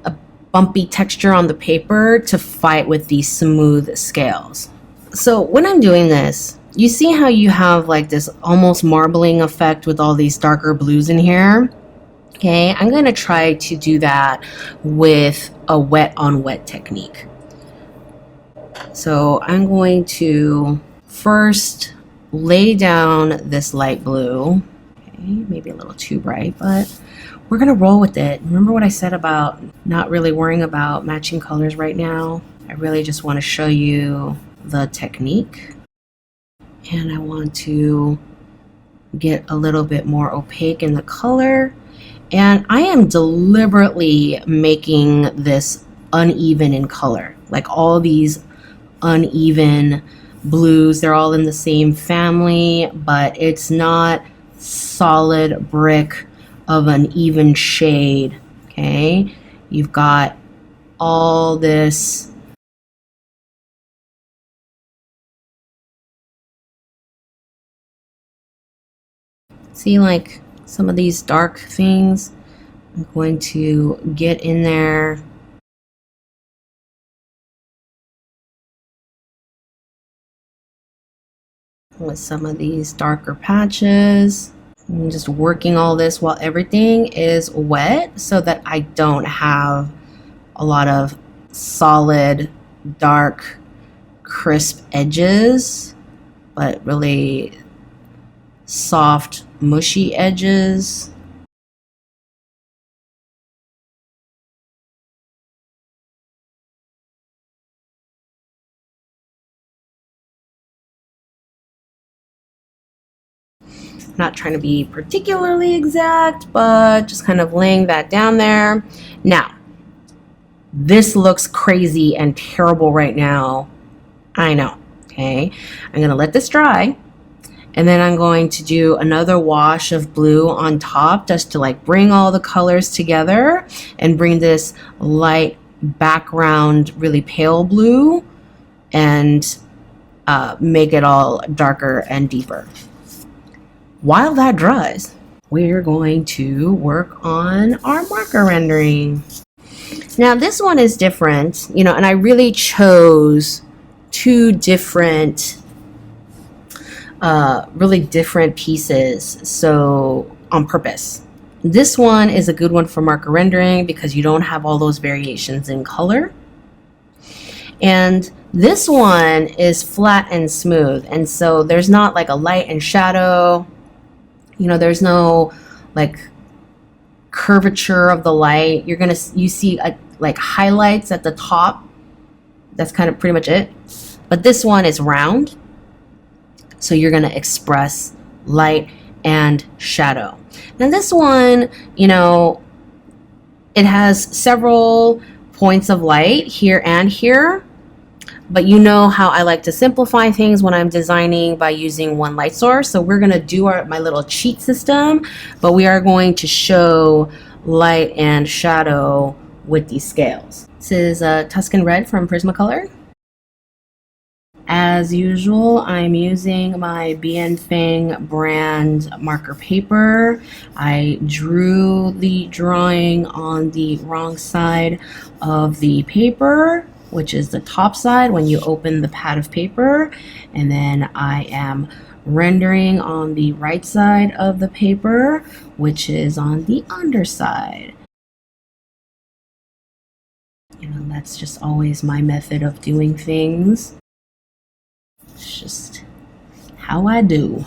a bumpy texture on the paper to fight with these smooth scales. So when I'm doing this, you see how you have like this almost marbling effect with all these darker blues in here? Okay, I'm going to try to do that with a wet on wet technique. So I'm going to first lay down this light blue. Okay, maybe a little too bright, but we're going to roll with it. Remember what I said about not really worrying about matching colors right now? I really just want to show you the technique. And I want to get a little bit more opaque in the color. And I am deliberately making this uneven in color. Like all these uneven blues, they're all in the same family, but it's not solid brick of an even shade. Okay, you've got all this see, like some of these dark things. I'm going to get in there with some of these darker patches. I'm just working all this while everything is wet so that I don't have a lot of solid, dark, crisp edges, but really soft, mushy edges. Not trying to be particularly exact, but just kind of laying that down there. Now, this looks crazy and terrible right now. I know, okay? I'm gonna let this dry. And then I'm going to do another wash of blue on top just to like bring all the colors together and bring this light background, really pale blue, and make it all darker and deeper. While that dries, we're going to work on our marker rendering. Now this one is different, you know, and I really chose two different really different pieces, so on purpose. This one is a good one for marker rendering because you don't have all those variations in color. And this one is flat and smooth, and so there's not like a light and shadow, you know, there's no like curvature of the light. You see like highlights at the top. That's kind of pretty much it. But this one is round, so you're going to express light and shadow. Now this one, you know, it has several points of light here and here, but you know how I like to simplify things when I'm designing by using one light source. So we're going to do my little cheat system, but we are going to show light and shadow with these scales. This is Tuscan Red from Prismacolor. As usual, I'm using my Beading brand marker paper. I drew the drawing on the wrong side of the paper, which is the top side when you open the pad of paper, and then I am rendering on the right side of the paper, which is on the underside. You know, that's just always my method of doing things. It's just how I do.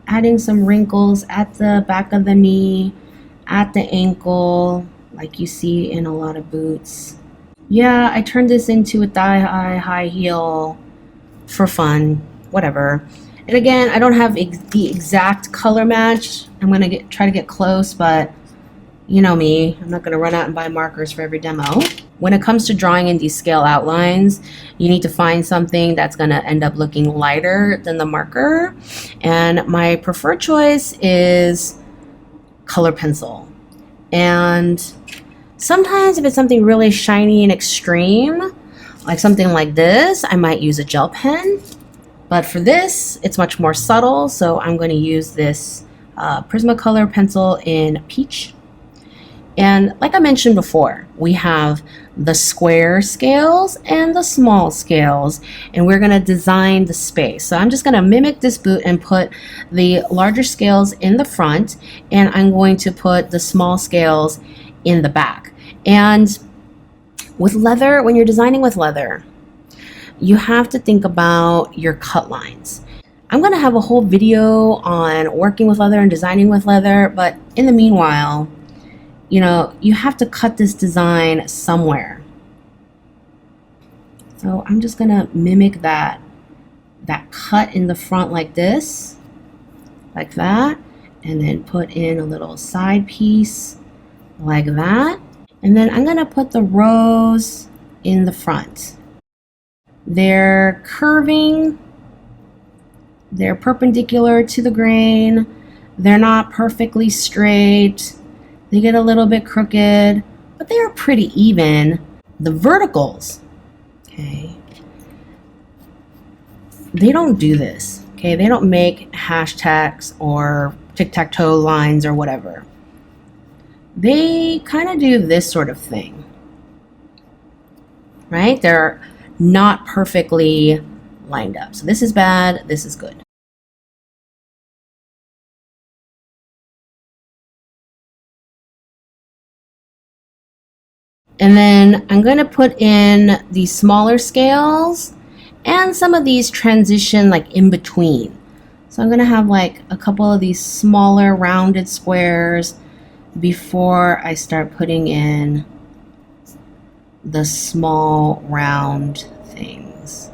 Adding some wrinkles at the back of the knee, at the ankle, like you see in a lot of boots. Yeah, I turned this into a thigh-high high heel for fun, whatever. And again, I don't have the exact color match. I'm gonna try to get close, but you know me, I'm not gonna run out and buy markers for every demo. When it comes to drawing in these scale outlines, you need to find something that's gonna end up looking lighter than the marker. And my preferred choice is color pencil. And sometimes if it's something really shiny and extreme, like something like this, I might use a gel pen. But for this, it's much more subtle, so I'm going to use this Prismacolor pencil in Peach. And like I mentioned before, we have the square scales and the small scales, and we're going to design the space. So I'm just going to mimic this boot and put the larger scales in the front, and I'm going to put the small scales in the back. And with leather, when you're designing with leather, you have to think about your cut lines. I'm going to have a whole video on working with leather and designing with leather, but in the meanwhile, you know, you have to cut this design somewhere. So I'm just going to mimic that cut in the front like this, like that, and then put in a little side piece like that. And then I'm going to put the rows in the front. They're curving, they're perpendicular to the grain, they're not perfectly straight, they get a little bit crooked, but they are pretty even. The verticals, okay, they don't do this, okay? They don't make hashtags or tic-tac-toe lines or whatever. They kind of do this sort of thing, right? They're not perfectly lined up. So this is bad, this is good. And then I'm going to put in the smaller scales and some of these transition like in between. So I'm going to have like a couple of these smaller rounded squares before I start putting in the small round things.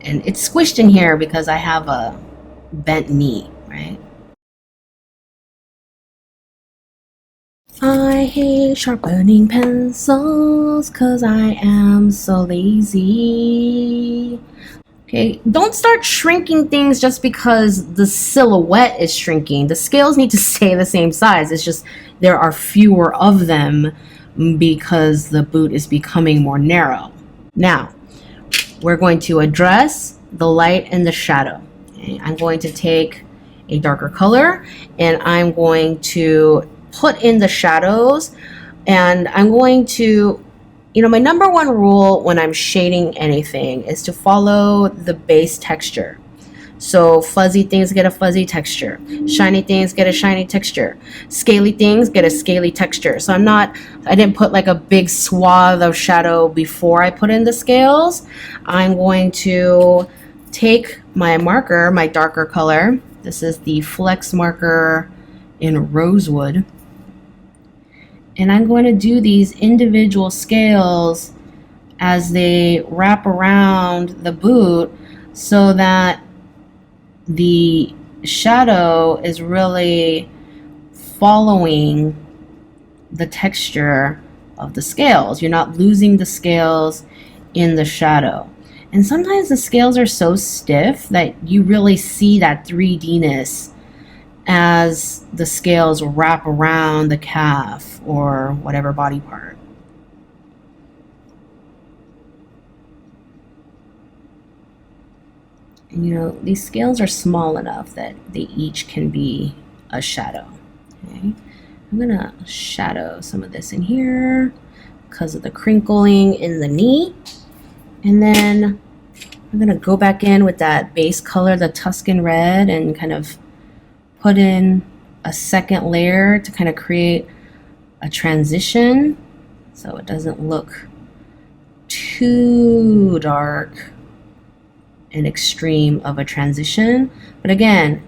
And it's squished in here because I have a bent knee, right? I hate sharpening pencils because I am so lazy. Okay, don't start shrinking things just because the silhouette is shrinking. The scales need to stay the same size. It's just there are fewer of them because the boot is becoming more narrow. Now, we're going to address the light and the shadow. Okay, I'm going to take a darker color and I'm going to put in the shadows, and I'm going to, you know, my number one rule when I'm shading anything is to follow the base texture. So fuzzy things get a fuzzy texture, shiny things get a shiny texture, scaly things get a scaly texture. So I didn't put like a big swath of shadow before I put in the scales. I'm going to take my marker, my darker color. This is the Flex marker in Rosewood. And I'm going to do these individual scales as they wrap around the boot so that the shadow is really following the texture of the scales. You're not losing the scales in the shadow. And sometimes the scales are so stiff that you really see that 3D-ness as the scales wrap around the calf or whatever body part. And, you know, these scales are small enough that they each can be a shadow. Okay, I'm gonna shadow some of this in here because of the crinkling in the knee, and then I'm gonna go back in with that base color, the Tuscan red, and kind of put in a second layer to kind of create a transition so it doesn't look too dark and extreme of a transition. But again,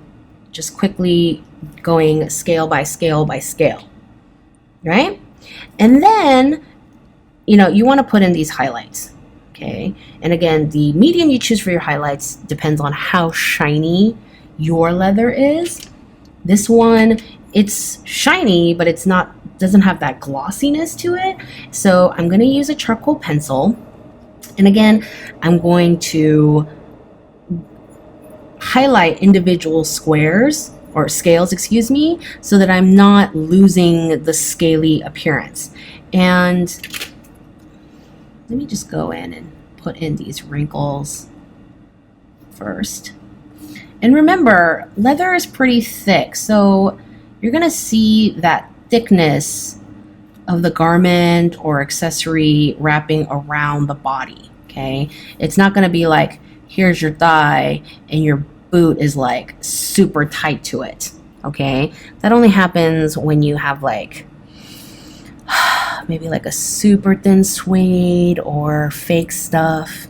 just quickly going scale by scale by scale, right? And then, you know, you want to put in these highlights, okay? And again, the medium you choose for your highlights depends on how shiny your leather is. This one, it's shiny, but it's not, doesn't have that glossiness to it. So I'm going to use a charcoal pencil. And again, I'm going to highlight individual squares or scales, excuse me, so that I'm not losing the scaly appearance. And let me just go in and put in these wrinkles first. And remember, leather is pretty thick, so you're gonna see that thickness of the garment or accessory wrapping around the body, okay? It's not gonna be like, here's your thigh and your boot is like super tight to it, okay? That only happens when you have like, maybe like a super thin suede or fake stuff.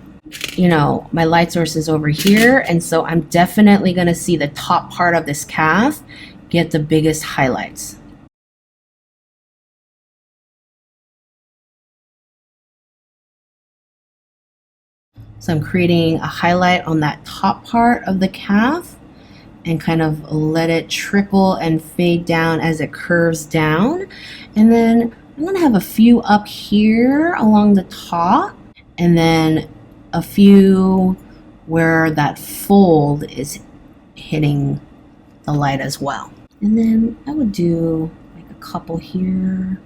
You know, my light source is over here, and so I'm definitely going to see the top part of this calf get the biggest highlights. So I'm creating a highlight on that top part of the calf and kind of let it trickle and fade down as it curves down. And then I'm going to have a few up here along the top, and then a few where that fold is hitting the light as well. And then I would do like a couple here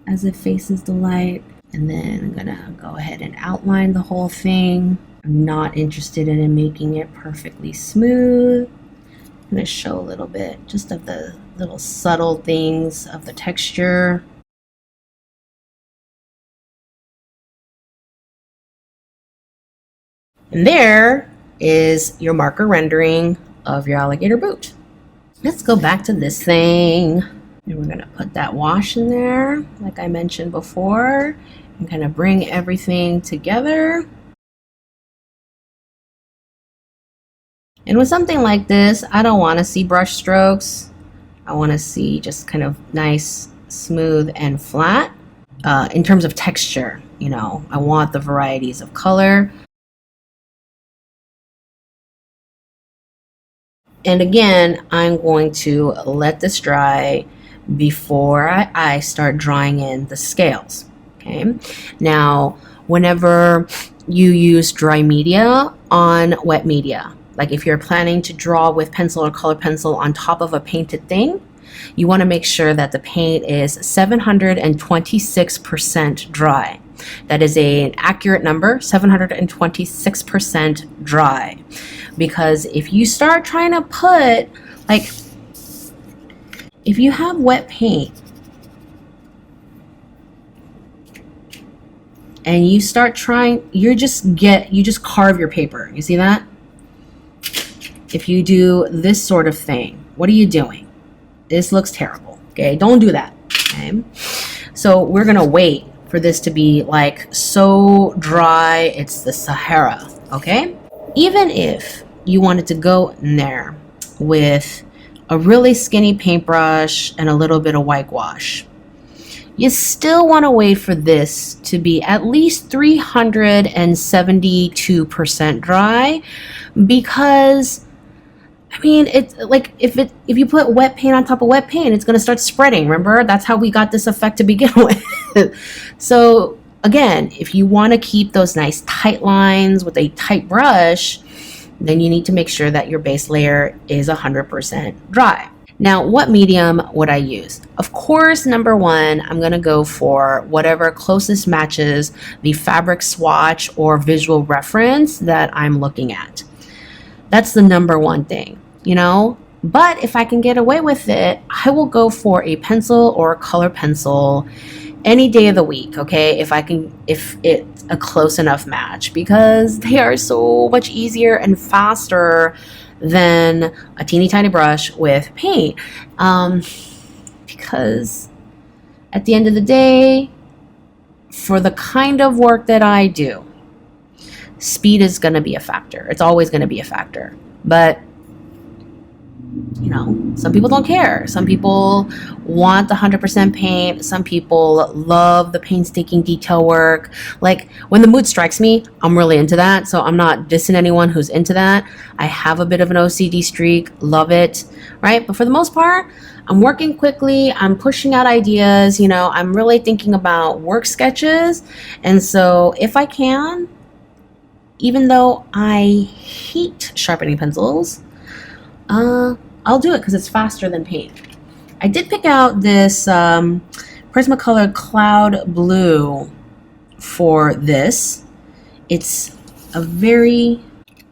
as it faces the light. And then I'm gonna go ahead and outline the whole thing. I'm not interested in making it perfectly smooth. I'm gonna show a little bit just of the little subtle things of the texture. And there is your marker rendering of your alligator boot. Let's go back to this thing. And we're gonna put that wash in there, like I mentioned before, and kind of bring everything together. And with something like this, I don't wanna see brush strokes. I wanna see just kind of nice, smooth, and flat. In terms of texture, you know, I want the varieties of color. And again, I'm going to let this dry before I start drawing in the scales, okay? Now, whenever you use dry media on wet media, like if you're planning to draw with pencil or color pencil on top of a painted thing, you want to make sure that the paint is 726% dry. That is an accurate number, 726% dry. Because if you start trying to put, like, if you have wet paint and you start trying, you just carve your paper. You see that? If you do this sort of thing, what are you doing? This looks terrible, okay? Don't do that, okay? So we're gonna wait for this to be like so dry, it's the Sahara, okay? Even if you wanted to go in there with a really skinny paintbrush and a little bit of whitewash, you still want to wait for this to be at least 372% dry, because I mean, it's like if you put wet paint on top of wet paint, it's going to start spreading. Remember, that's how we got this effect to begin with. So again, if you want to keep those nice tight lines with a tight brush, then you need to make sure that your base layer is 100% dry. Now, what medium would I use? Of course, number one, I'm gonna go for whatever closest matches the fabric swatch or visual reference that I'm looking at. That's the number one thing, you know? But if I can get away with it, I will go for a pencil or a color pencil any day of the week, okay? If a close enough match because they are so much easier and faster than a teeny tiny brush with paint. Because at the end of the day, for the kind of work that I do, speed is going to be a factor. It's always going to be a factor. But you know, some people don't care. Some people want the 100% paint. Some people love the painstaking detail work. Like when the mood strikes me, I'm really into that. So I'm not dissing anyone who's into that. I have a bit of an OCD streak, love it, right? But for the most part, I'm working quickly. I'm pushing out ideas. You know, I'm really thinking about work sketches. And so if I can, even though I hate sharpening pencils, I'll do it because it's faster than paint. I did pick out this Prismacolor Cloud Blue for this. It's a very,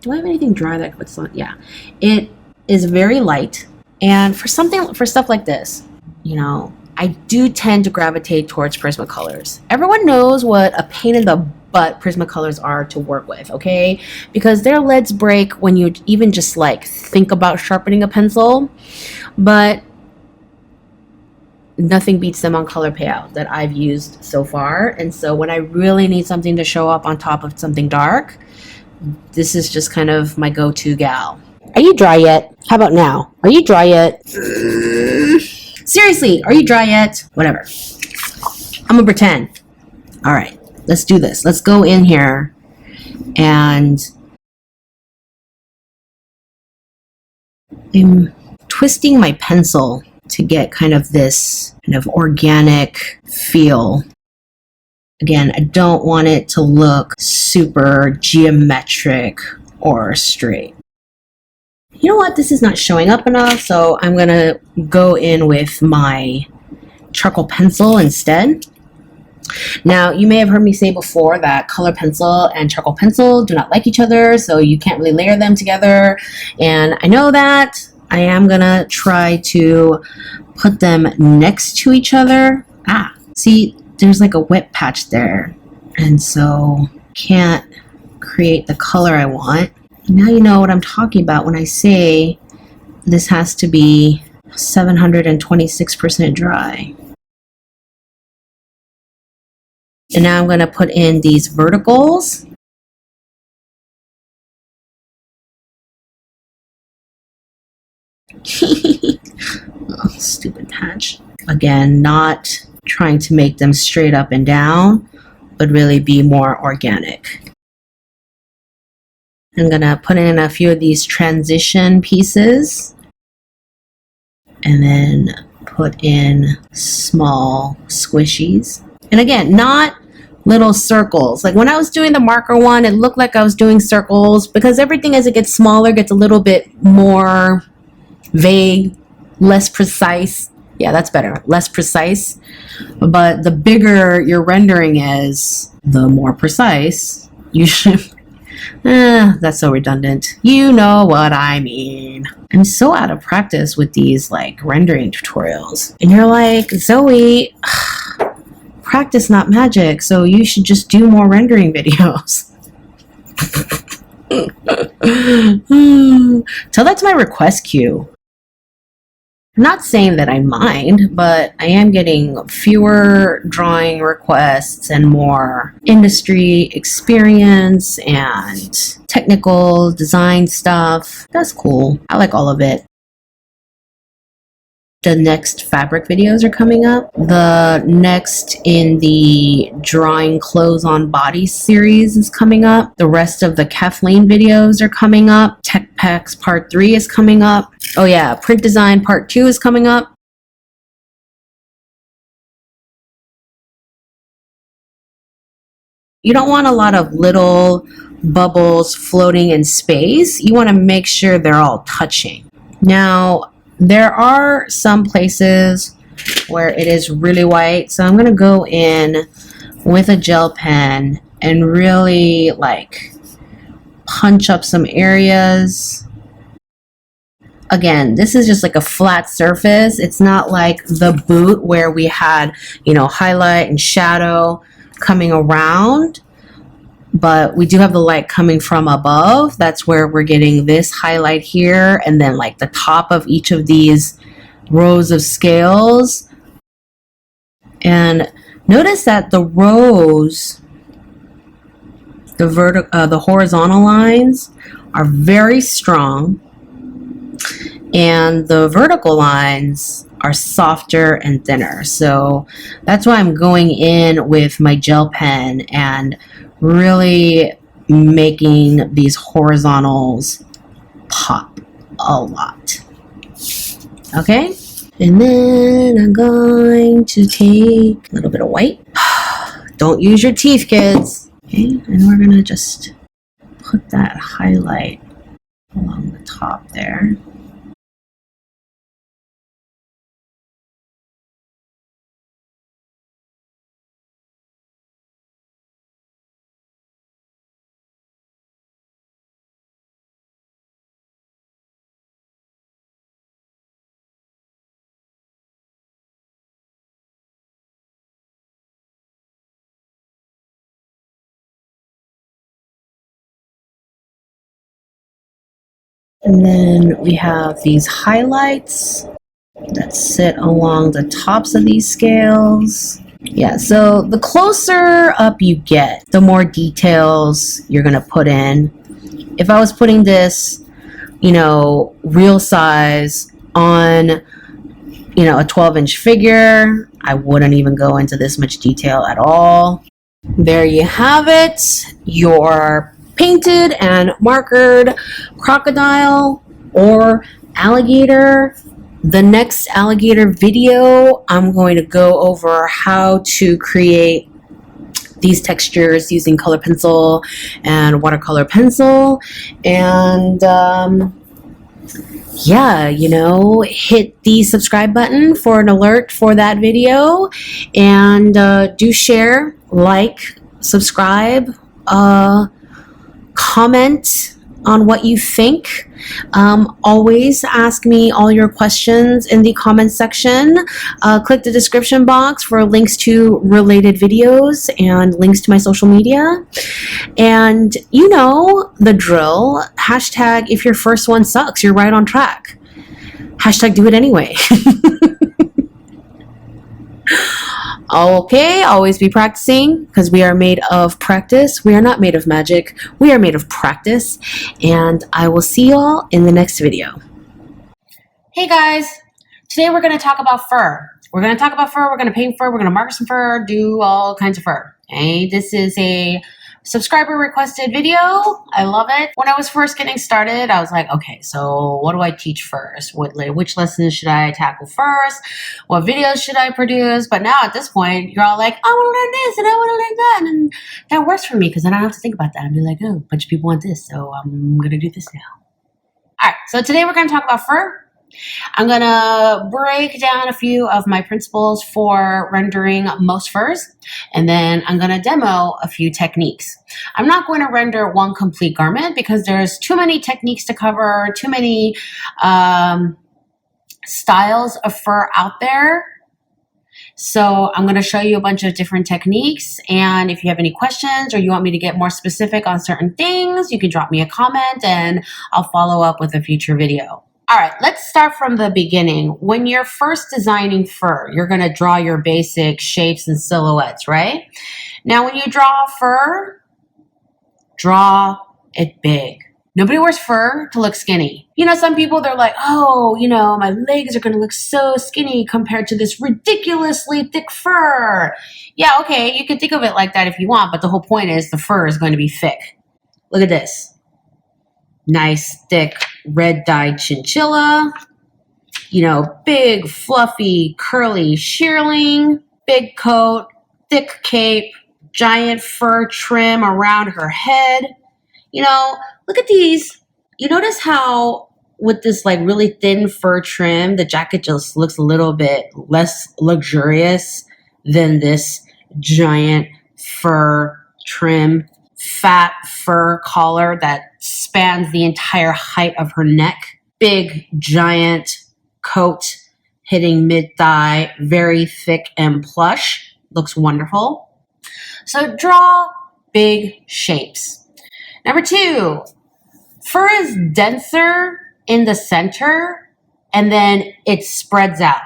do I have anything dry that I can put this on? Yeah. It is very light. And for stuff like this, you know, I do tend to gravitate towards Prismacolors. Everyone knows what a pain in the butt Prismacolors are to work with, okay? Because their leads break when you even just like think about sharpening a pencil, but nothing beats them on color payout that I've used so far. And so when I really need something to show up on top of something dark, this is just kind of my go-to gal. Are you dry yet? How about now? Are you dry yet? Seriously, are you dry yet? Whatever. I'm gonna pretend. All right. Let's do this. Let's go in here and I'm twisting my pencil to get kind of this kind of organic feel. Again, I don't want it to look super geometric or straight. You know what? This is not showing up enough, so I'm going to go in with my charcoal pencil instead. Now, you may have heard me say before that color pencil and charcoal pencil do not like each other, so you can't really layer them together. And I know that. I am gonna try to put them next to each other. See, there's like a wet patch there. And so can't create the color I want. Now you know what I'm talking about when I say this has to be 726% dry. And now I'm going to put in these verticals. Oh, stupid patch. Again, not trying to make them straight up and down, but really be more organic. I'm going to put in a few of these transition pieces and then put in small squishies. And again, not little circles. Like when I was doing the marker one, it looked like I was doing circles because everything as it gets smaller gets a little bit more vague, less precise. Yeah, that's better. Less precise. But the bigger your rendering is, the more precise you should. That's so redundant. You know what I mean. I'm so out of practice with these like rendering tutorials. And you're like, Zoe, practice not magic, so you should just do more rendering videos. Tell that to my request queue. I'm not saying that I mind, but I am getting fewer drawing requests and more industry experience and technical design stuff. That's cool. I like all of it. The next fabric videos are coming up. The next in the drawing clothes on body series is coming up. The rest of the Kathleen videos are coming up. Tech Packs Part 3 is coming up. Oh yeah, Print Design Part 2 is coming up. You don't want a lot of little bubbles floating in space. You want to make sure they're all touching. Now, there are some places where it is really white, so I'm going to go in with a gel pen and really like punch up some areas. Again, this is just like a flat surface. It's not like the boot where we had, you know, highlight and shadow coming around, but we do have the light coming from above. That's where we're getting this highlight here, and then like the top of each of these rows of scales. And notice that the rows, the horizontal lines are very strong, and the vertical lines are softer and thinner. So that's why I'm going in with my gel pen and really making these horizontals pop a lot. Okay, and then I'm going to take a little bit of white. Don't use your teeth, kids. Okay, and we're gonna just put that highlight along the top there. And then we have these highlights that sit along the tops of these scales. Yeah, so the closer up you get, the more details you're gonna put in. If I was putting this, you know, real size on, you know, a 12-inch figure, I wouldn't even go into this much detail at all. There you have it, your painted and markered crocodile or alligator. The next alligator video, I'm going to go over how to create these textures using color pencil and watercolor pencil. And yeah, you know, hit the subscribe button for an alert for that video, and do share, like, subscribe, comment on what you think. Always ask me all your questions in the comment section. Click the description box for links to related videos and links to my social media. And you know the drill. Hashtag if your first one sucks, you're right on track. Hashtag do it anyway. Okay, always be practicing, because we are made of practice. We are not made of magic. We are made of practice. And I will see y'all in the next video. Hey guys, today we're going to talk about fur. We're going to talk about fur. We're going to paint fur. We're going to mark some fur, do all kinds of fur. Okay, this is a subscriber requested video. I love it. When I was first getting started, I was like, okay, so what do I teach first? Which lessons should I tackle first? What videos should I produce? But now at this point, you're all like, I want to learn this and I want to learn that. And that works for me because then I don't have to think about that and be like, oh, a bunch of people want this, so I'm going to do this now. All right, so today we're going to talk about fur. I'm going to break down a few of my principles for rendering most furs, and then I'm going to demo a few techniques. I'm not going to render one complete garment because there's too many techniques to cover, too many styles of fur out there. So I'm going to show you a bunch of different techniques, and if you have any questions or you want me to get more specific on certain things, you can drop me a comment and I'll follow up with a future video. All right, let's start from the beginning. When you're first designing fur, you're going to draw your basic shapes and silhouettes, right? Now, when you draw fur, draw it big. Nobody wears fur to look skinny. You know, some people, they're like, oh, you know, my legs are going to look so skinny compared to this ridiculously thick fur. Yeah, okay, you can think of it like that if you want, but the whole point is the fur is going to be thick. Look at this. Nice, thick, red-dyed chinchilla, you know, big, fluffy, curly shearling, big coat, thick cape, giant fur trim around her head. You know, look at these. You notice how with this like really thin fur trim, the jacket just looks a little bit less luxurious than this giant fur trim, fat fur collar that spans the entire height of her neck. Big, giant coat hitting mid-thigh, very thick and plush. Looks wonderful. So draw big shapes. Number 2, fur is denser in the center and then it spreads out,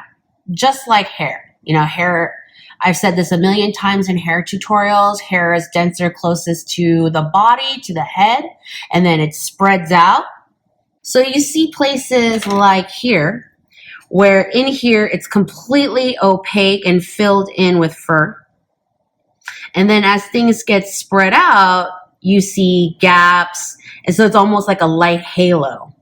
just like hair. You know, hair, I've said this a million times in hair tutorials, hair is denser closest to the body, to the head, and then it spreads out. So you see places like here, where in here it's completely opaque and filled in with fur. And then as things get spread out, you see gaps. And so it's almost like a light halo.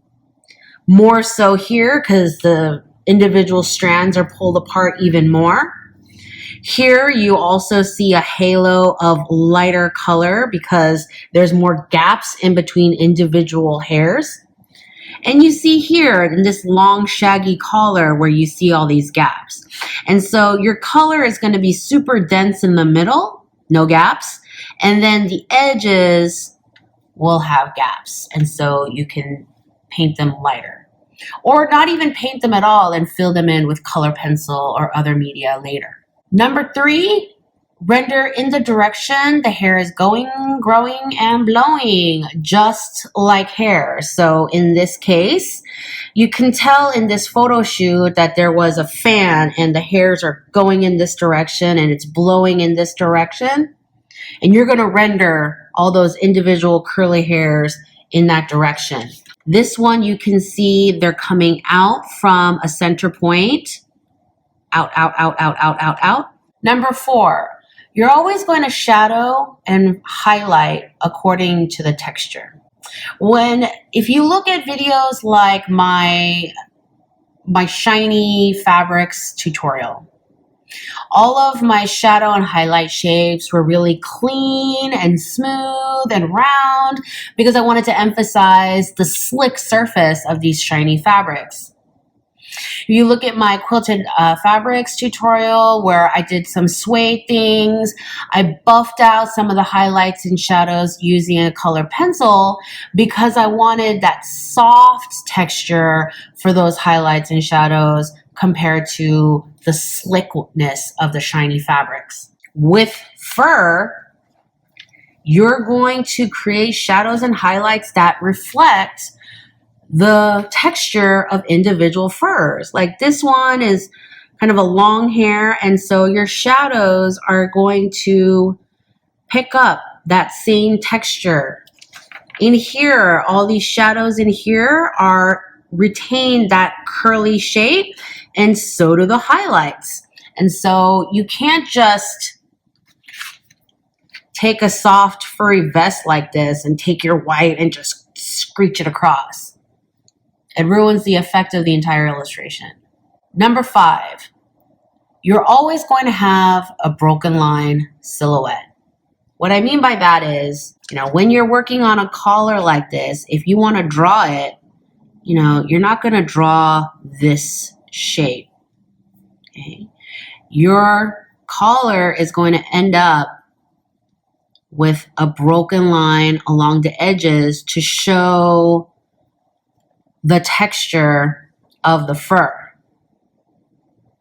More so here because the individual strands are pulled apart even more. Here you also see a halo of lighter color because there's more gaps in between individual hairs. And you see here in this long shaggy collar where you see all these gaps. And so your color is going to be super dense in the middle, no gaps. And then the edges will have gaps. And so you can paint them lighter. Or not even paint them at all and fill them in with color pencil or other media later. Number 3, render in the direction the hair is going, growing, and blowing, just like hair. So in this case, you can tell in this photo shoot that there was a fan and the hairs are going in this direction and it's blowing in this direction. And you're going to render all those individual curly hairs in that direction. This one, you can see they're coming out from a center point. Out, out, out, out, out, out, out. Number 4, you're always going to shadow and highlight according to the texture. If you look at videos like my shiny fabrics tutorial, all of my shadow and highlight shapes were really clean and smooth and round because I wanted to emphasize the slick surface of these shiny fabrics. If you look at my quilted fabrics tutorial where I did some suede things, I buffed out some of the highlights and shadows using a colored pencil because I wanted that soft texture for those highlights and shadows compared to the slickness of the shiny fabrics. With fur, you're going to create shadows and highlights that reflect the texture of individual furs. Like this one is kind of a long hair, and so your shadows are going to pick up that same texture. In here, all these shadows in here retain that curly shape, and so do the highlights. And so you can't just take a soft furry vest like this and take your white and just screech it across. It ruins the effect of the entire illustration. Number 5, you're always going to have a broken line silhouette. What I mean by that is, when you're working on a collar like this, if you want to draw it, you're not going to draw this shape. Okay? Your collar is going to end up with a broken line along the edges to show the texture of the fur.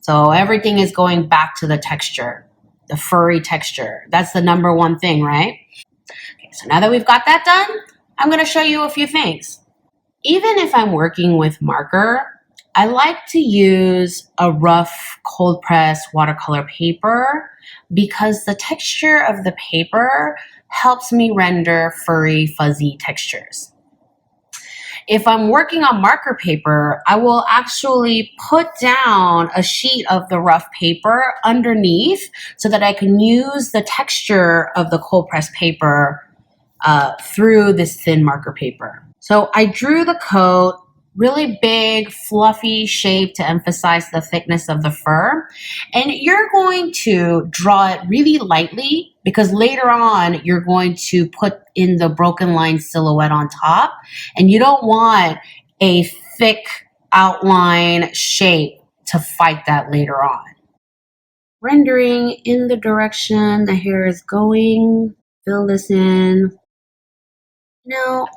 So everything is going back to the texture, the furry texture. That's the number 1 thing, right? Okay, so now that we've got that done, I'm going to show you a few things. Even if I'm working with marker, I like to use a rough cold press watercolor paper because the texture of the paper helps me render furry, fuzzy textures. If I'm working on marker paper, I will actually put down a sheet of the rough paper underneath so that I can use the texture of the cold press paper through this thin marker paper. So I drew the coat, really big, fluffy shape to emphasize the thickness of the fur. And you're going to draw it really lightly because later on you're going to put in the broken line silhouette on top. And you don't want a thick outline shape to fight that later on. Rendering in the direction the hair is going. Fill this in.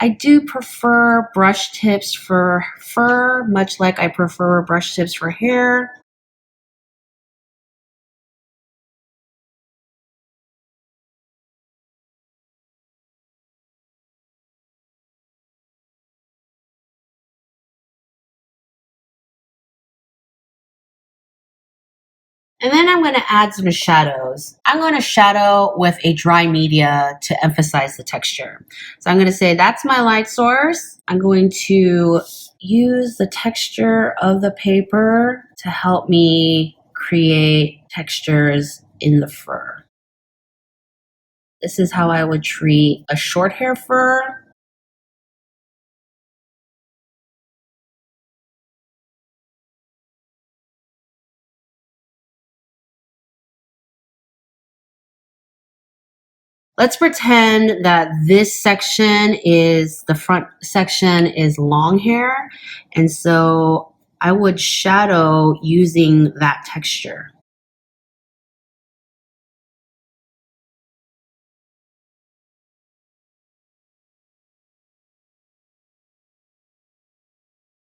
I do prefer brush tips for fur, much like I prefer brush tips for hair. And then I'm going to add some shadows. I'm going to shadow with a dry media to emphasize the texture. So I'm going to say that's my light source. I'm going to use the texture of the paper to help me create textures in the fur. This is how I would treat a short hair fur. Let's pretend that this section is, the front section is long hair. And so I would shadow using that texture.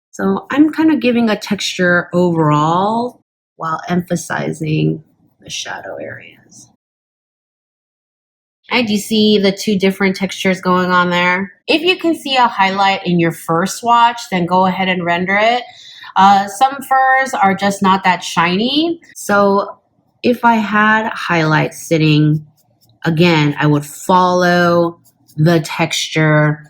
So I'm kind of giving a texture overall while emphasizing the shadow areas. And do you see the two different textures going on there? If you can see a highlight in your fur swatch, then go ahead and render it. Some furs are just not that shiny. So if I had highlights sitting, again, I would follow the texture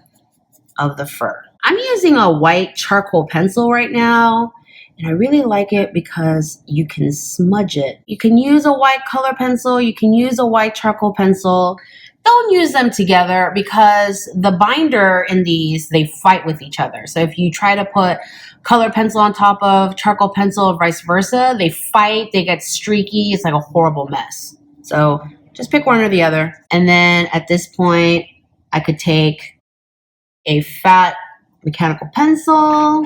of the fur. I'm using a white charcoal pencil right now, and I really like it because you can smudge it. You can use a white color pencil, you can use a white charcoal pencil. Don't use them together because the binder in these, they fight with each other. So if you try to put color pencil on top of charcoal pencil or vice versa, they fight, they get streaky, it's like a horrible mess. So just pick one or the other. And then at this point, I could take a fat mechanical pencil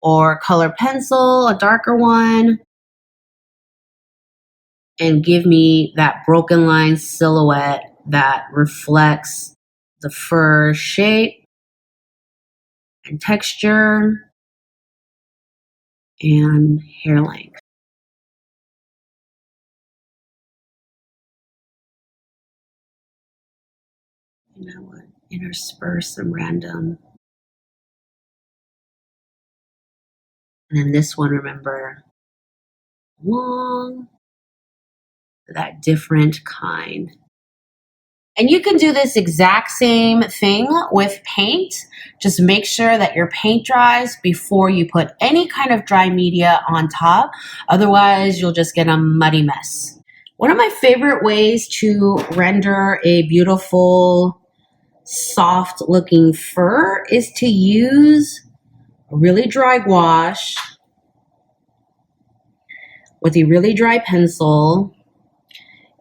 or color pencil, a darker one, and give me that broken line silhouette that reflects the fur shape and texture and hair length. And I would intersperse some random. And then this one, remember, long, that different kind. And you can do this exact same thing with paint. Just make sure that your paint dries before you put any kind of dry media on top. Otherwise, you'll just get a muddy mess. One of my favorite ways to render a beautiful, soft looking fur is to use a really dry gouache with a really dry pencil.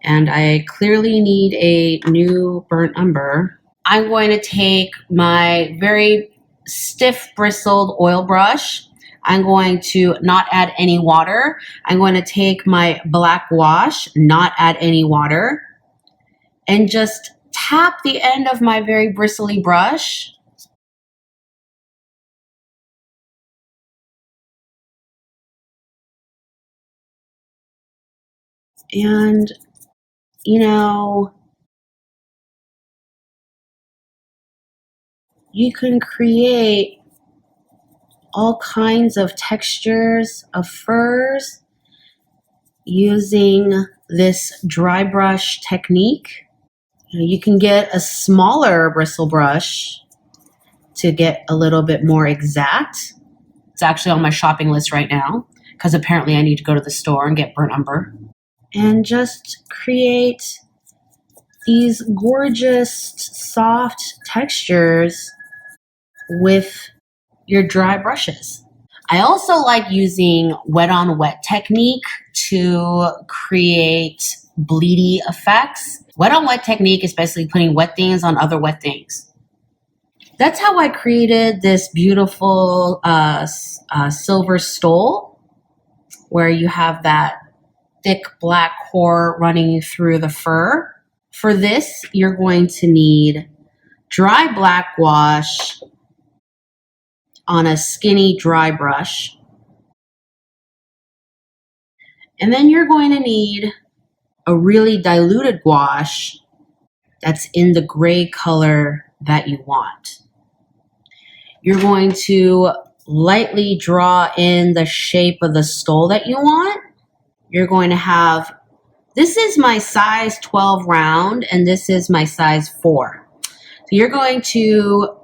And I clearly need a new burnt umber. I'm going to take my very stiff bristled oil brush. I'm going to not add any water. I'm going to take my black gouache, not add any water, and just tap the end of my very bristly brush. And, you know, you can create all kinds of textures of furs using this dry brush technique. You can get a smaller bristle brush to get a little bit more exact. It's actually on my shopping list right now because apparently I need to go to the store and get burnt umber. And just create these gorgeous soft textures with your dry brushes. I also like using wet on wet technique to create bleedy effects. Wet on wet technique is basically putting wet things on other wet things. That's how I created this beautiful silver stole where you have that thick black core running through the fur. For this, you're going to need dry black gouache on a skinny dry brush. And then you're going to need a really diluted gouache that's in the gray color that you want. You're going to lightly draw in the shape of the stole that you want. you're going to have, this is my size 12 round and this is my size 4. So you're going to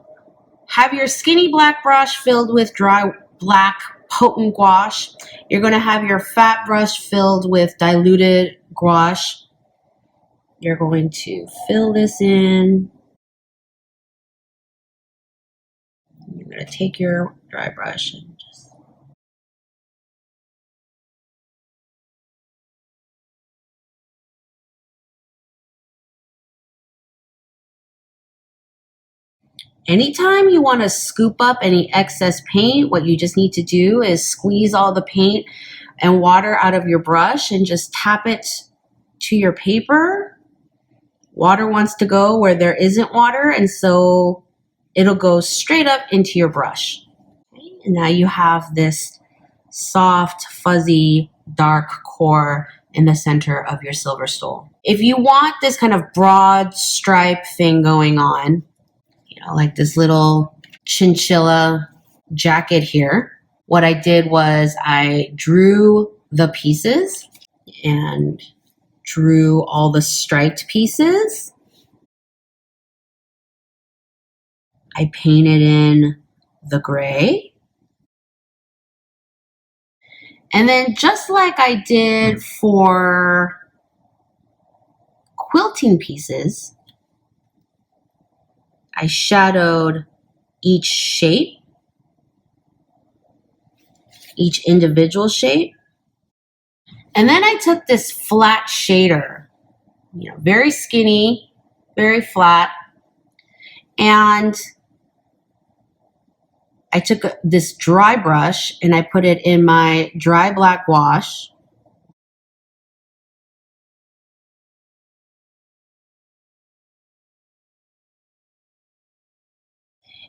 have your skinny black brush filled with dry black potent gouache. You're going to have your fat brush filled with diluted gouache. You're going to fill this in. You're going to take your dry brush and just... Anytime you want to scoop up any excess paint, what you just need to do is squeeze all the paint and water out of your brush and just tap it to your paper. Water wants to go where there isn't water, and so it'll go straight up into your brush. Okay? And now you have this soft, fuzzy, dark core in the center of your silver stole. If you want this kind of broad stripe thing going on, like this little chinchilla jacket here, what I did was I drew the pieces and drew all the striped pieces. I painted in the gray. And then just like I did for quilting pieces, I shadowed each shape, each individual shape. And then I took this flat shader, very skinny, very flat. And I took this dry brush and I put it in my dry black gouache.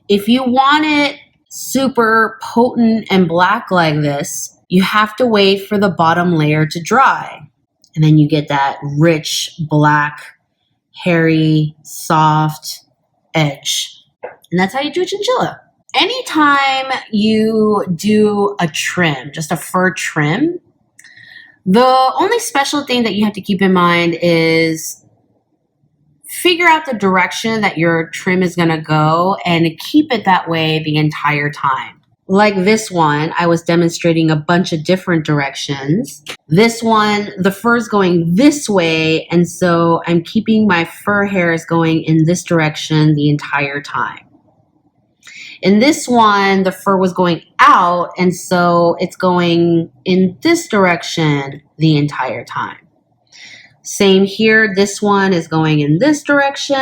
If you want it super potent and black like this, you have to wait for the bottom layer to dry. And then you get that rich, black, hairy, soft edge. And that's how you do a chinchilla. Anytime you do a trim, just a fur trim, the only special thing that you have to keep in mind is figure out the direction that your trim is going to go and keep it that way the entire time. Like this one, I was demonstrating a bunch of different directions. This one, the fur is going this way, and so I'm keeping my fur hairs going in this direction the entire time. In this one, the fur was going out, and so it's going in this direction the entire time. Same here, this one is going in this direction.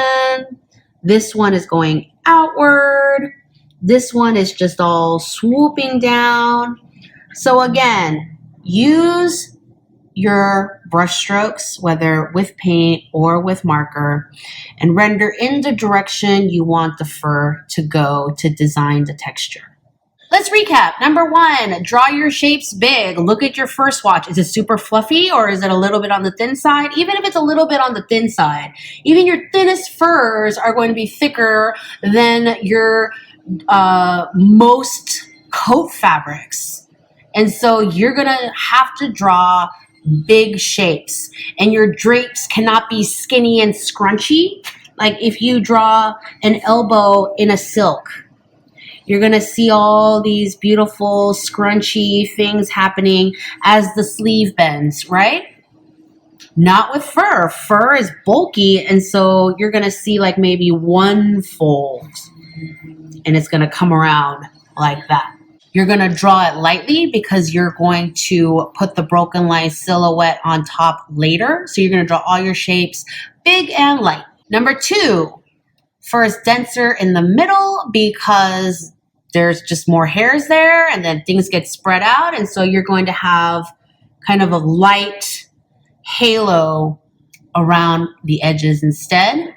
This one is going outward. This one is just all swooping down. So again, use your brush strokes, whether with paint or with marker, and render in the direction you want the fur to go to design the texture. Let's recap. Number 1, draw your shapes big. Look at your fur swatch. Is it super fluffy or is it a little bit on the thin side? Even if it's a little bit on the thin side, even your thinnest furs are going to be thicker than your most coat fabrics. And so you're going to have to draw big shapes. And your drapes cannot be skinny and scrunchy. Like if you draw an elbow in a silk, you're going to see all these beautiful scrunchy things happening as the sleeve bends, right? Not with fur. Fur is bulky, and so you're going to see like maybe one fold, and it's going to come around like that. You're going to draw it lightly because you're going to put the broken line silhouette on top later. So you're going to draw all your shapes big and light. Number 2, fur is denser in the middle because there's just more hairs there, and then things get spread out, and so you're going to have kind of a light halo around the edges instead.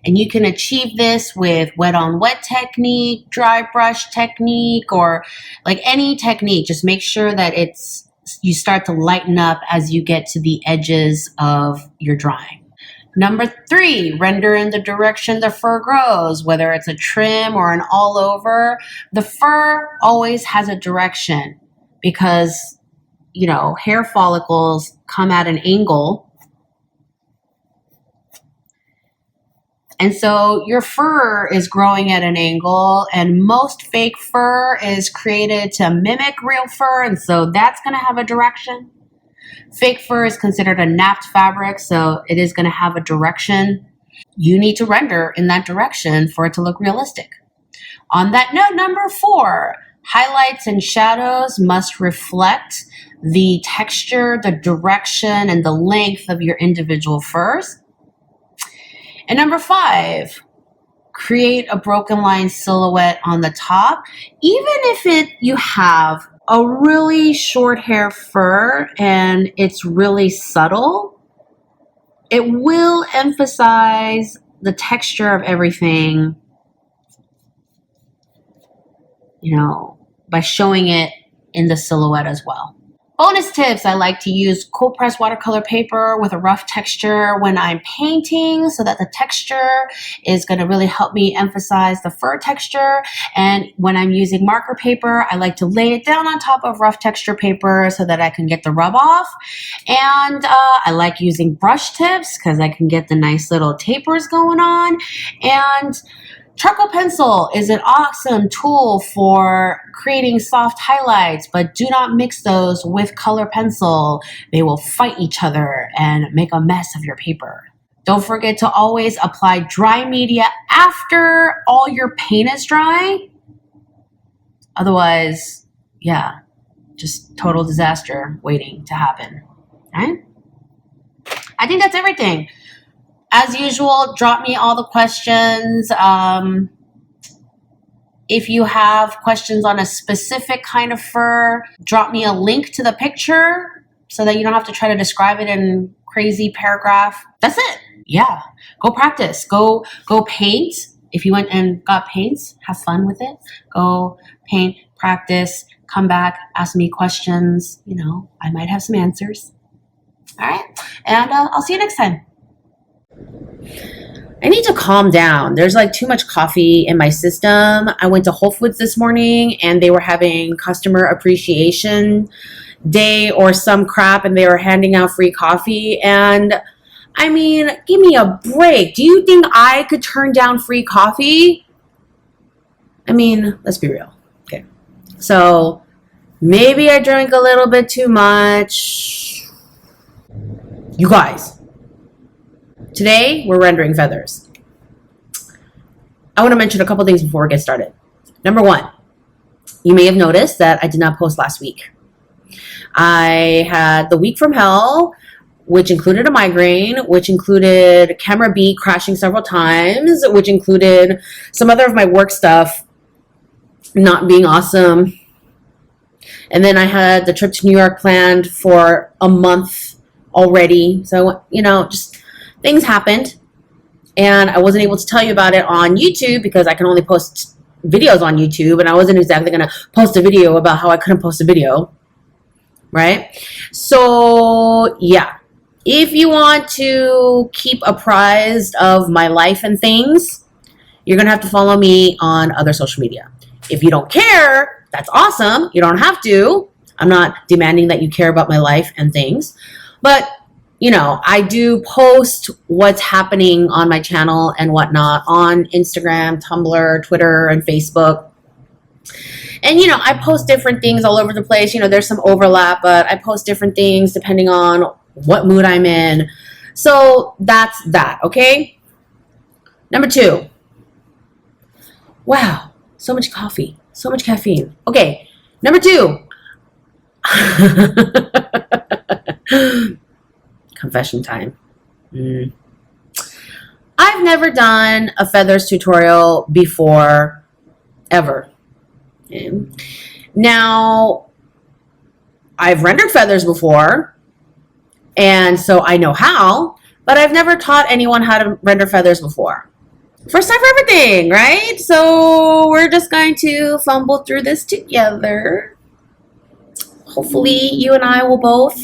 And you can achieve this with wet on wet technique, dry brush technique, or like any technique. Just make sure that you start to lighten up as you get to the edges of your drawing. Number 3, render in the direction the fur grows, whether it's a trim or an all over. The fur always has a direction because hair follicles come at an angle. And so your fur is growing at an angle, and most fake fur is created to mimic real fur, and so that's going to have a direction. Fake fur is considered a napped fabric, so it is going to have a direction. You need to render in that direction for it to look realistic. On that note, number 4, highlights and shadows must reflect the texture, the direction, and the length of your individual furs. And number 5, create a broken line silhouette on the top. Even if you have a really short hair fur and it's really subtle, it will emphasize the texture of everything, by showing it in the silhouette as well. Bonus tips, I like to use cold pressed watercolor paper with a rough texture when I'm painting so that the texture is going to really help me emphasize the fur texture. And when I'm using marker paper, I like to lay it down on top of rough texture paper so that I can get the rub off. And I like using brush tips because I can get the nice little tapers going on. And charcoal pencil is an awesome tool for creating soft highlights, but do not mix those with color pencil. They will fight each other and make a mess of your paper. Don't forget to always apply dry media after all your paint is dry. Otherwise, just total disaster waiting to happen. All right? I think that's everything. As usual, drop me all the questions. If you have questions on a specific kind of fur, drop me a link to the picture so that you don't have to try to describe it in crazy paragraph. That's it. Yeah. Go practice. Go paint. If you went and got paints, have fun with it. Go paint, practice, come back, ask me questions. I might have some answers. All right. And I'll see you next time. I need to calm down. There's too much coffee in my system. I went to Whole Foods this morning and they were having customer appreciation day or some crap, and they were handing out free coffee. And I mean, give me a break. Do you think I could turn down free coffee? I mean, let's be real. Okay. So maybe I drank a little bit too much. You guys. Today, we're rendering feathers. I want to mention a couple things before we get started. Number 1, you may have noticed that I did not post last week. I had the week from hell, which included a migraine, which included camera B crashing several times, which included some other of my work stuff not being awesome. And then I had the trip to New York planned for a month already. So, just things happened, and I wasn't able to tell you about it on YouTube because I can only post videos on YouTube, and I wasn't exactly going to post a video about how I couldn't post a video, right? So, yeah. If you want to keep apprised of my life and things, you're going to have to follow me on other social media. If you don't care, that's awesome. You don't have to. I'm not demanding that you care about my life and things, but I do post what's happening on my channel and whatnot on Instagram, Tumblr, Twitter, and Facebook. And, I post different things all over the place. There's some overlap, but I post different things depending on what mood I'm in. So that's that, okay? Number 2. Wow, so much coffee, so much caffeine. Okay, number 2. Confession time. I've never done a feathers tutorial before, ever. Now, I've rendered feathers before, and so I know how, but I've never taught anyone how to render feathers before. First time for everything, right? So we're just going to fumble through this together. Hopefully you and I will both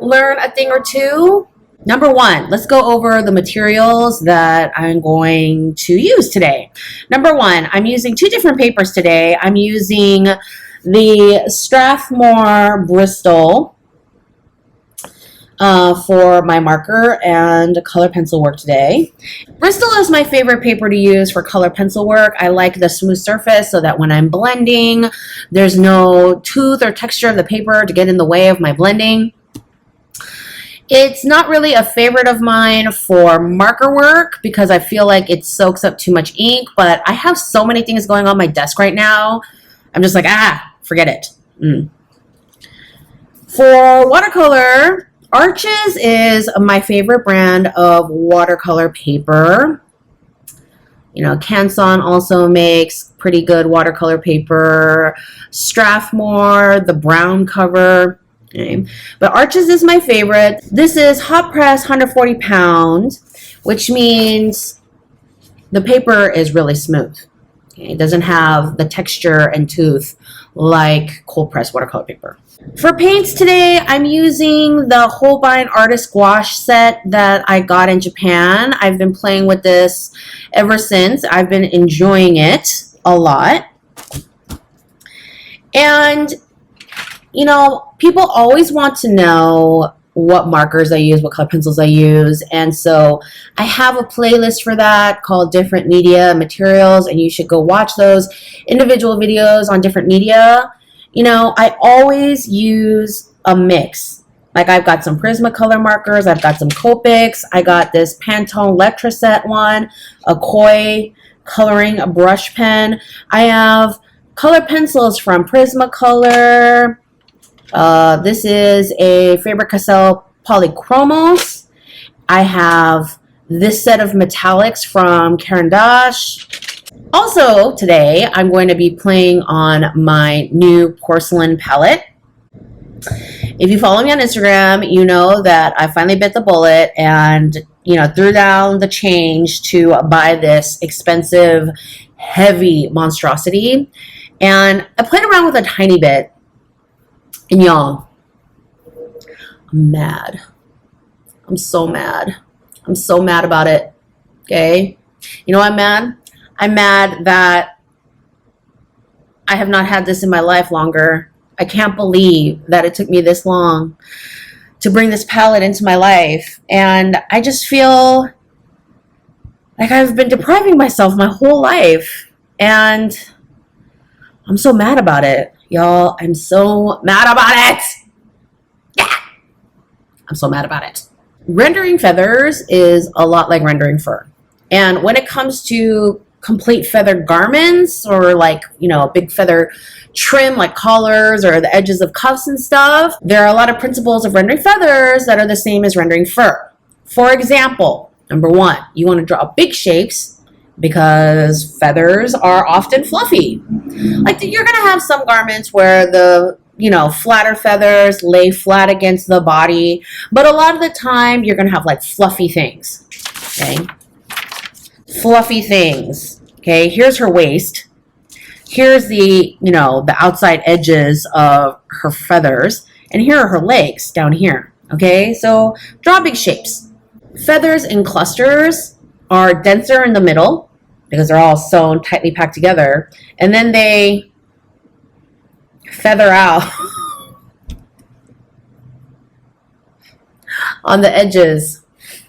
learn a thing or two. Number 1, let's go over the materials that I'm going to use today. Number 1, I'm using 2 different papers today. I'm using the Strathmore Bristol for my marker and color pencil work today. Bristol is my favorite paper to use for color pencil work. I like the smooth surface so that when I'm blending, there's no tooth or texture of the paper to get in the way of my blending. It's not really a favorite of mine for marker work because I feel like it soaks up too much ink, but I have so many things going on my desk right now. I'm just like, forget it. For watercolor, Arches is my favorite brand of watercolor paper. You know, Canson also makes pretty good watercolor paper. Strathmore, the brown cover. Okay. But Arches is my favorite. This is hot press 140 pounds, which means the paper is really smooth. Okay. It doesn't have the texture and tooth like cold press watercolor paper. For paints today, I'm using the Holbein Artist Gouache set that I got in Japan. I've been playing with this ever since. I've been enjoying it a lot. And, you know, people always want to know what markers I use, what color pencils I use. And so I have a playlist for that called Different Media Materials, and you should go watch those individual videos on different media. You know, I always use a mix. Like I've got some Prismacolor markers, I've got some Copics, I got this Pantone Letraset one, a Koi coloring a brush pen. I have color pencils from Prismacolor. This is a Faber-Castell Polychromos. I have this set of metallics from Caran d'Ache. Also today, I'm going to be playing on my new porcelain palette. If you follow me on Instagram, you know that I finally bit the bullet and, you know, threw down the change to buy this expensive, heavy monstrosity. And I played around with a tiny bit. And y'all, I'm mad. I'm so mad. I'm so mad about it. Okay? You know why I'm mad? I'm mad that I have not had this in my life longer. I can't believe that it took me this long to bring this palette into my life. And I just feel like I've been depriving myself my whole life. And I'm so mad about it. Y'all, I'm so mad about it. Yeah. I'm so mad about it. Rendering feathers is a lot like rendering fur. And when it comes to complete feather garments or like, you know, a big feather trim like collars or the edges of cuffs and stuff, there are a lot of principles of rendering feathers that are the same as rendering fur. For example, number one, you want to draw big shapes because feathers are often fluffy. Like you're going to have some garments where the, you know, flatter feathers lay flat against the body, but a lot of the time you're going to have like fluffy things. Okay. Fluffy things. Okay, here's her waist. Here's the, you know, the outside edges of her feathers. And here are her legs down here. Okay, so draw big shapes. Feathers in clusters are denser in the middle because they're all sewn tightly packed together. And then they feather out on the edges.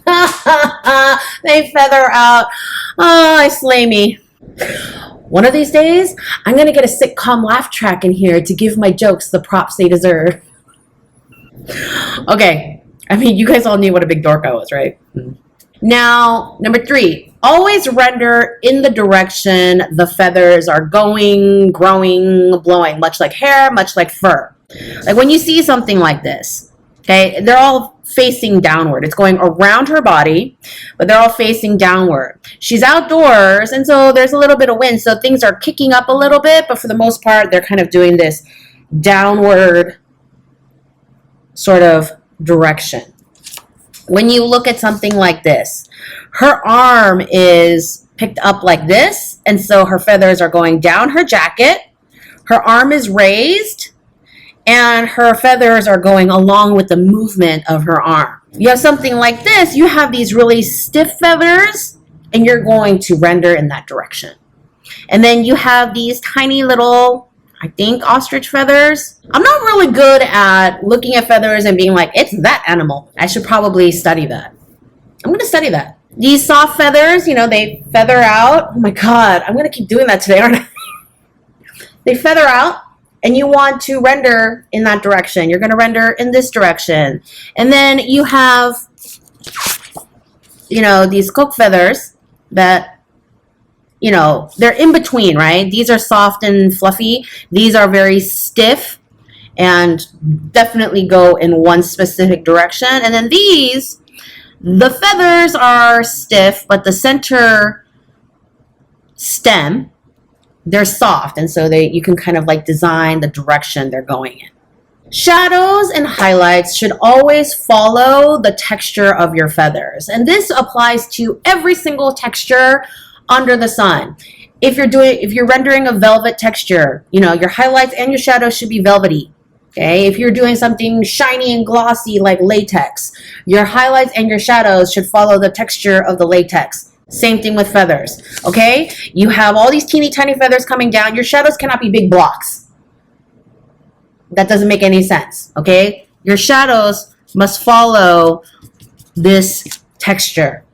They feather out. Oh, slay me. One of these days, I'm going to get a sitcom laugh track in here to give my jokes the props they deserve. Okay. I mean, you guys all knew what a big dork I was, right? Now, number 3, always render in the direction the feathers are going, growing, blowing, much like hair, much like fur. Like when you see something like this, okay, they're all facing downward. It's going around her body, but they're all facing downward. She's outdoors, and so there's a little bit of wind, so things are kicking up a little bit, but for the most part, they're kind of doing this downward sort of direction. When you look at something like this, her arm is picked up like this, and so her feathers are going down her jacket. Her arm is raised, and her feathers are going along with the movement of her arm. You have something like this, you have these really stiff feathers, and you're going to render in that direction. And then you have these tiny little, I think ostrich feathers. I'm not really good at looking at feathers and being like, it's that animal. I should probably study that. I'm going to study that. These soft feathers, you know, they feather out. Oh my God, I'm going to keep doing that today, aren't I? They feather out, and you want to render in that direction. You're going to render in this direction. And then you have, you know, these coq feathers that, you know, they're in between, right? These are soft and fluffy. These are very stiff and definitely go in one specific direction. And then these, the feathers are stiff, but the center stem, they're soft. And so you can kind of like design the direction they're going in. Shadows and highlights should always follow the texture of your feathers. And this applies to every single texture under the sun. If you're rendering a velvet texture, you know, your highlights and your shadows should be velvety. Okay, if you're doing something shiny and glossy like latex, your highlights and your shadows should follow the texture of the latex. Same thing with feathers. Okay, you have all these teeny tiny feathers coming down. Your shadows cannot be big blocks. That doesn't make any sense. Okay, your shadows must follow this texture.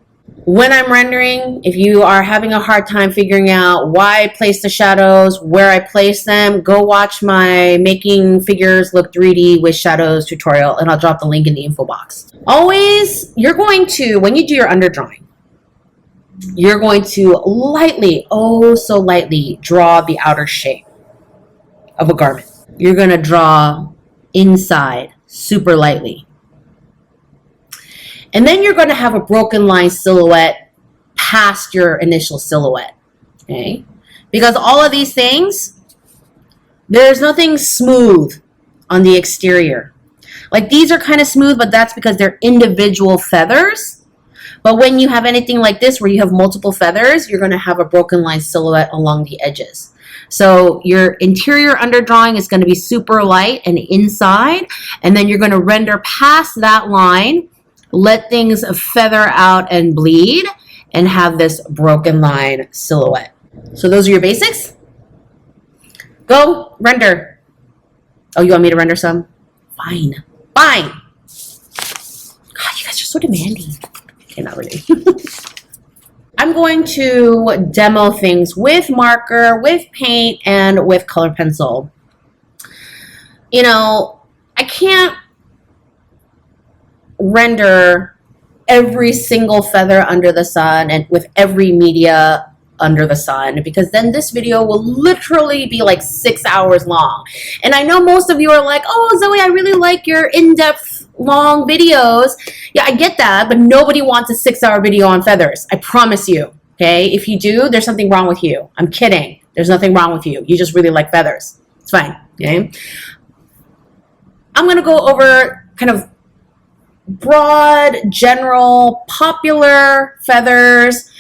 When I'm rendering, if you are having a hard time figuring out why I place the shadows, where I place them, go watch my Making Figures Look 3D with Shadows tutorial, and I'll drop the link in the info box. Always, you're going to, when you do your underdrawing, you're going to lightly, oh so lightly, draw the outer shape of a garment. You're going to draw inside super lightly. And then you're going to have a broken line silhouette past your initial silhouette, okay? Because all of these things, there's nothing smooth on the exterior. Like these are kind of smooth, but that's because they're individual feathers. But when you have anything like this where you have multiple feathers, you're going to have a broken line silhouette along the edges. So your interior underdrawing is going to be super light and inside, and then you're going to render past that line, let things feather out and bleed, and have this broken line silhouette. So those are your basics. Go render. Oh, you want me to render some? Fine. Fine. God, you guys are so demanding. Okay, not really. I'm going to demo things with marker, with paint, and with color pencil. You know, I can't render every single feather under the sun and with every media under the sun, because then this video will literally be like 6 hours long. And I know most of you are like, oh, Zoe, I really like your in-depth long videos. Yeah, I get that, but nobody wants a 6-hour video on feathers. I promise you, okay? If you do, there's something wrong with you. I'm kidding. There's nothing wrong with you. You just really like feathers. It's fine, okay? I'm gonna go over kind of broad, general, popular feathers.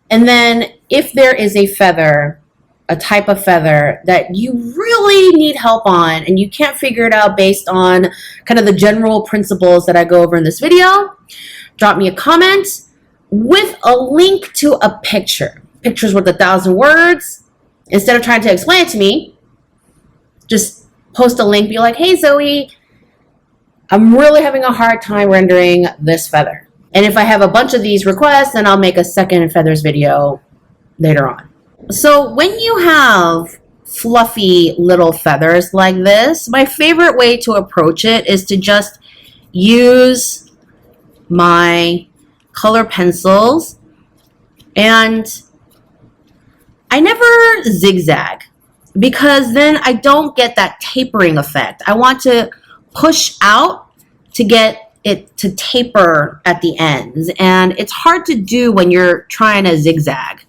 And then if there is a feather, a type of feather that you really need help on and you can't figure it out based on kind of the general principles that I go over in this video, drop me a comment with a link to a picture. Picture's worth 1,000 words. Instead of trying to explain it to me, just post a link, be like, hey Zoe, I'm really having a hard time rendering this feather. And if I have a bunch of these requests, then I'll make a second feathers video later on. So when you have fluffy little feathers like this, my favorite way to approach it is to just use my color pencils. And I never zigzag because then I don't get that tapering effect. I want to push out to get it to taper at the ends, and it's hard to do when you're trying to zigzag.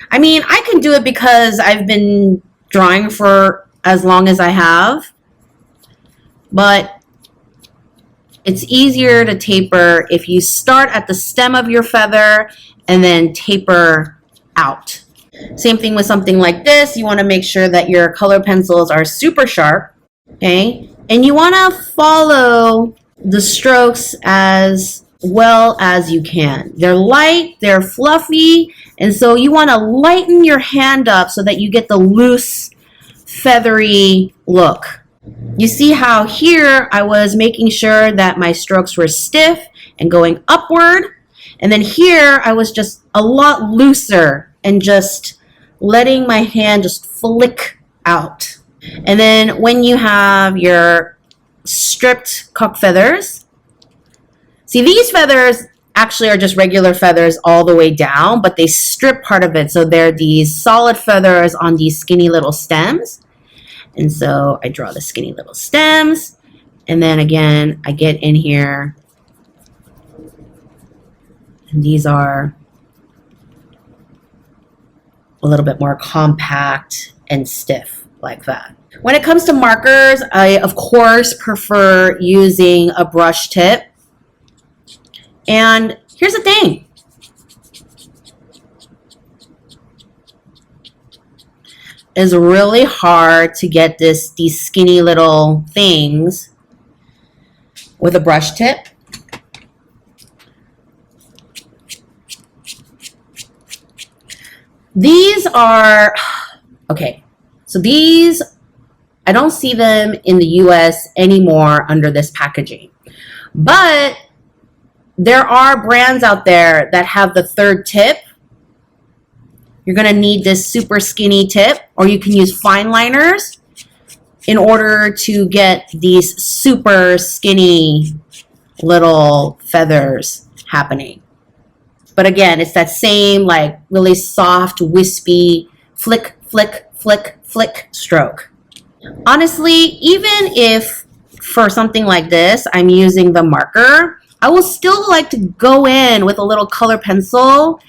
I mean, I can do it because I've been drawing for as long as I have, but it's easier to taper if you start at the stem of your feather and then taper out. Same thing with something like this. You want to make sure that your color pencils are super sharp, okay? And you want to follow the strokes as well as you can. They're light, they're fluffy, and so you want to lighten your hand up so that you get the loose feathery look. You see how here I was making sure that my strokes were stiff and going upward. And then here I was just a lot looser and just letting my hand just flick out. And then when you have your stripped cock feathers, see, these feathers actually are just regular feathers all the way down, but they strip part of it. So they're these solid feathers on these skinny little stems. And so I draw the skinny little stems. And then again, I get in here. And these are a little bit more compact and stiff like that. When it comes to markers, I of course prefer using a brush tip. And here's the thing. It's really hard to get these skinny little things with a brush tip. These are, okay, so these, I don't see them in the US anymore under this packaging. But there are brands out there that have the third tip. You're going to need this super skinny tip, or you can use fine liners in order to get these super skinny little feathers happening. But again, it's that same like really soft, wispy flick, flick, flick, flick stroke. Honestly, even if for something like this, I'm using the marker, I will still like to go in with a little color pencil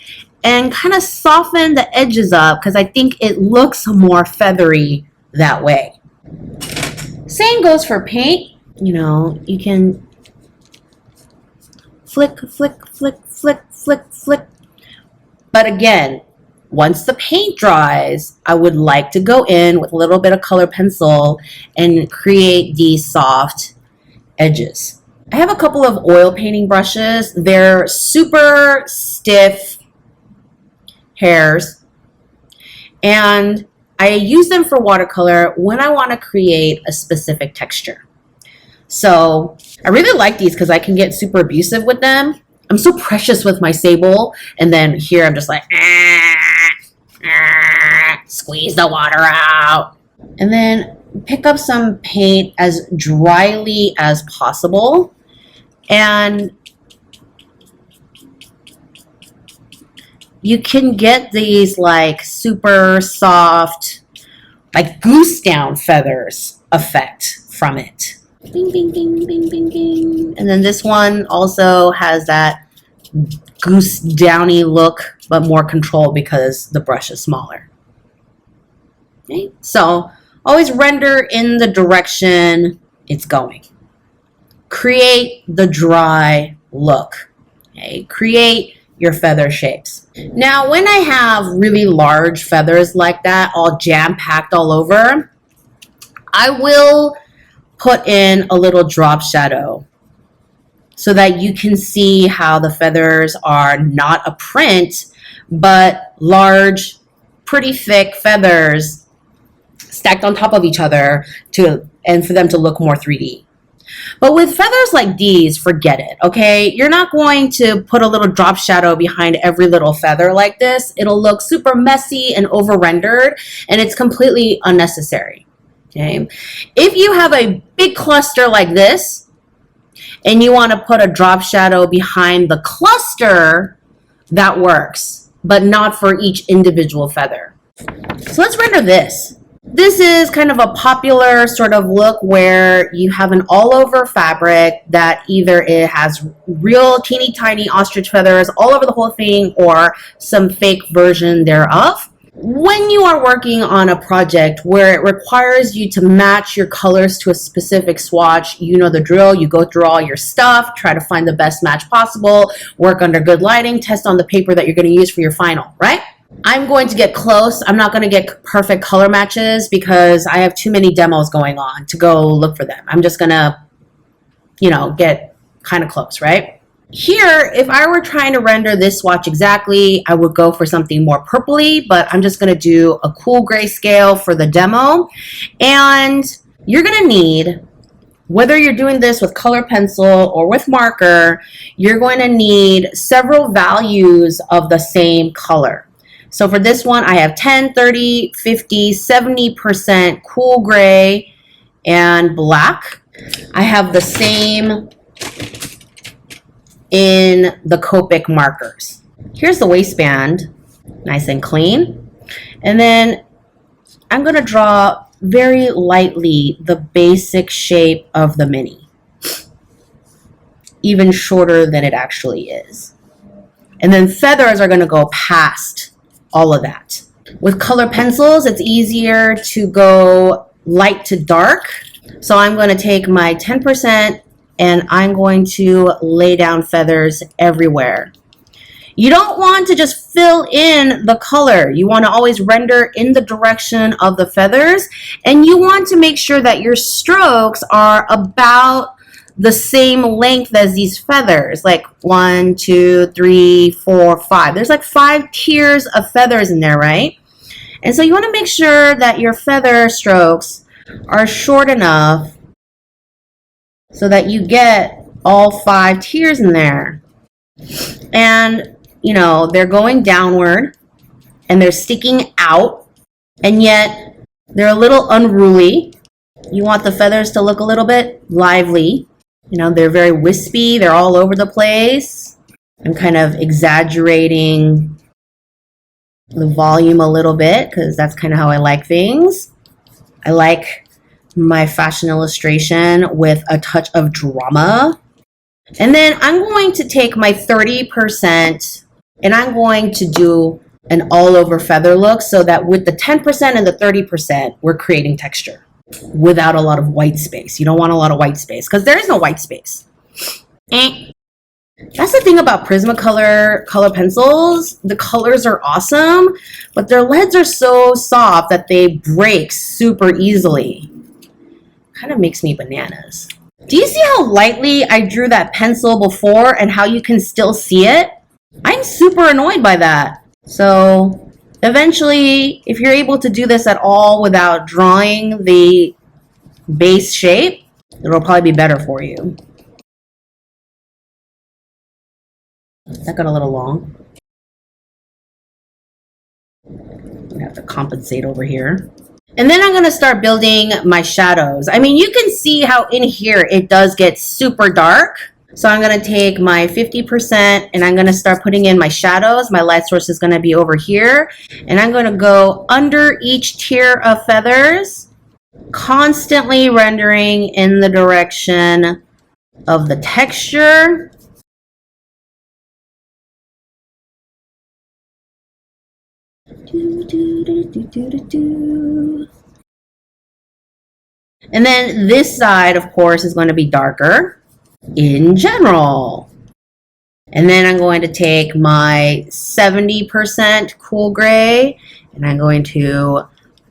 and kind of soften the edges up because I think it looks more feathery that way. Same goes for paint. You know, you can flick, flick, flick, flick, flick, flick. But again, once the paint dries, I would like to go in with a little bit of color pencil and create these soft edges. I have a couple of oil painting brushes. They're super stiff hairs, and I use them for watercolor when I want to create a specific texture. So I really like these because I can get super abusive with them. I'm so precious with my sable, and then here I'm just like, squeeze the water out. And then pick up some paint as dryly as possible. And you can get these like super soft, like goose down feathers effect from it. Bing, bing, bing, bing, bing, bing. And then this one also has that goose downy look, but more control because the brush is smaller. Okay, so always render in the direction it's going. Create the dry look. Okay, create your feather shapes. Now, when I have really large feathers like that, all jam-packed all over, I will put in a little drop shadow so that you can see how the feathers are not a print, but large, pretty thick feathers stacked on top of each other and for them to look more 3D. But with feathers like these, forget it, okay? You're not going to put a little drop shadow behind every little feather like this. It'll look super messy and over-rendered, and it's completely unnecessary, okay? If you have a big cluster like this, and you want to put a drop shadow behind the cluster, that works, but not for each individual feather. So let's render this. This is kind of a popular sort of look where you have an all-over fabric that either it has real teeny tiny ostrich feathers all over the whole thing or some fake version thereof. When you are working on a project where it requires you to match your colors to a specific swatch, you know the drill. You go through all your stuff, try to find the best match possible, work under good lighting, test on the paper that you're going to use for your final, right? I'm going to get close. I'm not going to get perfect color matches because I have too many demos going on to go look for them. I'm just going to, you know, get kind of close, right? Here, if I were trying to render this swatch exactly, I would go for something more purpley, but I'm just going to do a cool grayscale for the demo. And you're going to need, whether you're doing this with color pencil or with marker, you're going to need several values of the same color. So for this one, I have 10, 30, 50, 70% cool gray and black. I have the same in the Copic markers. Here's the waistband, nice and clean. And then I'm going to draw very lightly the basic shape of the mini, even shorter than it actually is. And then feathers are going to go past all of that. With color pencils, it's easier to go light to dark. So I'm going to take my 10% and I'm going to lay down feathers everywhere. You don't want to just fill in the color. You want to always render in the direction of the feathers, and you want to make sure that your strokes are about the same length as these feathers, like 1, 2, 3, 4, 5. There's like 5 tiers of feathers in there, right? And so you want to make sure that your feather strokes are short enough so that you get all 5 tiers in there. And, you know, they're going downward and they're sticking out, and yet they're a little unruly. You want the feathers to look a little bit lively. You know, they're very wispy. They're all over the place. I'm kind of exaggerating the volume a little bit because that's kind of how I like things. I like my fashion illustration with a touch of drama. And then I'm going to take my 30% and I'm going to do an all over feather look so that with the 10% and the 30%, we're creating texture without a lot of white space. You don't want a lot of white space because there is no white space. That's the thing about Prismacolor color pencils. The colors are awesome, but their leads are so soft that they break super easily. Kind of makes me bananas. Do you see how lightly I drew that pencil before and how you can still see it? I'm super annoyed by that. So eventually, if you're able to do this at all without drawing the base shape, it'll probably be better for you. That got a little long. I'm gonna have to compensate over here. And then I'm going to start building my shadows. I mean, you can see how in here it does get super dark. So I'm going to take my 50% and I'm going to start putting in my shadows. My light source is going to be over here. And I'm going to go under each tier of feathers, constantly rendering in the direction of the texture. And then this side, of course, is going to be darker in general. And then I'm going to take my 70% cool gray and I'm going to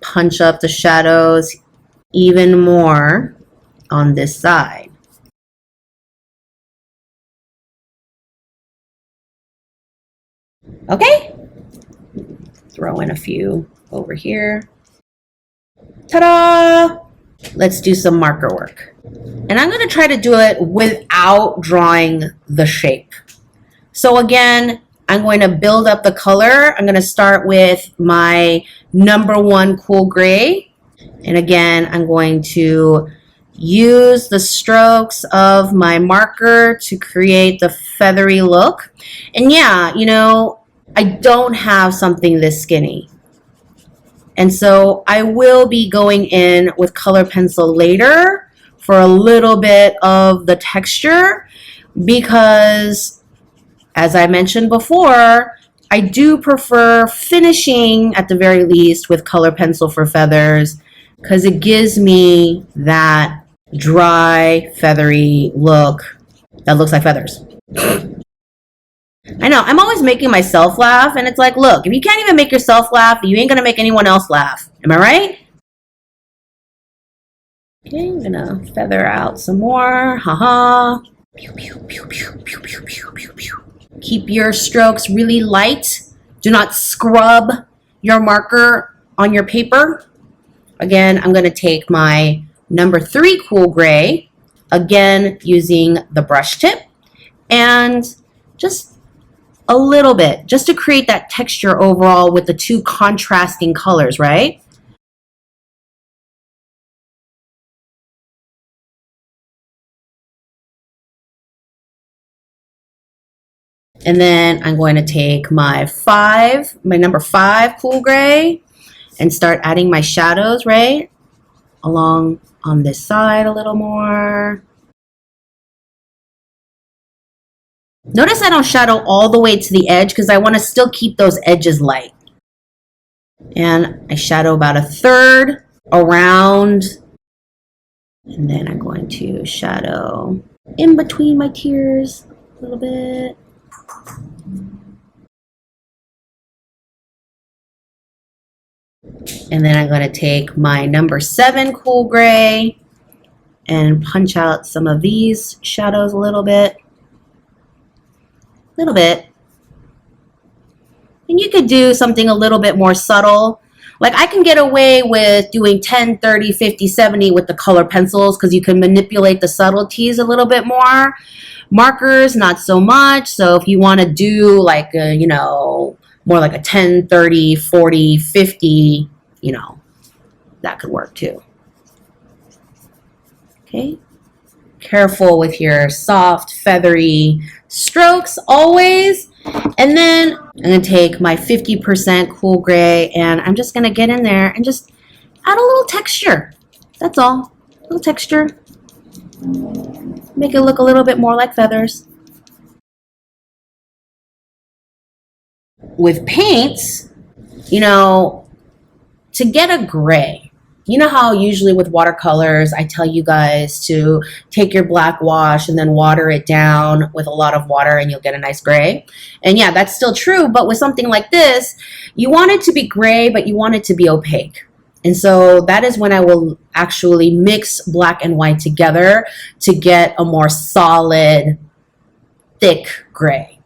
punch up the shadows even more on this side. Okay. Throw in a few over here. Ta-da! Let's do some marker work. And I'm going to try to do it without drawing the shape. So again, I'm going to build up the color. I'm going to start with my #1 cool gray. And again, I'm going to use the strokes of my marker to create the feathery look. And yeah, you know, I don't have something this skinny. And so I will be going in with color pencil later for a little bit of the texture because, as I mentioned before, I do prefer finishing at the very least with color pencil for feathers because it gives me that dry, feathery look that looks like feathers. I know, I'm always making myself laugh, and it's like, look, if you can't even make yourself laugh, you ain't gonna make anyone else laugh. Am I right? Okay, I'm gonna feather out some more. Haha. Keep your strokes really light. Do not scrub your marker on your paper. Again, I'm going to take my number 3 cool gray, again using the brush tip, and just a little bit, just to create that texture overall with the 2 contrasting colors, right? And then I'm going to take my number 5 cool gray, and start adding my shadows, right? Along on this side a little more. Notice I don't shadow all the way to the edge because I want to still keep those edges light. And I shadow about 1/3 around. And then I'm going to shadow in between my tears a little bit. And then I'm going to take my number 7 cool gray and punch out some of these shadows a little bit. And you could do something a little bit more subtle. Like I can get away with doing 10, 30, 50, 70 with the color pencils because you can manipulate the subtleties a little bit more. Markers, not so much. So if you want to do like, more like a 10, 30, 40, 50, that could work too. Okay. Careful with your soft, feathery strokes always. And then I'm going to take my 50% cool gray and I'm just going to get in there and just add a little texture. That's all. A little texture. Make it look a little bit more like feathers. With paints, to get a gray, you know how usually with watercolors, I tell you guys to take your black wash and then water it down with a lot of water and you'll get a nice gray. And yeah, that's still true. But with something like this, you want it to be gray, but you want it to be opaque. And so that is when I will actually mix black and white together to get a more solid, thick gray.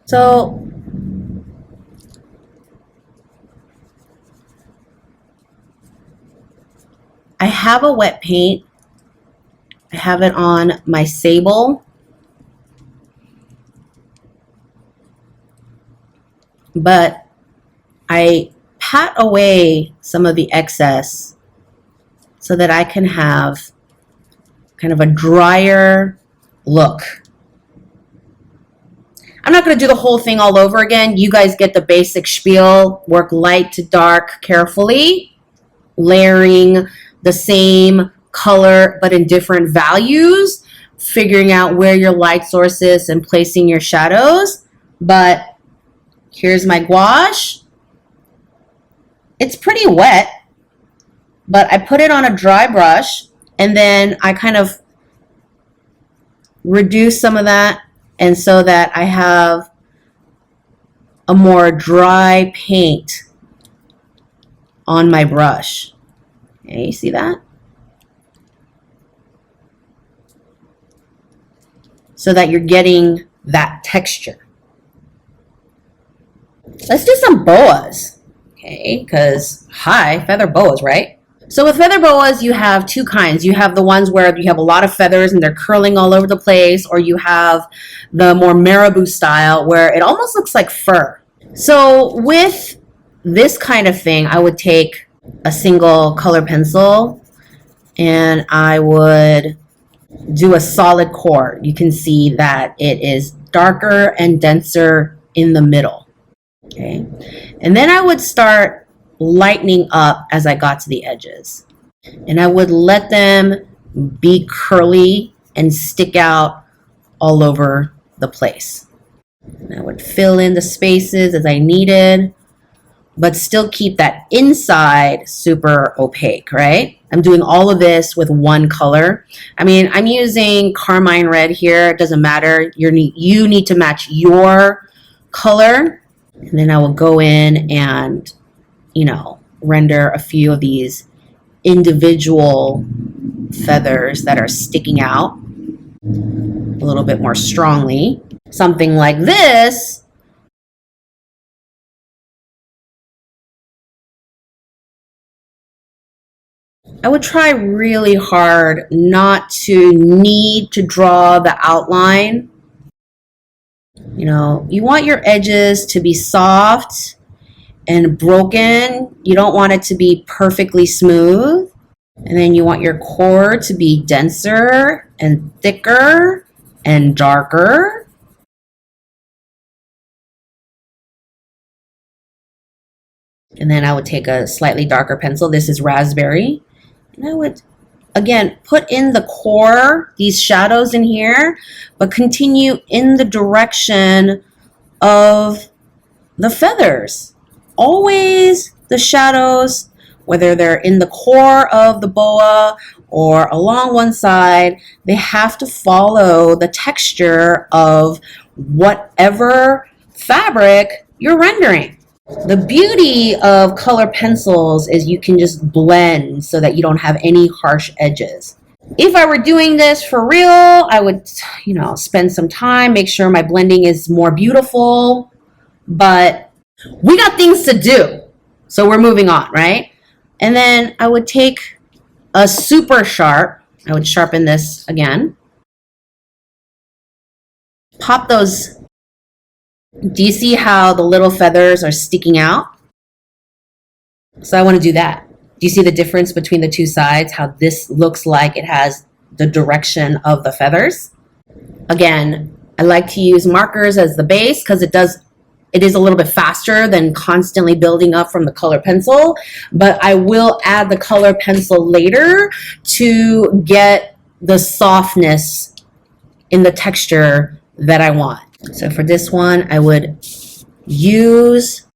So I have a wet paint. I have it on my sable. But I pat away some of the excess so that I can have kind of a drier look. I'm not going to do the whole thing all over again. You guys get the basic spiel. Work light to dark carefully, layering the same color but in different values, figuring out where your light source is and placing your shadows. But here's my gouache. It's pretty wet, but I put it on a dry brush and then I kind of reduce some of that, and so that I have a more dry paint on my brush. Okay, you see that? So that you're getting that texture. Let's do some boas, okay? Because, feather boas, right? So with feather boas, you have 2 kinds. You have the ones where you have a lot of feathers and they're curling all over the place, or you have the more marabou style where it almost looks like fur. So with this kind of thing, I would take a single color pencil and I would do a solid core. You can see that it is darker and denser in the middle. Okay, and then I would start lightening up as I got to the edges, and I would let them be curly and stick out all over the place. And I would fill in the spaces as I needed, but still keep that inside super opaque, right? I'm doing all of this with one color. I mean, I'm using carmine red here. It doesn't matter. You need to match your color. And then I will go in and, render a few of these individual feathers that are sticking out. a little bit more strongly. Something like this, I would try really hard not to need to draw the outline. You know, you want your edges to be soft and broken. You don't want it to be perfectly smooth. And then you want your core to be denser and thicker and darker. And then I would take a slightly darker pencil. This is raspberry. And I would, again, put in the core, these shadows in here, but continue in the direction of the feathers. Always the shadows, whether they're in the core of the boa or along one side, they have to follow the texture of whatever fabric you're rendering. The beauty of color pencils is you can just blend so that you don't have any harsh edges. If I were doing this for real, I would, you know, spend some time, make sure my blending is more beautiful, but we got things to do. So we're moving on, right? And then I would take a super sharp, I would sharpen this again, pop those. Do you see how the little feathers are sticking out? So I want to do that. Do you see the difference between the two sides? How this looks like it has the direction of the feathers? Again, I like to use markers as the base because it is a little bit faster than constantly building up from the color pencil, but I will add the color pencil later to get the softness in the texture that I want. So for this one, I would use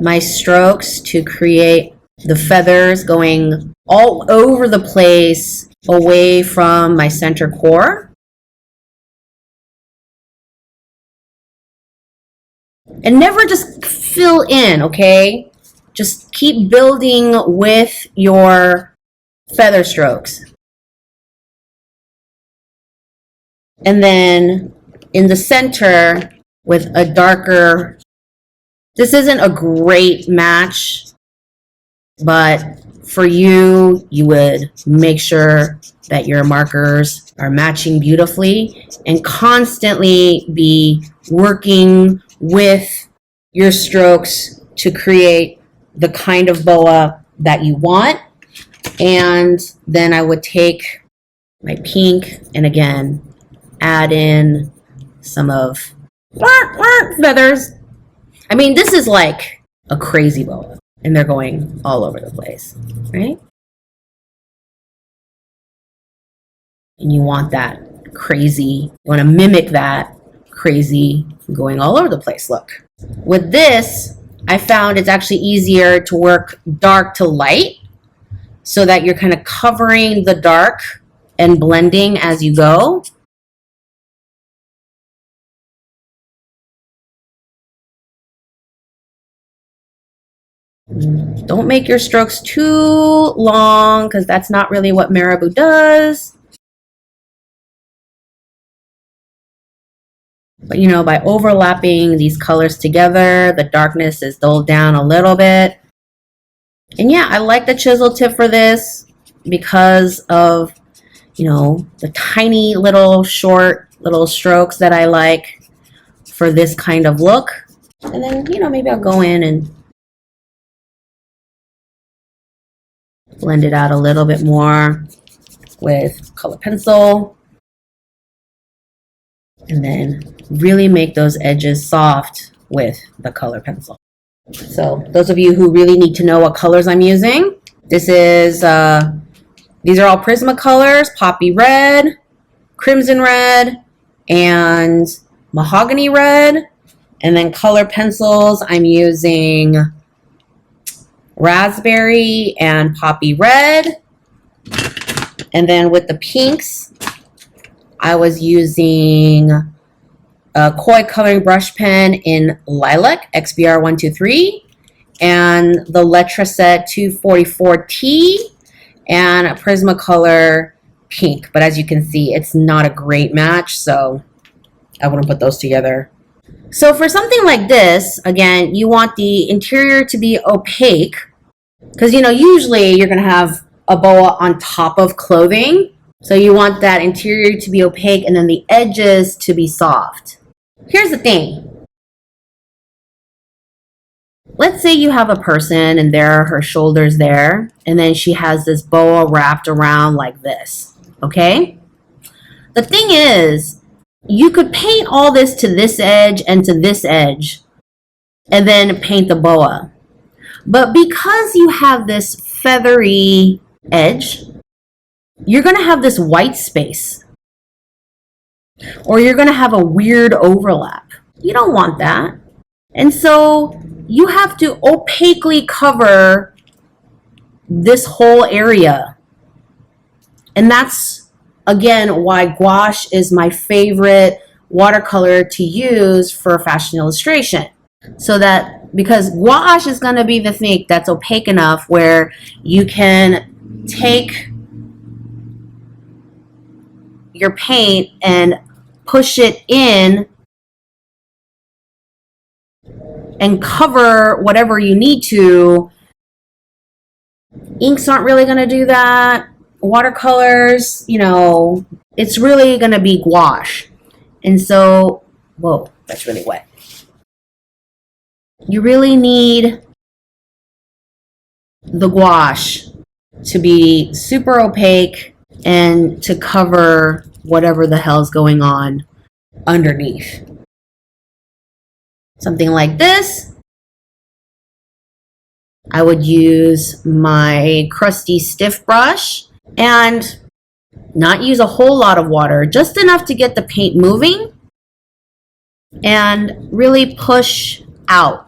my strokes to create the feathers going all over the place away from my center core. And never just fill in, okay? Just keep building with your feather strokes. And then in the center with a darker, this isn't a great match, but for you, you would make sure that your markers are matching beautifully and constantly be working with your strokes to create the kind of boa that you want. And then I would take my pink and again, add in some of feathers. I mean, this is like a crazy boa and they're going all over the place, right? And you want that crazy, you want to mimic that crazy going all over the place look. With this, I found it's actually easier to work dark to light so that you're kind of covering the dark and blending as you go. Don't make your strokes too long because that's not really what marabou does. But you know, by overlapping these colors together, the darkness is dulled down a little bit. And yeah, I like the chisel tip for this because of, you know, the tiny little short little strokes that I like for this kind of look. And then, you know, maybe I'll go in and blend it out a little bit more with color pencil. And then really make those edges soft with the color pencil. So those of you who really need to know what colors I'm using, this is, these are all Prismacolors, Poppy Red, Crimson Red, and Mahogany Red. And then color pencils, I'm using Raspberry and Poppy Red. And then with the pinks, I was using a Koi coloring brush pen in Lilac, XBR 123, and the Letraset 244T, and a Prismacolor pink, but as you can see, it's not a great match, so I wouldn't put those together. So for something like this, again, you want the interior to be opaque, because, you know, usually you're going to have a boa on top of clothing. So you want that interior to be opaque and then the edges to be soft. Here's the thing. Let's say you have a person and there are her shoulders there, and then she has this boa wrapped around like this, okay? The thing is, you could paint all this to this edge and to this edge, and then paint the boa. But because you have this feathery edge, you're going to have this white space, or you're going to have a weird overlap. You don't want that. And so you have to opaquely cover this whole area. And that's, again, why gouache is my favorite watercolor to use for fashion illustration. So that, because gouache is going to be the thing that's opaque enough where you can take your paint and push it in and cover whatever you need to. Inks aren't really going to do that. Watercolors, you know, it's really going to be gouache. And so, whoa, that's really wet. You really need the gouache to be super opaque and to cover whatever the hell's going on underneath. Something like this, I would use my crusty stiff brush and not use a whole lot of water, just enough to get the paint moving and really push out.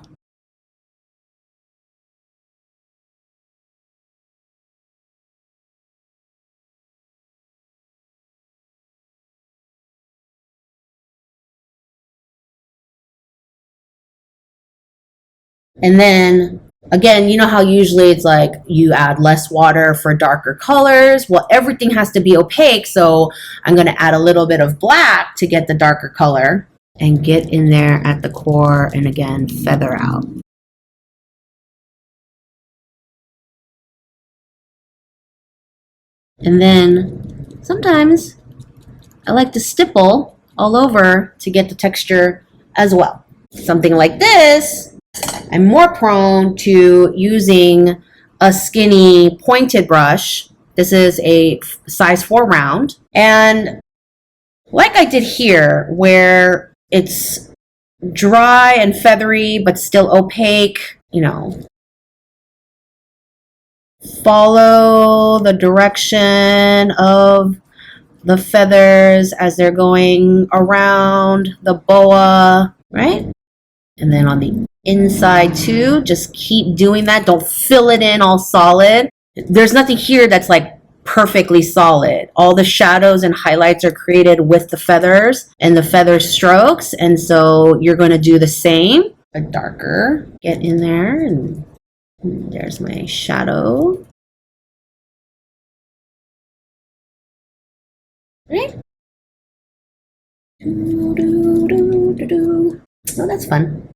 And then, again, you know how usually it's like you add less water for darker colors? Well, everything has to be opaque, so I'm going to add a little bit of black to get the darker color and get in there at the core and, again, feather out. And then sometimes I like to stipple all over to get the texture as well. Something like this, I'm more prone to using a skinny pointed brush. This is a size 4 round. And like I did here, where it's dry and feathery but still opaque, you know, follow the direction of the feathers as they're going around the boa, right? And then on the inside too, just keep doing that. Don't fill it in all solid. There's nothing here that's like perfectly solid. All the shadows and highlights are created with the feathers and the feather strokes, and so you're going to do the same. A darker, get in there, and there's my shadow. Right? Oh, that's fun.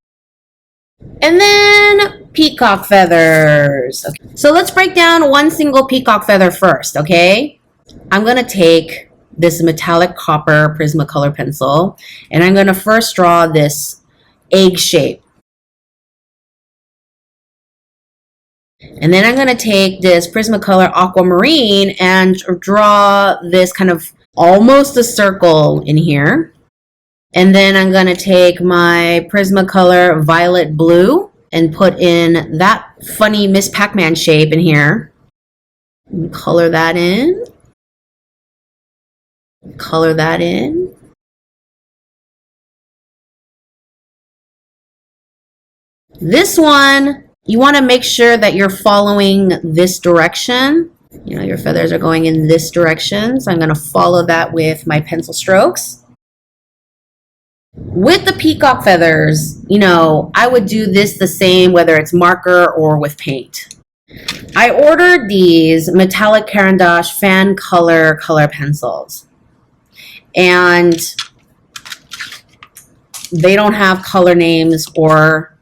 And then peacock feathers. Okay. So let's break down one single peacock feather first, okay? I'm going to take this metallic copper Prismacolor pencil, and I'm going to first draw this egg shape. And then I'm going to take this Prismacolor aquamarine and draw this kind of almost a circle in here. And then I'm going to take my Prismacolor violet blue and put in that funny Miss Pac-Man shape in here. And color that in. Color that in. This one, you want to make sure that you're following this direction. You know, your feathers are going in this direction. So I'm going to follow that with my pencil strokes. With the peacock feathers, you know, I would do this the same whether it's marker or with paint. I ordered these metallic Caran d'Ache fan color pencils, and they don't have color names or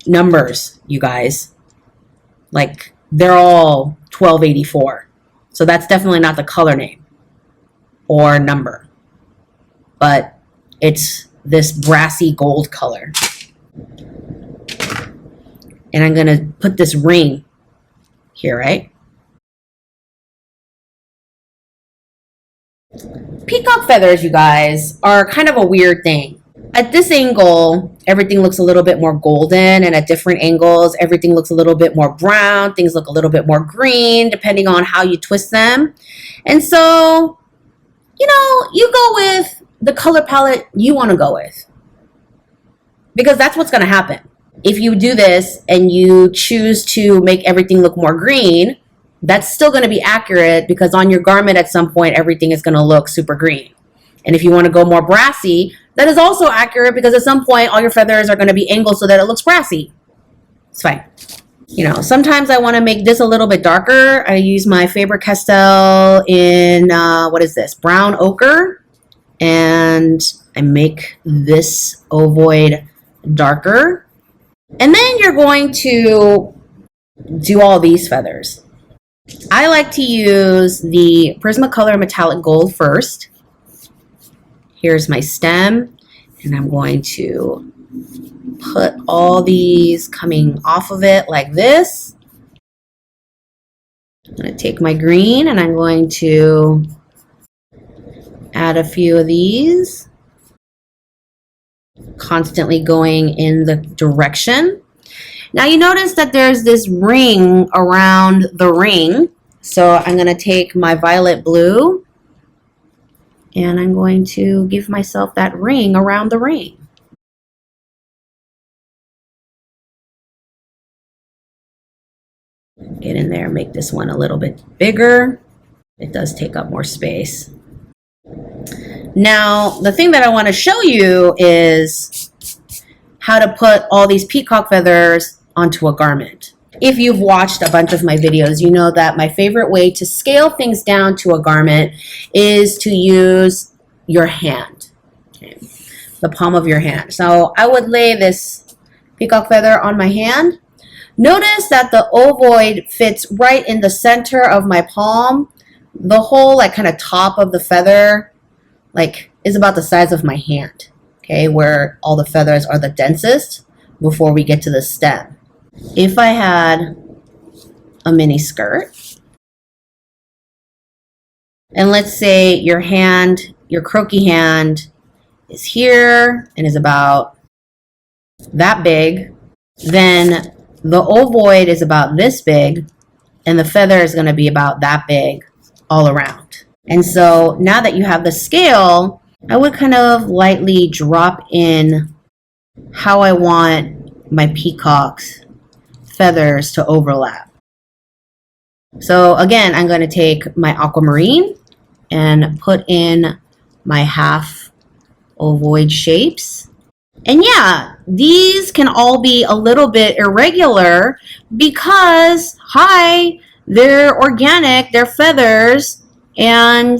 numbers, you guys. Like, they're all 1284. So that's definitely not the color name or number, but it's this brassy gold color. And I'm gonna put this ring here, right? Peacock feathers, you guys, are kind of a weird thing. At this angle, everything looks a little bit more golden, and at different angles, everything looks a little bit more brown. Things look a little bit more green, depending on how you twist them. And so, you know, you go with the color palette you want to go with, because that's what's going to happen. If you do this and you choose to make everything look more green, that's still going to be accurate, because on your garment at some point, everything is going to look super green. And if you want to go more brassy, that is also accurate, because at some point, all your feathers are going to be angled so that it looks brassy. It's fine. You know, sometimes I want to make this a little bit darker. I use my Faber-Castell in, what is this? Brown ochre. And I make this ovoid darker. And then you're going to do all these feathers. I like to use the Prismacolor Metallic Gold first. Here's my stem, and I'm going to put all these coming off of it like this. I'm going to take my green and I'm going to add a few of these, constantly going in the direction. Now you notice that there's this ring around the ring. So I'm going to take my violet blue and I'm going to give myself that ring around the ring. Get in there, make this one a little bit bigger. It does take up more space. Now, the thing that I want to show you is how to put all these peacock feathers onto a garment. If you've watched a bunch of my videos, you know that my favorite way to scale things down to a garment is to use your hand, okay, the palm of your hand. So I would lay this peacock feather on my hand. Notice that the ovoid fits right in the center of my palm. The whole like kind of top of the feather like is about the size of my hand, okay, where all the feathers are the densest before we get to the stem. If I had a mini skirt, and let's say your hand, your croquis hand is here and is about that big, then the ovoid is about this big and the feather is going to be about that big all around. And so now that you have the scale, I would kind of lightly drop in how I want my peacock's feathers to overlap. So again, I'm going to take my aquamarine and put in my half ovoid shapes. And yeah, these can all be a little bit irregular because, hi, they're organic, they're feathers, and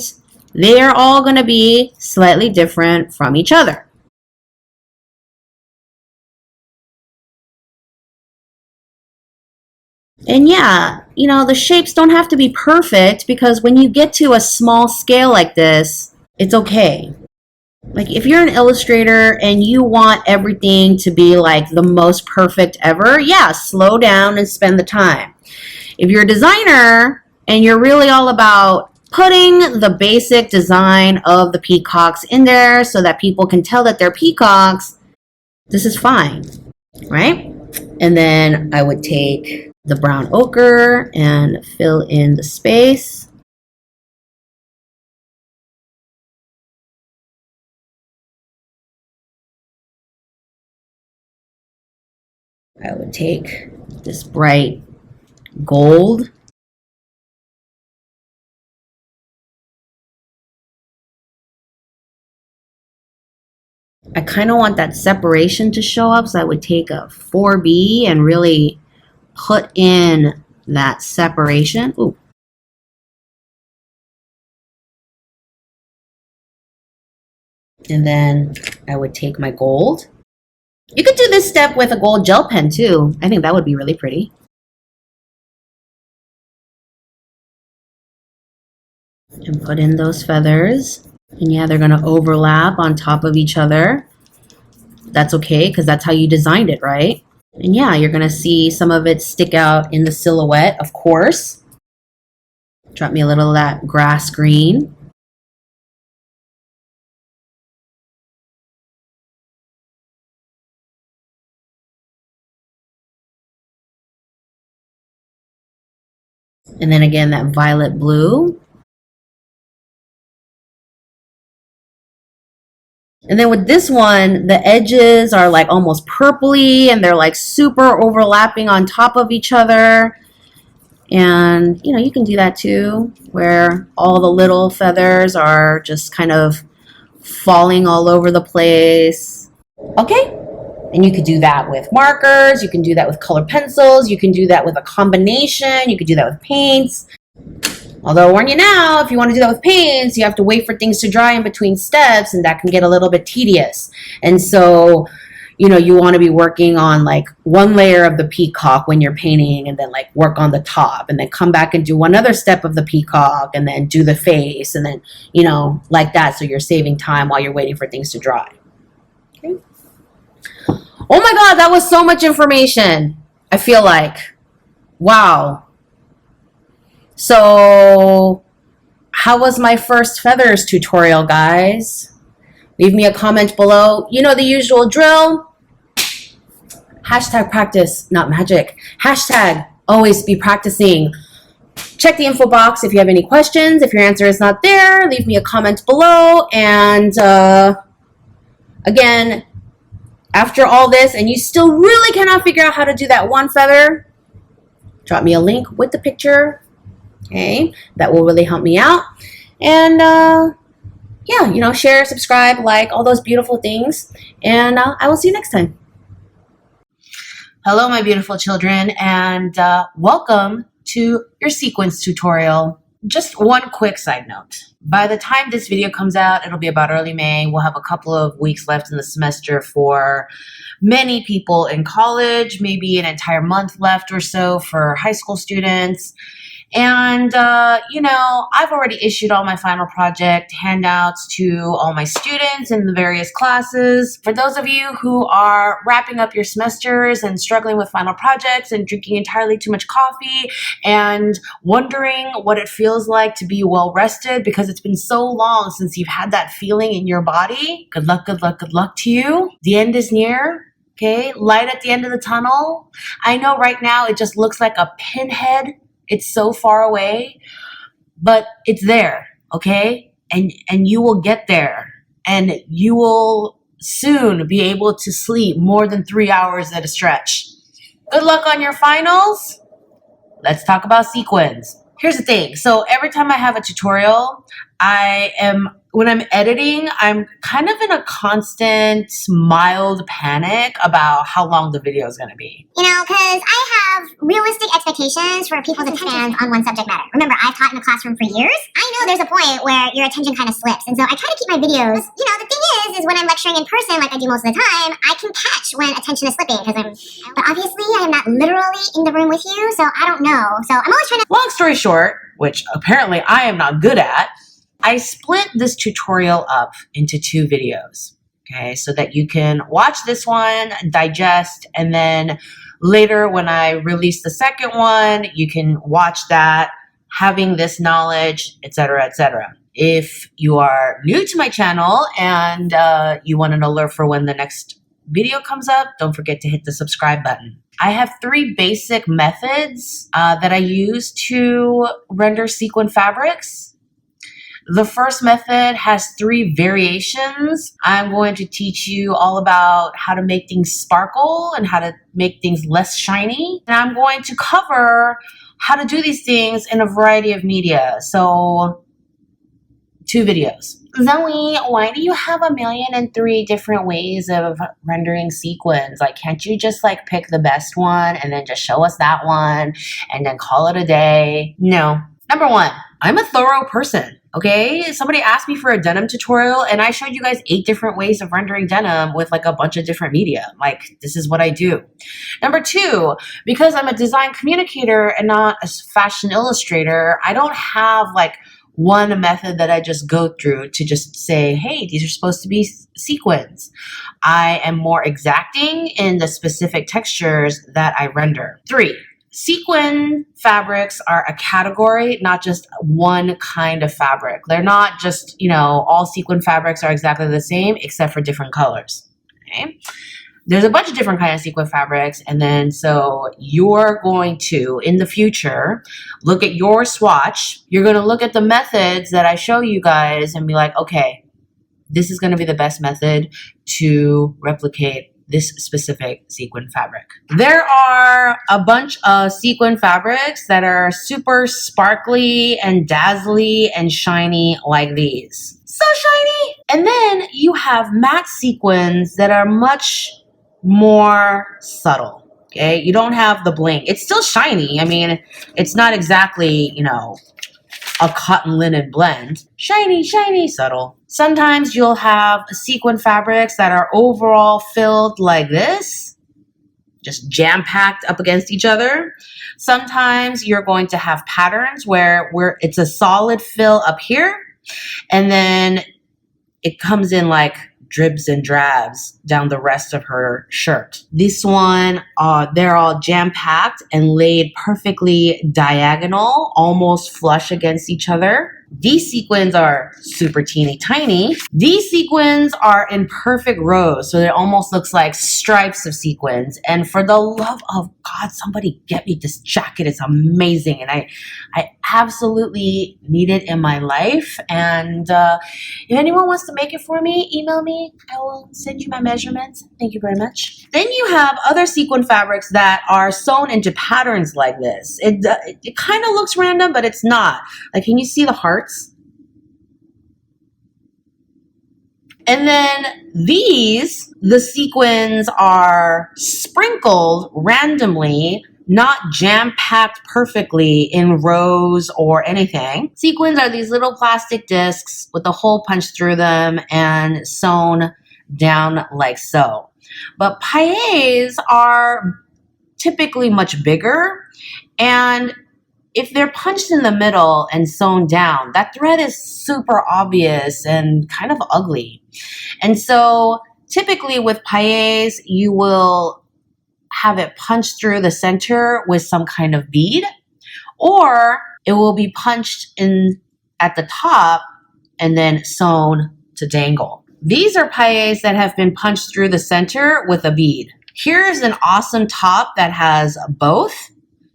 they are all going to be slightly different from each other. And yeah, you know, the shapes don't have to be perfect, because when you get to a small scale like this, it's okay. Like if you're an illustrator and you want everything to be like the most perfect ever, yeah, slow down and spend the time. If you're a designer and you're really all about putting the basic design of the peacocks in there so that people can tell that they're peacocks, this is fine, right? And then I would take the brown ochre and fill in the space. I would take this bright gold. I kind of want that separation to show up, so I would take a 4B and really put in that separation. Ooh. And then I would take my gold. You could do this step with a gold gel pen too. I think that would be really pretty. And put in those feathers. And yeah, they're going to overlap on top of each other. That's okay, because that's how you designed it, right? And yeah, you're going to see some of it stick out in the silhouette, of course. Drop me a little of that grass green. And then again, that violet blue. And then with this one, the edges are like almost purpley and they're like super overlapping on top of each other. And you know, you can do that too, where all the little feathers are just kind of falling all over the place. Okay. And you could do that with markers, you can do that with colored pencils, you can do that with a combination, you could do that with paints. Although I'll warn you now, if you want to do that with paints, you have to wait for things to dry in between steps, and that can get a little bit tedious. And so, you know, you want to be working on like one layer of the peacock when you're painting, and then like work on the top, and then come back and do one other step of the peacock, and then do the face, and then, you know, like that. So you're saving time while you're waiting for things to dry. Okay. Oh my God, that was so much information. I feel like, wow. So how was my first feathers tutorial, guys? Leave me a comment below. You know the usual drill. Hashtag practice, not magic. Hashtag always be practicing. Check the info box if you have any questions. If your answer is not there, leave me a comment below. And again, after all this and you still really cannot figure out how to do that one feather, drop me a link with the picture. Okay, that will really help me out. And yeah, you know, share, subscribe, like, all those beautiful things. And I will see you next time. Hello, my beautiful children, and welcome to your sequins tutorial. Just one quick side note. By the time this video comes out, it'll be about early May. We'll have a couple of weeks left in the semester for many people in college, maybe an entire month left or so for high school students. And, you know, I've already issued all my final project handouts to all my students in the various classes. For those of you who are wrapping up your semesters and struggling with final projects and drinking entirely too much coffee and wondering what it feels like to be well rested because it's been so long since you've had that feeling in your body, good luck, good luck, good luck to you. The end is near. Okay, light at the end of the tunnel. I know right now it just looks like a pinhead. It's so far away, but it's there, okay? And you will get there, and you will soon be able to sleep more than 3 hours at a stretch. Good luck on your finals. Let's talk about sequins. Here's the thing. So every time I have a tutorial, when I'm editing, I'm kind of in a constant mild panic about how long the video is going to be. You know, because I have realistic expectations for people's attention on one subject matter. Remember, I've taught in a classroom for years. I know there's a point where your attention kind of slips. And so I try to keep my videos, you know, the thing is when I'm lecturing in person, like I do most of the time, I can catch when attention is slipping but obviously I am not literally in the room with you, so I don't know. So I'm always trying to... Long story short, which apparently I am not good at, I split this tutorial up into 2 videos, okay, so that you can watch this one, digest, and then later when I release the second one, you can watch that, having this knowledge, etc., etc. If you are new to my channel and you want an alert for when the next video comes up, don't forget to hit the subscribe button. I have 3 basic methods that I use to render sequin fabrics. The first method has 3 variations. I'm going to teach you all about how to make things sparkle and how to make things less shiny. And I'm going to cover how to do these things in a variety of media. So 2 videos. Zoe, why do you have 1,000,003 different ways of rendering sequins? Like, can't you just like pick the best one and then just show us that one and then call it a day? No. Number one, I'm a thorough person. Okay, somebody asked me for a denim tutorial and I showed you guys 8 different ways of rendering denim with like a bunch of different media. Like, this is what I do. Number 2, because I'm a design communicator and not a fashion illustrator, I don't have like one method that I just go through to just say, hey, these are supposed to be sequins. I am more exacting in the specific textures that I render. 3, sequin fabrics are a category, not just one kind of fabric. They're not just, all sequin fabrics are exactly the same except for different colors. Okay? There's a bunch of different kinds of sequin fabrics, and then so you're going to, in the future, look at your swatch. You're going to look at the methods that I show you guys and be like, okay, this is going to be the best method to replicate this specific sequin fabric. There are a bunch of sequin fabrics that are super sparkly and dazzly and shiny like these. So shiny! And then you have matte sequins that are much more subtle. Okay, you don't have the bling. It's still shiny. I mean, it's not exactly, a cotton linen blend. Shiny, shiny, subtle. Sometimes you'll have sequin fabrics that are overall filled like this, just jam-packed up against each other. Sometimes you're going to have patterns where it's a solid fill up here, and then it comes in like dribs and drabs down the rest of her shirt. This one, they're all jam-packed and laid perfectly diagonal, almost flush against each other. These sequins are super teeny tiny. These sequins are in perfect rows, so it almost looks like stripes of sequins. And for the love of God, somebody get me this jacket. It's amazing. And I absolutely need it in my life. And if anyone wants to make it for me, email me. I will send you my measurements. Thank you very much. Then you have other sequin fabrics that are sewn into patterns like this. It kind of looks random, but it's not. Like, can you see the hearts? And then the sequins are sprinkled randomly, not jam-packed perfectly in rows or anything. Sequins are these little plastic discs with a hole punched through them and sewn down like so. But pailles are typically much bigger, and if they're punched in the middle and sewn down, that thread is super obvious and kind of ugly. And so typically with pailles, you will have it punched through the center with some kind of bead, or it will be punched in at the top and then sewn to dangle. These are pailles that have been punched through the center with a bead. Here's an awesome top that has both.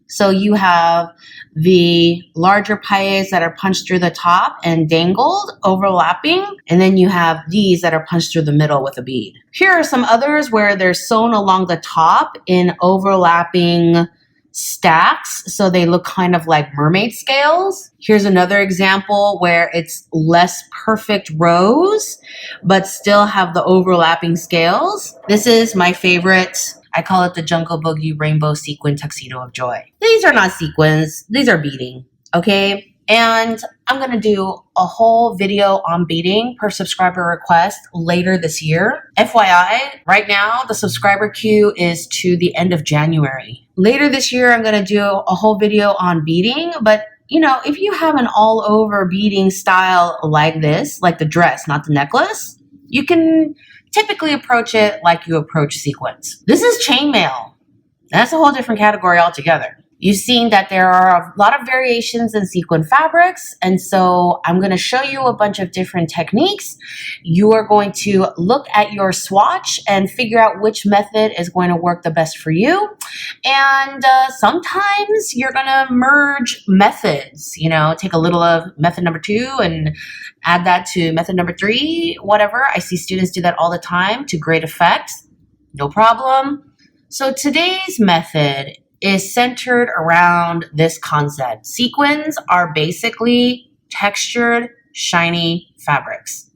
So you have the larger pailles that are punched through the top and dangled, overlapping, and then you have these that are punched through the middle with a bead. Here are some others where they're sewn along the top in overlapping stacks, so they look kind of like mermaid scales. Here's another example where it's less perfect rows, but still have the overlapping scales. This is my favorite. I call it the Jungle Boogie Rainbow Sequin Tuxedo of Joy. These are not sequins. These are beading, okay? And I'm going to do a whole video on beading per subscriber request later this year. FYI, right now, the subscriber queue is to the end of January. Later this year, I'm going to do a whole video on beading, but if you have an all-over beading style like this, like the dress, not the necklace, you can typically approach it like you approach sequins. This is chainmail. That's a whole different category altogether. You've seen that there are a lot of variations in sequin fabrics, and so I'm going to show you a bunch of different techniques. You are going to look at your swatch and figure out which method is going to work the best for you. And sometimes you're going to merge methods, take a little of method number 2 and add that to method number 3, whatever. I see students do that all the time to great effect. No problem. So today's method is centered around this concept. Sequins are basically textured shiny fabrics.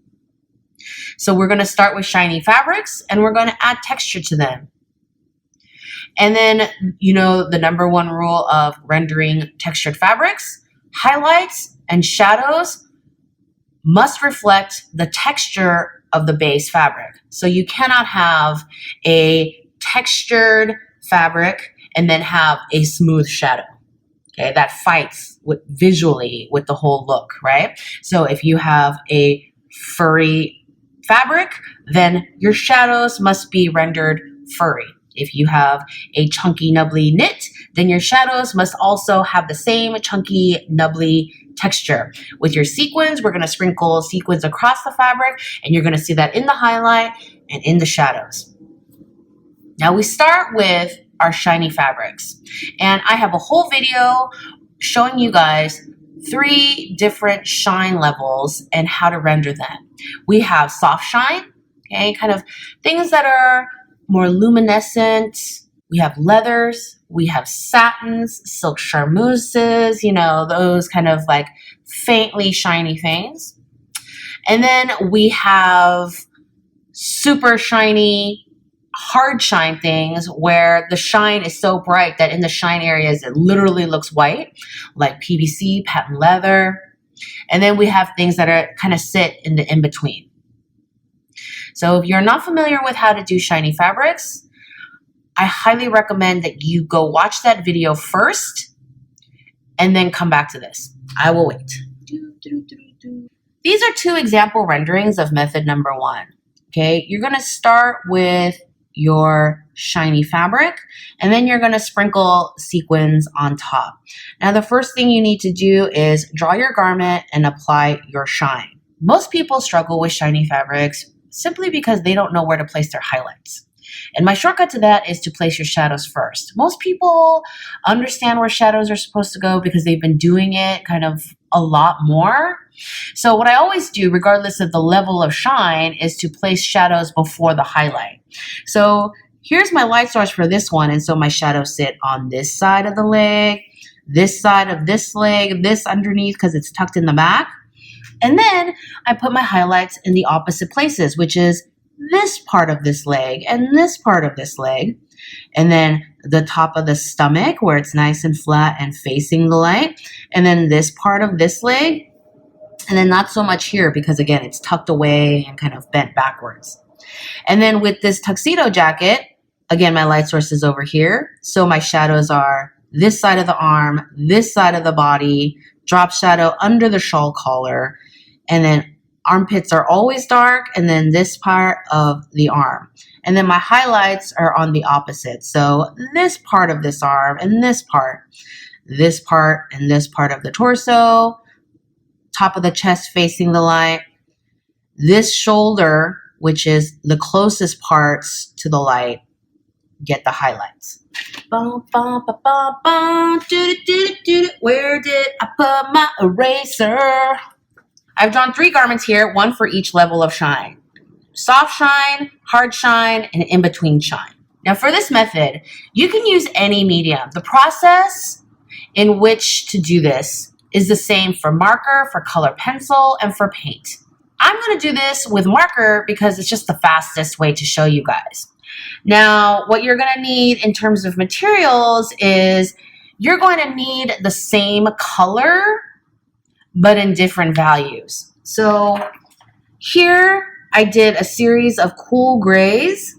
So we're going to start with shiny fabrics and we're going to add texture to them. And then, you know, the number one rule of rendering textured fabrics, highlights and shadows must reflect the texture of the base fabric. So you cannot have a textured fabric and then have a smooth shadow. Okay, that fights visually with the whole look, right? So if you have a furry fabric, then your shadows must be rendered furry. If you have a chunky, nubbly knit, then your shadows must also have the same chunky, nubbly texture. With your sequins, we're going to sprinkle sequins across the fabric, and you're going to see that in the highlight and in the shadows. Now we start with our shiny fabrics, and I have a whole video showing you guys 3 different shine levels and how to render them. We have soft shine, okay, kind of things that are more luminescent. We have leathers, we have satins, silk charmeuses, you know, those kind of like faintly shiny things. And then we have super shiny, hard shine things where the shine is so bright that in the shine areas it literally looks white, like PVC, patent leather. And then we have things that are kind of sit in the in-between. So if you're not familiar with how to do shiny fabrics, I highly recommend that you go watch that video first and then come back to this. I will wait. These are 2 example renderings of method number 1. Okay, you're going to start with your shiny fabric and then you're going to sprinkle sequins on top. Now the first thing you need to do is draw your garment and apply your shine. Most people struggle with shiny fabrics simply because they don't know where to place their highlights. And my shortcut to that is to place your shadows first. Most people understand where shadows are supposed to go because they've been doing it kind of a lot more. So what I always do, regardless of the level of shine, is to place shadows before the highlight. So here's my light source for this one. And so my shadows sit on this side of the leg, this side of this leg, this underneath because it's tucked in the back. And then I put my highlights in the opposite places, which is this part of this leg and this part of this leg. And then the top of the stomach where it's nice and flat and facing the light. And then this part of this leg. And then not so much here because again, it's tucked away and kind of bent backwards. And then with this tuxedo jacket, again, my light source is over here. So my shadows are this side of the arm, this side of the body, drop shadow under the shawl collar. And then armpits are always dark, and then this part of the arm. And then my highlights are on the opposite. So this part of this arm and this part and this part of the torso, top of the chest facing the light, this shoulder, which is the closest parts to the light, get the highlights. Where did I put my eraser? I've drawn 3 garments here, 1 for each level of shine. Soft shine, hard shine, and in-between shine. Now for this method, you can use any medium. The process in which to do this is the same for marker, for color pencil, and for paint. I'm going to do this with marker because it's just the fastest way to show you guys. Now, what you're going to need in terms of materials is you're going to need the same color but in different values. So here I did a series of cool grays.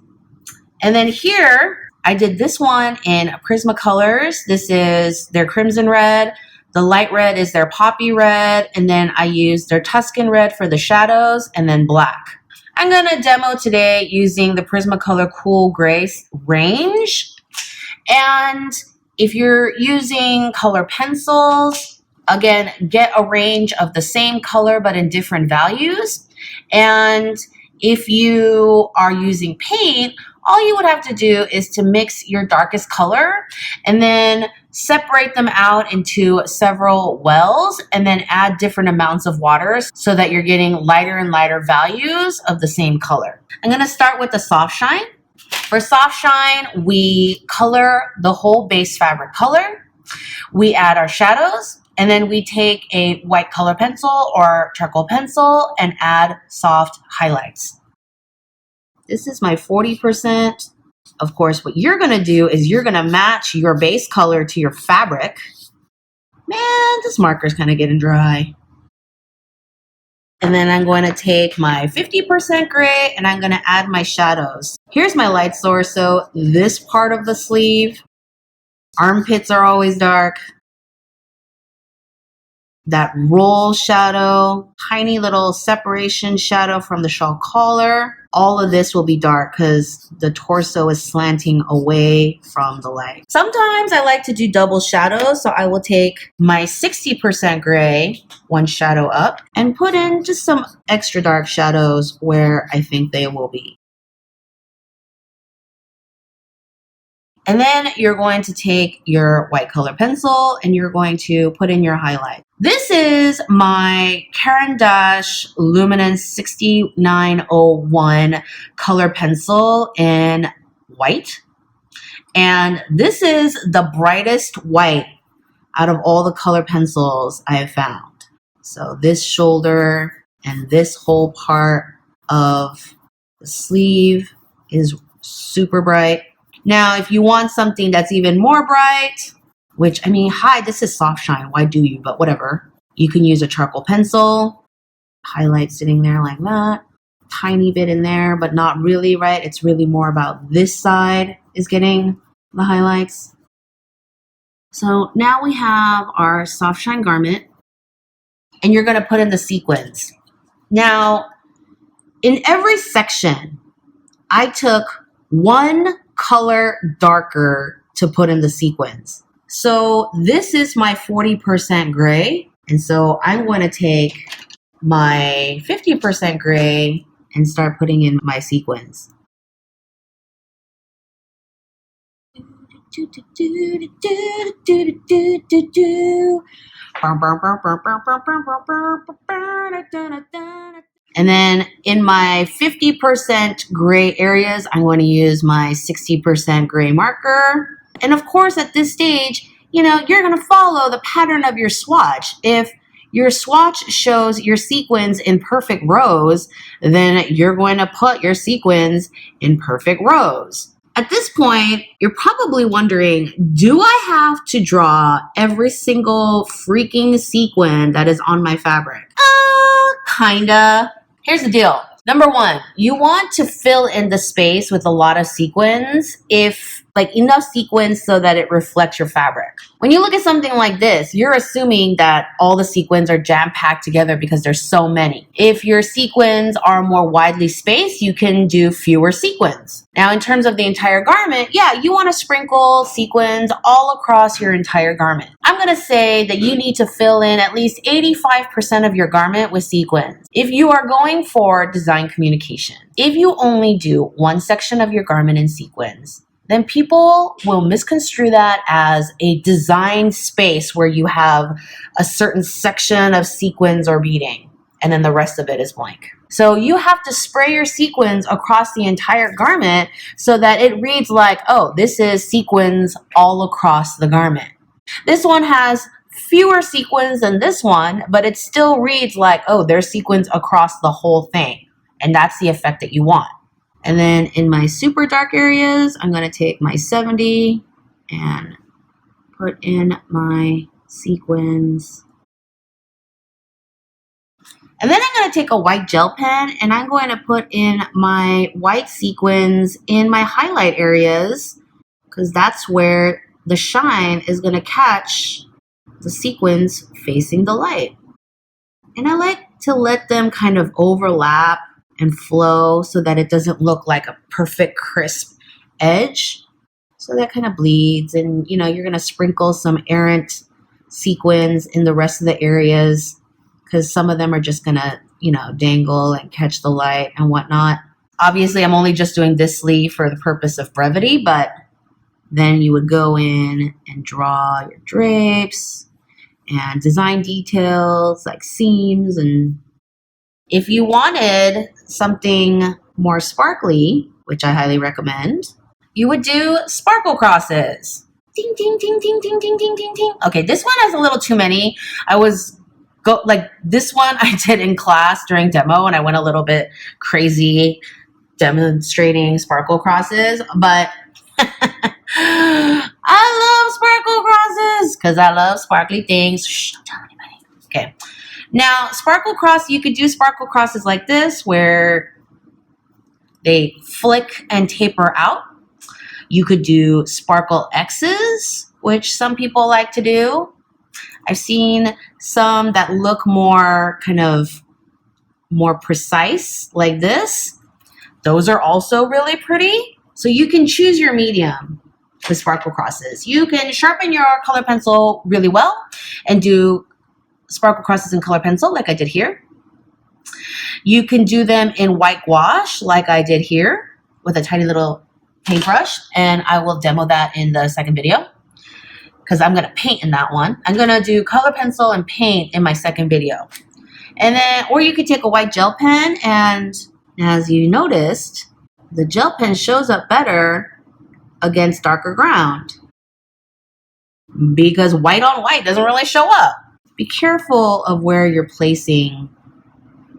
And then here I did this one in Prismacolors. This is their crimson red. The light red is their poppy red. And then I used their Tuscan red for the shadows and then black. I'm going to demo today using the Prismacolor Cool Grays range. And if you're using color pencils, again, get a range of the same color but in different values. And if you are using paint, all you would have to do is to mix your darkest color and then separate them out into several wells and then add different amounts of water so that you're getting lighter and lighter values of the same color. I'm going to start with the soft shine. For soft shine, we color the whole base fabric color. We add our shadows. And then we take a white color pencil or charcoal pencil and add soft highlights. This is my 40%. Of course, what you're gonna do is you're gonna match your base color to your fabric. Man, this marker's kind of getting dry. And then I'm going to take my 50% gray and I'm going to add my shadows. Here's my light source. So this part of the sleeve, armpits are always dark. That roll shadow, tiny little separation shadow from the shawl collar. All of this will be dark because the torso is slanting away from the light. Sometimes I like to do double shadows, so I will take my 60% gray, one shadow up, and put in just some extra dark shadows where I think they will be. And then you're going to take your white color pencil and you're going to put in your highlight. This is my Caran d'Ache Luminance 6901 color pencil in white. And this is the brightest white out of all the color pencils I have found. So this shoulder and this whole part of the sleeve is super bright. Now, if you want something that's even more bright, which, I mean, hi, this is soft shine. Why do you? But whatever. You can use a charcoal pencil, highlight sitting there like that, tiny bit in there, but not really, right? It's really more about this side is getting the highlights. So now we have our soft shine garment, and you're going to put in the sequins. Now, in every section, I took one color darker to put in the sequins. So this is my 40% gray. And so I'm going to take my 50% gray and start putting in my sequins. And then in my 50% gray areas, I'm going to use my 60% gray marker. And of course, at this stage, you know, you're going to follow the pattern of your swatch. If your swatch shows your sequins in perfect rows, then you're going to put your sequins in perfect rows. At this point, you're probably wondering, do I have to draw every single freaking sequin that is on my fabric? Kinda. Here's the deal. Number one, you want to fill in the space with a lot of sequins, if like enough sequins so that it reflects your fabric. When you look at something like this, you're assuming that all the sequins are jam-packed together because there's so many. If your sequins are more widely spaced, you can do fewer sequins. Now, in terms of the entire garment, yeah, you want to sprinkle sequins all across your entire garment. I'm going to say that you need to fill in at least 85% of your garment with sequins. If you are going for design communication, if you only do one section of your garment in sequins, then people will misconstrue that as a design space where you have a certain section of sequins or beading, and then the rest of it is blank. So you have to spray your sequins across the entire garment so that it reads like, oh, this is sequins all across the garment. This one has fewer sequins than this one, but it still reads like, oh, there's sequins across the whole thing. And that's the effect that you want. And then in my super dark areas, I'm going to take my 70 and put in my sequins. And then I'm going to take a white gel pen and I'm going to put in my white sequins in my highlight areas, because that's where the shine is going to catch the sequins facing the light. And I like to let them kind of overlap and flow so that it doesn't look like a perfect crisp edge. So that kind of bleeds, and you know, you're going to sprinkle some errant sequins in the rest of the areas because some of them are just going to, you know, dangle and catch the light and whatnot. Obviously, I'm only just doing this sleeve for the purpose of brevity, but then you would go in and draw your drapes and design details like seams. And if you wanted something more sparkly, which I highly recommend, you would do sparkle crosses. Ding, ding, ding, ding, ding, ding, ding, ding, ding. Okay, this one has a little too many. This one I did in class during demo, and I went a little bit crazy demonstrating sparkle crosses, but I love sparkle crosses because I love sparkly things. Shh, don't tell anybody. Okay. Now, sparkle cross, you could do sparkle crosses like this where they flick and taper out. You could do sparkle X's, which some people like to do. I've seen some that look more more precise like this. Those are also really pretty. So you can choose your medium with sparkle crosses. You can sharpen your color pencil really well and do sparkle crosses in color pencil like I did here. You can do them in white gouache like I did here with a tiny little paintbrush, and I will demo that in the second video because I'm gonna paint in that one. I'm gonna do color pencil and paint in my second video. And then, or you could take a white gel pen, and as you noticed, the gel pen shows up better against darker ground because white on white doesn't really show up. Be careful of where you're placing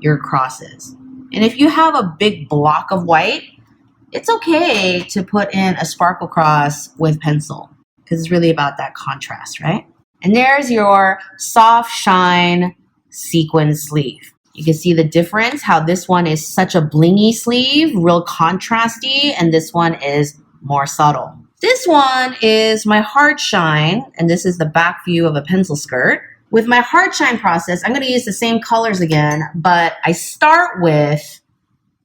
your crosses. And if you have a big block of white, it's okay to put in a sparkle cross with pencil because it's really about that contrast, right? And there's your soft shine sequin sleeve. You can see the difference, how this one is such a blingy sleeve, real contrasty, and this one is more subtle. This one is my hard shine, and this is the back view of a pencil skirt. With my hard shine process, I'm going to use the same colors again, but I start with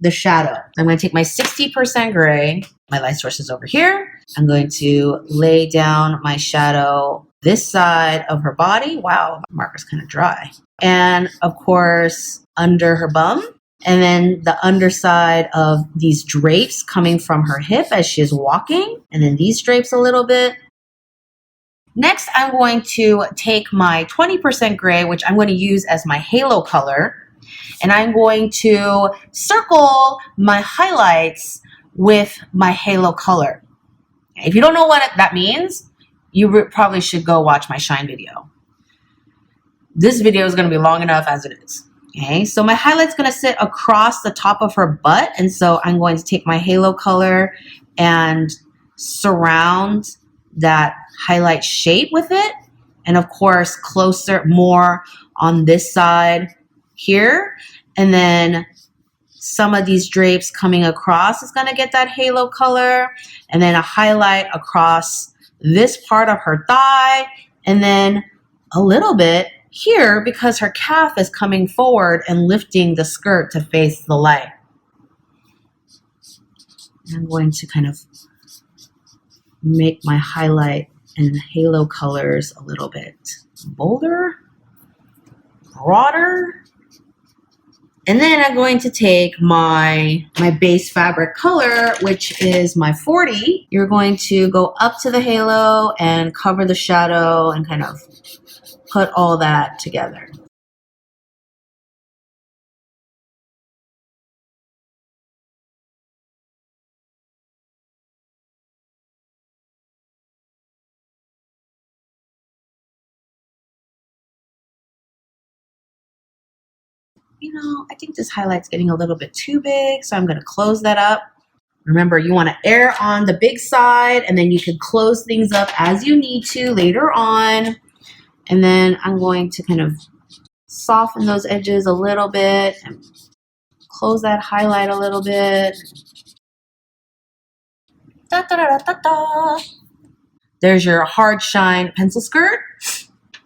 the shadow. I'm going to take my 60% gray, my light source is over here. I'm going to lay down my shadow this side of her body. Wow, the marker's kind of dry. And of course, under her bum. And then the underside of these drapes coming from her hip as she is walking. And then these drapes a little bit. Next, I'm going to take my 20% gray, which I'm going to use as my halo color. And I'm going to circle my highlights with my halo color. If you don't know what that means, you probably should go watch my shine video. This video is going to be long enough as it is. Okay, so my highlight's going to sit across the top of her butt. And so I'm going to take my halo color and surround that highlight shape with it. And of course, closer, more on this side here. And then some of these drapes coming across is going to get that halo color. And then a highlight across this part of her thigh. And then a little bit here because her calf is coming forward and lifting the skirt to face the light. I'm going to kind of make my highlight and halo colors a little bit bolder, broader. And then I'm going to take my base fabric color, which is my 40. You're going to go up to the halo and cover the shadow and kind of put all that together. You know, I think this highlight's getting a little bit too big, so I'm going to close that up. Remember, you want to err on the big side, and then you can close things up as you need to later on. And then I'm going to kind of soften those edges a little bit and close that highlight a little bit. Da, da, da, da, da. There's your hard shine pencil skirt.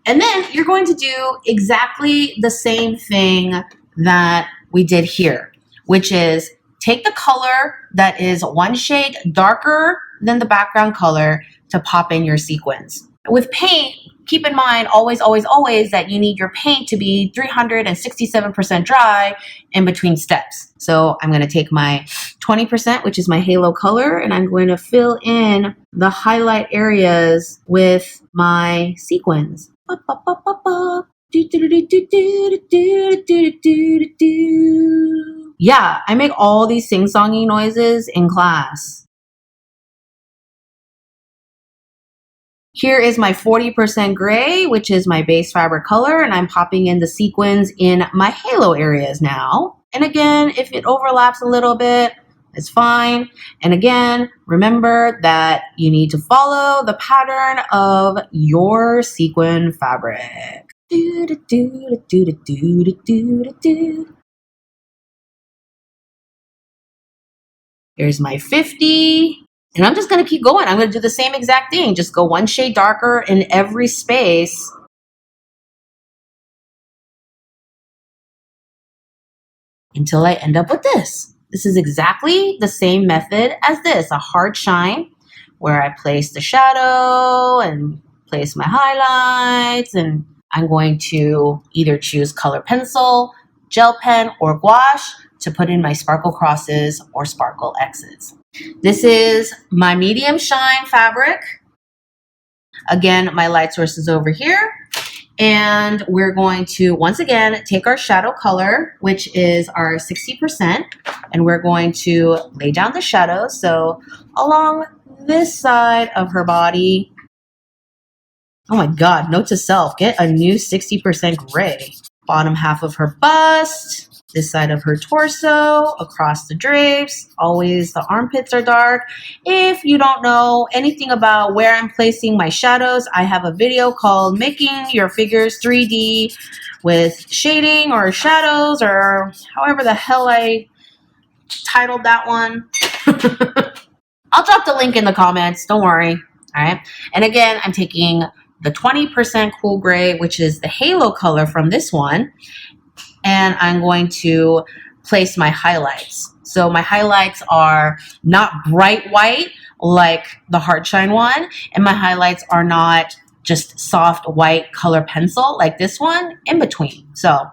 And then you're going to do exactly the same thing that we did here, which is take the color that is one shade darker than the background color to pop in your sequins. With paint, keep in mind always, always, always that you need your paint to be 367% dry in between steps. So I'm going to take my 20%, which is my halo color, and I'm going to fill in the highlight areas with my sequins. Yeah, I make all these sing-songy noises in class. Here is my 40% gray, which is my base fabric color, and I'm popping in the sequins in my halo areas now. And again, if it overlaps a little bit, it's fine. And again, remember that you need to follow the pattern of your sequin fabric. Here's my 50. And I'm just going to keep going. I'm going to do the same exact thing. Just go one shade darker in every space. Until I end up with this. This is exactly the same method as this, a hard shine, where I place the shadow and place my highlights, and I'm going to either choose color pencil, gel pen, or gouache to put in my sparkle crosses or sparkle X's. This is my medium shine fabric. Again, my light source is over here. And we're going to, once again, take our shadow color, which is our 60%, and we're going to lay down the shadow. So along this side of her body, oh my God, note to self, get a new 60% gray. Bottom half of her bust, this side of her torso, across the drapes, always the armpits are dark. If you don't know anything about where I'm placing my shadows, I have a video called Making Your Figures 3D with shading or shadows or however the hell I titled that one. I'll drop the link in the comments, don't worry. All right. And again, I'm taking the 20% cool gray, which is the halo color from this one, and I'm going to place my highlights. So my highlights are not bright white like the hard shine one, and my highlights are not just soft white color pencil like this one, in between. So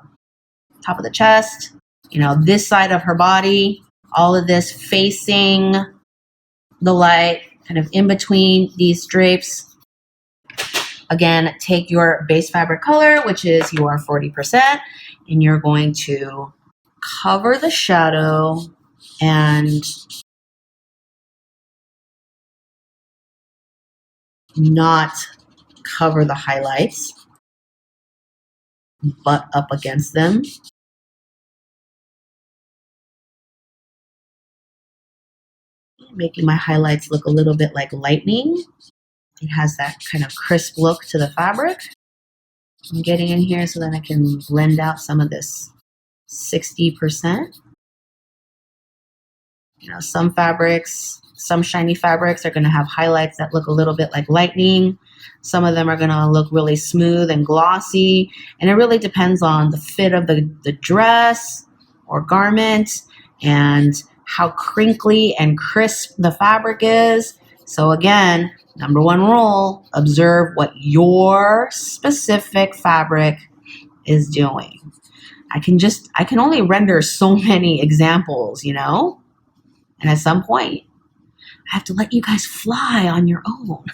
top of the chest, you know, this side of her body, all of this facing the light, kind of in between these drapes. Again, take your base fabric color, which is your 40%, and you're going to cover the shadow and not cover the highlights, but up against them. Making my highlights look a little bit like lightning. It has that kind of crisp look to the fabric. I'm getting in here so that I can blend out some of this 60%. You know, some fabrics, some shiny fabrics are going to have highlights that look a little bit like lightning. Some of them are going to look really smooth and glossy. And it really depends on the fit of the dress or garment and how crinkly and crisp the fabric is. So again, number one rule, observe what your specific fabric is doing. I can only render so many examples, you know? And at some point, I have to let you guys fly on your own.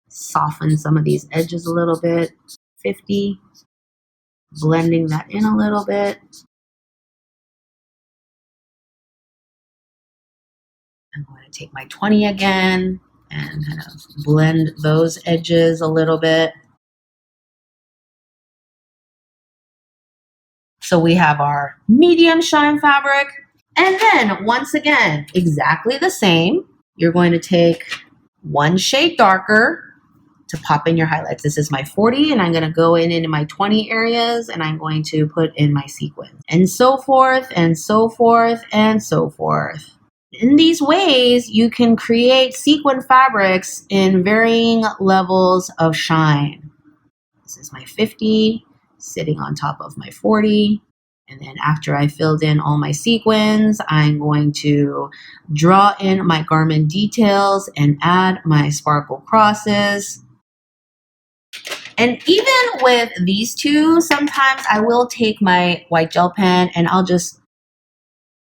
Soften some of these edges a little bit. 50. Blending that in a little bit. I'm going to take my 20 again and kind of blend those edges a little bit. So we have our medium shine fabric. And then once again, exactly the same. You're going to take one shade darker to pop in your highlights. This is my 40, and I'm going to go into my 20 areas, and I'm going to put in my sequins, and so forth, and so forth, and so forth. In these ways, you can create sequin fabrics in varying levels of shine. This is my 50, sitting on top of my 40. And then after I filled in all my sequins, I'm going to draw in my garment details and add my sparkle crosses. And even with these two, sometimes I will take my white gel pen and I'll just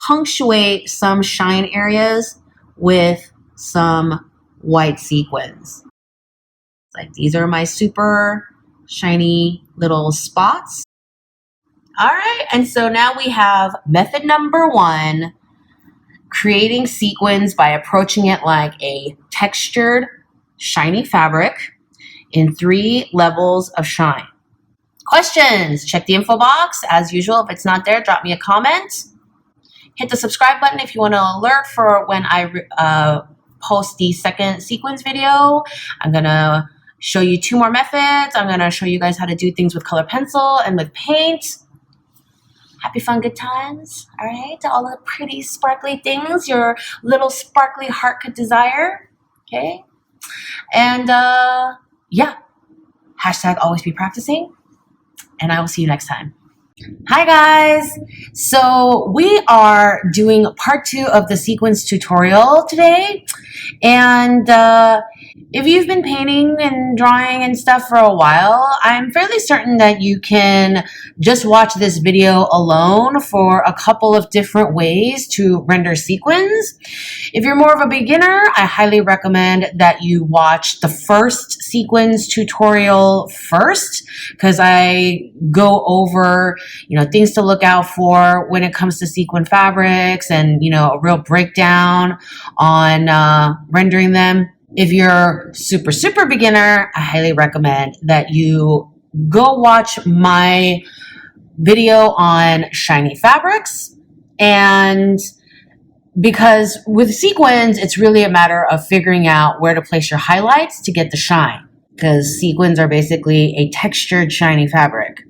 punctuate some shine areas with some white sequins. Like these are my super shiny little spots. All right, and so now we have method number one, creating sequins by approaching it like a textured shiny fabric in 3 levels of shine. Questions? Check the info box. As usual, if it's not there, drop me a comment. Hit the subscribe button if you want to alert for when I post the second sequins video. I'm going to show you 2 more methods. I'm going to show you guys how to do things with color pencil and with paint. Happy fun, good times. All right, to all the pretty sparkly things your little sparkly heart could desire. Okay, and yeah, hashtag always be practicing, and I will see you next time. Hi guys, so we are doing part 2 of the sequins tutorial today, and if you've been painting and drawing and stuff for a while, I'm fairly certain that you can just watch this video alone for a couple of different ways to render sequins. If you're more of a beginner, I highly recommend that you watch the first sequins tutorial first, because I go over, things to look out for when it comes to sequin fabrics and, a real breakdown on rendering them. If you're super beginner, I highly recommend that you go watch my video on shiny fabrics. And because with sequins, it's really a matter of figuring out where to place your highlights to get the shine, because sequins are basically a textured shiny fabric.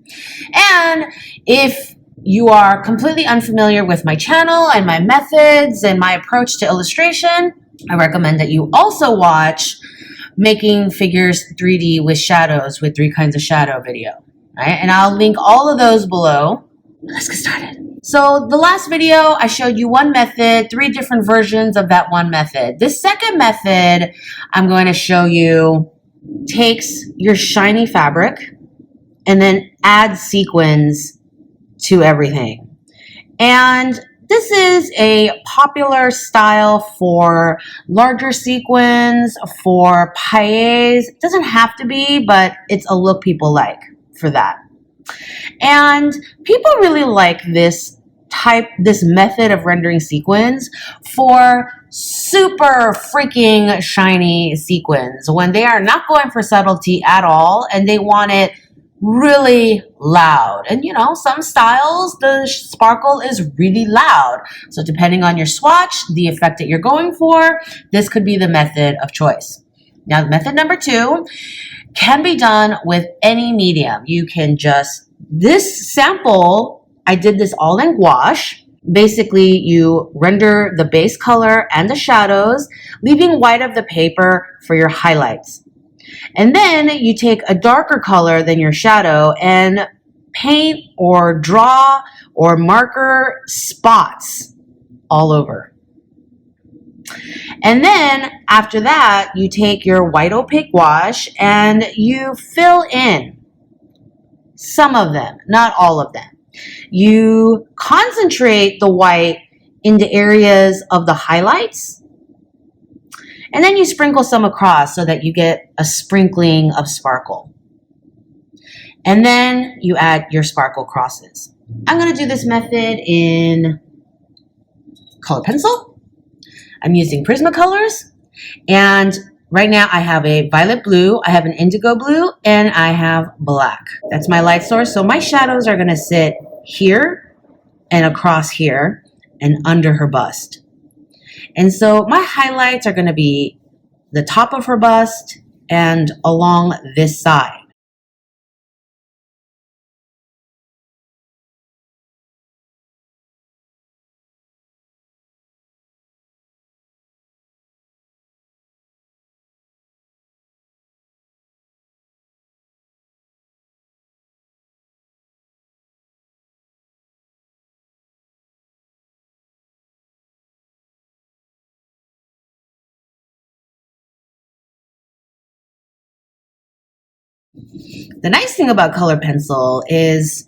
And if you are completely unfamiliar with my channel and my methods and my approach to illustration, I recommend that you also watch Making Figures 3D with Shadows with 3 Kinds of Shadow video. Right? And I'll link all of those below. Let's get started. So the last video, I showed you one method, 3 different versions of that one method. This second method I'm going to show you takes your shiny fabric and then adds sequins to everything. And this is a popular style for larger sequins, for pailles. It doesn't have to be, but it's a look people like for that. And people really like this method of rendering sequins for super freaking shiny sequins, when they are not going for subtlety at all and they want it really loud. And some styles, the sparkle is really loud. So depending on your swatch, the effect that you're going for, this could be the method of choice. Now, method number 2 can be done with any medium. You can this sample, I did this all in gouache. Basically, you render the base color and the shadows, leaving white of the paper for your highlights. And then you take a darker color than your shadow and paint or draw or marker spots all over. And then after that, you take your white opaque gouache and you fill in some of them, not all of them. You concentrate the white into areas of the highlights, and then you sprinkle some across so that you get a sprinkling of sparkle. And then you add your sparkle crosses. I'm going to do this method in color pencil. I'm using Prismacolors. And right now I have a violet blue, I have an indigo blue, and I have black. That's my light source. So my shadows are going to sit here and across here and under her bust. And so my highlights are going to be the top of her bust and along this side. The nice thing about color pencil is,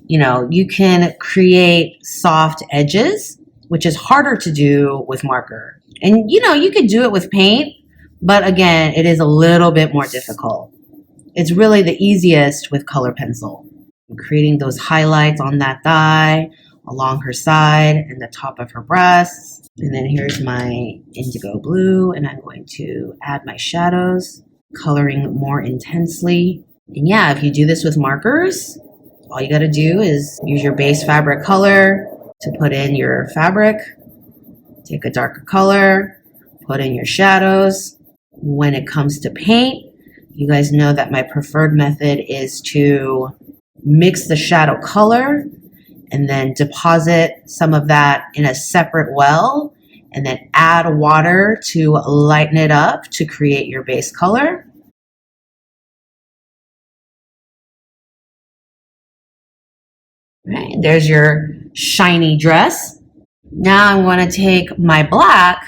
you can create soft edges, which is harder to do with marker. And, you could do it with paint, but again, it is a little bit more difficult. It's really the easiest with color pencil. Creating those highlights on that thigh, along her side and the top of her breasts. And then here's my indigo blue, and I'm going to add my shadows, coloring more intensely. And yeah, if you do this with markers, all you got to do is use your base fabric color to put in your fabric, take a darker color, put in your shadows. When it comes to paint, you guys know that my preferred method is to mix the shadow color and then deposit some of that in a separate well and then add water to lighten it up to create your base color. Right, there's your shiny dress. Now I'm going to take my black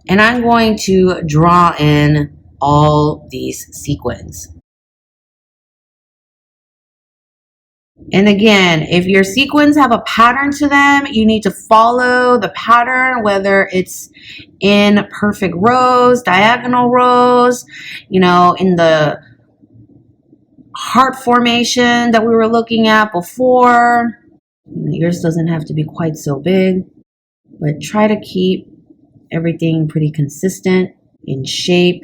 and I'm going to draw in all these sequins. And again, if your sequins have a pattern to them, you need to follow the pattern, whether it's in perfect rows, diagonal rows, you know, in the heart formation that we were looking at before. Yours doesn't have to be quite so big, but try to keep everything pretty consistent in shape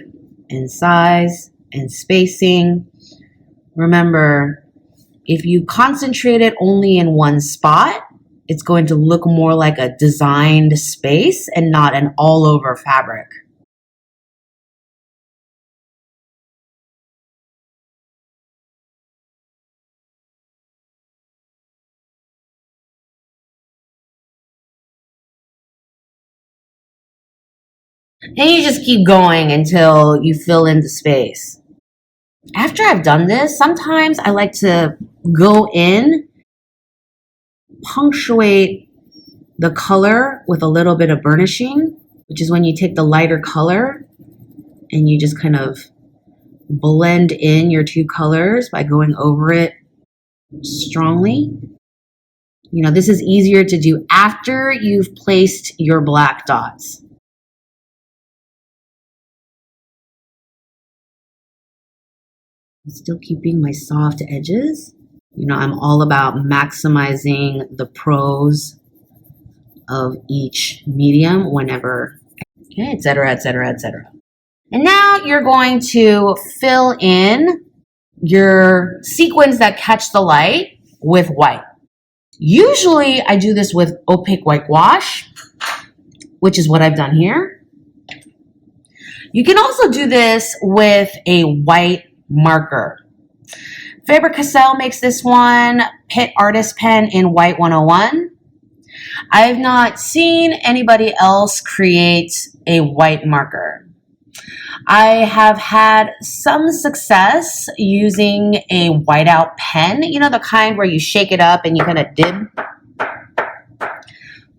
and size and spacing. Remember, if you concentrate it only in one spot, it's going to look more like a designed space and not an all-over fabric. And you just keep going until you fill in the space. After I've done this, sometimes I like to go in, punctuate the color with a little bit of burnishing, which is when you take the lighter color and you just kind of blend in your two colors by going over it strongly. You know, this is easier to do after you've placed your black dots. I'm still keeping my soft edges. You know, I'm all about maximizing the pros of each medium whenever, okay, etc., etc., etc. And now you're going to fill in your sequins that catch the light with white. Usually I do this with opaque white gouache, which is what I've done here. You can also do this with a white marker. Faber-Castell makes this one, Pitt Artist Pen in White 101. I have not seen anybody else create a white marker. I have had some success using a whiteout pen, you know, the kind where you shake it up and you kind of dib.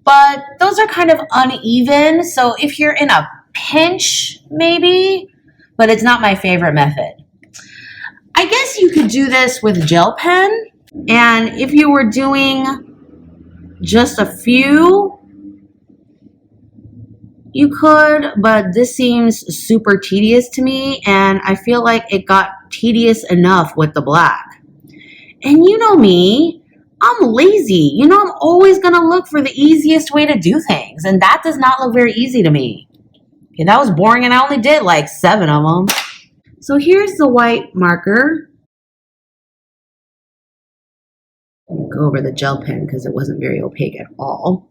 But those are kind of uneven, so if you're in a pinch, maybe, but it's not my favorite method. I guess you could do this with gel pen, and if you were doing just a few, you could, but this seems super tedious to me, and I feel like it got tedious enough with the black. And you know me, I'm lazy. You know, I'm always going to look for the easiest way to do things, and that does not look very easy to me. Okay, that was boring, and I only did like 7 of them. So here's the white marker. Go over the gel pen because it wasn't very opaque at all.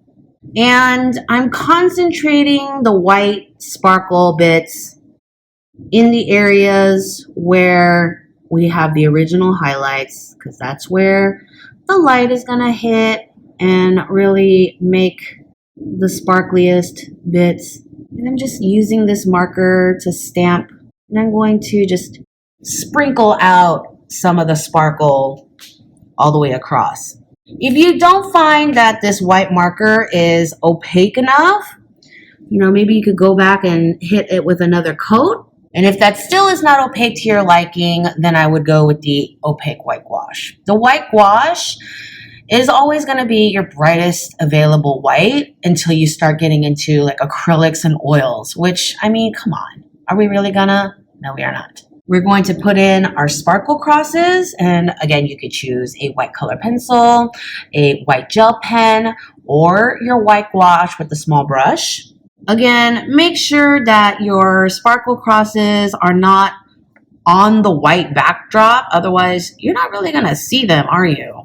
And I'm concentrating the white sparkle bits in the areas where we have the original highlights, because that's where the light is going to hit and really make the sparkliest bits. And I'm just using this marker to stamp. And I'm going to just sprinkle out some of the sparkle all the way across. If you don't find that this white marker is opaque enough, you know, maybe you could go back and hit it with another coat. And if that still is not opaque to your liking, then I would go with the opaque white gouache. The white gouache is always going to be your brightest available white until you start getting into like acrylics and oils, which, I mean, come on. Are we really gonna? No, we are not. We're going to put in our sparkle crosses, and again, you could choose a white color pencil, a white gel pen, or your white gouache with a small brush. Again, make sure that your sparkle crosses are not on the white backdrop, otherwise you're not really gonna see them, are you?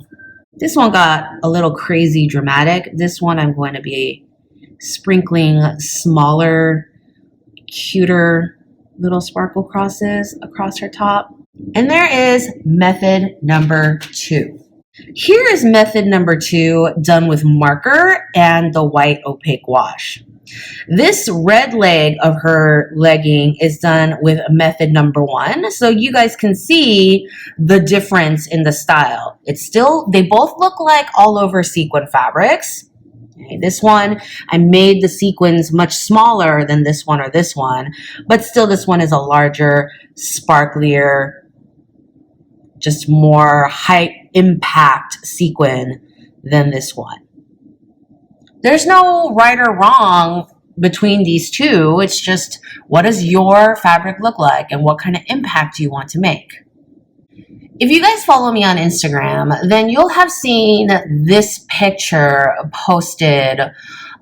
This one got a little crazy dramatic. This one I'm going to be sprinkling smaller, cuter little sparkle crosses across her top. And there is method number 2. Here is method number 2 done with marker and the white opaque gouache. This red leg of her legging is done with method number 1, so you guys can see the difference in the style. They both look like all over sequin fabrics. Okay, this one, I made the sequins much smaller than this one or this one, but still this one is a larger, sparklier, just more high impact sequin than this one. There's no right or wrong between these two. It's just, what does your fabric look like and what kind of impact do you want to make? If you guys follow me on Instagram, then you'll have seen this picture posted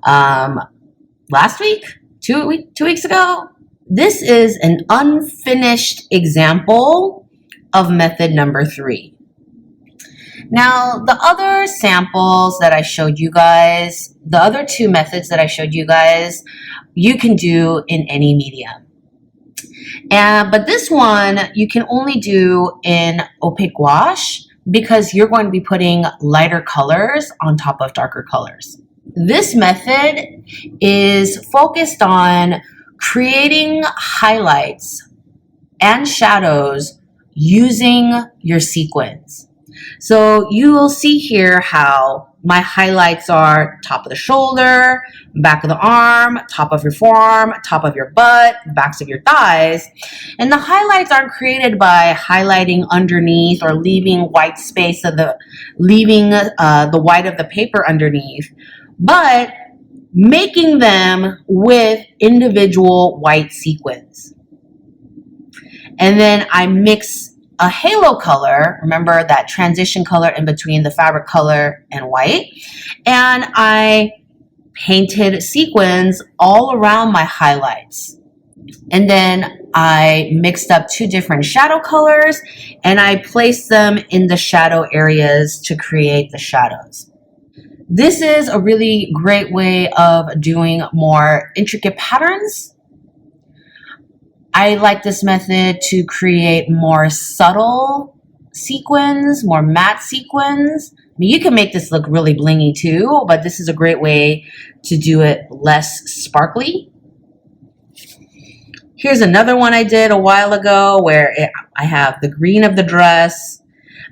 last week, two weeks ago. This is an unfinished example of method number 3. Now, the other samples that I showed you guys, the other 2 methods that I showed you guys, you can do in any medium. But this one, you can only do in opaque gouache because you're going to be putting lighter colors on top of darker colors. This method is focused on creating highlights and shadows using your sequins. So you will see here how my highlights are top of the shoulder, back of the arm, top of your forearm, top of your butt, backs of your thighs. And the highlights aren't created by highlighting underneath or leaving white space of the white of the paper underneath, but making them with individual white sequins. And then I mix a halo color, remember that transition color in between the fabric color and white, and I painted sequins all around my highlights. And then I mixed up 2 different shadow colors and I placed them in the shadow areas to create the shadows. This is a really great way of doing more intricate patterns. I like this method to create more subtle sequins, more matte sequins. I mean, you can make this look really blingy too, but this is a great way to do it less sparkly. Here's another one I did a while ago where I have the green of the dress,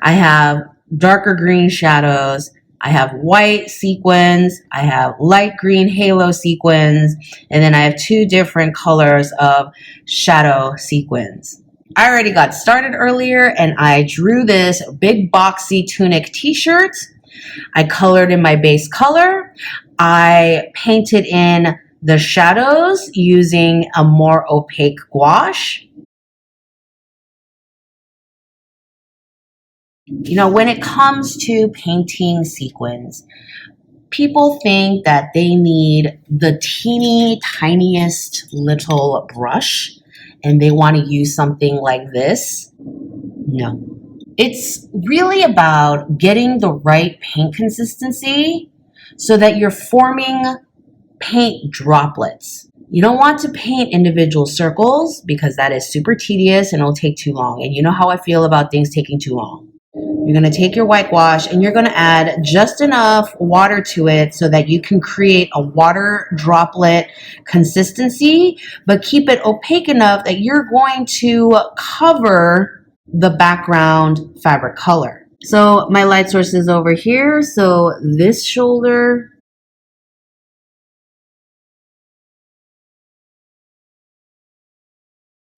I have darker green shadows, I have white sequins, I have light green halo sequins, and then I have 2 different colors of shadow sequins. I already got started earlier and I drew this big boxy tunic t-shirt. I colored in my base color. I painted in the shadows using a more opaque gouache. You know, when it comes to painting sequins, people think that they need the teeny tiniest little brush and they want to use something like this. No. It's really about getting the right paint consistency so that you're forming paint droplets. You don't want to paint individual circles because that is super tedious and it'll take too long. And you know how I feel about things taking too long. You're going to take your white gouache and you're going to add just enough water to it so that you can create a water droplet consistency, but keep it opaque enough that you're going to cover the background fabric color. So my light source is over here. So this shoulder,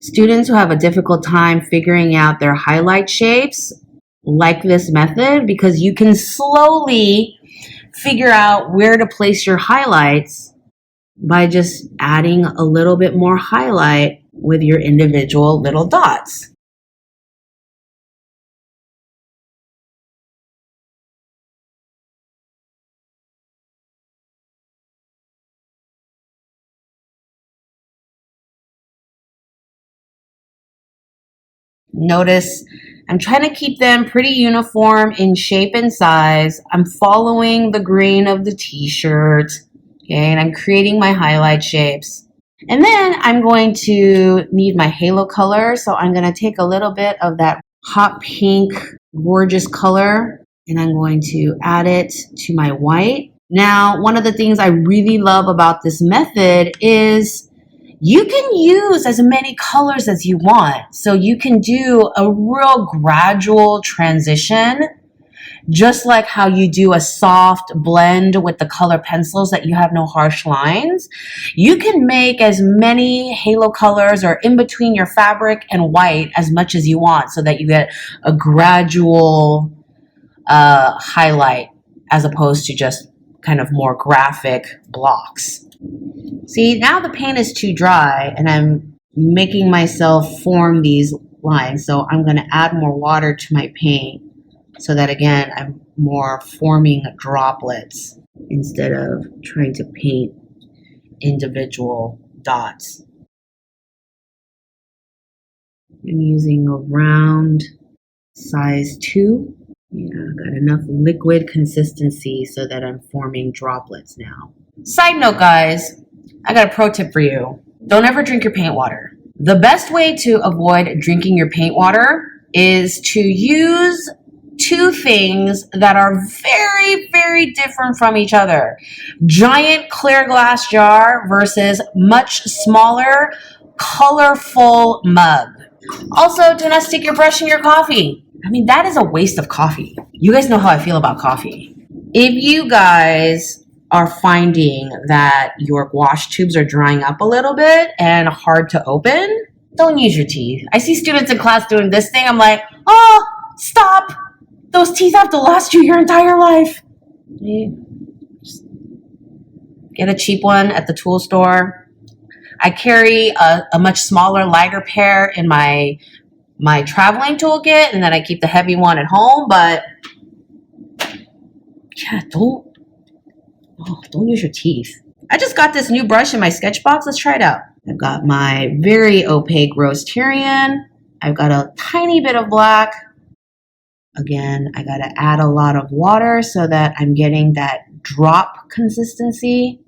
students who have a difficult time figuring out their highlight shapes like this method because you can slowly figure out where to place your highlights by just adding a little bit more highlight with your individual little dots. Notice I'm trying to keep them pretty uniform in shape and size. I'm following the grain of the t-shirt, okay, and I'm creating my highlight shapes. And then I'm going to need my halo color, so I'm going to take a little bit of that hot pink, gorgeous color, and I'm going to add it to my white. Now, one of the things I really love about this method is you can use as many colors as you want. So you can do a real gradual transition, just like how you do a soft blend with the color pencils that you have no harsh lines. You can make as many halo colors or in between your fabric and white as much as you want so that you get a gradual highlight as opposed to just kind of more graphic blocks. See, now the paint is too dry and I'm making myself form these lines. So I'm going to add more water to my paint so that, again, I'm more forming droplets instead of trying to paint individual dots. I'm using a round size 2. Yeah, got enough liquid consistency so that I'm forming droplets now. Side note, guys, I got a pro tip for you. Don't ever drink your paint water. The best way to avoid drinking your paint water is to use two things that are very, very different from each other. Giant clear glass jar versus much smaller, colorful mug. Also, do not stick your brush in your coffee. I mean, that is a waste of coffee. You guys know how I feel about coffee. If you guys are finding that your wash tubes are drying up a little bit and hard to open, don't use your teeth. I see students in class doing this thing. I'm like, oh, stop. Those teeth have to last you your entire life. Just get a cheap one at the tool store. I carry a much smaller, lighter pair in my traveling toolkit, and then I keep the heavy one at home. But yeah, don't use your teeth. I just got this new brush in my sketch box. Let's try it out. I've got my very opaque rose Tyrian. I've got a tiny bit of black. Again, I got to add a lot of water so that I'm getting that drop consistency.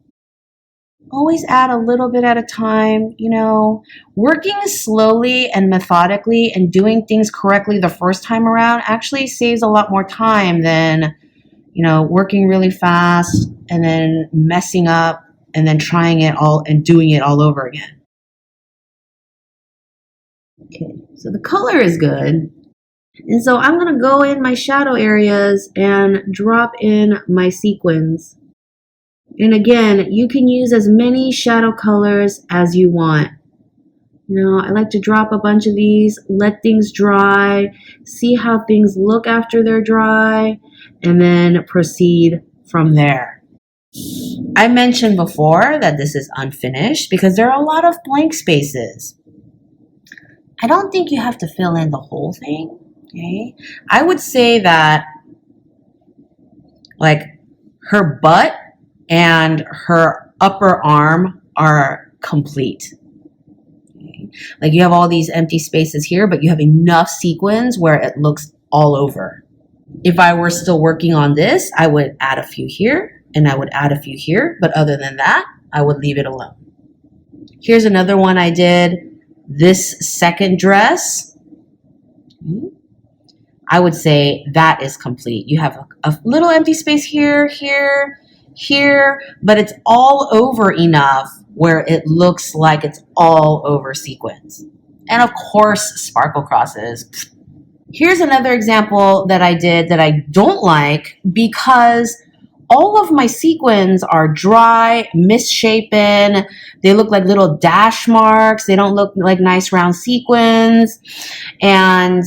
Always add a little bit at a time. You know, working slowly and methodically and doing things correctly the first time around actually saves a lot more time than, you know, working really fast and then messing up and then trying it all and doing it all over again. Okay, so the color is good. And so I'm going to go in my shadow areas and drop in my sequins. And again, you can use as many shadow colors as you want. You know, I like to drop a bunch of these, let things dry, see how things look after they're dry, and then proceed from there. I mentioned before that this is unfinished because there are a lot of blank spaces. I don't think you have to fill in the whole thing. Okay, I would say that like her butt and her upper arm are complete. Okay. Like you have all these empty spaces here, but you have enough sequins where it looks all over. If I were still working on this, I would add a few here and I would add a few here, but other than that, I would leave it alone. Here's another one I did, this second dress. I would say that is complete. You have a little empty space here, here, here, but it's all over enough where it looks like it's all over sequins. And of course, sparkle crosses. Here's another example that I did that I don't like because all of my sequins are dry, misshapen. They look like little dash marks. They don't look like nice round sequins. And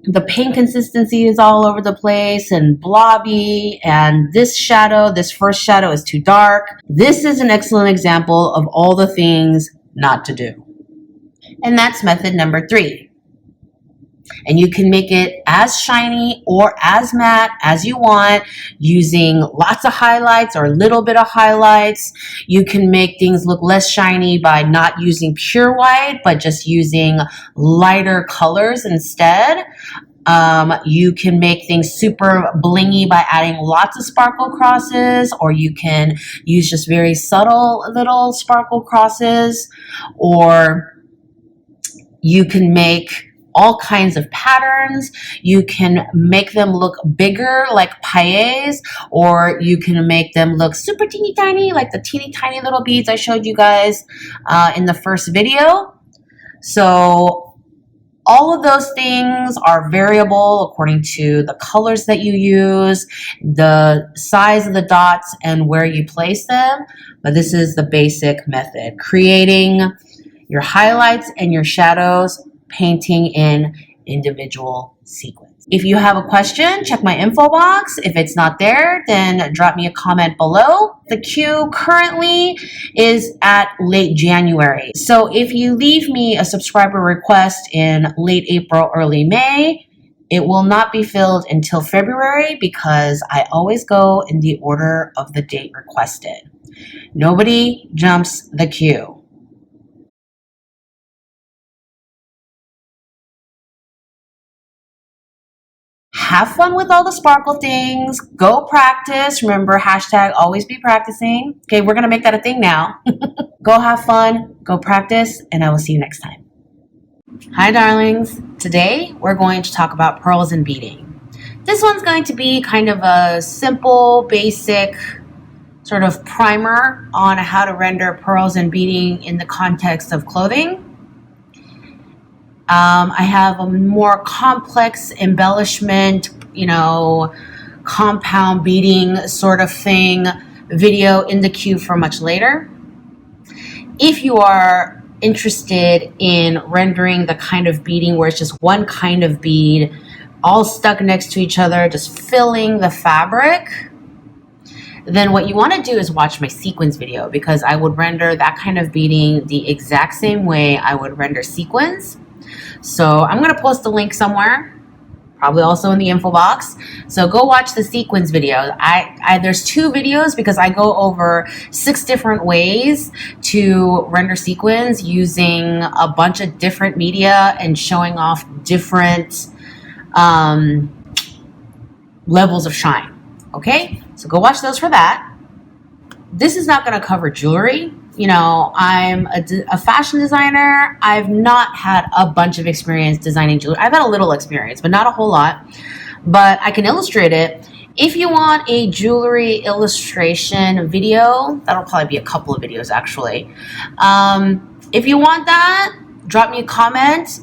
the paint consistency is all over the place and blobby, and this first shadow is too dark. This is an excellent example of all the things not to do. And that's method number 3. And you can make it as shiny or as matte as you want using lots of highlights or a little bit of highlights. You can make things look less shiny by not using pure white, but just using lighter colors instead. You can make things super blingy by adding lots of sparkle crosses, or you can use just very subtle little sparkle crosses, or you can make all kinds of patterns. You can make them look bigger like pailles, or you can make them look super teeny tiny like the teeny tiny little beads I showed you guys in the first video. So all of those things are variable according to the colors that you use, the size of the dots, and where you place them. But this is the basic method: creating your highlights and your shadows, painting in individual sequins. If you have a question, check my info box. If it's not there, then drop me a comment below. The queue currently is at late January. So if you leave me a subscriber request in late April, early May, it will not be filled until February, because I always go in the order of the date requested. Nobody jumps the queue. Have fun with all the sparkle things. Go practice. Remember, hashtag always be practicing. Okay, we're going to make that a thing now. Go have fun. Go practice. And I will see you next time. Hi, darlings. Today, we're going to talk about pearls and beading. This one's going to be kind of a simple, basic sort of primer on how to render pearls and beading in the context of clothing. I have a more complex embellishment, compound beading sort of thing video in the queue for much later. If you are interested in rendering the kind of beading where it's just one kind of bead all stuck next to each other, just filling the fabric, then what you want to do is watch my sequins video, because I would render that kind of beading the exact same way I would render sequins. So I'm going to post a link somewhere, probably also in the info box. So go watch the sequins video. There's 2 videos, because I go over 6 different ways to render sequins using a bunch of different media and showing off different levels of shine. Okay, so go watch those for that. This is not going to cover jewelry. I'm a fashion designer. I've not had a bunch of experience designing jewelry. I've had a little experience, but not a whole lot. But I can illustrate it. If you want a jewelry illustration video, that'll probably be a couple of videos actually. If you want that, drop me a comment.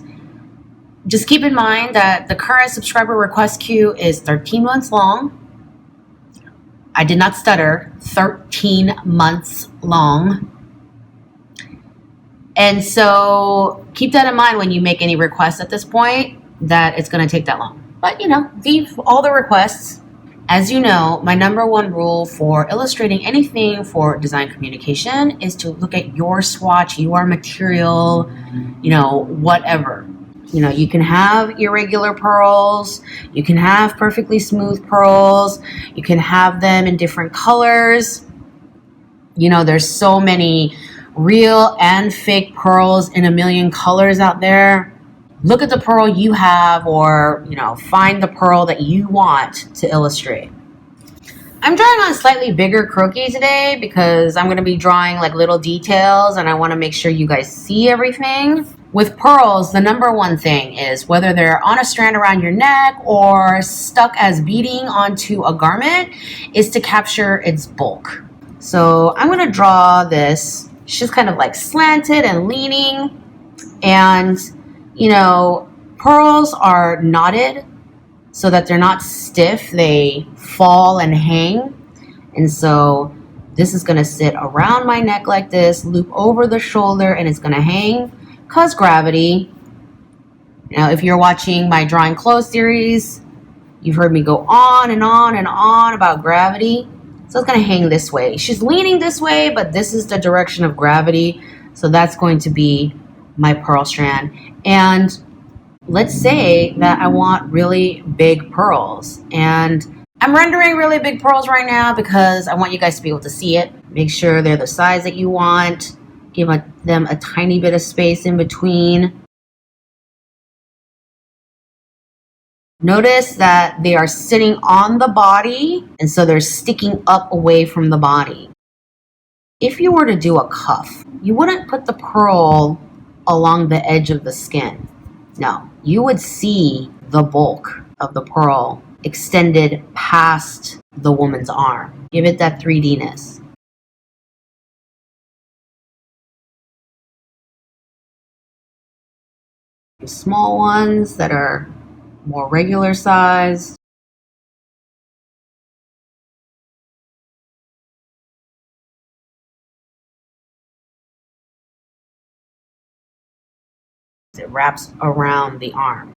Just keep in mind that the current subscriber request queue is 13 months long. I did not stutter, 13 months long. And so keep that in mind when you make any requests at this point, that it's going to take that long. But, leave all the requests. As you know, my number one rule for illustrating anything for design communication is to look at your swatch, your material, whatever. You can have irregular pearls, you can have perfectly smooth pearls, you can have them in different colors. There's so many real and fake pearls in a million colors out there. Look at the pearl you have, or, find the pearl that you want to illustrate. I'm drawing on a slightly bigger croquis today because I'm going to be drawing like little details, and I want to make sure you guys see everything. With pearls, the number one thing is, whether they're on a strand around your neck or stuck as beading onto a garment, is to capture its bulk. So I'm going to draw this. She's kind of like slanted and leaning, and pearls are knotted so that they're not stiff. They fall and hang. And so this is going to sit around my neck like this, loop over the shoulder, and it's going to hang because gravity. If you're watching my drawing clothes series, you've heard me go on and on and on about gravity. So it's going to hang this way. She's leaning this way, but this is the direction of gravity. So that's going to be my pearl strand. And let's say that I want really big pearls, and I'm rendering really big pearls right now because I want you guys to be able to see it. Make sure they're the size that you want. Give them a tiny bit of space in between. Notice that they are sitting on the body, and so they're sticking up away from the body. If you were to do a cuff, you wouldn't put the pearl along the edge of the skin. No, you would see the bulk of the pearl extended past the woman's arm. Give it that 3D-ness. Small ones that are more regular size. It wraps around the arm.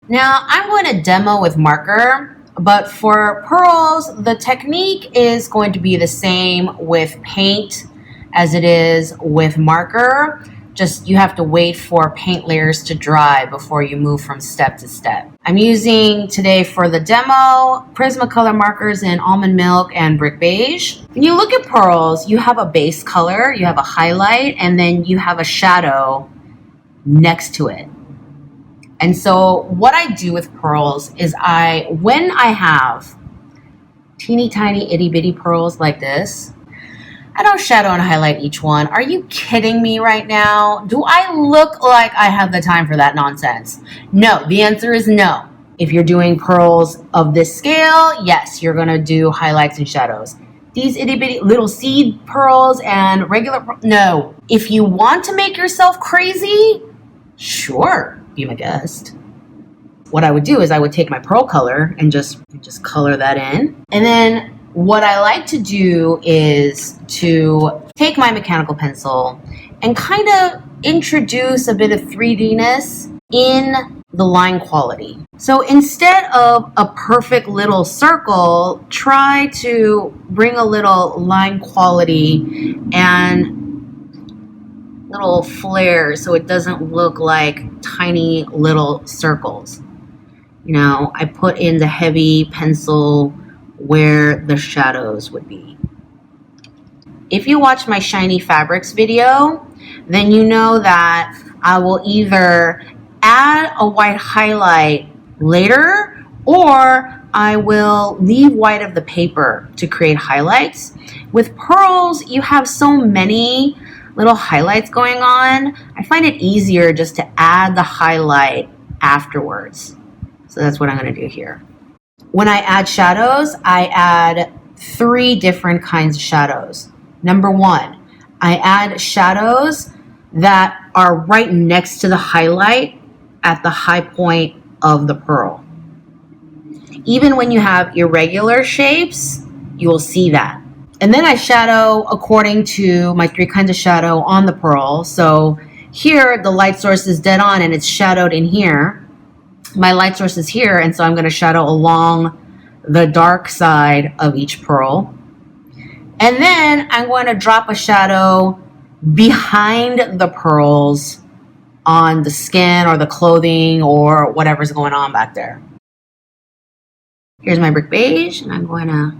Now I'm going to demo with marker, but for pearls, the technique is going to be the same with paint as it is with marker. Just you have to wait for paint layers to dry before you move from step to step. I'm using today for the demo Prismacolor markers in Almond Milk and Brick Beige. When you look at pearls, you have a base color, you have a highlight, and then you have a shadow next to it. And so what I do with pearls is when I have teeny tiny itty bitty pearls like this, I don't shadow and highlight each one. Are you kidding me right now? Do I look like I have the time for that nonsense? No, the answer is no. If you're doing pearls of this scale, yes, you're gonna do highlights and shadows. These itty bitty little seed pearls and regular pearls, no. If you want to make yourself crazy, sure. Be my guest. What I would do is I would take my pearl color and just color that in. And then what I like to do is to take my mechanical pencil and kind of introduce a bit of 3D-ness in the line quality. So instead of a perfect little circle, try to bring a little line quality and little flares so it doesn't look like tiny little circles. You know, I put in the heavy pencil where the shadows would be. If you watch my shiny fabrics video, then you know that I will either add a white highlight later or I will leave white of the paper to create highlights. With pearls, you have so many little highlights going on. I find it easier just to add the highlight afterwards. So that's what I'm going to do here. When I add shadows, I add 3 different kinds of shadows. Number 1, I add shadows that are right next to the highlight at the high point of the pearl. Even when you have irregular shapes, you will see that. And then I shadow according to my 3 kinds of shadow on the pearl. So here the light source is dead on and it's shadowed in here. My light source is here, and so I'm going to shadow along the dark side of each pearl. And then I'm going to drop a shadow behind the pearls on the skin or the clothing or whatever's going on back there. Here's my Brick Beige, and I'm going to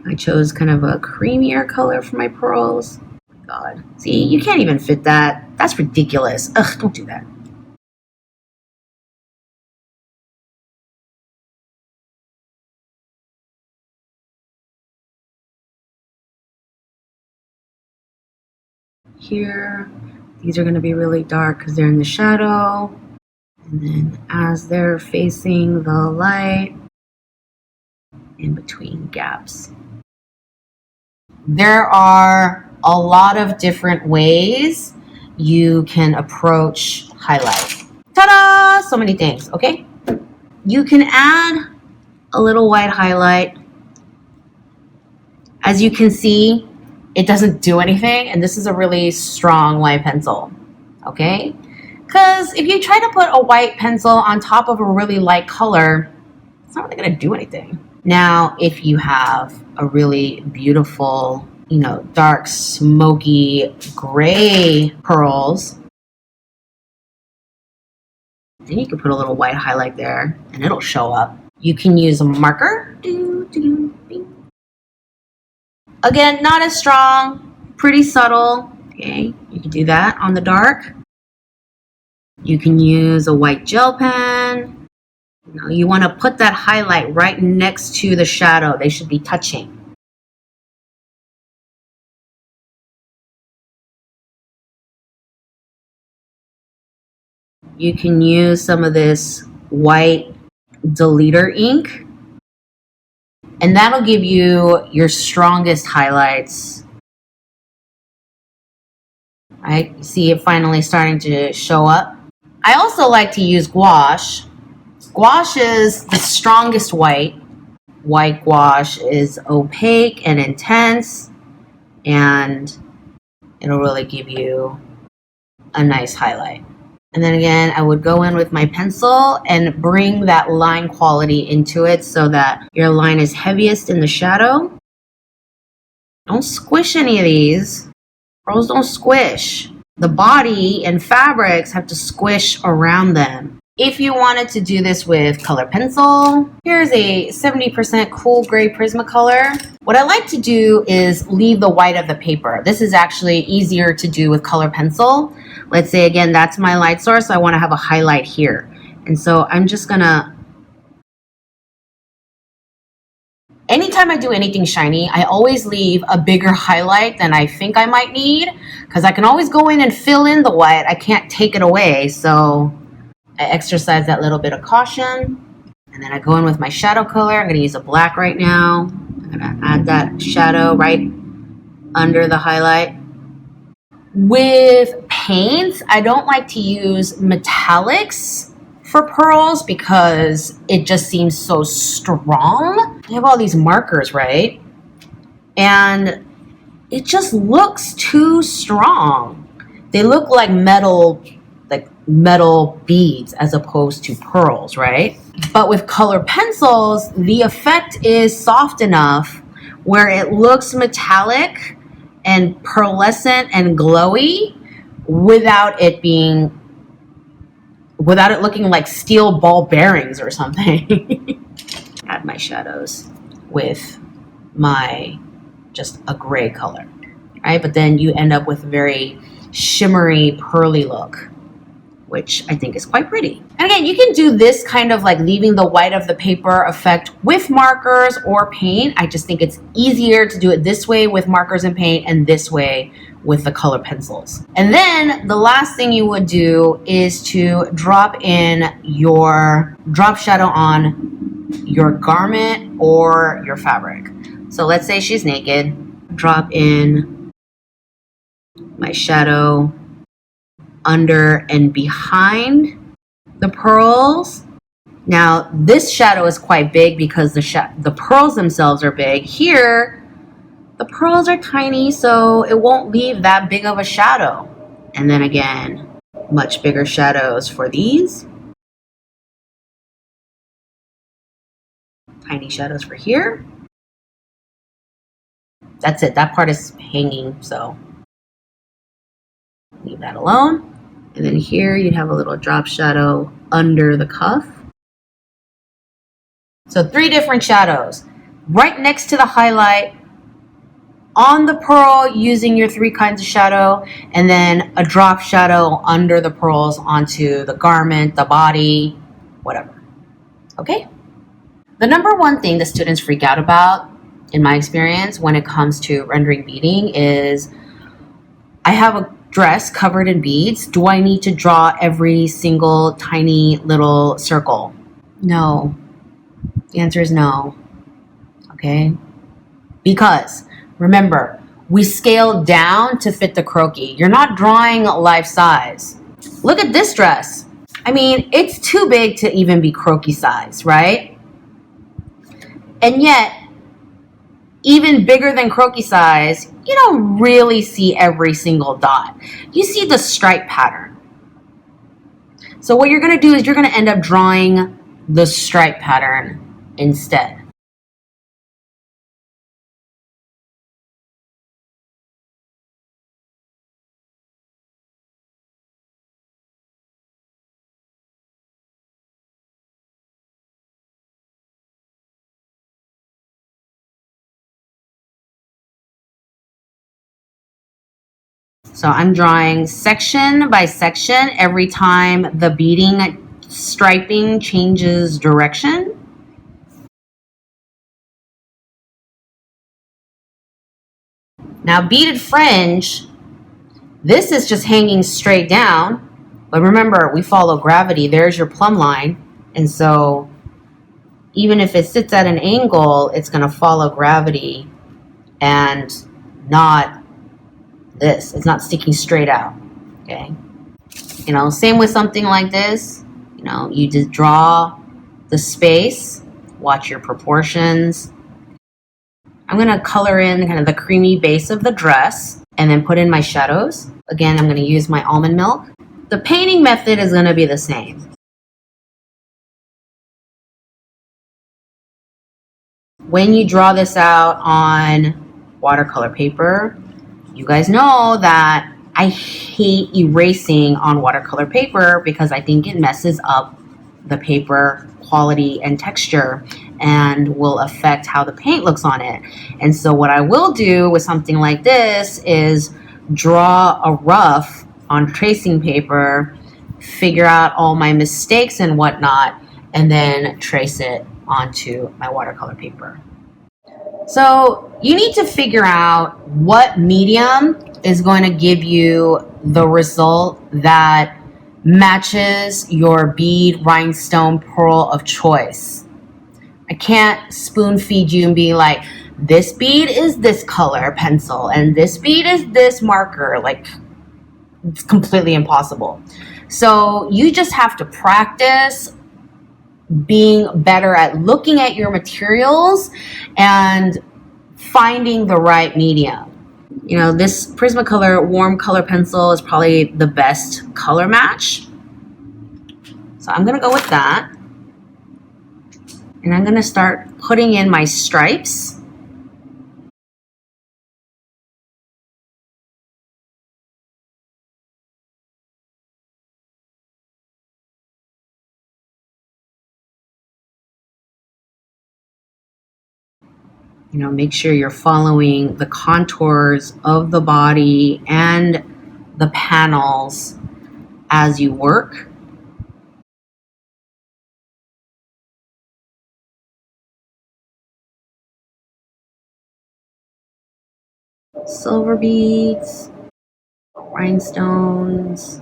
I chose kind of a creamier color for my pearls. Oh my God. See, you can't even fit that. That's ridiculous. Ugh, don't do that. Here, these are going to be really dark because they're in the shadow. And then as they're facing the light, in between gaps. There are a lot of different ways you can approach highlight. Ta-da! So many things, okay? You can add a little white highlight. As you can see, it doesn't do anything, and this is a really strong light pencil, okay? Because if you try to put a white pencil on top of a really light color, it's not really going to do anything. Now, if you have a really beautiful, you know, dark, smoky, gray pearls, then you can put a little white highlight there and it'll show up. You can use a marker. Again, not as strong, pretty subtle. Okay, you can do that on the dark. You can use a white gel pen. You want to put that highlight right next to the shadow. They should be touching. You can use some of this white deleter ink, and that'll give you your strongest highlights. Right? You see it finally starting to show up. I also like to use gouache. Gouache is the strongest white. White gouache is opaque and intense, and it'll really give you a nice highlight. And then again, I would go in with my pencil and bring that line quality into it so that your line is heaviest in the shadow. Don't squish any of these. Pearls don't squish. The body and fabrics have to squish around them. If you wanted to do this with color pencil, here's a 70% cool gray Prismacolor. What I like to do is leave the white of the paper. This is actually easier to do with color pencil. Let's say again, that's my light source, so I want to have a highlight here. And so I'm just gonna, anytime I do anything shiny, I always leave a bigger highlight than I think I might need, because I can always go in and fill in the white. I can't take it away, so I exercise that little bit of caution. And then I go in with my shadow color. I'm gonna use a black right now. I'm gonna add that shadow right under the highlight. With paints, I don't like to use metallics for pearls because it just seems so strong. I have all these markers, right? And it just looks too strong. They look like metal beads as opposed to pearls, right? But with color pencils, the effect is soft enough where it looks metallic and pearlescent and glowy without it looking like steel ball bearings or something. Add my shadows with my just a gray color, right? But then you end up with a very shimmery, pearly look, which I think is quite pretty. And again, you can do this kind of like leaving the white of the paper effect with markers or paint. I just think it's easier to do it this way with markers and paint and this way with the color pencils. And then the last thing you would do is to drop in your drop shadow on your garment or your fabric. So let's say she's naked. Drop in my shadow under and behind the pearls. Now this shadow is quite big because the pearls themselves are big. Here the pearls are tiny, so it won't leave that big of a shadow. And then again, much bigger shadows for these. Tiny shadows for here. That's it. That part is hanging, so leave that alone. And then here you'd have a little drop shadow under the cuff. So 3 different shadows. Right next to the highlight, on the pearl using your 3 kinds of shadow, and then a drop shadow under the pearls onto the garment, the body, whatever. Okay? The number one thing that students freak out about, in my experience, when it comes to rendering beading is, I have a dress covered in beads. Do I need to draw every single tiny little circle? No. The answer is no. Okay? Because remember, we scale down to fit the croquis. You're not drawing life size. Look at this dress. I mean, it's too big to even be croquis size, right? And yet, even bigger than croquis size, you don't really see every single dot. You see the stripe pattern. So what you're going to do is you're going to end up drawing the stripe pattern instead. So I'm drawing section by section every time the beading striping changes direction. Now beaded fringe, this is just hanging straight down, but remember we follow gravity. There's your plumb line, and so even if it sits at an angle, it's going to follow gravity and not this. It's not sticking straight out. Okay, you know, same with something like this. You know, you just draw the space, watch your proportions. I'm going to color in kind of the creamy base of the dress and then put in my shadows. Again, I'm going to use my almond milk. The painting method is going to be the same. When you draw this out on watercolor paper, you guys know that I hate erasing on watercolor paper because I think it messes up the paper quality and texture and will affect how the paint looks on it. And so what I will do with something like this is draw a rough on tracing paper, figure out all my mistakes and whatnot, and then trace it onto my watercolor paper. So you need to figure out what medium is going to give you the result that matches your bead, rhinestone, pearl of choice. I can't spoon feed you and be like, this bead is this color pencil and this bead is this marker. Like, it's completely impossible. So you just have to practice being better at looking at your materials and finding the right medium. You know, this Prismacolor warm color pencil is probably the best color match. So I'm gonna go with that. And I'm gonna start putting in my stripes. You know, make sure you're following the contours of the body and the panels as you work. Silver beads, rhinestones.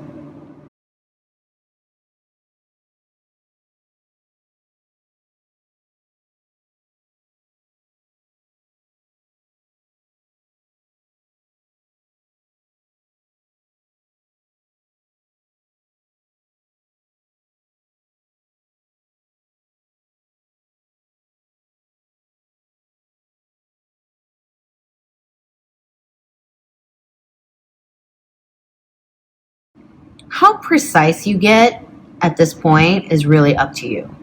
How precise you get at this point is really up to you.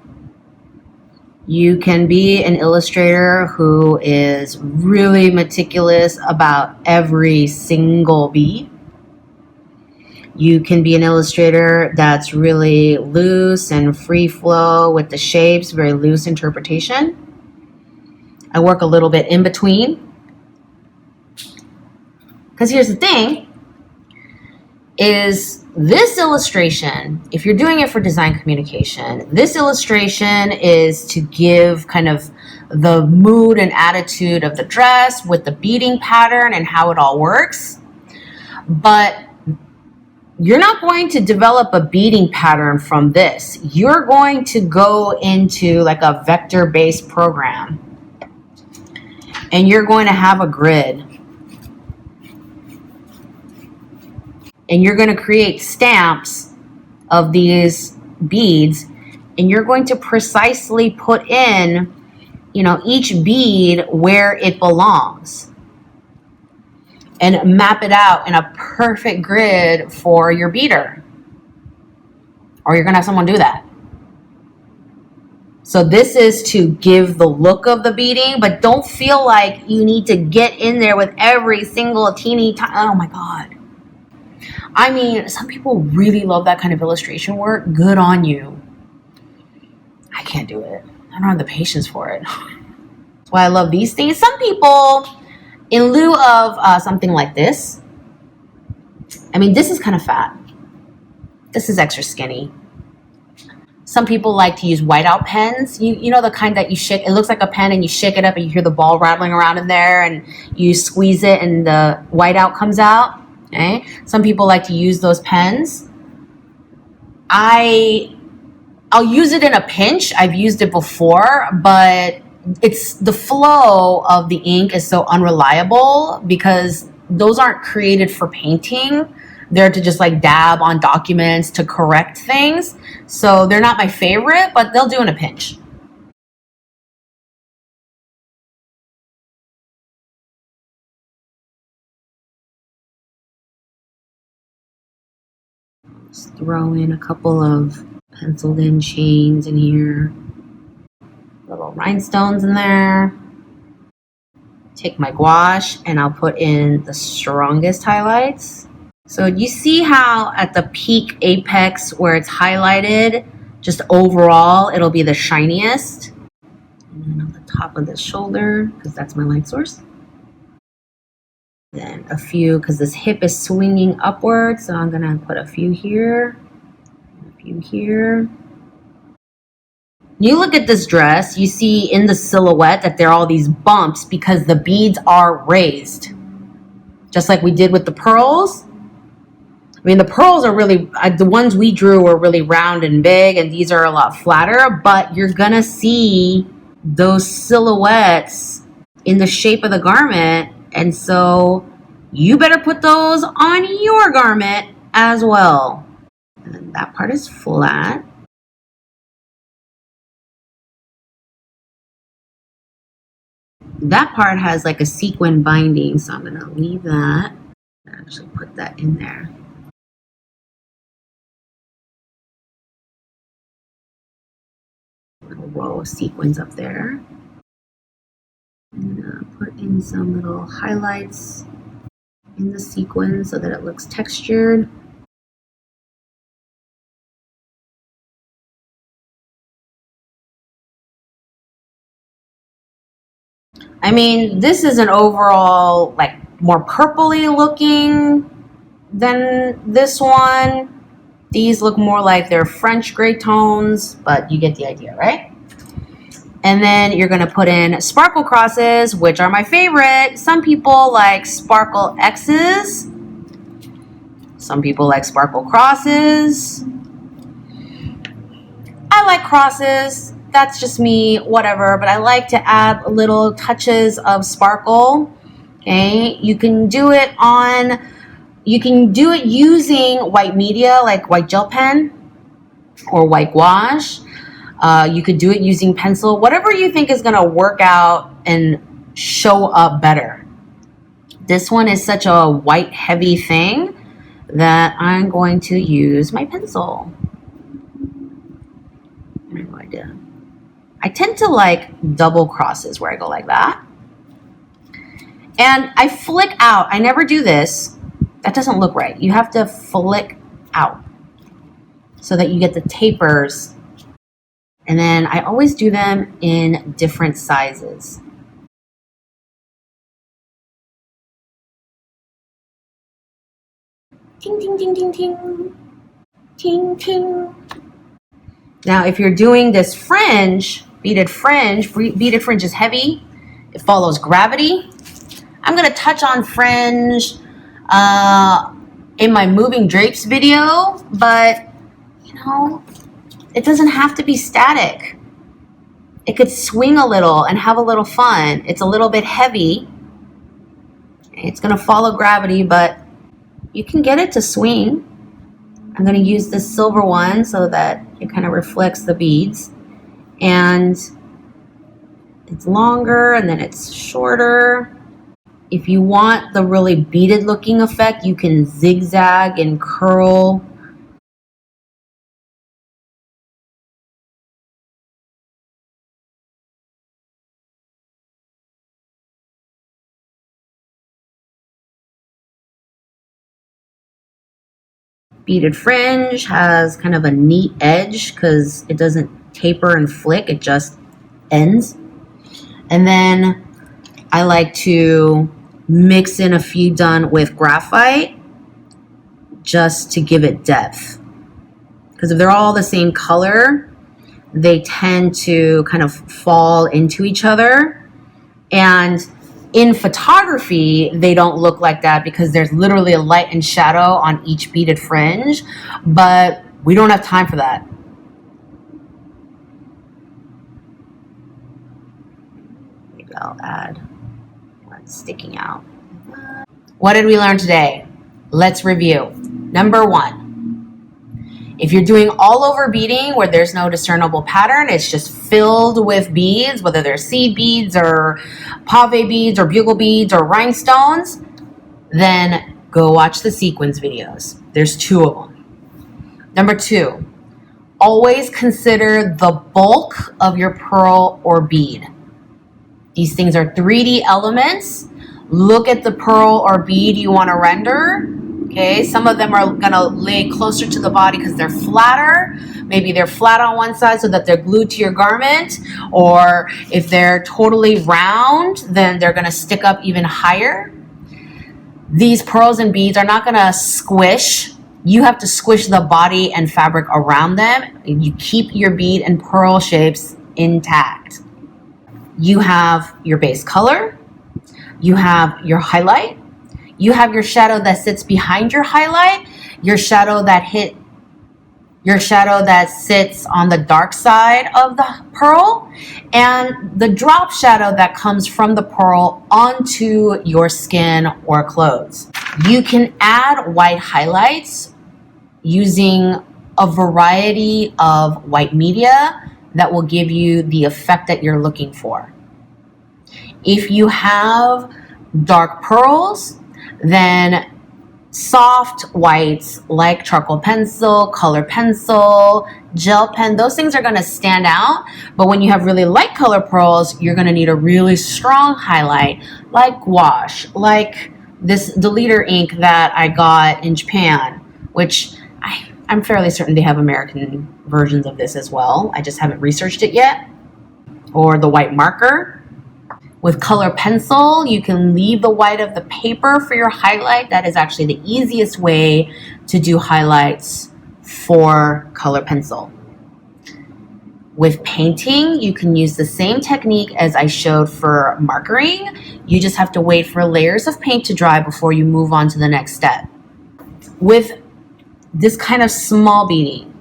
You can be an illustrator who is really meticulous about every single bead. You can be an illustrator that's really loose and free flow with the shapes, very loose interpretation. I work a little bit in between. Because here's the thing, is this illustration, if you're doing it for design communication, this illustration is to give kind of the mood and attitude of the dress with the beading pattern and how it all works. But you're not going to develop a beading pattern from this. You're going to go into like a vector-based program and you're going to have a grid. And you're going to create stamps of these beads, and you're going to precisely put in, you know, each bead where it belongs and map it out in a perfect grid for your beader. or you're gonna have someone do that. So this is to give the look of the beading, but don't feel like you need to get in there with every single teeny tiny. Oh my God. I mean, some people really love that kind of illustration work. Good on you. I can't do it. I don't have the patience for it. That's why I love these things. Some people, in lieu of something like this, I mean, this is kind of fat. This is extra skinny. Some people like to use whiteout pens. You know the kind that you shake, it looks like a pen and you shake it up and you hear the ball rattling around in there and you squeeze it and the whiteout comes out. Okay? Some people like to use those pens. I'll use it in a pinch. I've used it before, but it's the flow of the ink is so unreliable because those aren't created for painting. They're to just like dab on documents to correct things. So they're not my favorite, but they'll do in a pinch. Just throw in a couple of penciled in chains in here. Little rhinestones in there. Take my gouache and I'll put in the strongest highlights. So you see how at the peak apex where it's highlighted, just overall, it'll be the shiniest. And then on the top of the shoulder, because that's my light source. Then a few, because this hip is swinging upward, so I'm gonna put a few here, a few here. You look at this dress, you see in the silhouette that there are all these bumps because the beads are raised. Just like we did with the pearls. I mean, the pearls are really, the ones we drew were really round and big, and these are a lot flatter, but you're gonna see those silhouettes in the shape of the garment, and so you better put those on your garment as well. And that part is flat. That part has like a sequin binding, so I'm gonna leave that. Actually put that in there. Little row of sequins up there. I'm gonna put in some little highlights in the sequin so that it looks textured. I mean, this is an overall like more purpley looking than this one. These look more like they're French gray tones, but you get the idea, right? And then you're gonna put in sparkle crosses, which are my favorite. Some people like sparkle X's. Some people like sparkle crosses. I like crosses. That's just me, whatever. But I like to add little touches of sparkle. Okay, you can do it using white media, like white gel pen or white gouache. You could do it using pencil, whatever you think is going to work out and show up better. This one is such a white heavy thing that I'm going to use my pencil. I have no idea. I tend to like double crosses where I go like that. And I flick out. I never do this. That doesn't look right. You have to flick out so that you get the tapers. And then I always do them in different sizes. Ting, ting, ting, ting, ting. Ting, ting. Now, if you're doing this fringe, beaded fringe is heavy. It follows gravity. I'm going to touch on fringe in my moving drapes video, but, you know, it doesn't have to be static. It could swing a little and have a little fun. It's a little bit heavy. It's going to follow gravity, but you can get it to swing. I'm going to use this silver one so that it kind of reflects the beads. And it's longer and then it's shorter. If you want the really beaded looking effect, you can zigzag and curl Beaded fringe has kind of a neat edge because it doesn't taper and flick, it just ends. And then I like to mix in a few done with graphite just to give it depth. Because if they're all the same color, they tend to kind of fall into each other. And in photography, they don't look like that because there's literally a light and shadow on each beaded fringe, but we don't have time for that. Maybe I'll add one sticking out. What did we learn today? Let's review. Number 1. If you're doing all over beading where there's no discernible pattern, it's just filled with beads, whether they're seed beads or pave beads or bugle beads or rhinestones, then go watch the sequins videos. There's 2 of them. Number 2, always consider the bulk of your pearl or bead. These things are 3D elements. Look at the pearl or bead you want to render. Okay, some of them are gonna lay closer to the body because they're flatter. Maybe they're flat on one side so that they're glued to your garment. Or if they're totally round, then they're gonna stick up even higher. These pearls and beads are not gonna squish. You have to squish the body and fabric around them. You keep your bead and pearl shapes intact. You have your base color. You have your highlight. You have your shadow that sits behind your highlight, your shadow that sits on the dark side of the pearl, and the drop shadow that comes from the pearl onto your skin or clothes. You can add white highlights using a variety of white media that will give you the effect that you're looking for. If you have dark pearls, then soft whites like charcoal pencil, color pencil, gel pen, those things are going to stand out. But when you have really light color pearls, you're going to need a really strong highlight like gouache, like this deleter ink that I got in Japan, which I'm fairly certain they have American versions of this as well. I just haven't researched it yet. Or the white marker. With color pencil, you can leave the white of the paper for your highlight. That is actually the easiest way to do highlights for color pencil. With painting, you can use the same technique as I showed for markering. You just have to wait for layers of paint to dry before you move on to the next step. With this kind of small beading,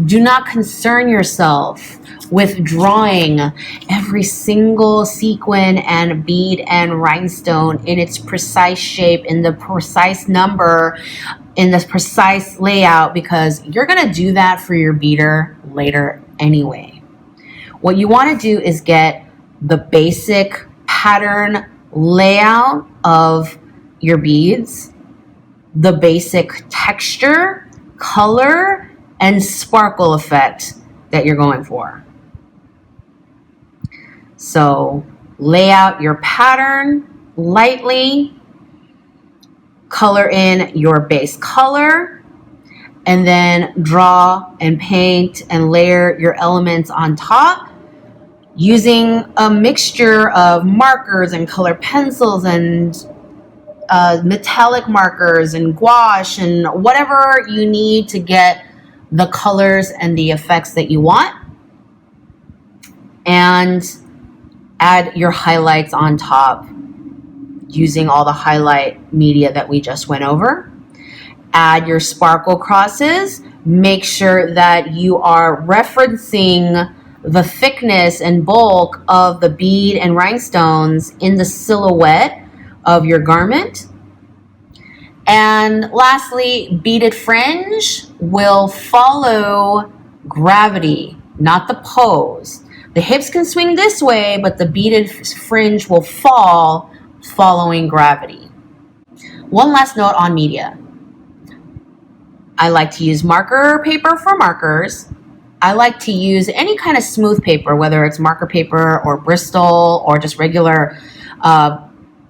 do not concern yourself with drawing every single sequin and bead and rhinestone in its precise shape, in the precise number, in this precise layout, because you're going to do that for your beader later anyway. What you want to do is get the basic pattern layout of your beads, the basic texture, color, and sparkle effect that you're going for. So lay out your pattern lightly, color in your base color, and then draw and paint and layer your elements on top using a mixture of markers and color pencils and metallic markers and gouache and whatever you need to get the colors and the effects that you want. And add your highlights on top using all the highlight media that we just went over. Add your sparkle crosses. Make sure that you are referencing the thickness and bulk of the bead and rhinestones in the silhouette of your garment. And lastly, beaded fringe will follow gravity, not the pose. The hips can swing this way, but the beaded fringe will fall following gravity. One last note on media. I like to use marker paper for markers. I like to use any kind of smooth paper, whether it's marker paper or Bristol or just regular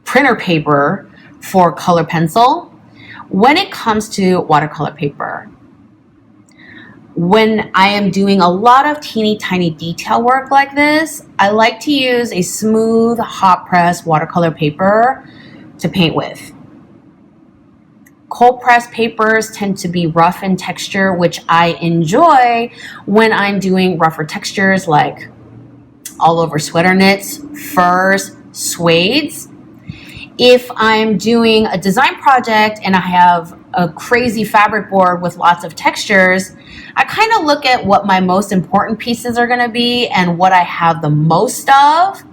printer paper for color pencil. When it comes to watercolor paper, when I am doing a lot of teeny tiny detail work like this, I like to use a smooth hot press watercolor paper to paint with. Cold press papers tend to be rough in texture, which I enjoy when I'm doing rougher textures like all over sweater knits, furs, suedes. If I'm doing a design project and I have a crazy fabric board with lots of textures, I kind of look at what my most important pieces are going to be and what I have the most of.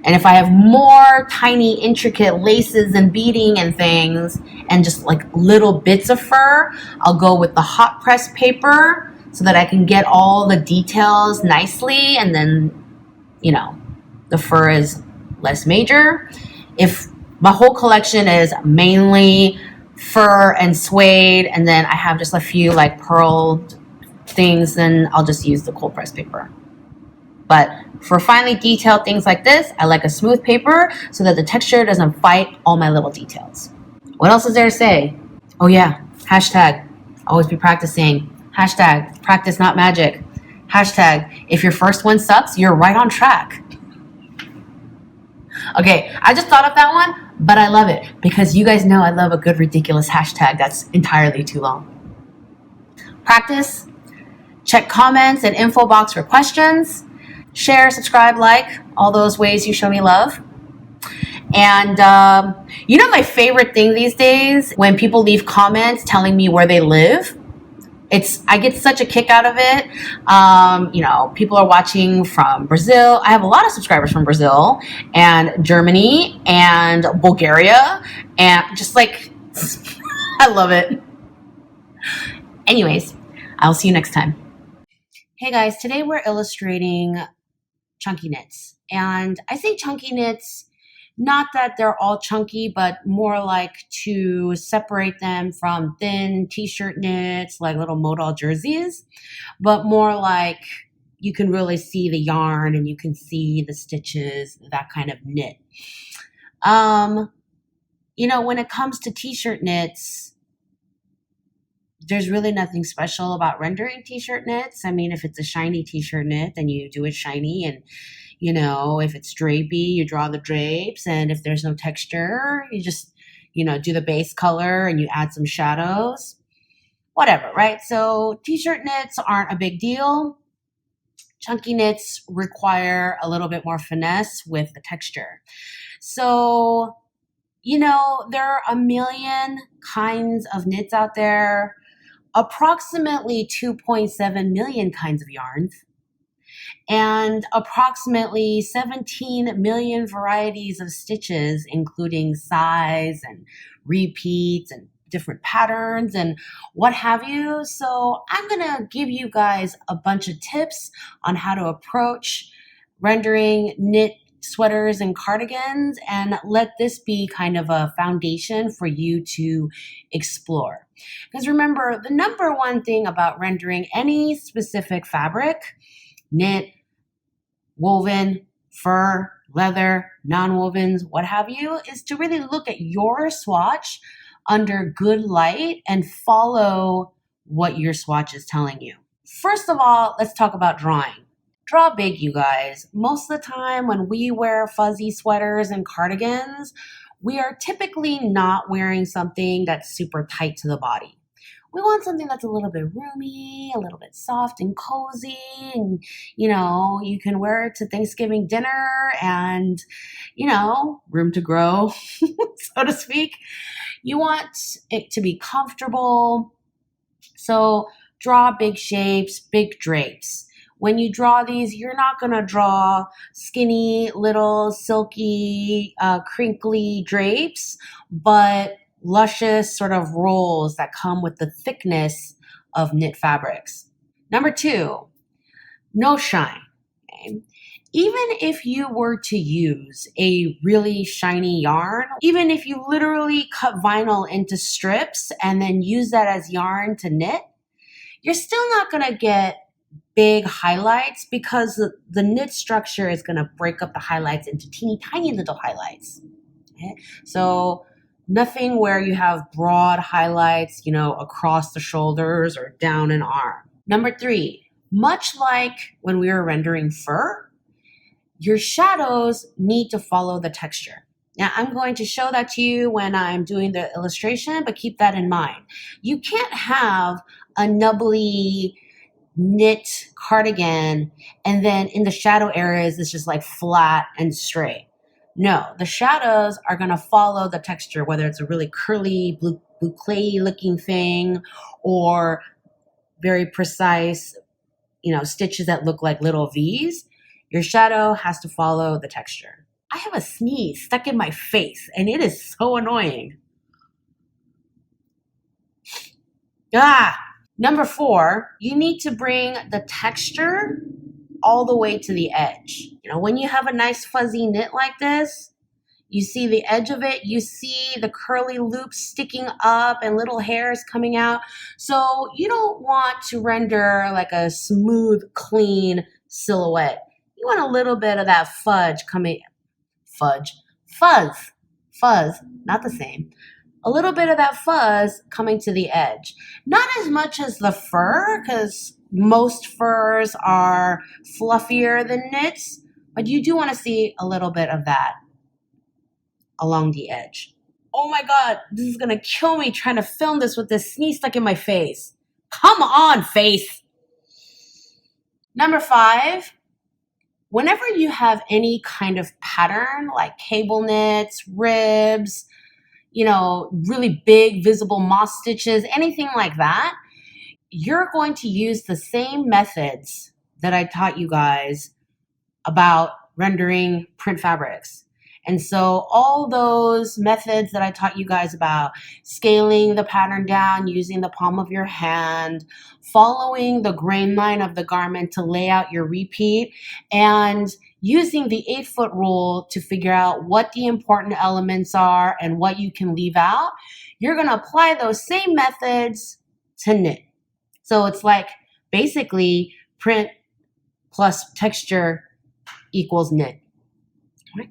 And if I have more tiny, intricate laces and beading and things and just like little bits of fur, I'll go with the hot press paper so that I can get all the details nicely, and then, you know, the fur is less major. If my whole collection is mainly fur and suede, and then I have just a few like pearled things, then I'll just use the cold press paper. But for finely detailed things like this, I like a smooth paper so that the texture doesn't fight all my little details. What else is there to say? Oh yeah, hashtag always be practicing. Hashtag practice not magic. Hashtag if your first one sucks, you're right on track. Okay, I just thought of that one, but I love it because you guys know I love a good ridiculous hashtag that's entirely too long. Practice, check comments and info box for questions, share, subscribe, like, all those ways you show me love. And you know my favorite thing these days? When people leave comments telling me where they live. I get such a kick out of it. You know, people are watching from Brazil. I have a lot of subscribers from Brazil and Germany and Bulgaria, and just like, I love it. Anyways, I'll see you next time. Hey guys, today we're illustrating chunky knits. And I say chunky knits, not that they're all chunky, but more like to separate them from thin t-shirt knits, like little modal jerseys, but more like you can really see the yarn and you can see the stitches, that kind of knit. You know, when it comes to t-shirt knits, there's really nothing special about rendering t-shirt knits. I mean, if it's a shiny t-shirt knit, then you do it shiny, and you know, if it's drapey, you draw the drapes, and if there's no texture, you just, you know, do the base color and you add some shadows, whatever, right? So t-shirt knits aren't a big deal. Chunky knits require a little bit more finesse with the texture. So, you know, there are a million kinds of knits out there, approximately 2.7 million kinds of yarns, and approximately 17 million varieties of stitches, including size and repeats and different patterns and what have you. So I'm going to give you guys a bunch of tips on how to approach rendering knit sweaters and cardigans, and let this be kind of a foundation for you to explore. Because remember, the number one thing about rendering any specific fabric, knit, woven, fur, leather, non-wovens, what have you, is to really look at your swatch under good light and follow what your swatch is telling you. First of all, let's talk about drawing. Draw big, you guys. Most of the time when we wear fuzzy sweaters and cardigans, we are typically not wearing something that's super tight to the body. We want something that's a little bit roomy, a little bit soft and cozy, and, you know, you can wear it to Thanksgiving dinner and, you know, room to grow, so to speak. You want it to be comfortable. So draw big shapes, big drapes. When you draw these, you're not going to draw skinny, little, silky, crinkly drapes, but luscious sort of rolls that come with the thickness of knit fabrics. Number 2, no shine. Okay? Even if you were to use a really shiny yarn, even if you literally cut vinyl into strips and then use that as yarn to knit, you're still not going to get big highlights because the knit structure is going to break up the highlights into teeny tiny little highlights. Okay? So Nothing where you have broad highlights, across the shoulders or down an arm. Number 3, much like when we were rendering fur, your shadows need to follow the texture. Now, I'm going to show that to you when I'm doing the illustration, but keep that in mind. You can't have a nubbly knit cardigan and then in the shadow areas it's just like flat and straight. No, the shadows are going to follow the texture, whether it's a really curly, boucle looking thing or very precise, stitches that look like little V's. Your shadow has to follow the texture. I have a sneeze stuck in my face and it is so annoying. Number 4, you need to bring the texture all the way to the edge. When you have a nice fuzzy knit like this, you see the edge of it, you see the curly loops sticking up and little hairs coming out. So you don't want to render like a smooth, clean silhouette. You want a little bit of that fuzz, not the same. A little bit of that fuzz coming to the edge. Not as much as the fur, because most furs are fluffier than knits, but you do want to see a little bit of that along the edge. Oh my God, this is gonna kill me trying to film this with this sneeze stuck in my face. Come on, face. Number 5, whenever you have any kind of pattern like cable knits, ribs, really big visible moss stitches, anything like that, you're going to use the same methods that I taught you guys about rendering print fabrics. And so all those methods that I taught you guys about, scaling the pattern down using the palm of your hand, following the grain line of the garment to lay out your repeat, and using the 8-foot rule to figure out what the important elements are and what you can leave out, you're going to apply those same methods to knit. So it's like basically print plus texture equals knit. All right.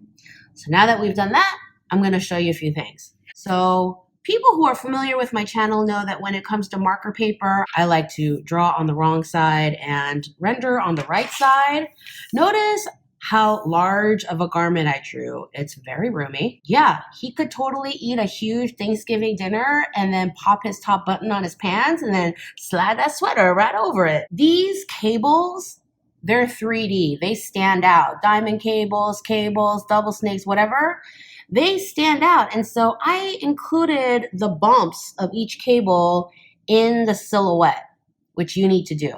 So now that we've done that, I'm going to show you a few things. So people who are familiar with my channel know that when it comes to marker paper, I like to draw on the wrong side and render on the right side. Notice how large of a garment I drew. It's very roomy. Yeah, he could totally eat a huge Thanksgiving dinner and then pop his top button on his pants and then slide that sweater right over it. These cables, they're 3D. They stand out. Diamond cables, double snakes, whatever. They stand out. And so I included the bumps of each cable in the silhouette, which you need to do.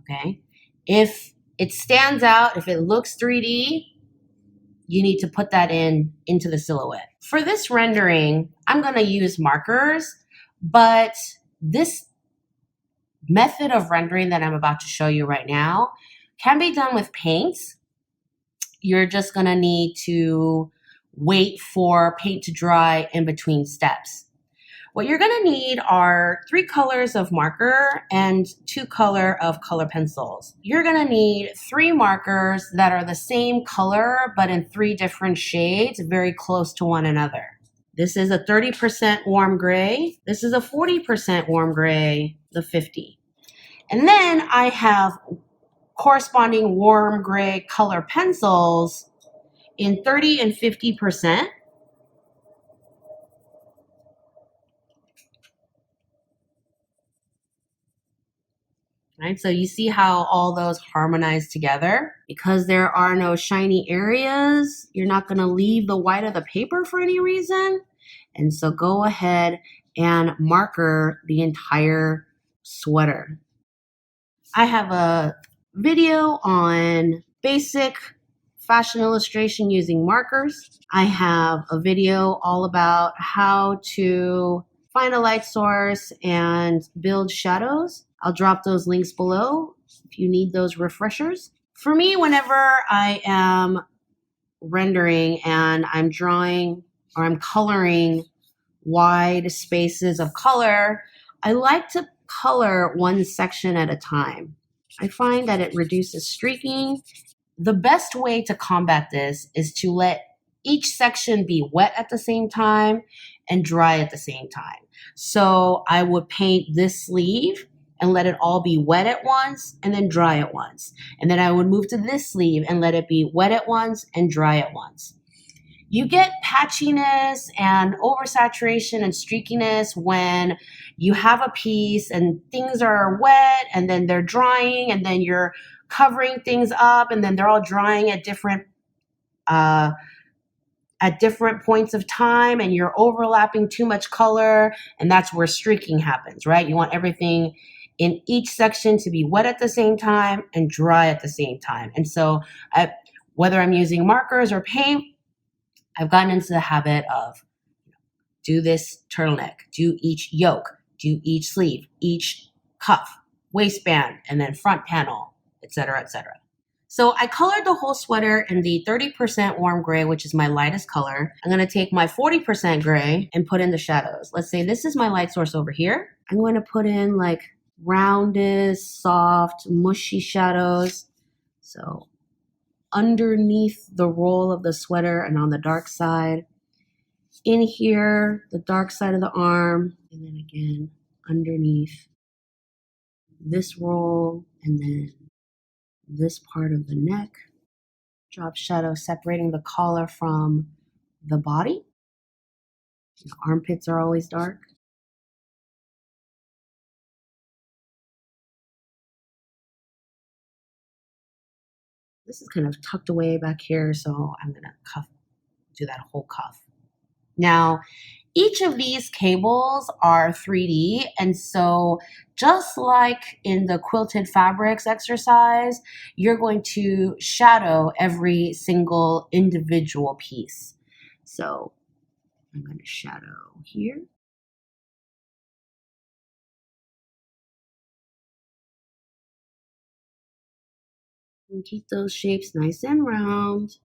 Okay? If it stands out, if it looks 3D, you need to put that into the silhouette. For this rendering, I'm going to use markers, but this method of rendering that I'm about to show you right now can be done with paints. You're just going to need to wait for paint to dry in between steps. What you're going to need are 3 colors of marker and 2 color of color pencils. You're going to need 3 markers that are the same color but in 3 different shades, very close to one another. This is a 30% warm gray. This is a 40% warm gray, the 50. And then I have corresponding warm gray color pencils in 30 and 50%. Right, so you see how all those harmonize together. Because there are no shiny areas, you're not going to leave the white of the paper for any reason. And so go ahead and marker the entire sweater. I have a video on basic fashion illustration using markers. I have a video all about how to find a light source and build shadows. I'll drop those links below if you need those refreshers. For me, whenever I am rendering and I'm drawing or I'm coloring wide spaces of color, I like to color one section at a time. I find that it reduces streaking. The best way to combat this is to let each section be wet at the same time and dry at the same time. So I would paint this sleeve and let it all be wet at once and then dry at once. And then I would move to this sleeve and let it be wet at once and dry at once. You get patchiness and oversaturation and streakiness when you have a piece and things are wet and then they're drying and then you're covering things up and then they're all drying at different points of time and you're overlapping too much color, and that's where streaking happens, right? You want everything in each section to be wet at the same time and dry at the same time. And so whether I'm using markers or paint, I've gotten into the habit of do this turtleneck, do each yoke, do each sleeve, each cuff, waistband, and then front panel, etc., etc. So I colored the whole sweater in the 30% warm gray, which is my lightest color. I'm going to take my 40% gray and put in the shadows. Let's say this is my light source over here. I'm going to put in like roundest, soft, mushy shadows. So underneath the roll of the sweater and on the dark side. In here, the dark side of the arm, and then again underneath this roll, and then this part of the neck. Drop shadow separating the collar from the body. The armpits are always dark. This is kind of tucked away back here, so I'm going to do that whole cuff. Now, each of these cables are 3D, and so just like in the quilted fabrics exercise, you're going to shadow every single individual piece. So I'm going to shadow here. And keep those shapes nice and round.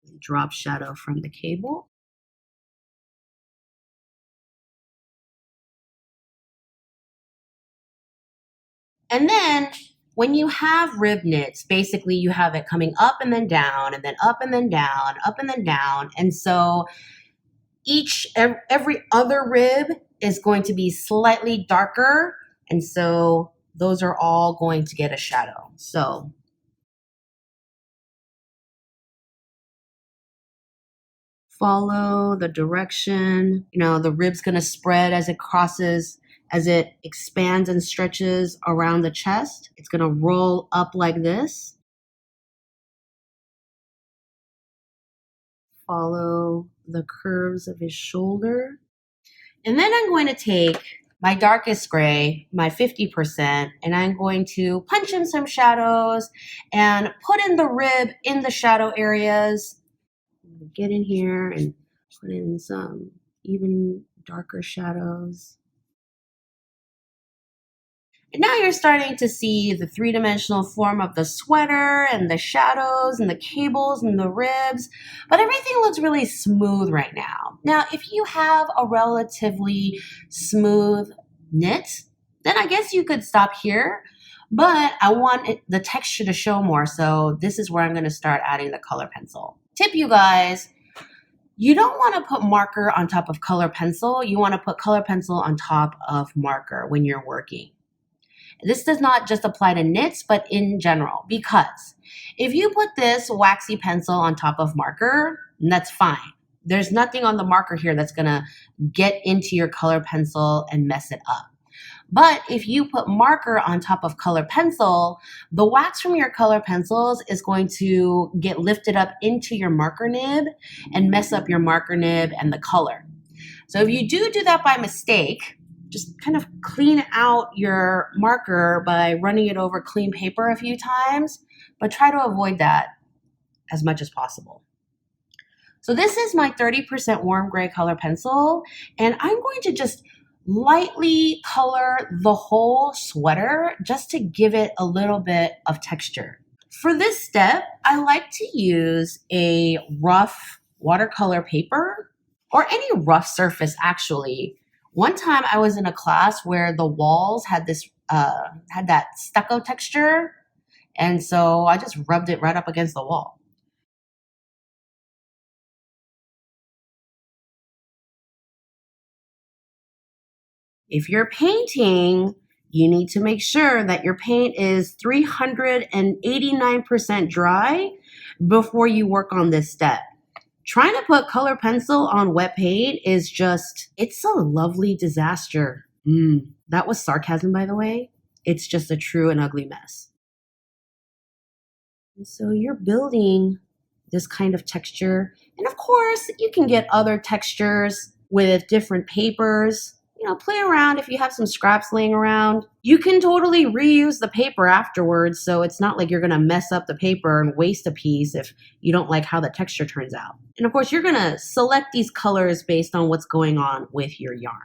And drop shadow from the cable. And then when you have rib knits, basically you have it coming up and then down and then up and then down, up and then down. And so every other rib is going to be slightly darker. And so those are all going to get a shadow. So follow the direction. The rib's going to spread as it crosses, as it expands and stretches around the chest. It's going to roll up like this. Follow the curves of his shoulder. And then I'm going to take my darkest gray, my 50%, and I'm going to punch in some shadows and put in the rib in the shadow areas. Get in here and put in some even darker shadows. And now you're starting to see the three-dimensional form of the sweater and the shadows and the cables and the ribs, but everything looks really smooth right now. Now, if you have a relatively smooth knit, then I guess you could stop here, but I want the texture to show more, so this is where I'm going to start adding the color pencil. Tip, you guys, you don't want to put marker on top of color pencil. You want to put color pencil on top of marker when you're working. This does not just apply to knits, but in general, because if you put this waxy pencil on top of marker, that's fine. There's nothing on the marker here that's going to get into your color pencil and mess it up. But if you put marker on top of color pencil, the wax from your color pencils is going to get lifted up into your marker nib and mess up your marker nib and the color. So if you do that by mistake, just kind of clean out your marker by running it over clean paper a few times, but try to avoid that as much as possible. So this is my 30% warm gray color pencil, and I'm going to just lightly color the whole sweater just to give it a little bit of texture. For this step, I like to use a rough watercolor paper or any rough surface actually. One time I was in a class where the walls had that stucco texture, and so I just rubbed it right up against the wall. If you're painting, you need to make sure that your paint is 389% dry before you work on this step. Trying to put color pencil on wet paint is just, it's a lovely disaster. That was sarcasm, by the way. It's just a true and ugly mess. And so you're building this kind of texture. And of course, you can get other textures with different papers. You know, play around if you have some scraps laying around. You can totally reuse the paper afterwards, so it's not like you're gonna mess up the paper and waste a piece if you don't like how the texture turns out. And of course, you're gonna select these colors based on what's going on with your yarn,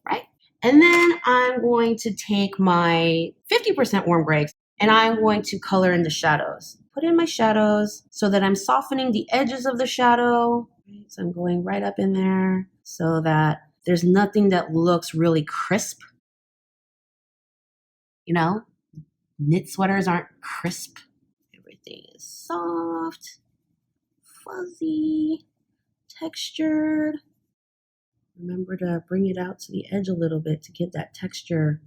right? And then I'm going to take my 50% warm gray and I'm going to color in the shadows. Put in my shadows so that I'm softening the edges of the shadow. So I'm going right up in there so that there's nothing that looks really crisp. You know, knit sweaters aren't crisp. Everything is soft, fuzzy, textured. Remember to bring it out to the edge a little bit to get that texture,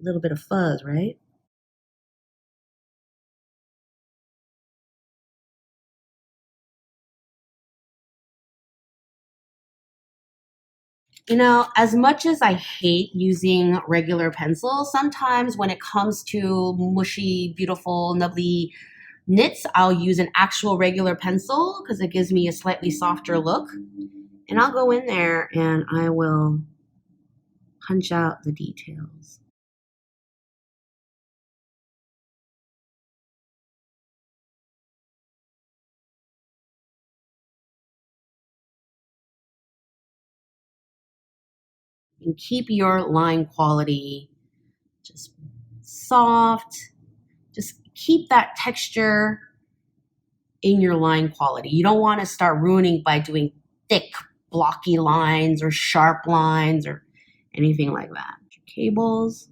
a little bit of fuzz, right? You know, as much as I hate using regular pencils, sometimes when it comes to mushy, beautiful, nubbly knits, I'll use an actual regular pencil because it gives me a slightly softer look. And I'll go in there and I will punch out the details. And keep your line quality just soft. Just keep that texture in your line quality. You don't want to start ruining by doing thick, blocky lines or sharp lines or anything like that. Cables.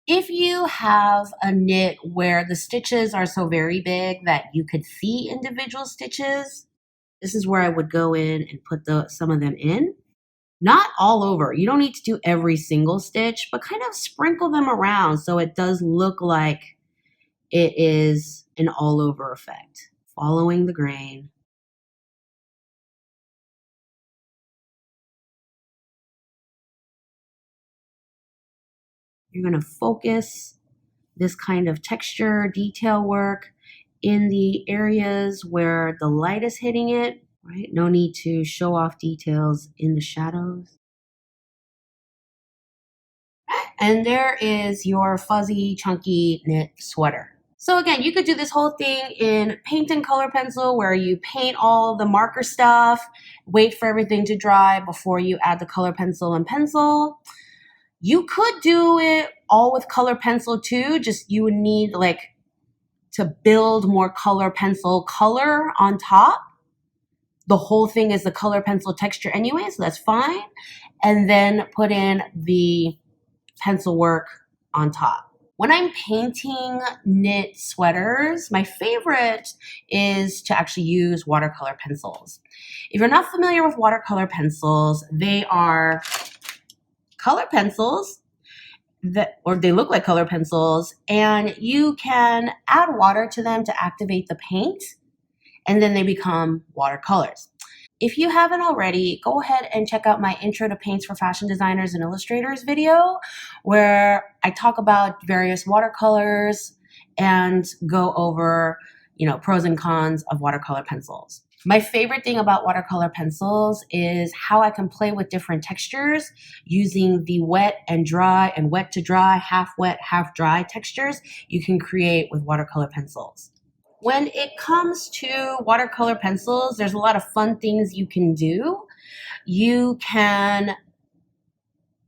If you have a knit where the stitches are so very big that you could see individual stitches, this is where I would go in and put some of them in. Not all over. You don't need to do every single stitch, but kind of sprinkle them around so it does look like it is an all over effect. Following the grain. You're going to focus this kind of texture detail work in the areas where the light is hitting it, right? No need to show off details in the shadows. And there is your fuzzy, chunky knit sweater. So again, you could do this whole thing in paint and color pencil where you paint all the marker stuff, wait for everything to dry before you add the color pencil and pencil. You could do it all with color pencil too, just you would need like to build more color pencil color on top. The whole thing is the color pencil texture anyway, so that's fine. And then put in the pencil work on top. When I'm painting knit sweaters, my favorite is to actually use watercolor pencils. If you're not familiar with watercolor pencils, they are color pencils or they look like color pencils, and you can add water to them to activate the paint, and then they become watercolors. If you haven't already, go ahead and check out my Intro to Paints for Fashion Designers and Illustrators video, where I talk about various watercolors and go over, pros and cons of watercolor pencils. My favorite thing about watercolor pencils is how I can play with different textures using the wet and dry and wet to dry, half wet, half dry textures you can create with watercolor pencils. when it comes to watercolor pencils, there's a lot of fun things you can do. You can,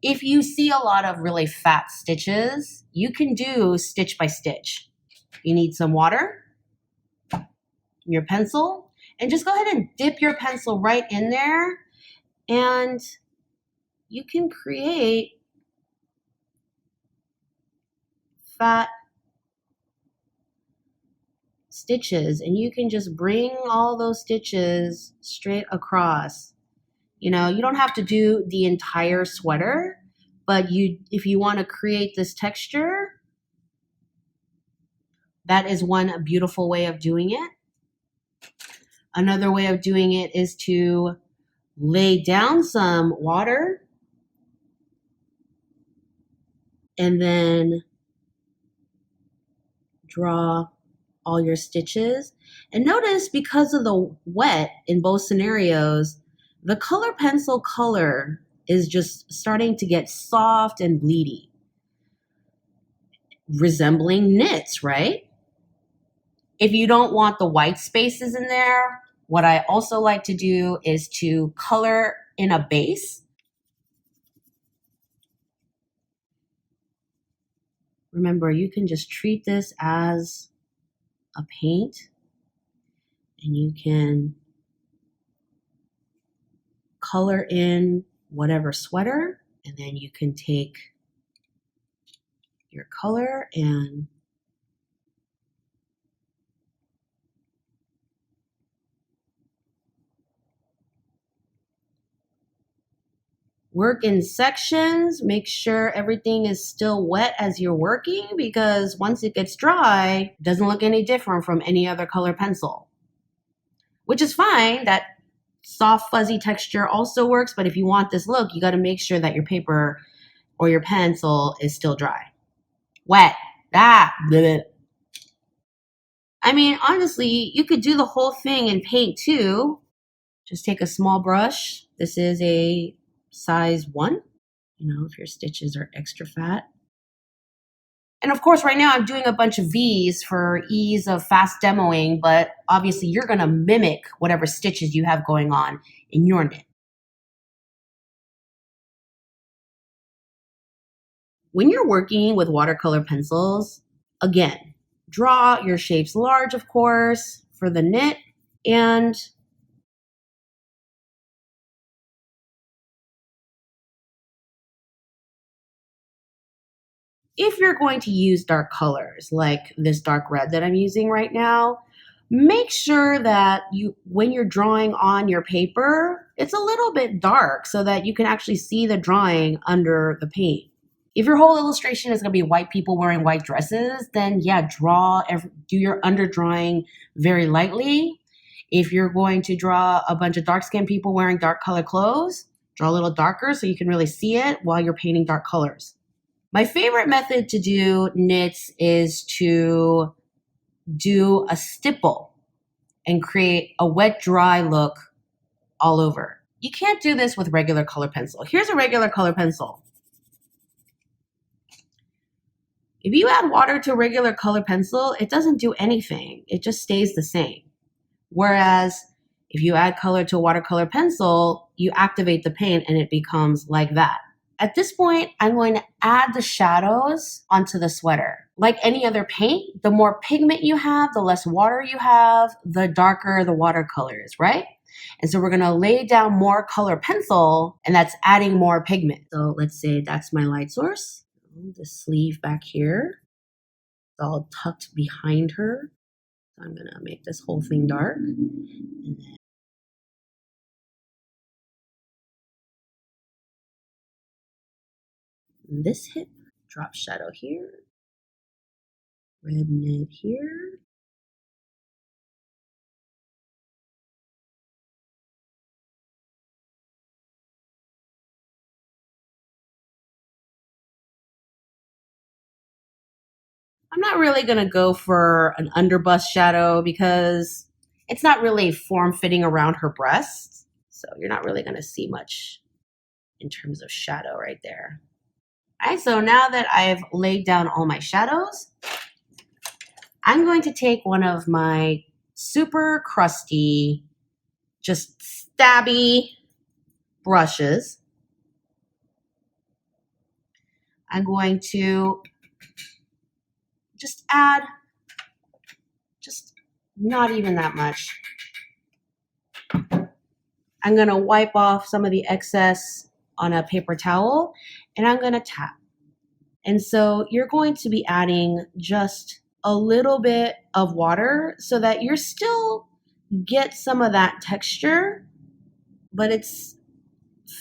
if you see a lot of really fat stitches, you can do stitch by stitch. You need some water, your pencil, and just go ahead and dip your pencil right in there, and you can create fat stitches, and you can just bring all those stitches straight across. You know, you don't have to do the entire sweater, but if you want to create this texture, that is one beautiful way of doing it. Another way of doing it is to lay down some water and then draw all your stitches. And notice, because of the wet in both scenarios, the color pencil color is just starting to get soft and bleedy, resembling knits, right? If you don't want the white spaces in there, what I also like to do is to color in a base. Remember, you can just treat this as a paint, and you can color in whatever sweater, and then you can take your color and work in sections. Make sure everything is still wet as you're working, because once it gets dry, it doesn't look any different from any other color pencil, which is fine. That soft fuzzy texture also works, but if you want this look, you got to make sure that your paper or your pencil is still dry. Wet. Bleh. I mean, honestly, you could do the whole thing in paint too. Just take a small brush. This is a size 1, you know, if your stitches are extra fat. And of course, right now I'm doing a bunch of V's for ease of fast demoing, but obviously you're going to mimic whatever stitches you have going on in your knit. When you're working with watercolor pencils, again, draw your shapes large, of course, for the knit, and if you're going to use dark colors like this dark red that I'm using right now, make sure that when you're drawing on your paper, it's a little bit dark so that you can actually see the drawing under the paint. If your whole illustration is going to be white people wearing white dresses, then yeah, do your under drawing very lightly. If you're going to draw a bunch of dark-skinned people wearing dark colored clothes, draw a little darker so you can really see it while you're painting dark colors. My favorite method to do knits is to do a stipple and create a wet, dry look all over. You can't do this with regular color pencil. Here's a regular color pencil. If you add water to a regular color pencil, it doesn't do anything. It just stays the same. Whereas if you add color to a watercolor pencil, you activate the paint and it becomes like that. At this point, I'm going to add the shadows onto the sweater. Like any other paint, the more pigment you have, the less water you have, the darker the watercolor is, right? And so we're going to lay down more color pencil, and that's adding more pigment. So let's say that's my light source. The sleeve back here, it's all tucked behind her. So I'm going to make this whole thing dark. And then this hip, drop shadow here, red knit here. I'm not really going to go for an underbust shadow because it's not really form-fitting around her breasts. So you're not really going to see much in terms of shadow right there. All right, so now that I've laid down all my shadows, I'm going to take one of my super crusty, just stabby brushes. I'm going to just add, just not even that much. I'm going to wipe off some of the excess on a paper towel, and I'm going to tap. And so you're going to be adding just a little bit of water so that you're still get some of that texture, but it's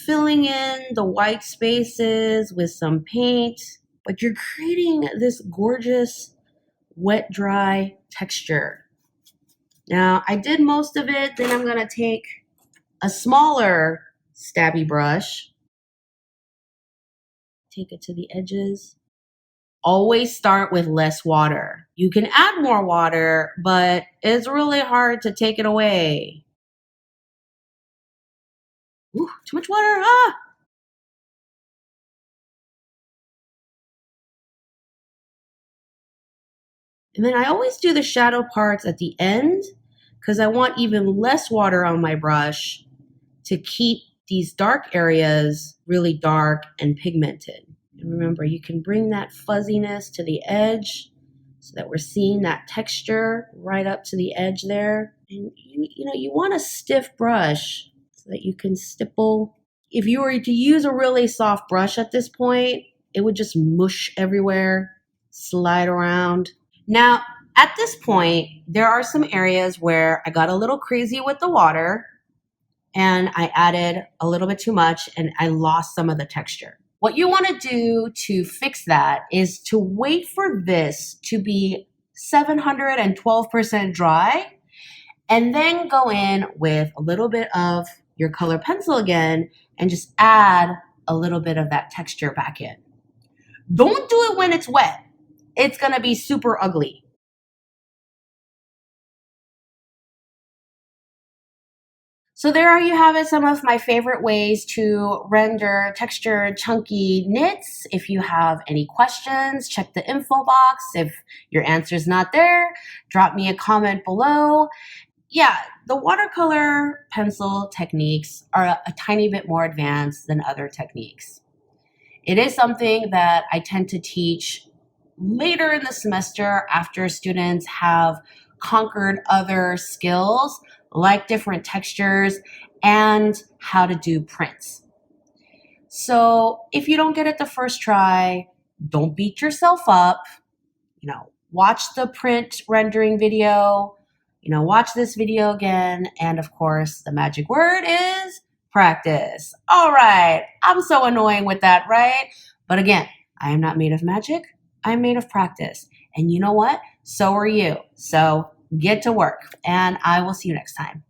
filling in the white spaces with some paint, but you're creating this gorgeous wet dry texture. Now I did most of it, then I'm gonna take a smaller stabby brush, take it to the edges. Always start with less water. You can add more water, but it's really hard to take it away. Ooh, too much water, ah! And then I always do the shadow parts at the end because I want even less water on my brush to keep these dark areas really dark and pigmented. And remember, you can bring that fuzziness to the edge so that we're seeing that texture right up to the edge there. And you want a stiff brush so that you can stipple. If you were to use a really soft brush at this point, it would just mush everywhere, slide around. Now, at this point, there are some areas where I got a little crazy with the water and I added a little bit too much and I lost some of the texture. What you want to do to fix that is to wait for this to be 712% dry and then go in with a little bit of your color pencil again and just add a little bit of that texture back in. Don't do it when it's wet. It's going to be super ugly. So there you have it, some of my favorite ways to render textured, chunky knits. If you have any questions, check the info box. If your answer's not there, drop me a comment below. Yeah, the watercolor pencil techniques are a tiny bit more advanced than other techniques. It is something that I tend to teach later in the semester after students have conquered other skills like different textures and how to do prints. So if you don't get it the first try, don't beat yourself up. Watch the print rendering video, watch this video again. And of course, the magic word is practice. All right, I'm so annoying with that, right? But again, I am not made of magic. I'm made of practice. And you know what? So are you. So get to work, and I will see you next time.